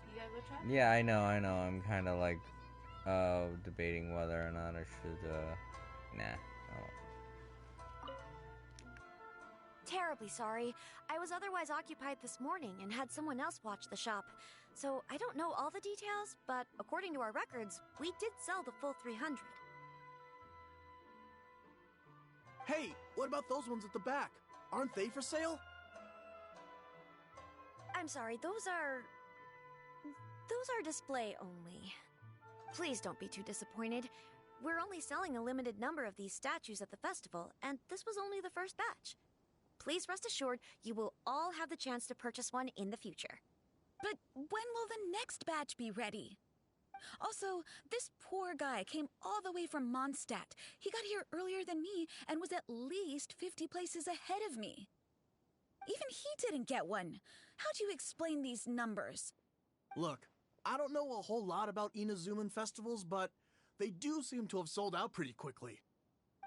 You gotta go try? Yeah, I know. I'm kind of like, debating whether or not I should, nah. Terribly sorry. I was otherwise occupied this morning and had someone else watch the shop. So I don't know all the details, but according to our records, we did sell the full 300. Hey, what about those ones at the back? Aren't they for sale? I'm sorry, those are display only. Please don't be too disappointed. We're only selling a limited number of these statues at the festival, and this was only the first batch. Please rest assured, you will all have the chance to purchase one in the future. But when will the next batch be ready? Also, this poor guy came all the way from Mondstadt. He got here earlier than me and was at least 50 places ahead of me. Even he didn't get one. How do you explain these numbers? Look, I don't know a whole lot about Inazuman festivals, but they do seem to have sold out pretty quickly.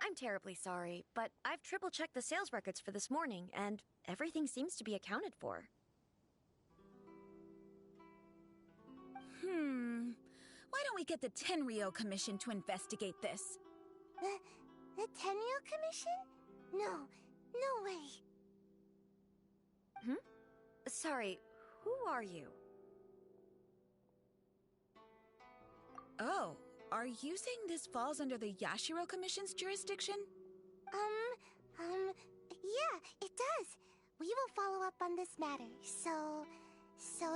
I'm terribly sorry, but I've triple-checked the sales records for this morning, and everything seems to be accounted for. Why don't we get the Tenryo Commission to investigate this? The Tenryo Commission? No way. Sorry, who are you? Oh, are you saying this falls under the Yashiro Commission's jurisdiction? Yeah, it does. We will follow up on this matter, so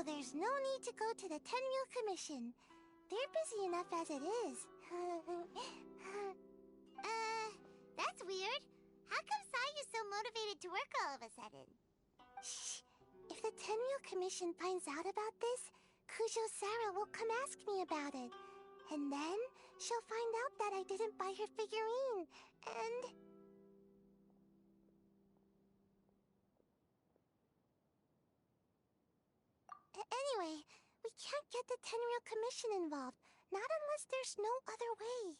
there's no need to go to the Tenryo Commission. They're busy enough as it is. That's weird. How come Sayu's so motivated to work all of a sudden? Shh. If the Tenryo Commission finds out about this, Kujo Sarah will come ask me about it. And then she'll find out that I didn't buy her figurine. And... Anyway, we can't get the Tenryo Commission involved. Not unless there's no other way.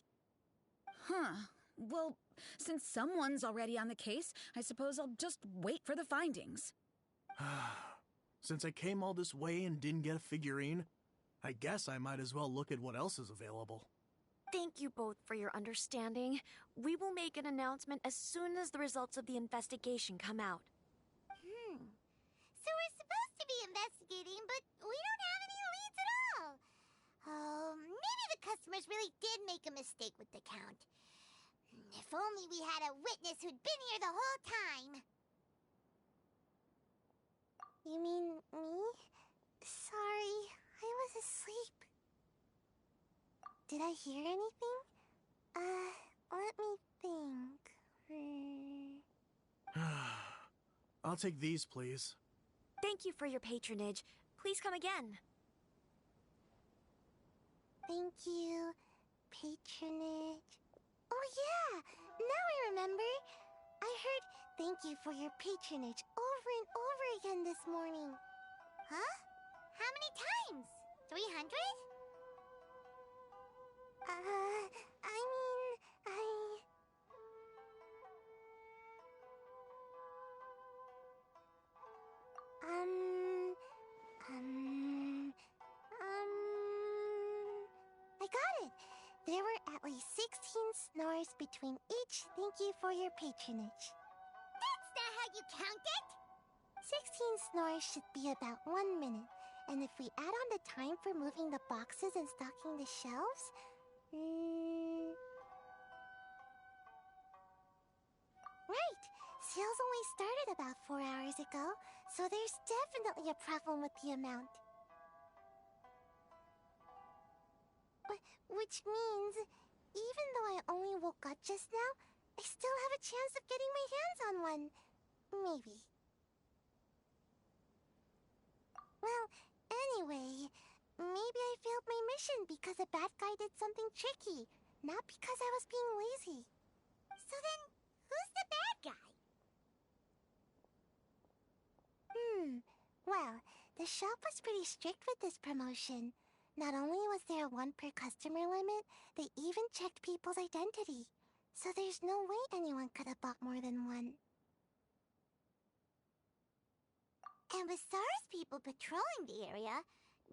Well, since someone's already on the case, I suppose I'll just wait for the findings. Since I came all this way and didn't get a figurine, I guess I might as well look at what else is available. Thank you both for your understanding. We will make an announcement as soon as the results of the investigation come out. So we're supposed to be investigating, but we don't have any leads at all. Oh, maybe the customers really did make a mistake with the count. If only we had a witness who'd been here the whole time. You mean me? Sorry, I was asleep. Did I hear anything? Let me think. I'll take these, please. Thank you for your patronage. Please come again. Thank you. Patronage. Oh yeah! Now I remember. I heard thank you for your patronage over and over again this morning. Huh? How many times? 300? I mean, I got it. There were at least 16 snores between each thank you for your patronage. That's not how you count it! 16 snores should be about 1 minute. And if we add on the time for moving the boxes and stocking the shelves... Right! Sales only started about 4 hours ago, so there's definitely a problem with the amount. Which means, even though I only woke up just now, I still have a chance of getting my hands on one. Maybe. Well, anyway, maybe I failed my mission because a bad guy did something tricky, not because I was being lazy. So then, who's the bad guy? Well, the shop was pretty strict with this promotion. Not only was there a 1 per customer limit, they even checked people's identity. So there's no way anyone could have bought more than one. And with SARS people patrolling the area,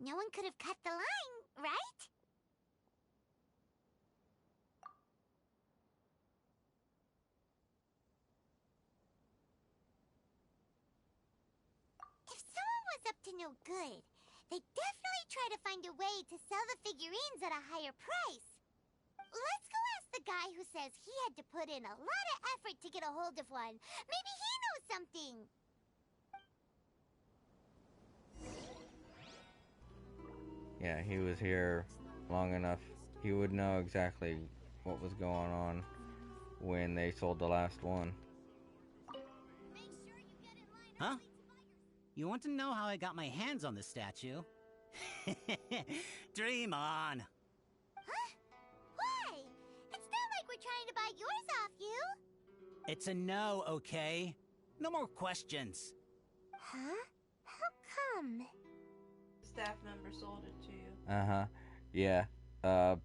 no one could have cut the line, right? If someone was up to no good, they'd definitely try to find a way to sell the figurines at a higher price. Let's go ask the guy who says he had to put in a lot of effort to get a hold of one. Maybe he knows something. Yeah, he was here long enough. He would know exactly what was going on when they sold the last one. Huh? You want to know how I got my hands on the statue? Dream on! Huh? Why? It's not like we're trying to buy yours off you. It's a no, okay? No more questions. Huh? How come? Staff member sold it to you. Uh-huh. Yeah.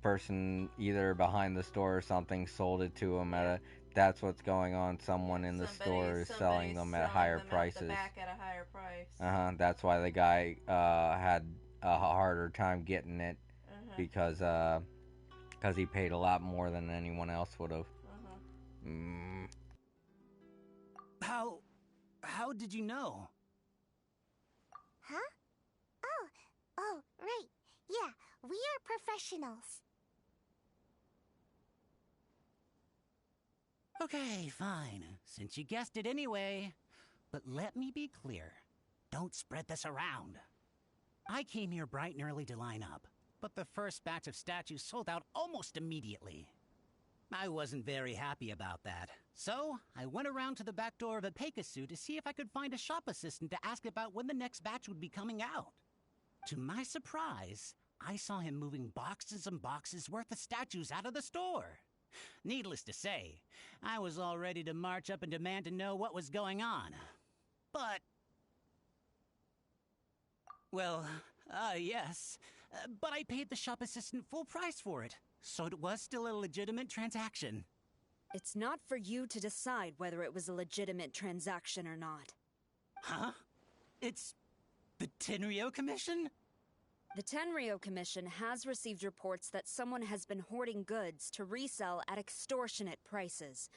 Person either behind the store or something sold it to him at a... That's what's going on. Someone in the store is selling them at higher prices. Back at a higher price. Uh-huh. That's why the guy had a harder time getting it because he paid a lot more than anyone else would have. How did you know? Huh? Oh, right. Yeah, we are professionals. Okay, fine. Since you guessed it anyway. But let me be clear. Don't spread this around. I came here bright and early to line up, but the first batch of statues sold out almost immediately. I wasn't very happy about that, so I went around to the back door of a Pegasus to see if I could find a shop assistant to ask about when the next batch would be coming out. To my surprise, I saw him moving boxes and boxes worth of statues out of the store. Needless to say, I was all ready to march up and demand to know what was going on. But... well, yes. But I paid the shop assistant full price for it, so it was still a legitimate transaction. It's not for you to decide whether it was a legitimate transaction or not. Huh? It's the Tenryo Commission? The Tenryo Commission has received reports that someone has been hoarding goods to resell at extortionate prices.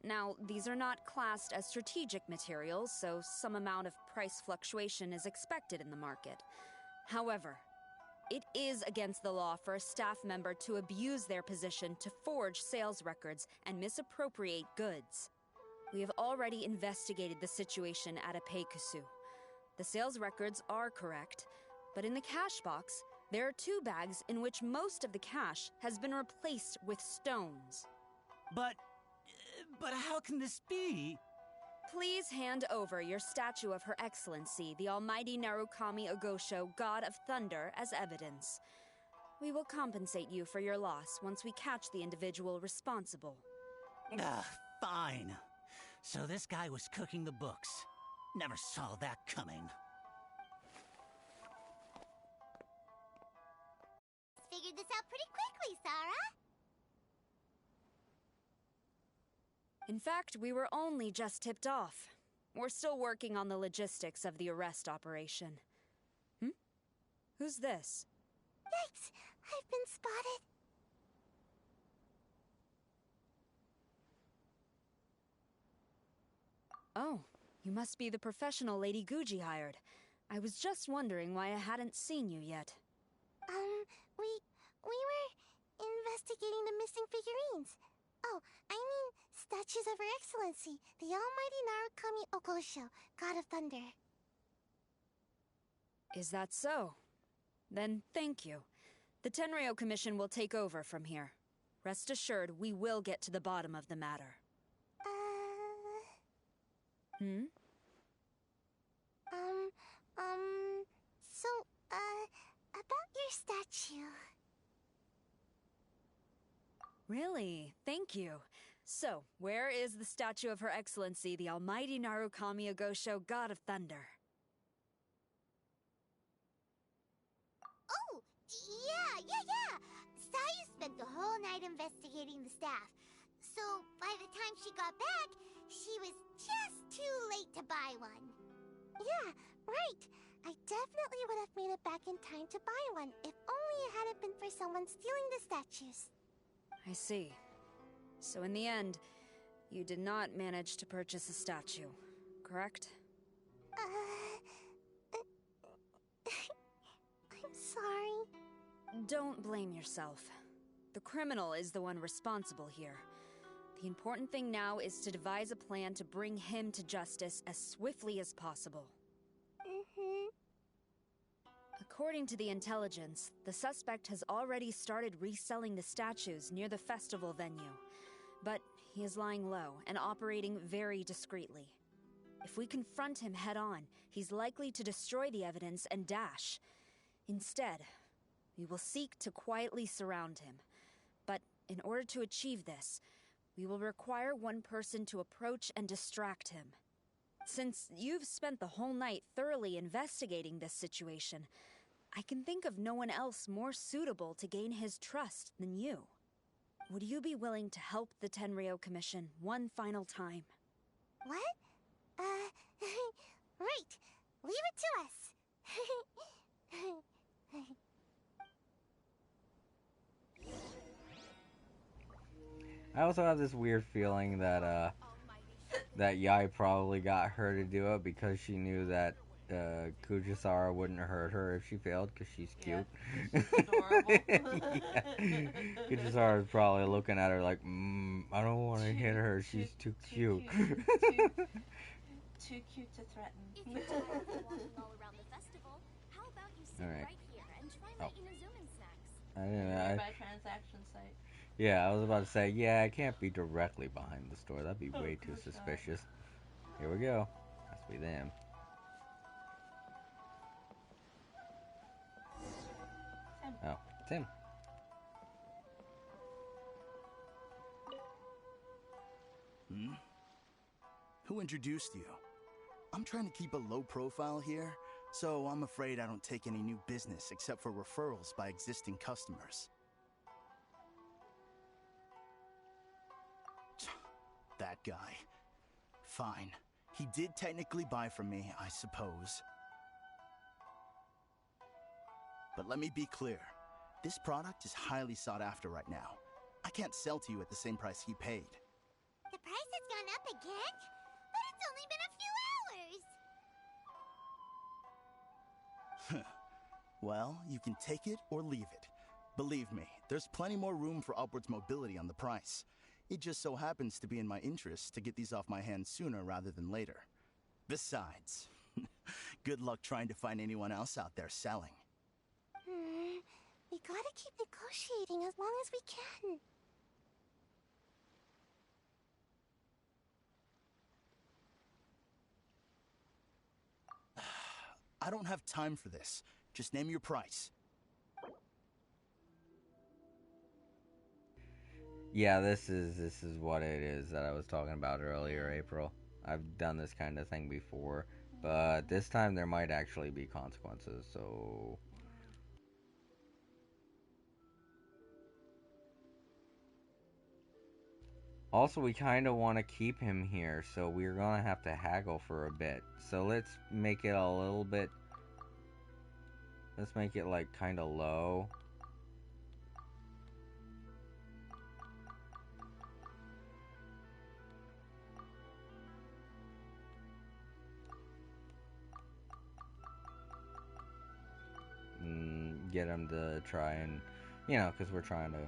Now, these are not classed as strategic materials, so some amount of price fluctuation is expected in the market. However, it is against the law for a staff member to abuse their position to forge sales records and misappropriate goods. We have already investigated the situation at Apeikusu. The sales records are correct, but in the cash box, there are 2 bags in which most of the cash has been replaced with stones. But how can this be? Please hand over your statue of Her Excellency, the Almighty Narukami Ogosho, God of Thunder, as evidence. We will compensate you for your loss once we catch the individual responsible. Fine. So this guy was cooking the books. Never saw that coming. Figured this out pretty quickly, Sarge. Yara? In fact, we were only just tipped off. We're still working on the logistics of the arrest operation. Who's this? Yikes! I've been spotted. Oh, you must be the professional Lady Guji hired. I was just wondering why I hadn't seen you yet. We were investigating the missing figurines. Oh, I mean, statues of Her Excellency, the Almighty Narukami Okosho, God of Thunder. Is that so? Then thank you. The Tenryo Commission will take over from here. Rest assured, we will get to the bottom of the matter. About your statue. Really? Thank you. So, where is the statue of Her Excellency, the Almighty Narukami Ogosho, God of Thunder? Oh, yeah. Sayu spent the whole night investigating the staff. So, by the time she got back, she was just too late to buy one. Yeah, right. I definitely would have made it back in time to buy one, if only it hadn't been for someone stealing the statues. I see. So in the end, you did not manage to purchase a statue, correct? I'm sorry. Don't blame yourself. The criminal is the one responsible here. The important thing now is to devise a plan to bring him to justice as swiftly as possible. According to the intelligence, the suspect has already started reselling the statues near the festival venue. But he is lying low and operating very discreetly. If we confront him head-on, he's likely to destroy the evidence and dash. Instead, we will seek to quietly surround him. But in order to achieve this, we will require one person to approach and distract him. Since you've spent the whole night thoroughly investigating this situation, I can think of no one else more suitable to gain his trust than you. Would you be willing to help the Tenryo Commission one final time? What? Right. Leave it to us. I also have this weird feeling that that Yai probably got her to do it because she knew that Kujisara wouldn't hurt her if she failed because she's cute. Yeah, she's adorable. Yeah. Kujisara's probably looking at her like, I don't want to hit her. She's too cute. Too cute to threaten. If you're tired of walking all around the festival, how about you sit Alright. right here and try my Inazuman snacks? Nearby transaction site. Yeah, I was about to say, yeah, I can't be directly behind the store. That'd be way too suspicious. Here we go. Has to be them. Oh, Tim. Who introduced you? I'm trying to keep a low profile here, so I'm afraid I don't take any new business except for referrals by existing customers. That guy. Fine. He did technically buy from me, I suppose. But let me be clear. This product is highly sought after right now. I can't sell to you at the same price he paid. The price has gone up again? But it's only been a few hours. Well, you can take it or leave it. Believe me, there's plenty more room for upwards mobility on the price. It just so happens to be in my interest to get these off my hands sooner rather than later. Besides, good luck trying to find anyone else out there selling. We gotta keep negotiating as long as we can. I don't have time for this. Just name your price. Yeah, this is what it is that I was talking about earlier, April. I've done this kind of thing before, but this time there might actually be consequences, so... Also, we kind of want to keep him here, so we're gonna have to haggle for a bit. So let's make it a little bit. Let's make it like kind of low. Get him to try and, you know, because we're trying to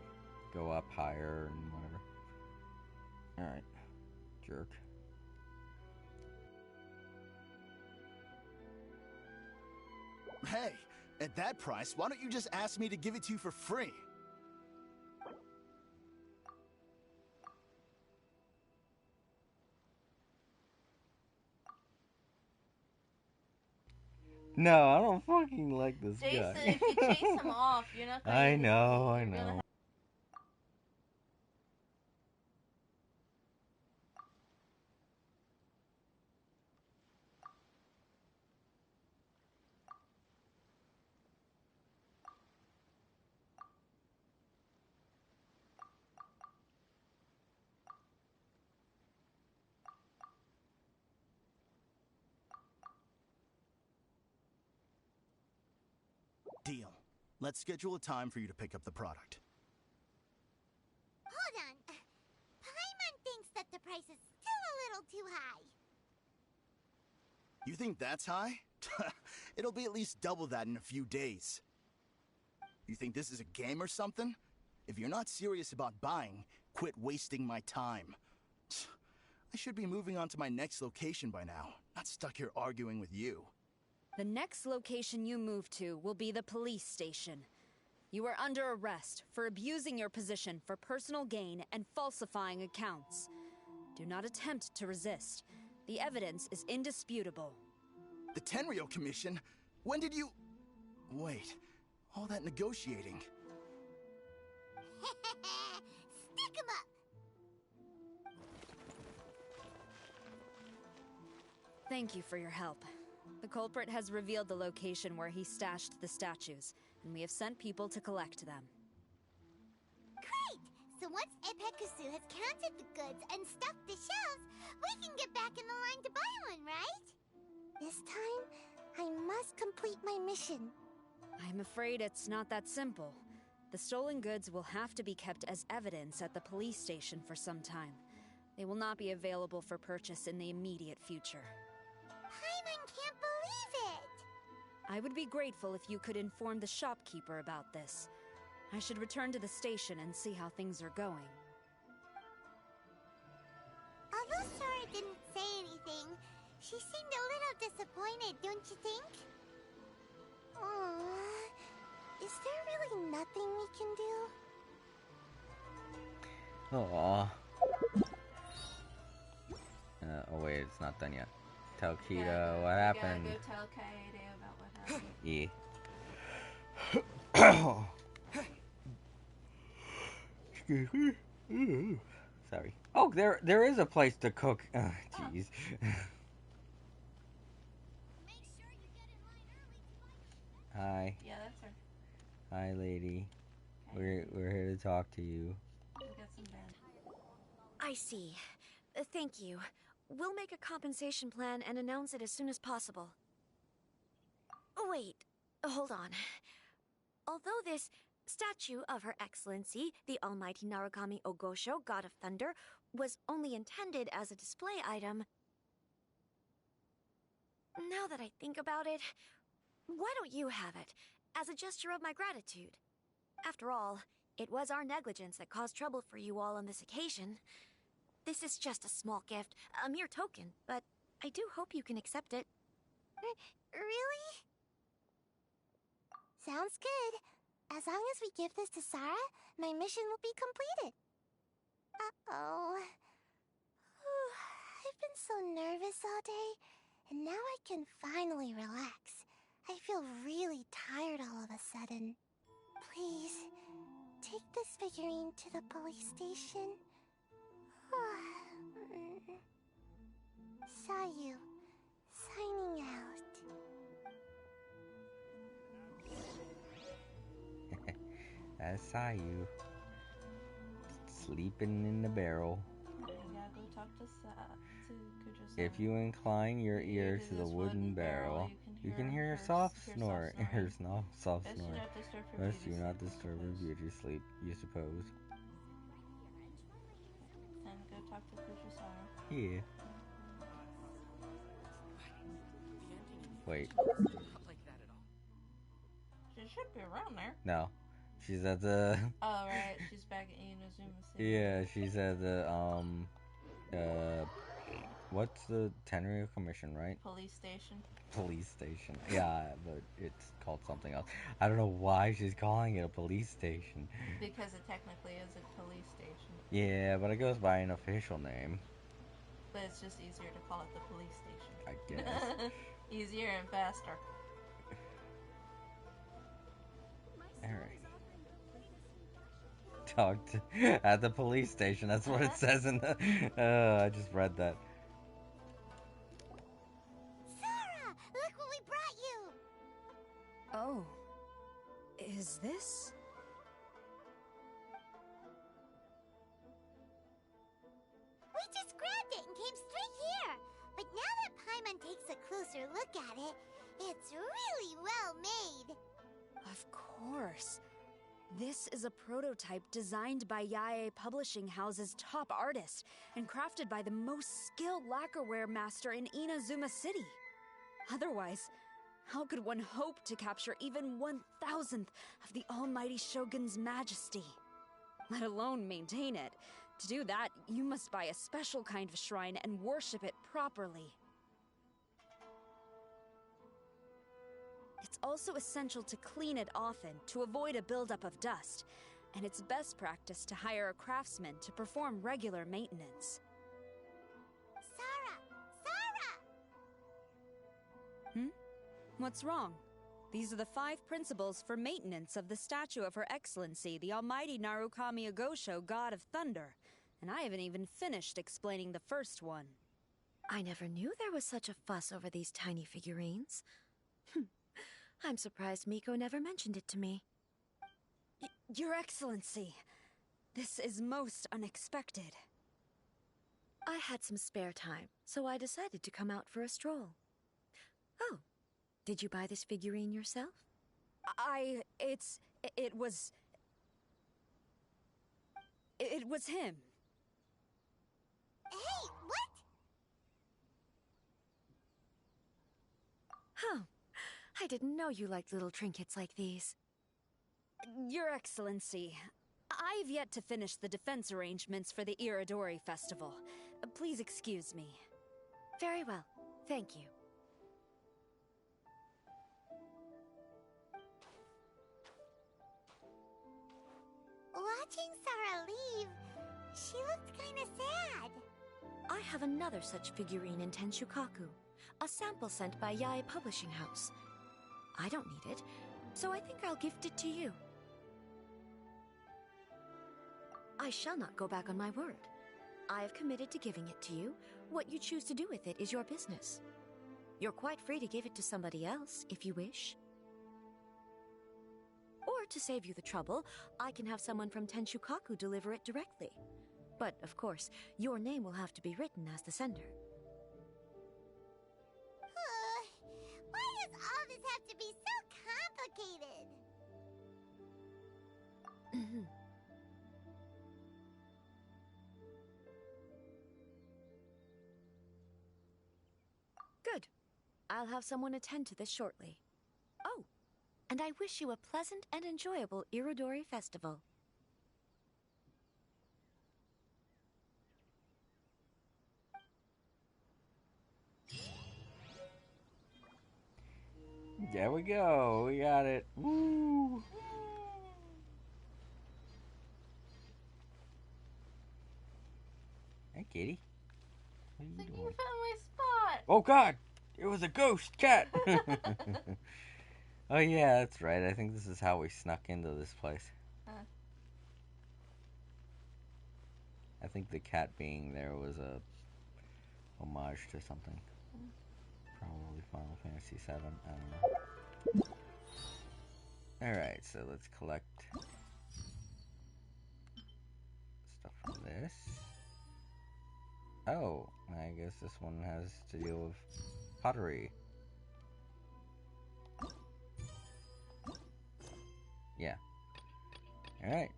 go up higher and whatever. Alright, jerk. Hey, at that price, why don't you just ask me to give it to you for free? No, I don't fucking like this Jason, guy. if you chase him off, you're not going to... I know. Deal. Let's schedule a time for you to pick up the product. Hold on. Paimon thinks that the price is still a little too high. You think that's high? It'll be at least double that in a few days. You think this is a game or something? If you're not serious about buying, quit wasting my time. I should be moving on to my next location by now, not stuck here arguing with you. The next location you move to will be the police station. You are under arrest for abusing your position for personal gain and falsifying accounts. Do not attempt to resist. The evidence is indisputable. The Tenryo Commission? When did you... Wait, all that negotiating. Stick 'em up! Thank you for your help. The culprit has revealed the location where he stashed the statues, and we have sent people to collect them. Great! So once Epekusu has counted the goods and stuffed the shelves, we can get back in the line to buy one, right? This time, I must complete my mission. I'm afraid it's not that simple. The stolen goods will have to be kept as evidence at the police station for some time. They will not be available for purchase in the immediate future. Paimon can't believe it! I would be grateful if you could inform the shopkeeper about this. I should return to the station and see how things are going. Although Sora didn't say anything, she seemed a little disappointed, don't you think? Aww. Is there really nothing we can do? Aww. Oh wait, it's not done yet. Tell Kita what happened. You gotta go tell Kaede about what happened. Yeah. Excuse me. Sorry. Oh, there is a place to cook. Jeez. Hi. Yeah, that's her. Hi, lady. We're here to talk to you. We got some band. I see. Thank you. We'll make a compensation plan and announce it as soon as possible. Wait, hold on. Although this statue of Her Excellency, the Almighty Narukami Ogosho, God of Thunder, was only intended as a display item, now that I think about it, why don't you have it, as a gesture of my gratitude? After all, it was our negligence that caused trouble for you all on this occasion. This is just a small gift, a mere token, but I do hope you can accept it. Really? Sounds good. As long as we give this to Sarah, my mission will be completed. Uh-oh. I've been so nervous all day, and now I can finally relax. I feel really tired all of a sudden. Please, take this figurine to the police station. Sayu, signing out. I saw you sleeping in the barrel. If you incline your ear to the wooden barrel, you can hear your soft snore. Your soft snore. Best do not disturb her beauty sleep, you suppose. Time to go talk to Fujisawa. Yeah. Wait. She should be around there. No. She's at the... Oh, right. She's back at Inazuma City. Yeah, she's at the, what's the Tenryu Commission, right? Police station. Police station. Yeah, but it's called something else. I don't know why she's calling it a police station. Because it technically is a police station. Yeah, but it goes by an official name. But it's just easier to call it the police station. I guess. Easier and faster. Alright. Talked at the police station. That's what it says in the... I just read that. Sarah! Look what we brought you! Oh. Is this? We just grabbed it and came straight here. But now that Paimon takes a closer look at it, it's really well made. Of course. This is a prototype designed by Yae Publishing House's top artist and crafted by the most skilled lacquerware master in Inazuma City. Otherwise, how could one hope to capture even 1,000th of the almighty Shogun's majesty? Let alone maintain it. To do that, you must buy a special kind of shrine and worship it properly. It's also essential to clean it often to avoid a buildup of dust, and it's best practice to hire a craftsman to perform regular maintenance. Sarah! Sarah! What's wrong? These are the 5 principles for maintenance of the statue of Her Excellency, the Almighty Narukami Agosho, God of Thunder, and I haven't even finished explaining the first one. I never knew there was such a fuss over these tiny figurines. I'm surprised Miko never mentioned it to me. Your Excellency, this is most unexpected. I had some spare time, so I decided to come out for a stroll. Oh, did you buy this figurine yourself? It was him. Hey, what? Huh. I didn't know you liked little trinkets like these. Your Excellency, I've yet to finish the defense arrangements for the Iridori Festival. Please excuse me. Very well. Thank you. Watching Sarah leave, she looked kinda sad. I have another such figurine in Tenshukaku, a sample sent by Yae Publishing House. I don't need it, so I think I'll gift it to you. I shall not go back on my word. I have committed to giving it to you. What you choose to do with it is your business. You're quite free to give it to somebody else, if you wish. Or, to save you the trouble, I can have someone from Tenshukaku deliver it directly. But, of course, your name will have to be written as the sender. Why does all this have to be so complicated? Good. I'll have someone attend to this shortly. Oh, and I wish you a pleasant and enjoyable Irodori Festival. There we go. We got it. Woo! Hey, kitty. What are you doing? You found my spot. Oh, God! It was a ghost cat! Oh, yeah, that's right. I think this is how we snuck into this place. I think the cat being there was a homage to something. Probably Final Fantasy VII. I don't know. Alright, so let's collect stuff from this. Oh, I guess this one has to deal with pottery. Yeah. Alright.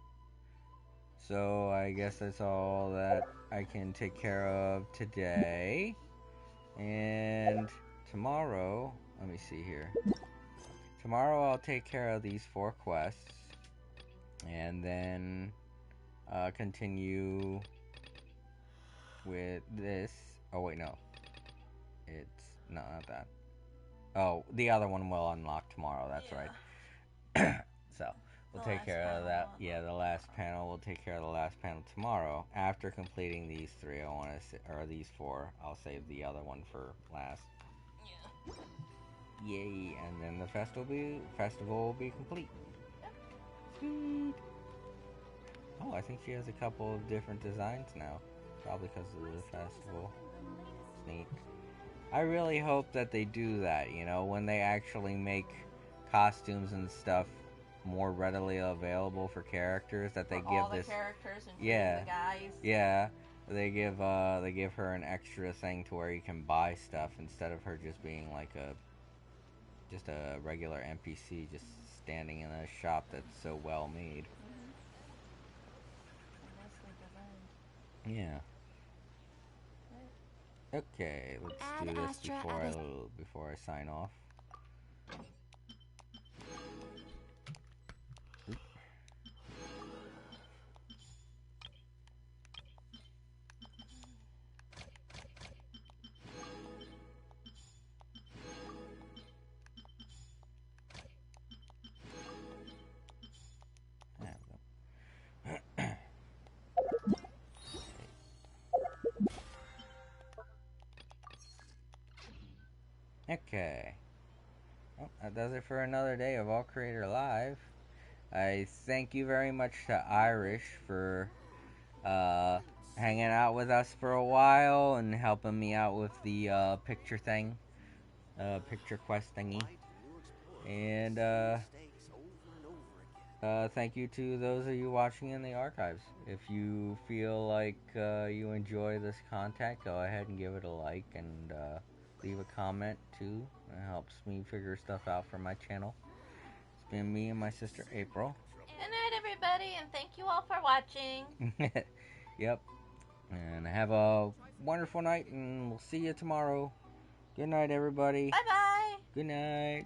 So I guess that's all that I can take care of today. And tomorrow, let me see here. Tomorrow I'll take care of these 4 quests. And then continue with this. Oh wait, no. It's not that. Oh, the other one will unlock tomorrow. That's right. So we'll take care of that. Yeah, the last panel. We'll take care of the last panel tomorrow. After completing these 3, I want to, or these 4, I'll save the other one for last. Yeah. Yay! And then the festival will be complete. Sweet. Oh, I think she has a couple of different designs now. Probably because of the festival. Neat. I really hope that they do that, you know, when they actually make costumes and stuff more readily available for characters, that they for give all this the characters, including the guys. Yeah. They give her an extra thing to where you can buy stuff instead of her just being like just a regular NPC just standing in a shop that's so well made. Yeah. Okay, let's do this before I sign off. Okay. Well, that does it for another day of All Creator Live. I thank you very much to Irish for hanging out with us for a while and helping me out with the picture thing, picture quest thingy. And thank you to those of you watching in the archives. If you feel like you enjoy this content, go ahead and give it a like and leave a comment too. It helps me figure stuff out for my channel. It's been me and my sister April. Good night, everybody, and thank you all for watching. Yep. And have a wonderful night, and we'll see you tomorrow. Good night, everybody. Bye-bye. Good night.